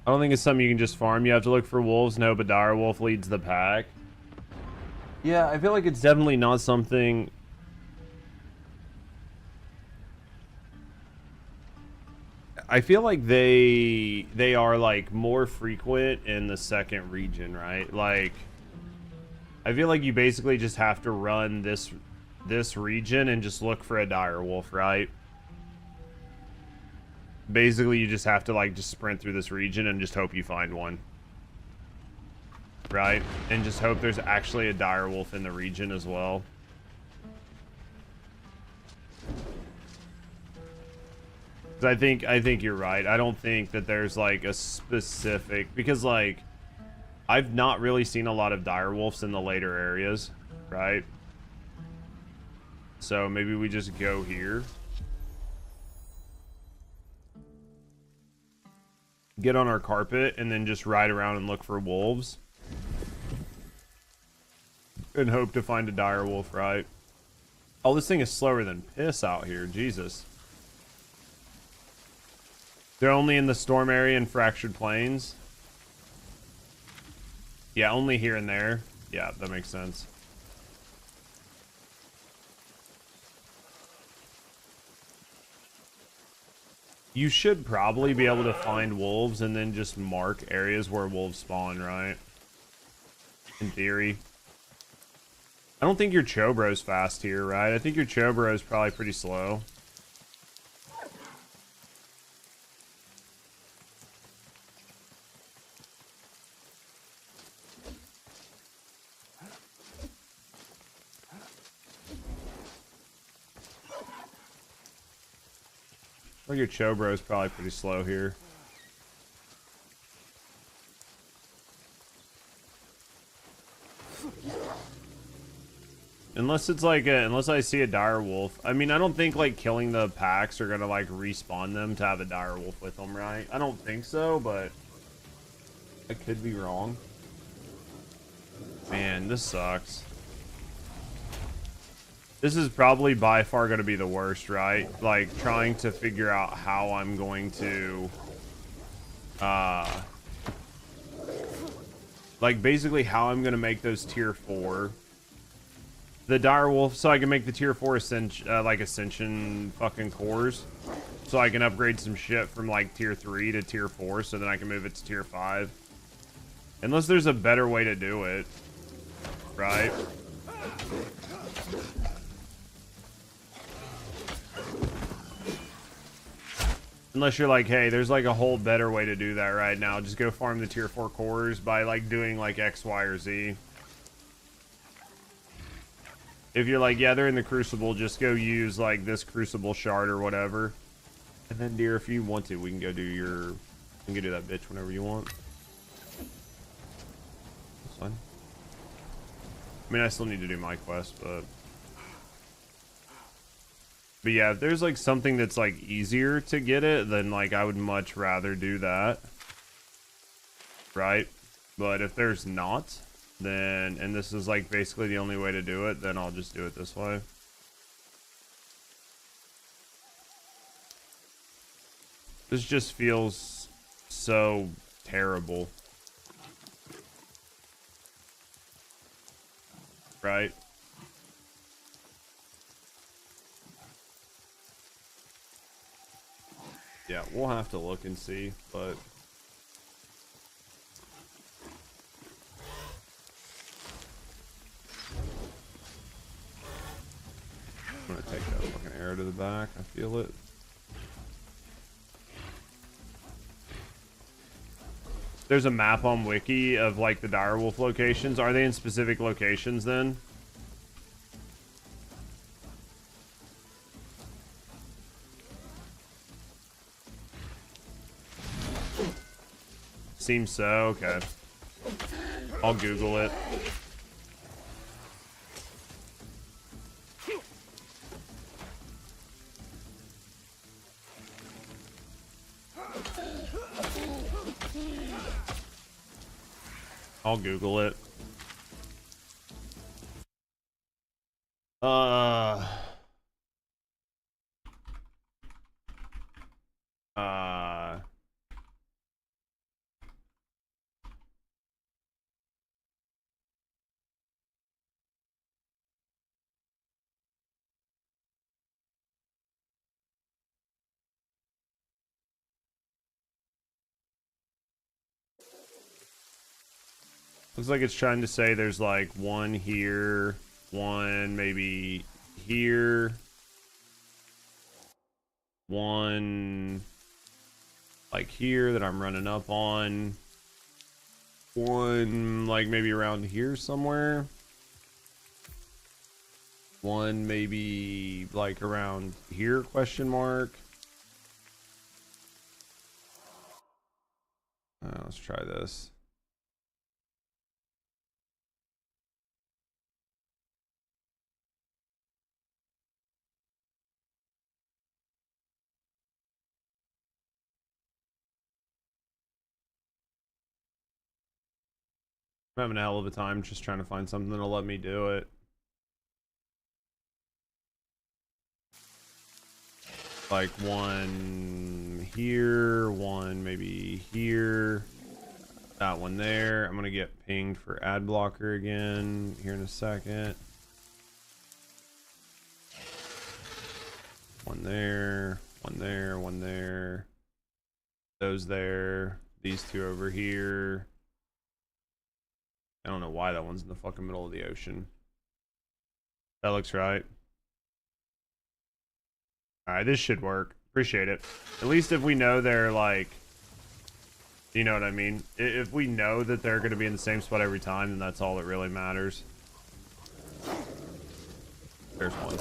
I don't think it's something you can just farm. You have to look for wolves. No, but dire wolf leads the pack. Yeah, I feel like it's definitely not something. I feel like they are like more frequent in the second region, right? Like I feel like you basically just have to run this region and just look for a dire wolf, right? Basically you just have to like just sprint through this region and just hope you find one. Right? And just hope there's actually a dire wolf in the region as well. I think you're right. I don't think that there's like a specific, because like I've not really seen a lot of dire wolves in the later areas, right? So maybe we just go here. Get on our carpet and then just ride around and look for wolves. And hope to find a dire wolf, right? Oh, this thing is slower than piss out here. Jesus. They're only in the storm area and fractured plains. Yeah, only here and there. Yeah, that makes sense. You should probably be able to find wolves and then just mark areas where wolves spawn, right? In theory. I don't think your Chobro's fast here, right? I think your Chobro's probably pretty slow. Well, your Chobro's probably pretty slow here. Unless it's like unless I see a dire wolf. I mean, I don't think like killing the packs are gonna like respawn them to have a dire wolf with them, right? I don't think so, but I could be wrong. Man, this sucks. This is probably by far gonna be the worst, right? Like trying to figure out how I'm going to like basically how I'm gonna make those tier 4 the dire wolf, so I can make the tier 4 ascension fucking cores, so I can upgrade some shit from like tier 3 to tier 4, so then I can move it to tier 5. Unless there's a better way to do it, right? Unless you're like, hey, there's like a whole better way to do that right now. Just go farm the tier 4 cores by like doing like X, Y, or Z. If you're like, yeah, they're in the Crucible, just go use like this Crucible shard or whatever. And then, dear, if you want to, we can go do your, you can do that bitch whenever you want. That's fine. I mean, I still need to do my quest, but yeah, if there's like something that's like easier to get it, then like I would much rather do that. Right? But if there's not, then, and this is like basically the only way to do it, then I'll just do it this way. This just feels so terrible. Right? Yeah, we'll have to look and see, but I'm gonna take that fucking arrow to the back. I feel it. There's a map on Wiki of like the direwolf locations. Are they in specific locations then? Seems so. Okay. I'll Google it. I'll Google it. Looks like it's trying to say there's like one here, one maybe here, one like here that I'm running up on, one like maybe around here somewhere, one maybe like around here, question mark. Let's try this. I'm having a hell of a time just trying to find something that'll let me do it. Like one here, one maybe here, that one there. I'm gonna get pinged for ad blocker again here in a second. One there, one there, one there. Those there. These two over here. I don't know why that one's in the fucking middle of the ocean. That looks right. Alright, this should work. Appreciate it. At least if we know they're like... You know what I mean? If we know that they're going to be in the same spot every time, then that's all that really matters. There's one.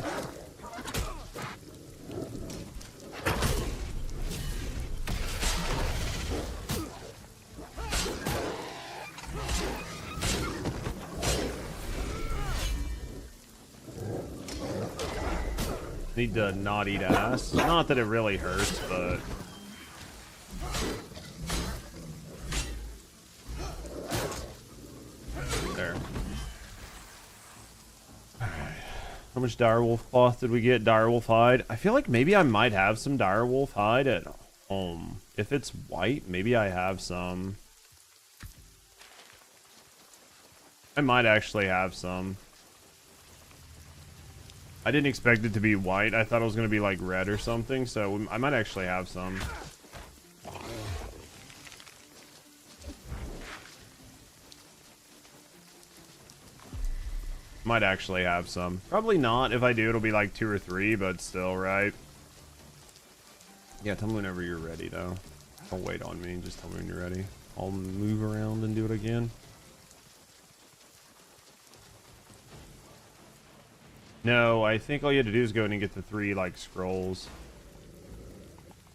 Need to not eat ass. Not that it really hurts, but... There. Alright. How much direwolf cloth did we get? Direwolf hide. I feel like maybe I might have some direwolf hide at home. If it's white, maybe I have some. I might actually have some. I didn't expect it to be white. I thought it was going to be like red or something, so I might actually have some. Might actually have some. Probably not. If I do, it'll be like 2 or 3, but still, right? Yeah, tell me whenever you're ready, though. Don't wait on me. Just tell me when you're ready. I'll move around and do it again. No, I think all you had to do is go in and get the 3, like, scrolls.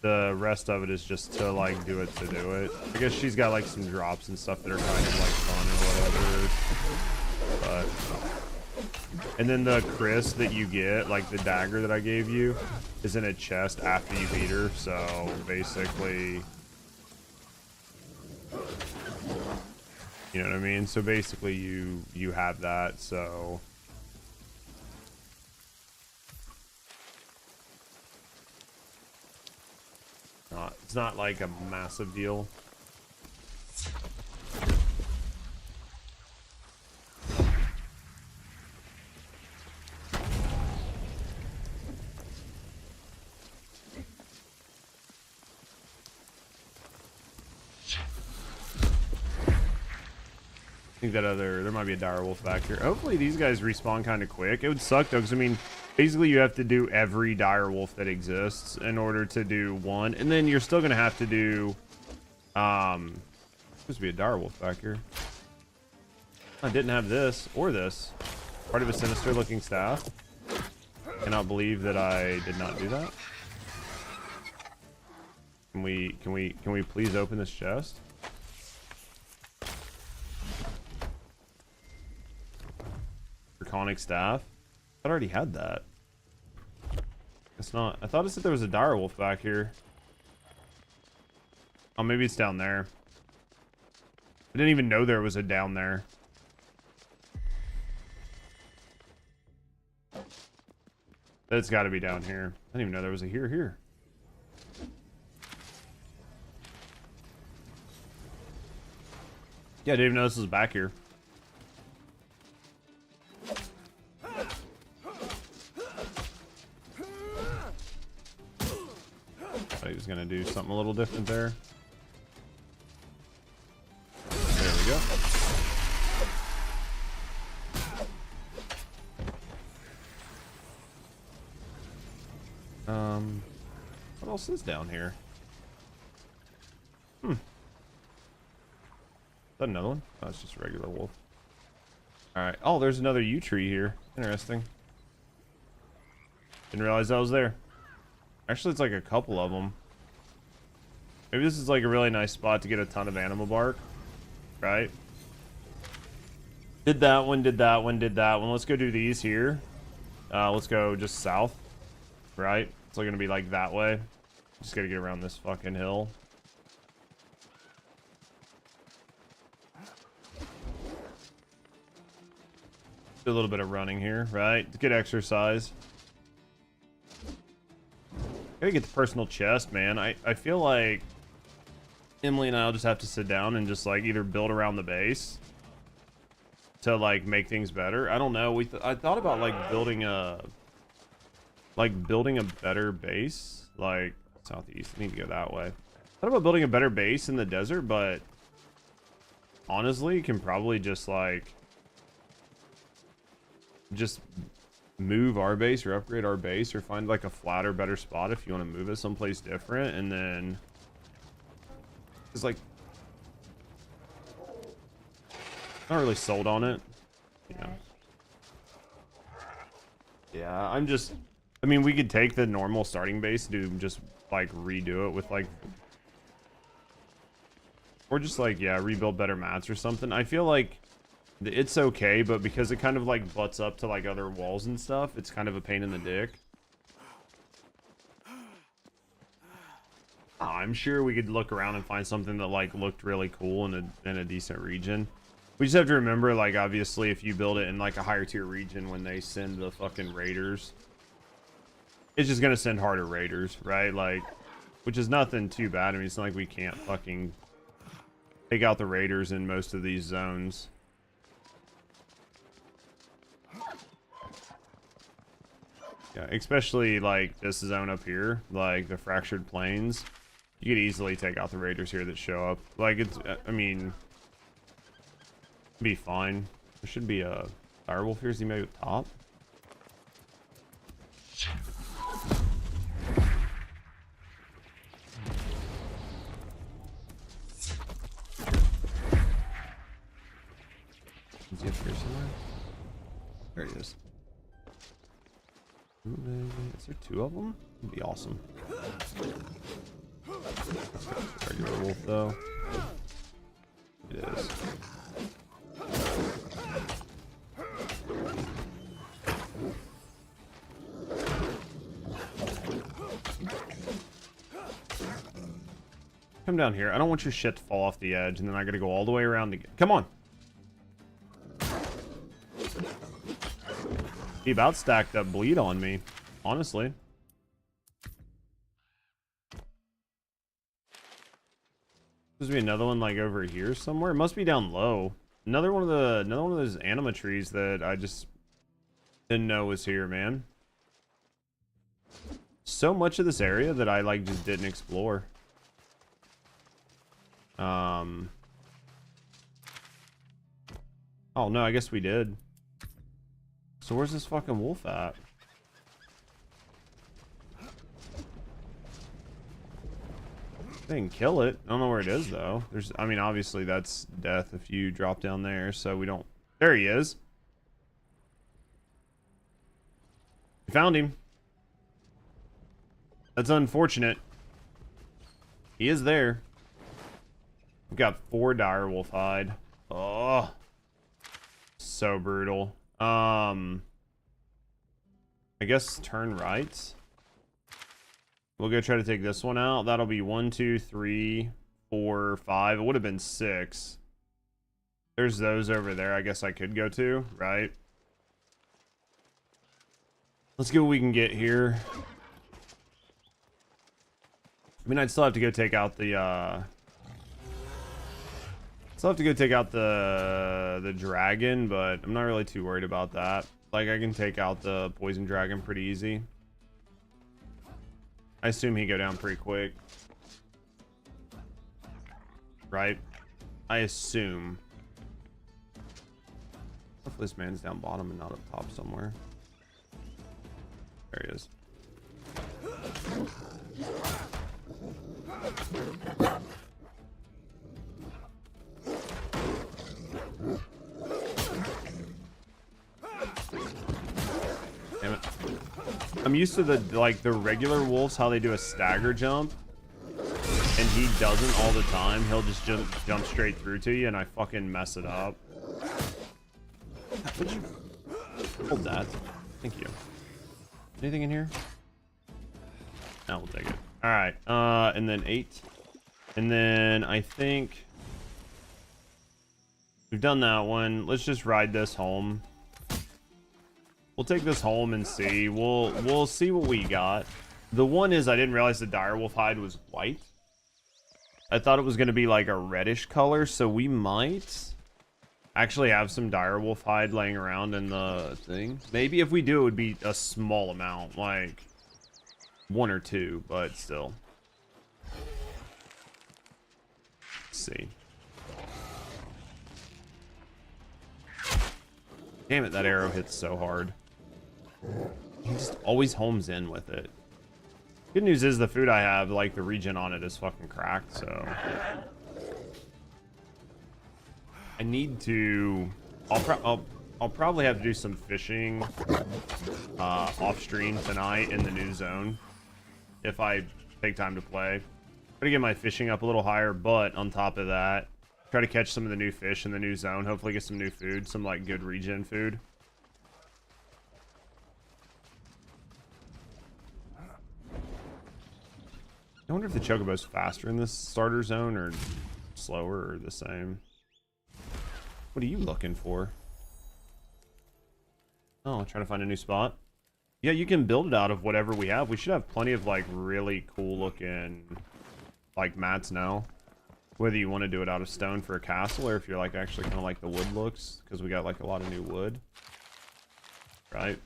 The rest of it is just to, like, do it to do it. I guess she's got, like, some drops and stuff that are kind of, like, fun or whatever. But... And then the Chris that you get, like, the dagger that I gave you, is in a chest after you beat her. So, basically... You know what I mean? So, basically, you have that, so... It's not like a massive deal. I think that there might be a direwolf back here. Hopefully these guys respawn kind of quick. It would suck though, because I mean, basically you have to do every direwolf that exists in order to do one, and then you're still gonna have to do supposed to be a direwolf back here. I didn't have this or this. Part of a sinister looking staff. Cannot believe that I did not do that. Can we please open this chest? Draconic staff. I already had that. It's not. I thought it said there was a direwolf back here. Oh, maybe it's down there. I didn't even know there was a down there. That's got to be down here. I didn't even know there was a here. Yeah, I didn't even know this was back here. Thought he was gonna do something a little different there. There we go. else is down here? Is that another one? Oh, it's just a regular wolf. Alright. Oh, there's another yew tree here. Interesting. Didn't realize that was there. Actually, it's like a couple of them. Maybe this is like a really nice spot to get a ton of animal bark. Right? Did that one, did that one, did that one. Let's go do these here. Let's go just south. Right? It's like gonna be like that way. Just gotta get around this fucking hill. Do a little bit of running here, right? Get exercise. Gotta get the personal chest, man. I feel like Emily and I'll just have to sit down and just like either build around the base to like make things better. I don't know. I thought about like building a better base, like southeast. I need to go that way. I thought about building a better base in the desert, but honestly, you can probably just move our base or upgrade our base or find like a flatter, better spot if you want to move it someplace different, and then it's like not really sold on it. Yeah, I mean, we could take the normal starting base, just like redo it with like, or just like, yeah, rebuild better mats or something. I feel like it's okay, but because it kind of like butts up to like other walls and stuff, it's kind of a pain in the dick. I'm sure we could look around and find something that like looked really cool in a decent region. We just have to remember, like, obviously if you build it in like a higher tier region, when they send the fucking raiders, it's just gonna send harder raiders, right? Like, which is nothing too bad. I mean, it's not like we can't fucking take out the raiders in most of these zones. Yeah, especially like this zone up here, like the fractured plains. You could easily take out the raiders here that show up. Like, it's, I mean, be fine. There should be a direwolf here. Is he maybe up top? Is he up here somewhere? There he is. Is there two of them? That'd be awesome. Regular wolf though. It is. Come down here. I don't want your shit to fall off the edge, and then I gotta go all the way around again. Come on. He about stacked up bleed on me, honestly. There's be another one like over here somewhere. It must be down low. Another one of those anima trees that I just didn't know was here, man. So much of this area that I like just didn't explore. Oh no, I guess we did. So where's this fucking wolf at? They can kill it. I don't know where it is though. I mean, obviously that's death if you drop down there, so we don't. There he is. We found him. That's unfortunate. He is there. We've got 4 direwolf hide. Oh, so brutal. I guess turn right. We'll go try to take this one out. That'll be 1, 2, 3, 4, 5. It would have been 6. There's those over there. I guess I could go to, right? Let's see what we can get here. I mean, I'd still have to go take out the the dragon, but I'm not really too worried about that. Like, I can take out the poison dragon pretty easy. I assume he go down pretty quick. Right? I assume. Hopefully this man's down bottom and not up top somewhere. There he is. Damn it. I'm used to the regular wolves, how they do a stagger jump. And he doesn't all the time. He'll just jump straight through to you, and I fucking mess it up. Would you hold that? Thank you. Anything in here? No, we'll take it. All right. And then 8. And then I think we've done that one. Let's just ride this home. We'll take this home and see. We'll see what we got. The one is I didn't realize the direwolf hide was white. I thought it was going to be like a reddish color, so we might actually have some direwolf hide laying around in the thing. Maybe if we do, it would be a small amount, like 1 or 2, but still. Let's see. Damn it, that arrow hits so hard. He just always homes in with it. Good news is the food I have, like the regen on it is fucking cracked, so. I need to, I'll probably have to do some fishing off stream tonight in the new zone if I take time to play. Try to get my fishing up a little higher, but on top of that, try to catch some of the new fish in the new zone. Hopefully get some new food, some like good regen food. I wonder if the chocobo's faster in this starter zone or slower or the same. What are you looking for? Oh, trying to find a new spot. Yeah, you can build it out of whatever we have. We should have plenty of like really cool looking like mats now. Whether you want to do it out of stone for a castle or if you're like actually kind of like the wood looks, because we got like a lot of new wood. Right?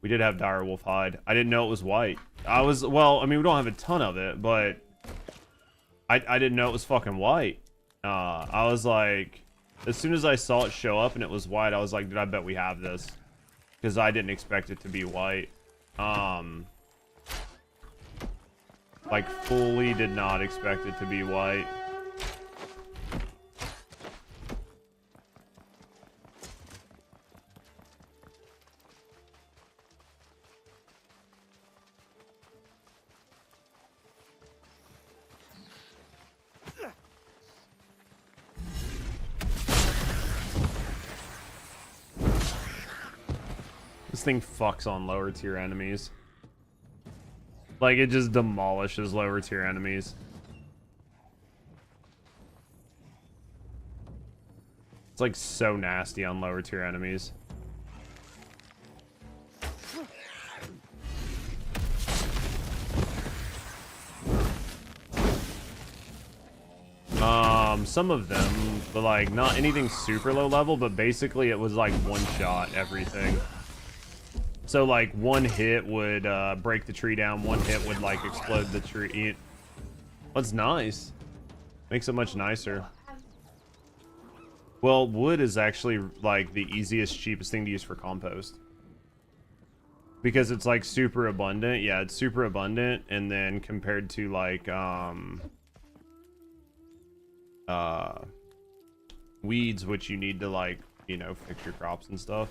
We did have direwolf hide. I didn't know it was white. Well, I mean, we don't have a ton of it, but I didn't know it was fucking white. I was like, as soon as I saw it show up and it was white, I was like, dude, I bet we have this. Because I didn't expect it to be white. Like, fully did not expect it to be white. This thing fucks on lower tier enemies. Like, it just demolishes lower tier enemies. It's like so nasty on lower tier enemies. Some of them, but like not anything super low level, but basically it was like one shot everything. So like one hit would break the tree down, one hit would like explode the tree. What's nice? Makes it much nicer. Well, wood is actually like the easiest, cheapest thing to use for compost. Because it's like super abundant. Yeah, it's super abundant, and then compared to like weeds, which you need to like, you know, fix your crops and stuff.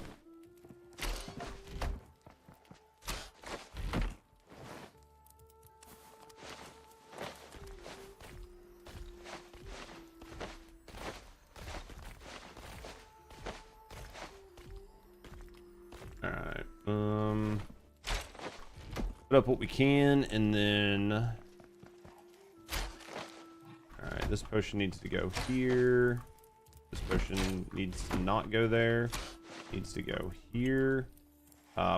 Alright, put up what we can, and then alright, this potion needs to go here. This potion needs to not go there. Needs to go here.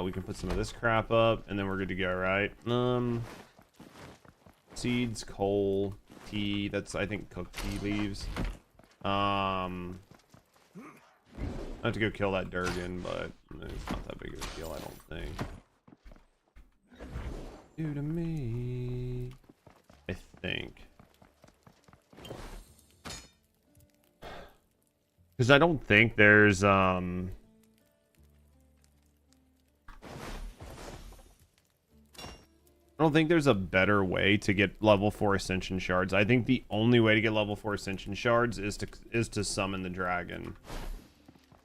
We can put some of this crap up, and then we're good to go, right? Seeds, coal, tea. That's, I think, cooked tea leaves. I have to go kill that Durgan, but it's not that big of a deal, I don't think. Do to me, I think. Because I don't think there's I don't think there's a better way to get level 4 Ascension Shards. I think the only way to get level 4 Ascension Shards is to summon the dragon.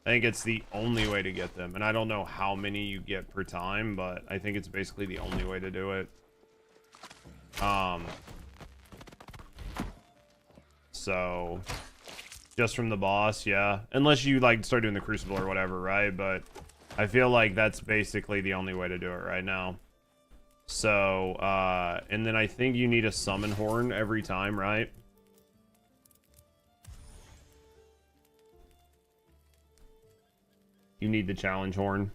I think it's the only way to get them. And I don't know how many you get per time, but I think it's basically the only way to do it. So just from the boss, yeah. Unless you like start doing the Crucible or whatever, right? But I feel like that's basically the only way to do it right now. So, and then I think you need a summon horn every time, right? You need the challenge horn.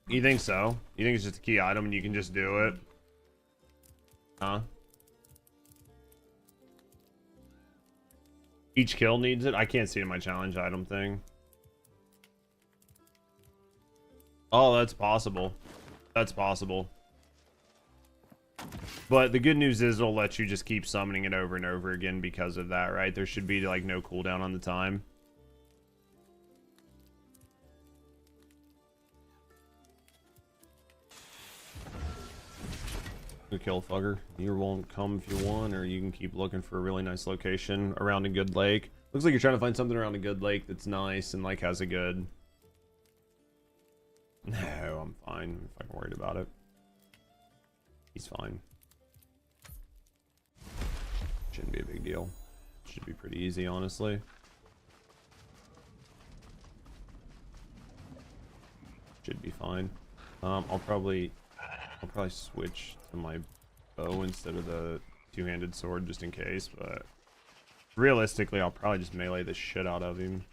You think so? You think it's just a key item and you can just do it? Huh? Each kill needs it? I can't see it in my challenge item thing. Oh, that's possible. That's possible. But the good news is it'll let you just keep summoning it over and over again because of that, right? There should be like no cooldown on the time. Good kill, fucker. You won't come if you want, or you can keep looking for a really nice location around a good lake. Looks like you're trying to find something around a good lake that's nice and like has a good... No, I'm fine. I'm fucking worried about it. He's fine. Shouldn't be a big deal. Should be pretty easy, honestly. Should be fine. I'll probably switch to my bow instead of the two-handed sword just in case, but realistically I'll probably just melee the shit out of him.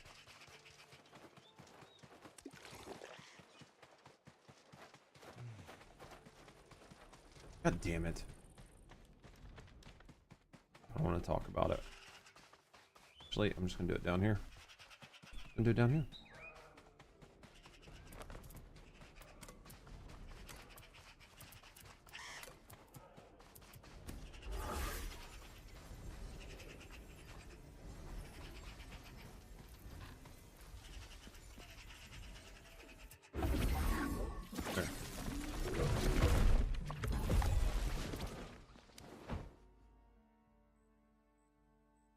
God damn it. I don't want to talk about it. Actually, I'm just gonna do it down here. I'm gonna do it down here.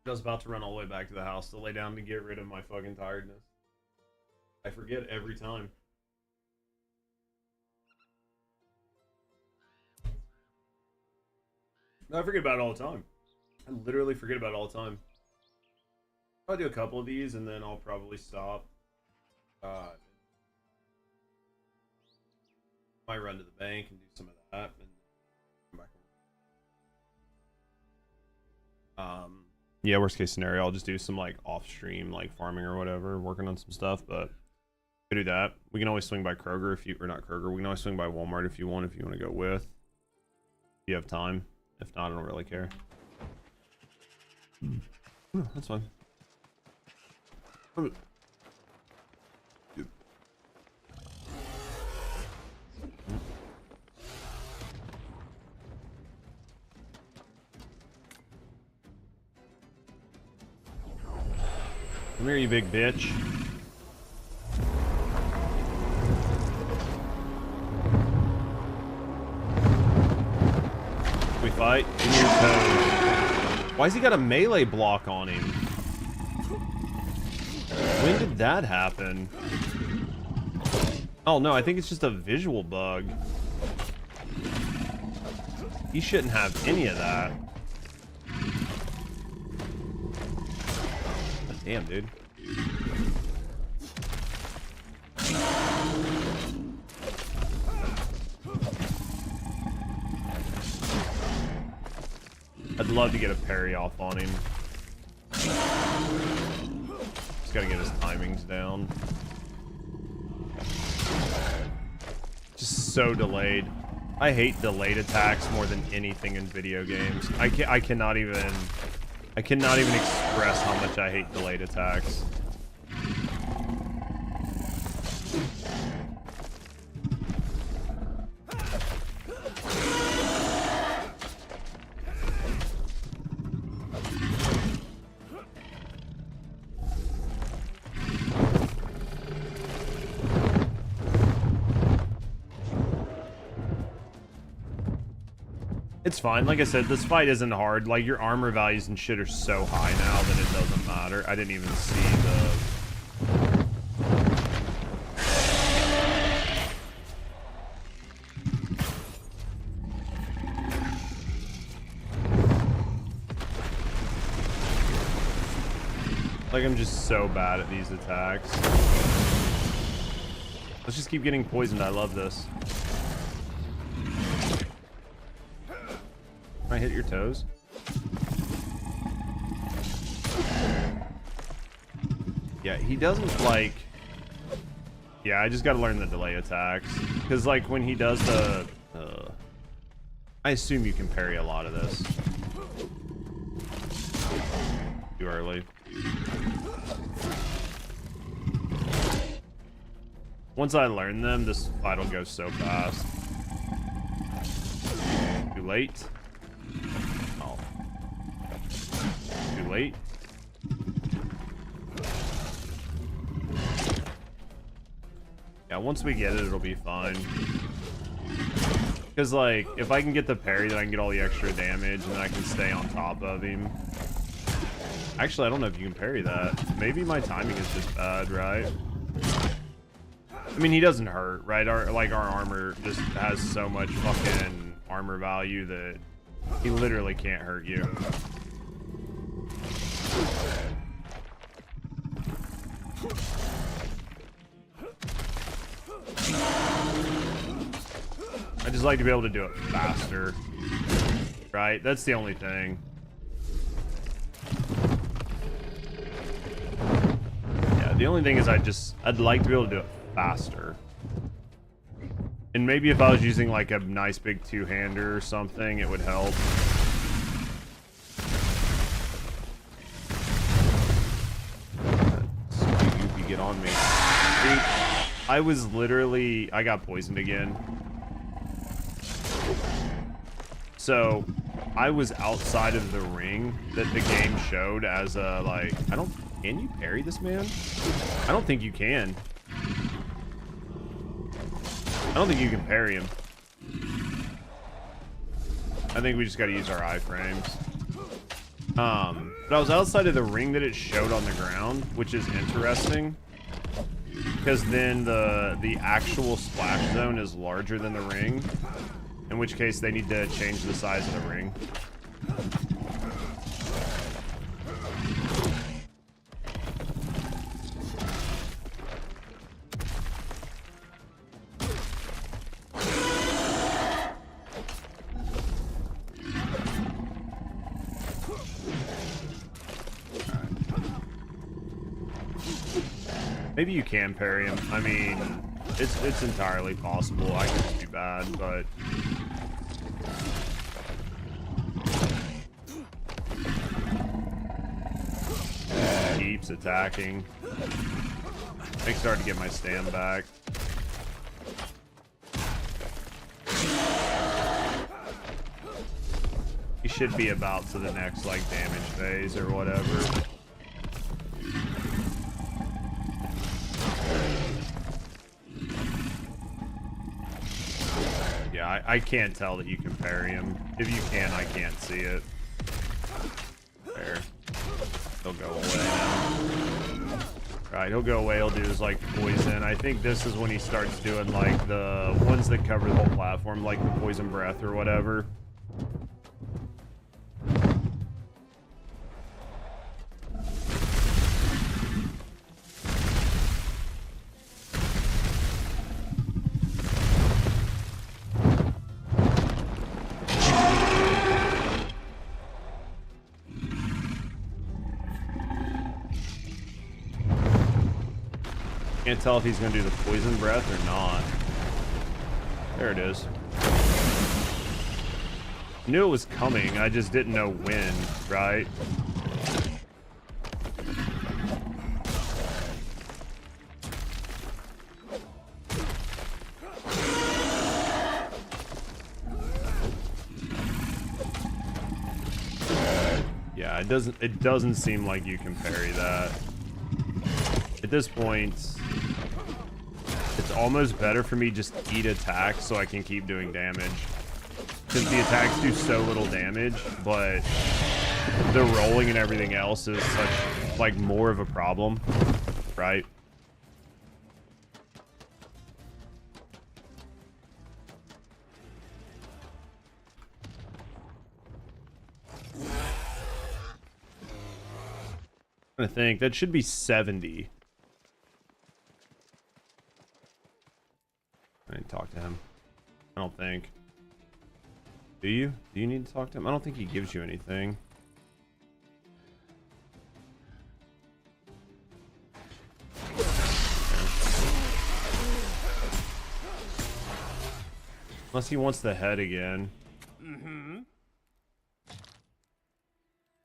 I was about to run all the way back to the house to lay down to get rid of my fucking tiredness. I forget every time. No, I forget about it all the time. I literally forget about it all the time. I'll do a couple of these and then I'll probably stop. Might run to the bank and do some of that and come back. Yeah, worst case scenario, I'll just do some like off-stream like farming or whatever, working on some stuff, but could do that. We can always swing by Kroger if you, or not Kroger, we can always swing by Walmart if you want to go with. If you have time. If not, I don't really care. Oh, that's fine. Come here, you big bitch. We fight? In your toes. Why's he got a melee block on him? When did that happen? Oh no, I think it's just a visual bug. He shouldn't have any of that. Damn, dude. I'd love to get a parry off on him. Just gotta get his timings down. Just so delayed. I hate delayed attacks more than anything in video games. I cannot even express how much I hate delayed attacks. It's fine. Like I said, this fight isn't hard. Like, your armor values and shit are so high now that it doesn't matter. I didn't even see the... Like, I'm just so bad at these attacks. Let's just keep getting poisoned. I love this. Can I hit your toes? Yeah, he doesn't like... Yeah, I just gotta learn the delay attacks. Because, like, when he does the... I assume you can parry a lot of this. Too early. Once I learn them, this fight will go so fast. Too late. Oh. Too late. Yeah, once we get it, it'll be fine. Because, like, if I can get the parry, then I can get all the extra damage, and then I can stay on top of him. Actually, I don't know if you can parry that. Maybe my timing is just bad, right? I mean, he doesn't hurt, right? Our armor just has so much fucking armor value that he literally can't hurt you. I just like to be able to do it faster, right? That's the only thing. Yeah, the only thing is I'd like to be able to do it faster. And maybe if I was using like a nice big two-hander or something, it would help. You get on me. Dude, I got poisoned again. So I was outside of the ring that the game showed as a, like, can you parry this man? I don't think you can. I don't think you can parry him. I think we just gotta use our iframes. But I was outside of the ring that it showed on the ground, which is interesting. Because then the actual splash zone is larger than the ring. In which case they need to change the size of the ring. Maybe you can parry him. I mean, it's entirely possible. I could just be bad, but keeps attacking. Makes it hard to get my stand back. He should be about to the next like damage phase or whatever. Yeah, I can't tell that you can parry him. If you can, I can't see it. There. He'll go away now. Right, he'll go away. He'll do his like poison. I think this is when he starts doing like the ones that cover the whole platform, like the poison breath or whatever. Can't tell if he's gonna do the poison breath or not. There it is. Knew it was coming, I just didn't know when, right? Yeah, it doesn't seem like you can parry that. At this point, it's almost better for me just eat attacks so I can keep doing damage. Since the attacks do so little damage, but the rolling and everything else is such, like, more of a problem, right? I'm trying to think. That should be 70. I didn't talk to him. I don't think. Do you? Do you need to talk to him? I don't think he gives you anything. Unless he wants the head again. Mm-hmm.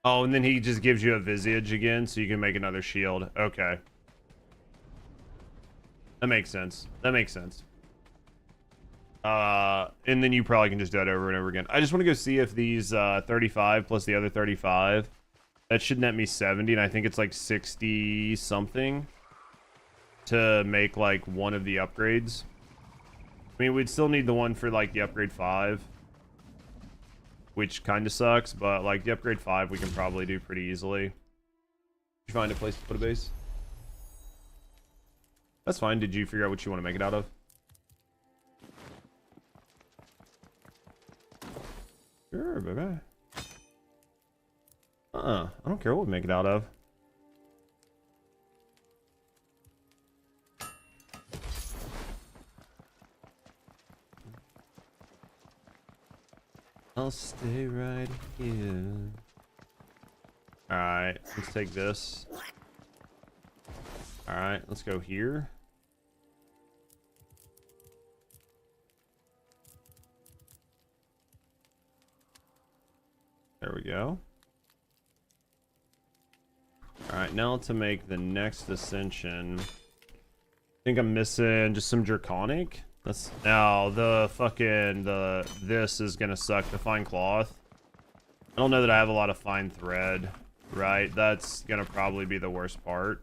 Oh, and then he just gives you a visage again, so you can make another shield. Okay. That makes sense. That makes sense. And then you probably can just do that over and over again. I just want to go see if these 35 plus the other 35, that should net me 70, and I think it's like 60 something to make like one of the upgrades. I mean, we'd still need the one for like the upgrade 5, which kind of sucks, but like the upgrade 5 we can probably do pretty easily. Did you find a place to put a base? That's fine. Did you figure out what you want to make it out of? Sure, baby. I don't care what we make it out of. I'll stay right here. Alright, let's take this. Alright, let's go here. There we go. Alright, now to make the next ascension. I think I'm missing just some draconic. That's now the fucking this is gonna suck. The fine cloth. I don't know that I have a lot of fine thread, right? That's gonna probably be the worst part.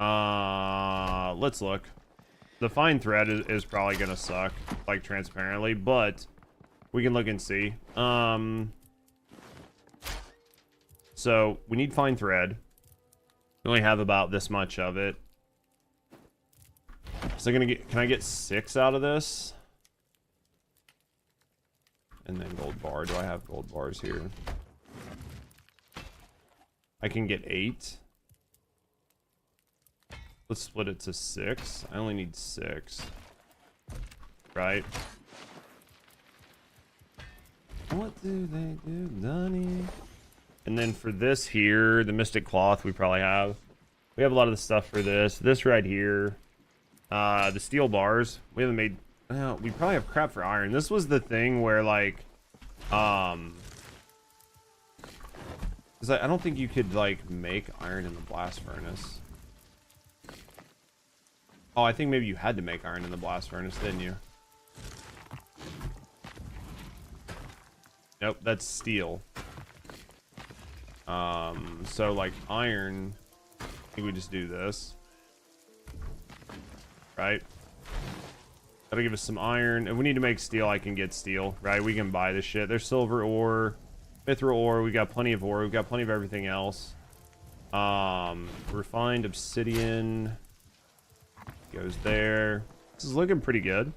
Let's look. The fine thread is probably gonna suck, like transparently, but we can look and see. So we need fine thread. We only have about this much of it. So can I get 6 out of this? And then gold bar. Do I have gold bars here? I can get 8. Let's split it to 6. I only need 6. Right? What do they do, Donnie? And then for this here, the Mystic Cloth we probably have. We have a lot of the stuff for this. This right here. The steel bars. We haven't made... we probably have crap for iron. This was the thing where, like... Because I don't think you could, like, make iron in the blast furnace. Oh, I think maybe you had to make iron in the blast furnace, didn't you? Nope, that's steel. So like iron, I think we just do this. Right? That'll give us some iron. If we need to make steel, I can get steel, right? We can buy this shit. There's silver ore, mithril ore, we got plenty of ore, we've got plenty of everything else. Refined obsidian goes there. This is looking pretty good.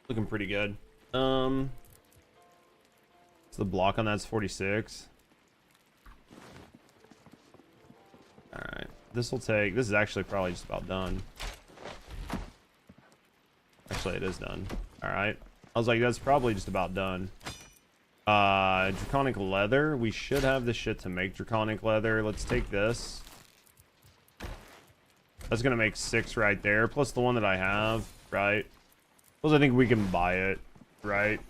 Looking pretty good. So the block on that's 46. Alright. This will take... This is actually probably just about done. Actually, it is done. Alright. I was like, that's probably just about done. Draconic leather. We should have the shit to make draconic leather. Let's take this. That's gonna make 6 right there. Plus the one that I have, right? Plus I think we can buy it, right?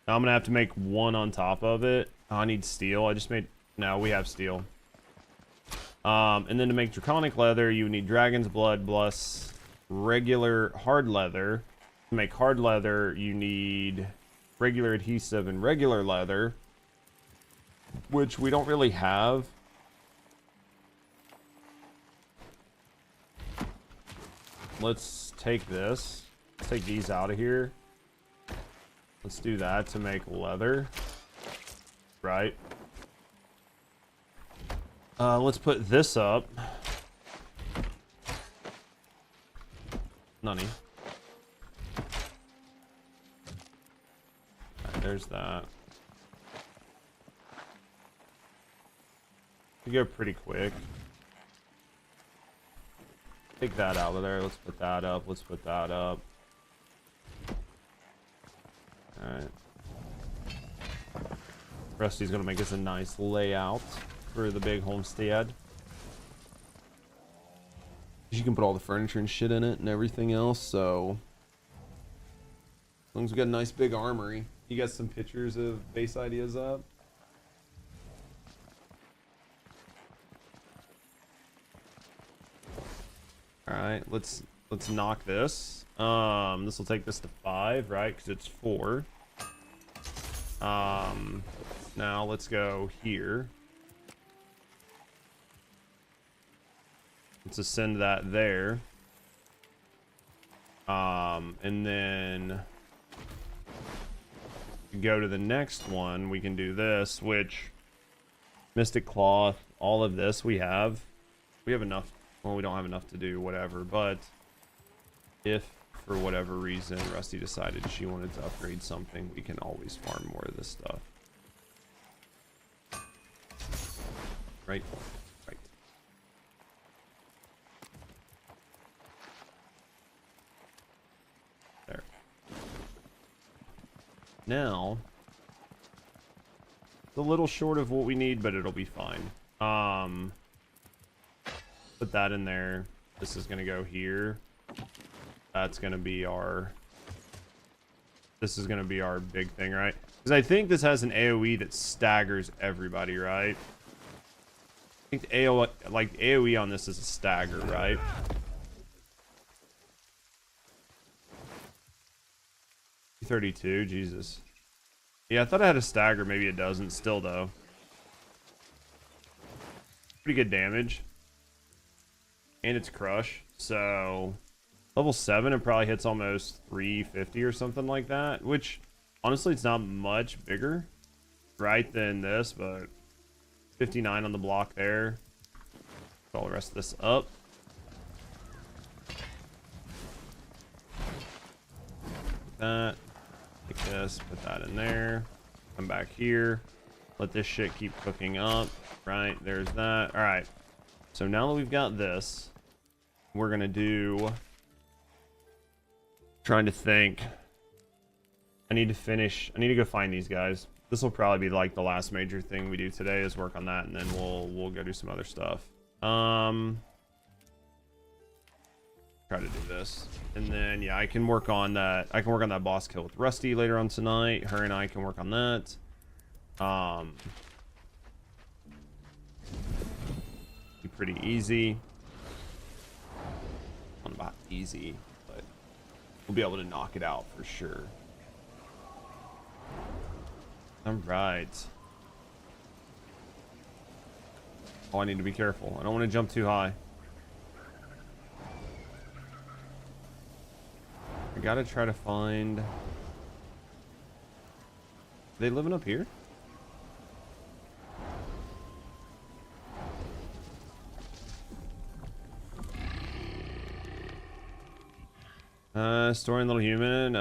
Now I'm gonna have to make 1 on top of it. Oh, I need steel. I just made... No, we have steel. And then to make draconic leather, you need dragon's blood plus regular hard leather. To make hard leather, you need regular adhesive and regular leather, which we don't really have. Let's take this. Let's take these out of here. Let's do that to make leather. Right. Let's put this up. Nunny. Right, there's that. We go pretty quick. Take that out of there. Let's put that up. Let's put that up. Alright. Rusty's gonna make us a nice layout for the big homestead. You can put all the furniture and shit in it and everything else, so as long as we got a nice big armory. You got some pictures of base ideas up? Alright, let's knock this. This will take this to 5, right? Because it's 4. Now let's go here. Let's ascend that there. And then go to the next one. We can do this, which Mystic Cloth, all of this we have enough. Well, we don't have enough to do whatever, but if for whatever reason Rusty decided she wanted to upgrade something, we can always farm more of this stuff. Right? Right. There. Now, it's a little short of what we need, but it'll be fine. Put that in there. This is gonna go here. That's gonna be our... This is gonna be our big thing, right? Because I think this has an AoE that staggers everybody, right? I think the AoE on this is a stagger, right? $32, Jesus. Yeah, I thought I had a stagger. Maybe it doesn't. Still, though. Pretty good damage. And it's crush. So, level 7, it probably hits almost 350 or something like that. Which, honestly, it's not much bigger, right, than this, but 59 on the block there. Put all the rest of this up. That. Take this, put that in there. Come back here. Let this shit keep cooking up. Right, there's that. Alright. So now that we've got this, we're gonna do... Trying to think. I need to go find these guys. This will probably be like the last major thing we do today is work on that, and then we'll go do some other stuff. Try to do this, and then yeah, I can work on that. I can work on that boss kill with Rusty later on tonight. Her and I can work on that. Be pretty easy. Not about easy, but we'll be able to knock it out for sure. All right. Oh, I need to be careful. I don't want to jump too high. I gotta try to find... Are they living up here? Storing little human.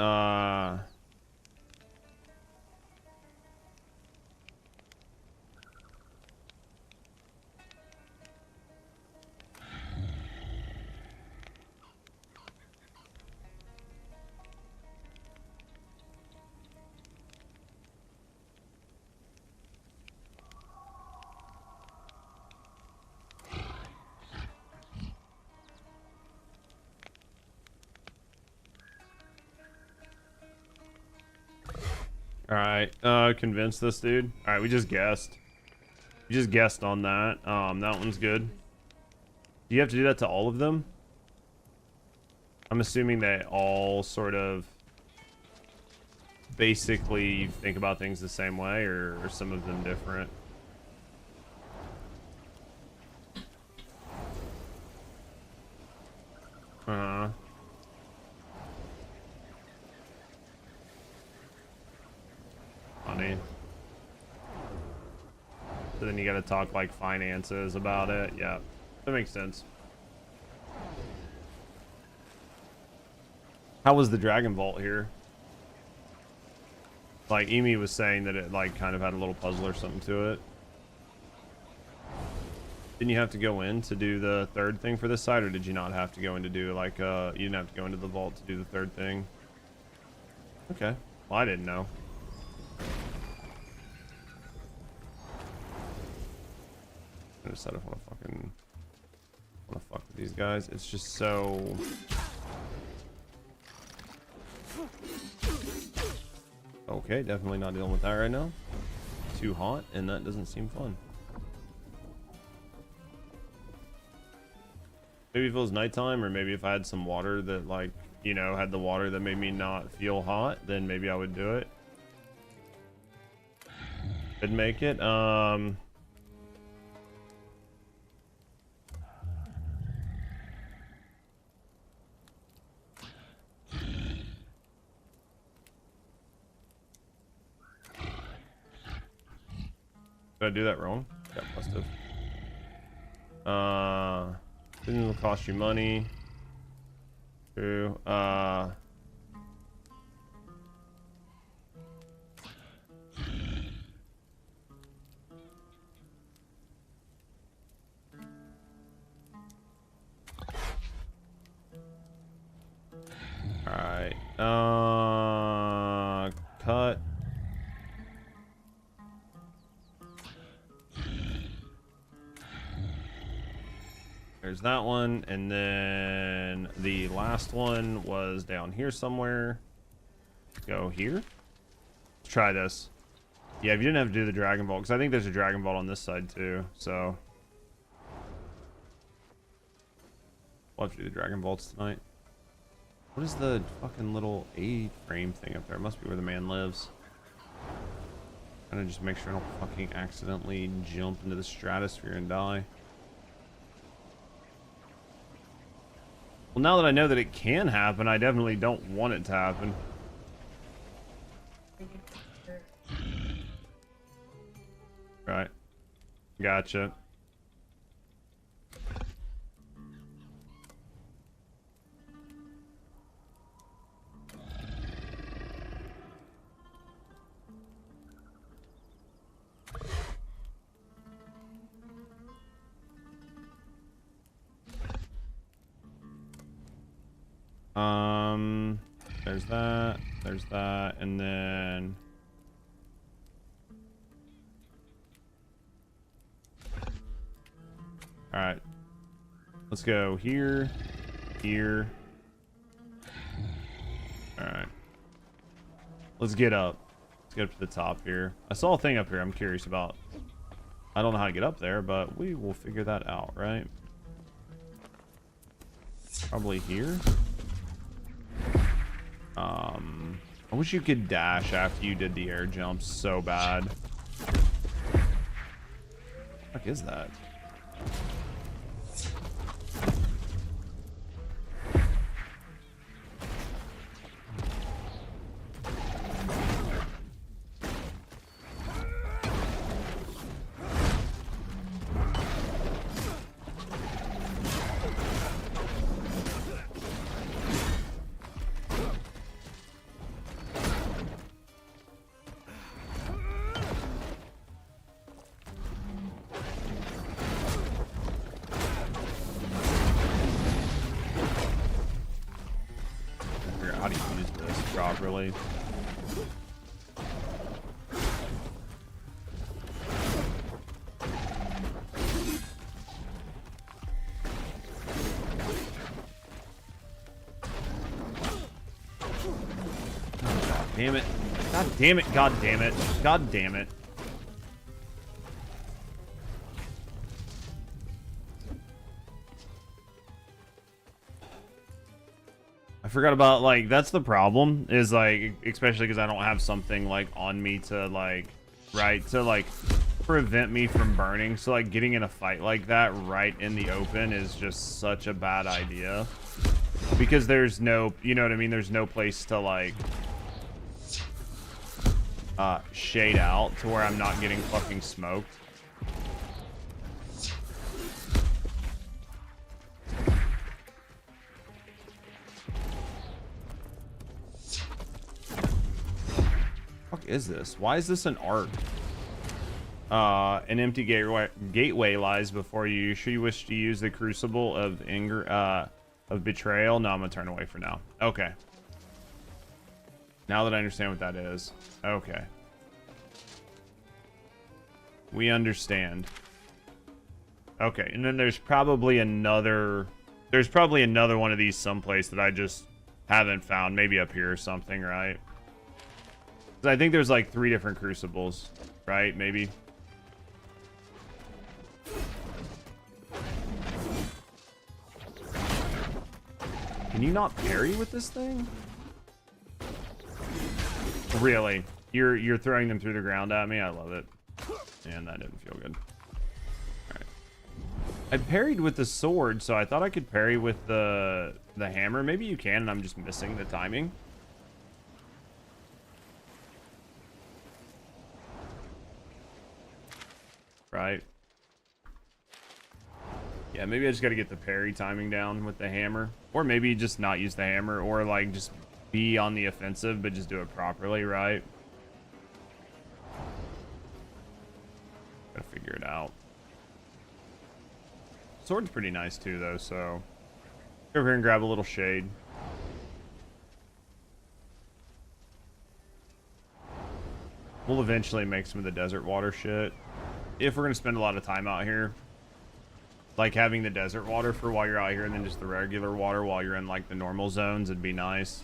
Alright, convince this dude. Alright, we just guessed. We just guessed on that. That one's good. Do you have to do that to all of them? I'm assuming they all sort of basically think about things the same way, or are some of them different? then you gotta talk like finances about it. Yeah, that makes sense. How was the Dragon Vault here? Like Emi was saying that it like kind of had a little puzzle or something to it. Didn't you have to go in to do the third thing for this side, or did you not have to go in to do like you didn't have to go into the vault to do the third thing? Okay, well I didn't know. I just said I want to fuck with these guys. It's just so. Okay, definitely not dealing with that right now. Too hot, and that doesn't seem fun. Maybe if it was nighttime, or maybe if I had some water that, like, you know, had the water that made me not feel hot, then maybe I would do it. Could make it. Did I do that wrong? Yeah, must have. Didn't cost you money. True. Alright. Cut. There's that one, and then the last one was down here somewhere. Go here. Let's try this. Yeah, if you didn't have to do the Dragon Vault, because I think there's a Dragon Vault on this side too, so we'll have to do the Dragon Vaults tonight. What is the fucking little A-frame thing up there? It must be where the man lives. I'm gonna just make sure I don't fucking accidentally jump into the stratosphere and die. Well, now that I know that it can happen, I definitely don't want it to happen. Right. Gotcha. There's that, and then all right, let's go here, here. All right, let's get up. Let's get up to the top here. I saw a thing up here I'm curious about. I don't know how to get up there, but we will figure that out, right? Probably here. I wish you could dash after you did the air jump so bad. What the fuck is that? How do you use this properly? God damn it. God damn it. God damn it. God damn it. I forgot about, like, that's the problem, is, like, especially because I don't have something, like, on me to, like, right, to, like, prevent me from burning. So, like, getting in a fight like that right in the open is just such a bad idea. Because there's no, you know what I mean? There's no place to, like, shade out to where I'm not getting fucking smoked. is this? Why is this an arc? An empty gateway lies before you. Should you wish to use the crucible of anger, of betrayal? No, I'm gonna turn away for now. Okay. Now that I understand what that is. Okay. We understand. Okay, and then there's probably another one of these someplace that I just haven't found. Maybe up here or something, right? 'Cause I think there's like 3 different crucibles, right? Maybe. Can you not parry with this thing? Really? You're throwing them through the ground at me? I love it. And that didn't feel good. Alright. I parried with the sword, so I thought I could parry with the hammer. Maybe you can, and I'm just missing the timing. Right. Yeah, maybe I just gotta get the parry timing down with the hammer. Or maybe just not use the hammer, or like just be on the offensive, but just do it properly, right? Gotta figure it out. Sword's pretty nice too, though, so go over here and grab a little shade. We'll eventually make some of the desert water shit. If we're gonna spend a lot of time out here. Like having the desert water for while you're out here and then just the regular water while you're in like the normal zones would be nice.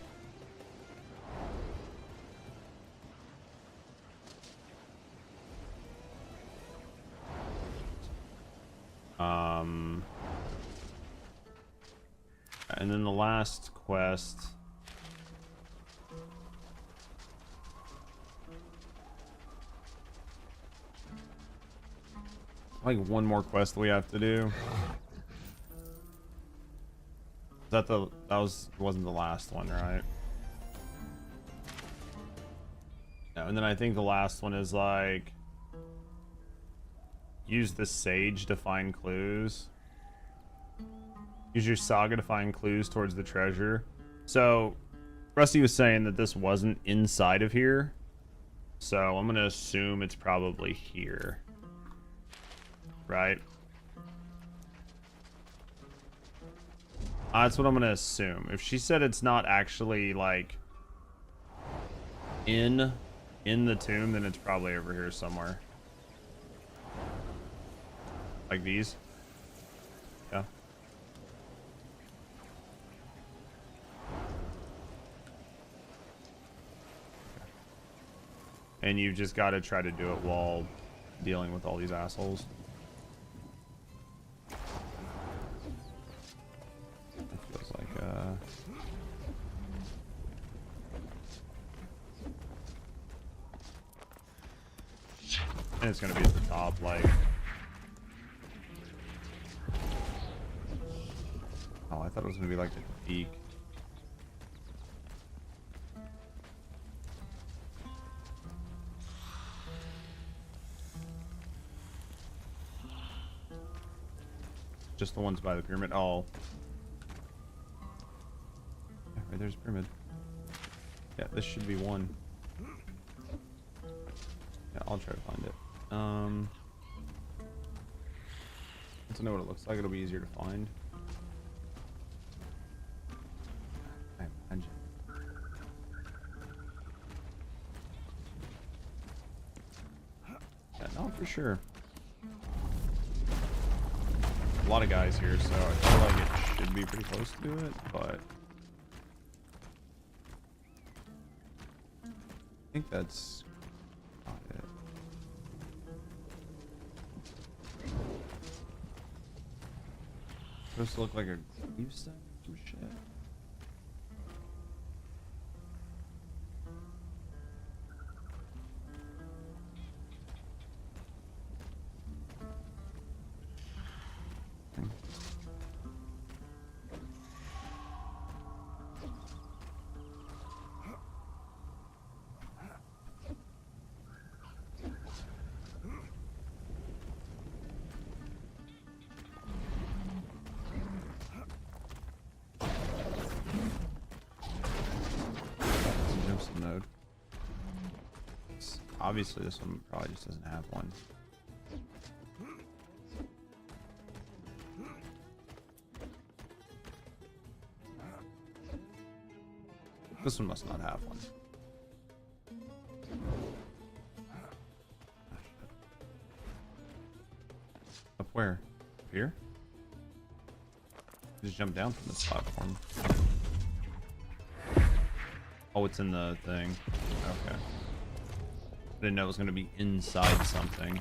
And then the last quest. Like one more quest we have to do. Wasn't the last one, right? No, and then I think the last one is like use the sage to find clues. Use your saga to find clues towards the treasure. So Rusty was saying that this wasn't inside of here. So I'm gonna assume it's probably here. Right? That's what I'm gonna assume. If she said it's not actually like in the tomb, then it's probably over here somewhere. Like these. Yeah. And you've just got to try to do it while dealing with all these assholes. And it's gonna be at the top, like. Oh, I thought it was gonna be like the peak. Just the ones by the pyramid. Oh. Yeah, right there's a pyramid. Yeah, this should be one. Yeah, I'll try to find it. Once I know what it looks like, it'll be easier to find. I imagine. Yeah, no, for sure. A lot of guys here, so I feel like it should be pretty close to it, but I think that's not it. Supposed to look like a gravestone or some shit. obviously this one probably just doesn't have one. This one must not have one. Up where? Up here? Just jump down from this platform. Oh, it's in the thing. Okay. I didn't know it was going to be inside something.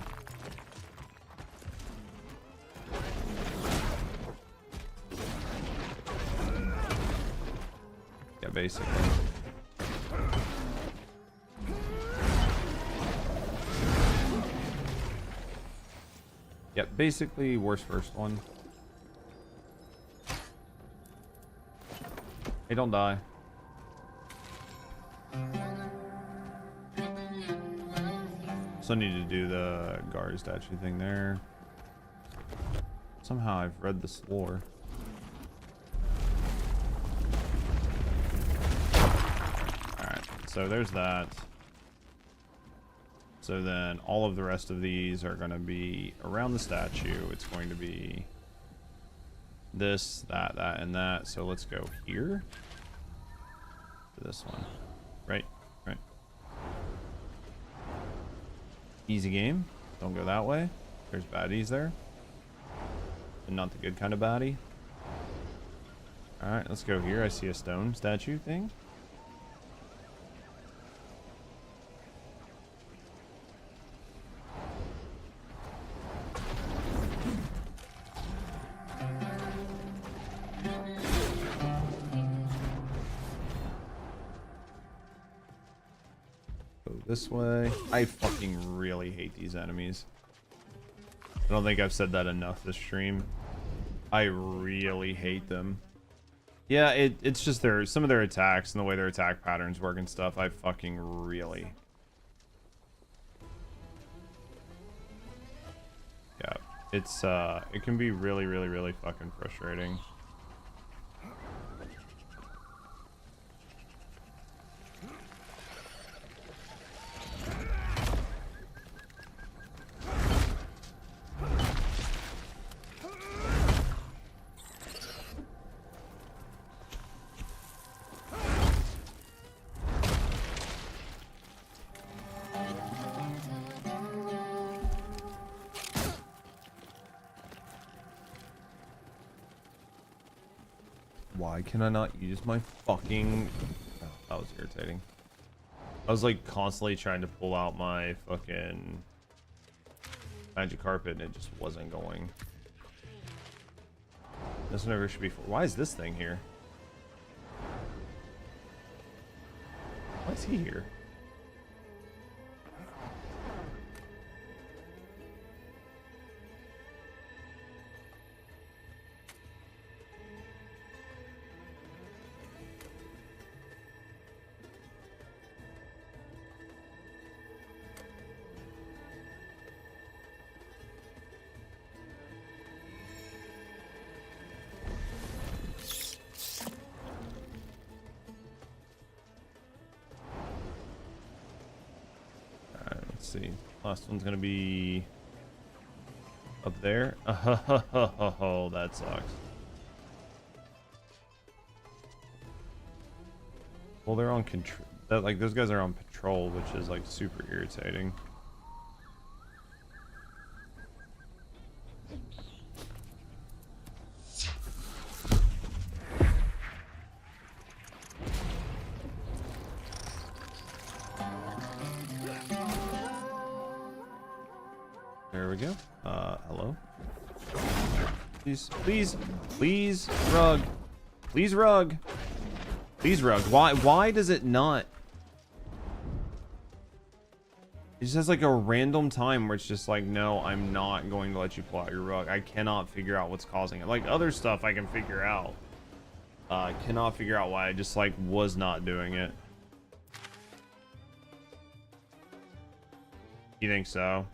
Yeah, basically. Yep, basically worst first one. Hey, don't die. So I need to do the guard statue thing there. Somehow I've read this lore. Alright, so there's that. So then all of the rest of these are going to be around the statue. It's going to be this, that, and that. So let's go here to this one. Right. Easy game. Don't go that way. There's baddies there. And not the good kind of baddie. Alright, let's go here. I see a stone statue thing. This way. I fucking really hate these enemies. I don't think I've said that enough this stream. I really hate them. Yeah, it's just some of their attacks and the way their attack patterns work and stuff. I fucking really. Yeah, it's it can be really fucking frustrating. Why can I not use my fucking... Oh, that was irritating. I was like constantly trying to pull out my fucking magic carpet and it just wasn't going. This never should be... Why is this thing here? Why is he here? See, last one's gonna be up there. Oh, that sucks. Well, they're on control. Like those guys are on patrol, which is like super irritating. There we go. Hello. Please, rug. Please, rug. Please, rug. Why does it not? It just has like a random time where it's just like, no, I'm not going to let you pull out your rug. I cannot figure out what's causing it. Like other stuff I can figure out. Cannot figure out why I just like was not doing it. You think so?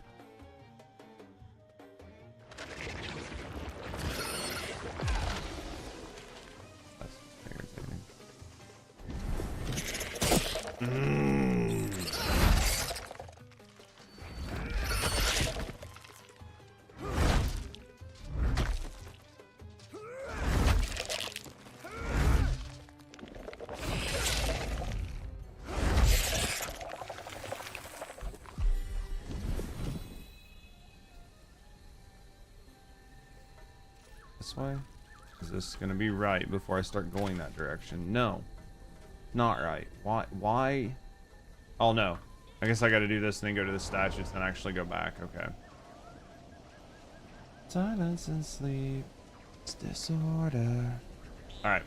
this way? Is this gonna be right before I start going that direction? No. Not right. Why? Oh no. I guess I gotta do this and then go to the statutes and actually go back. Okay. Silence and sleep. It's disorder. Alright.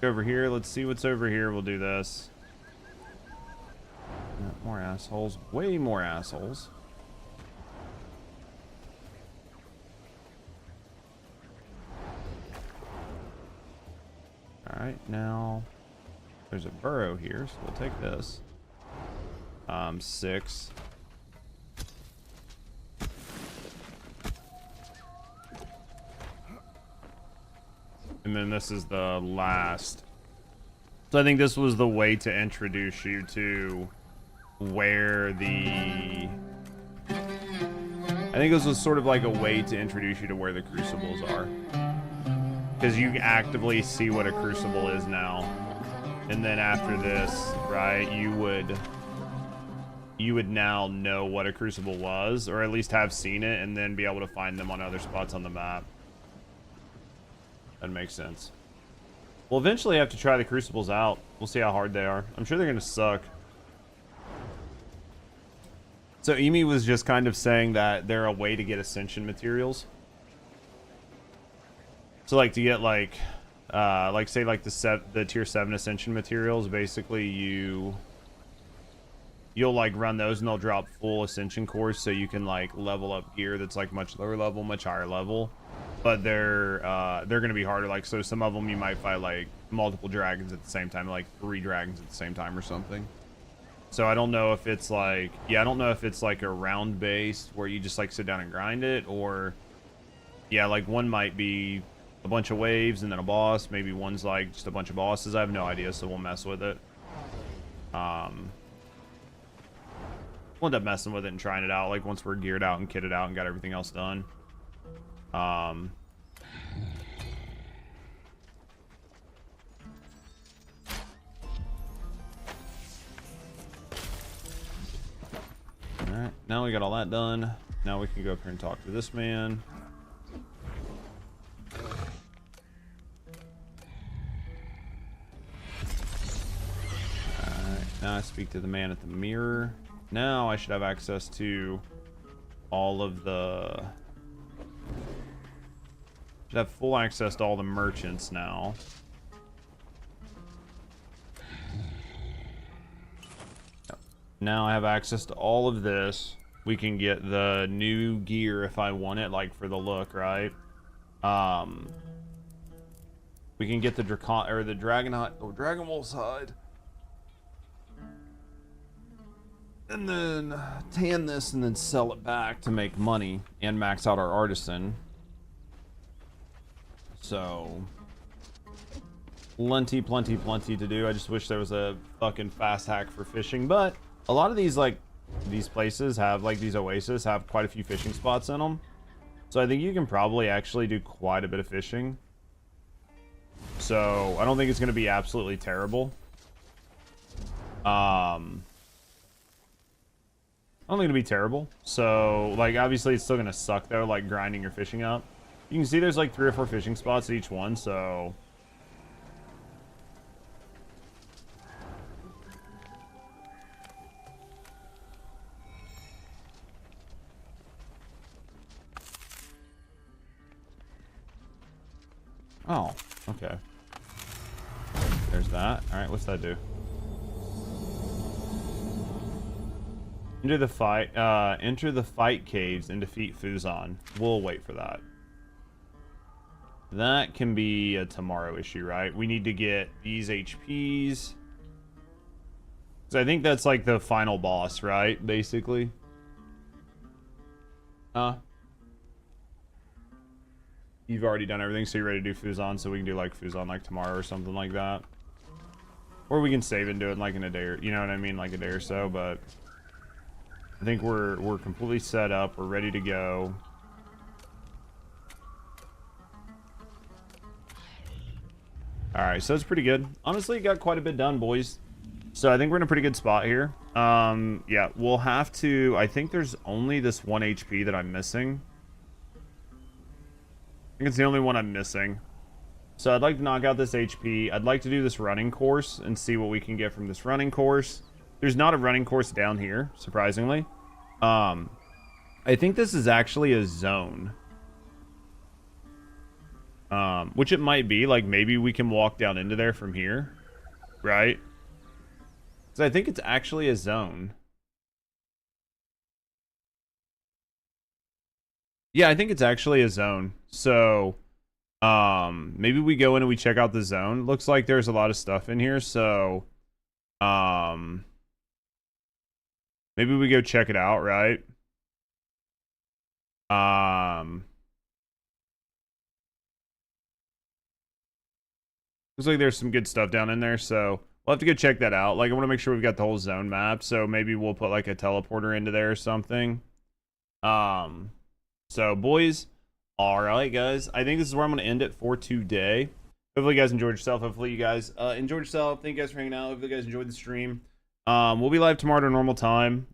Go over here. Let's see what's over here. We'll do this. More assholes. Way more assholes. Alright, now there's a burrow here, so we'll take this. 6. And then this is the last. So I think this was the way to introduce you to where the... I think this was sort of like a way to introduce you to where the crucibles are. Because you actively see what a crucible is now. And then after this, right, you would now know what a crucible was, or at least have seen it, and then be able to find them on other spots on the map. That makes sense. We'll eventually have to try the crucibles out. We'll see how hard they are. I'm sure they're going to suck. So Emi was just kind of saying that they're a way to get ascension materials. So like to get like say like the tier 7 ascension materials, basically you'll like run those and they'll drop full ascension cores, so you can like level up gear that's like much lower level, much higher level. But they're gonna be harder. Like, so some of them you might fight like multiple dragons at the same time, like 3 dragons at the same time or something. So I don't know if it's like, yeah, I don't know if it's like a round based where you just like sit down and grind it, or yeah, like one might be a bunch of waves and then a boss. Maybe one's like just a bunch of bosses. I have no idea, so we'll mess with it. We'll end up messing with it and trying it out, like once we're geared out and kitted out and got everything else done. Alright, now we got all that done. Now we can go up here and talk to this man. Alright, now I speak to the man at the mirror. Now I should have access to all of the... Should have full access to all the merchants now. Now I have access to all of this. We can get the new gear if I want it, like for the look, right? We can get the Dragon Wolf's hide. And then tan this and then sell it back to make money and max out our artisan. So plenty to do. I just wish there was a fucking fast hack for fishing, but a lot of these, like, these places have, like, these oases have quite a few fishing spots in them. So I think you can probably actually do quite a bit of fishing. So I don't think it's going to be absolutely terrible. I don't think it'll be terrible. So, like, obviously it's still going to suck, though, like, grinding your fishing up. You can see there's, like, 3 or 4 fishing spots at each one, so... Oh, okay. There's that. Alright, what's that do? Enter the fight caves and defeat Fuzan. We'll wait for that. That can be a tomorrow issue, right? We need to get these HPs. So I think that's like the final boss, right? Basically. You've already done everything, so you're ready to do Fuzan, so we can do like Fuzan like tomorrow or something like that. Or we can save and do it like in a day or, you know what I mean? Like a day or so, but I think we're completely set up. We're ready to go. Alright, so that's pretty good. Honestly, got quite a bit done, boys. So I think we're in a pretty good spot here. Yeah, we'll have to... I think there's only this 1 HP that I'm missing. think it's the only one I'm missing. So I'd like to knock out this HP. I'd like to do this running course and see what we can get from this running course. There's not a running course down here, surprisingly. I think this is actually a zone. Which it might be. Like, maybe we can walk down into there from here. Right? So I think it's actually a zone. Yeah, I think it's actually a zone. So... maybe we go in and we check out the zone. Looks like there's a lot of stuff in here, so maybe we go check it out, right? Looks like there's some good stuff down in there, so we'll have to go check that out. Like, I want to make sure we've got the whole zone map, so maybe we'll put like a teleporter into there or something. So boys, all right, guys. I think this is where I'm going to end it for today. Hopefully you guys enjoyed yourself. Hopefully you guys enjoyed yourself. Thank you guys for hanging out. Hopefully you guys enjoyed the stream. We'll be live tomorrow at a normal time,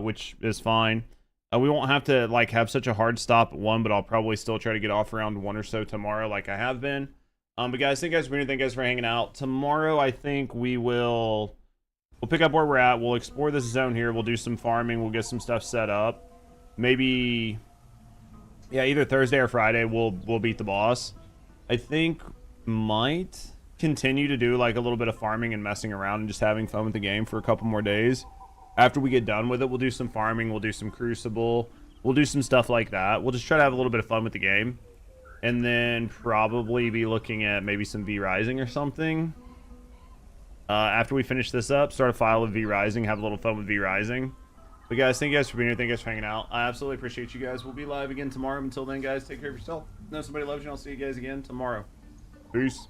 which is fine. We won't have to like have such a hard stop at 1, but I'll probably still try to get off around 1 or so tomorrow like I have been. But guys, thank you guys for being here. Thank you guys for hanging out. Tomorrow, I think we'll pick up where we're at. We'll explore this zone here. We'll do some farming. We'll get some stuff set up. Maybe... yeah, either Thursday or Friday we'll beat the boss. I think might continue to do like a little bit of farming and messing around and just having fun with the game for a couple more days. After we get done with it, we'll do some farming, we'll do some Crucible, we'll do some stuff like that. We'll just try to have a little bit of fun with the game. And then probably be looking at maybe some V-Rising or something. After we finish this up, start a file of V-Rising, have a little fun with V-Rising. But guys, thank you guys for being here. Thank you guys for hanging out. I absolutely appreciate you guys. We'll be live again tomorrow. Until then, guys, take care of yourself. Know somebody loves you. I'll see you guys again tomorrow. Peace.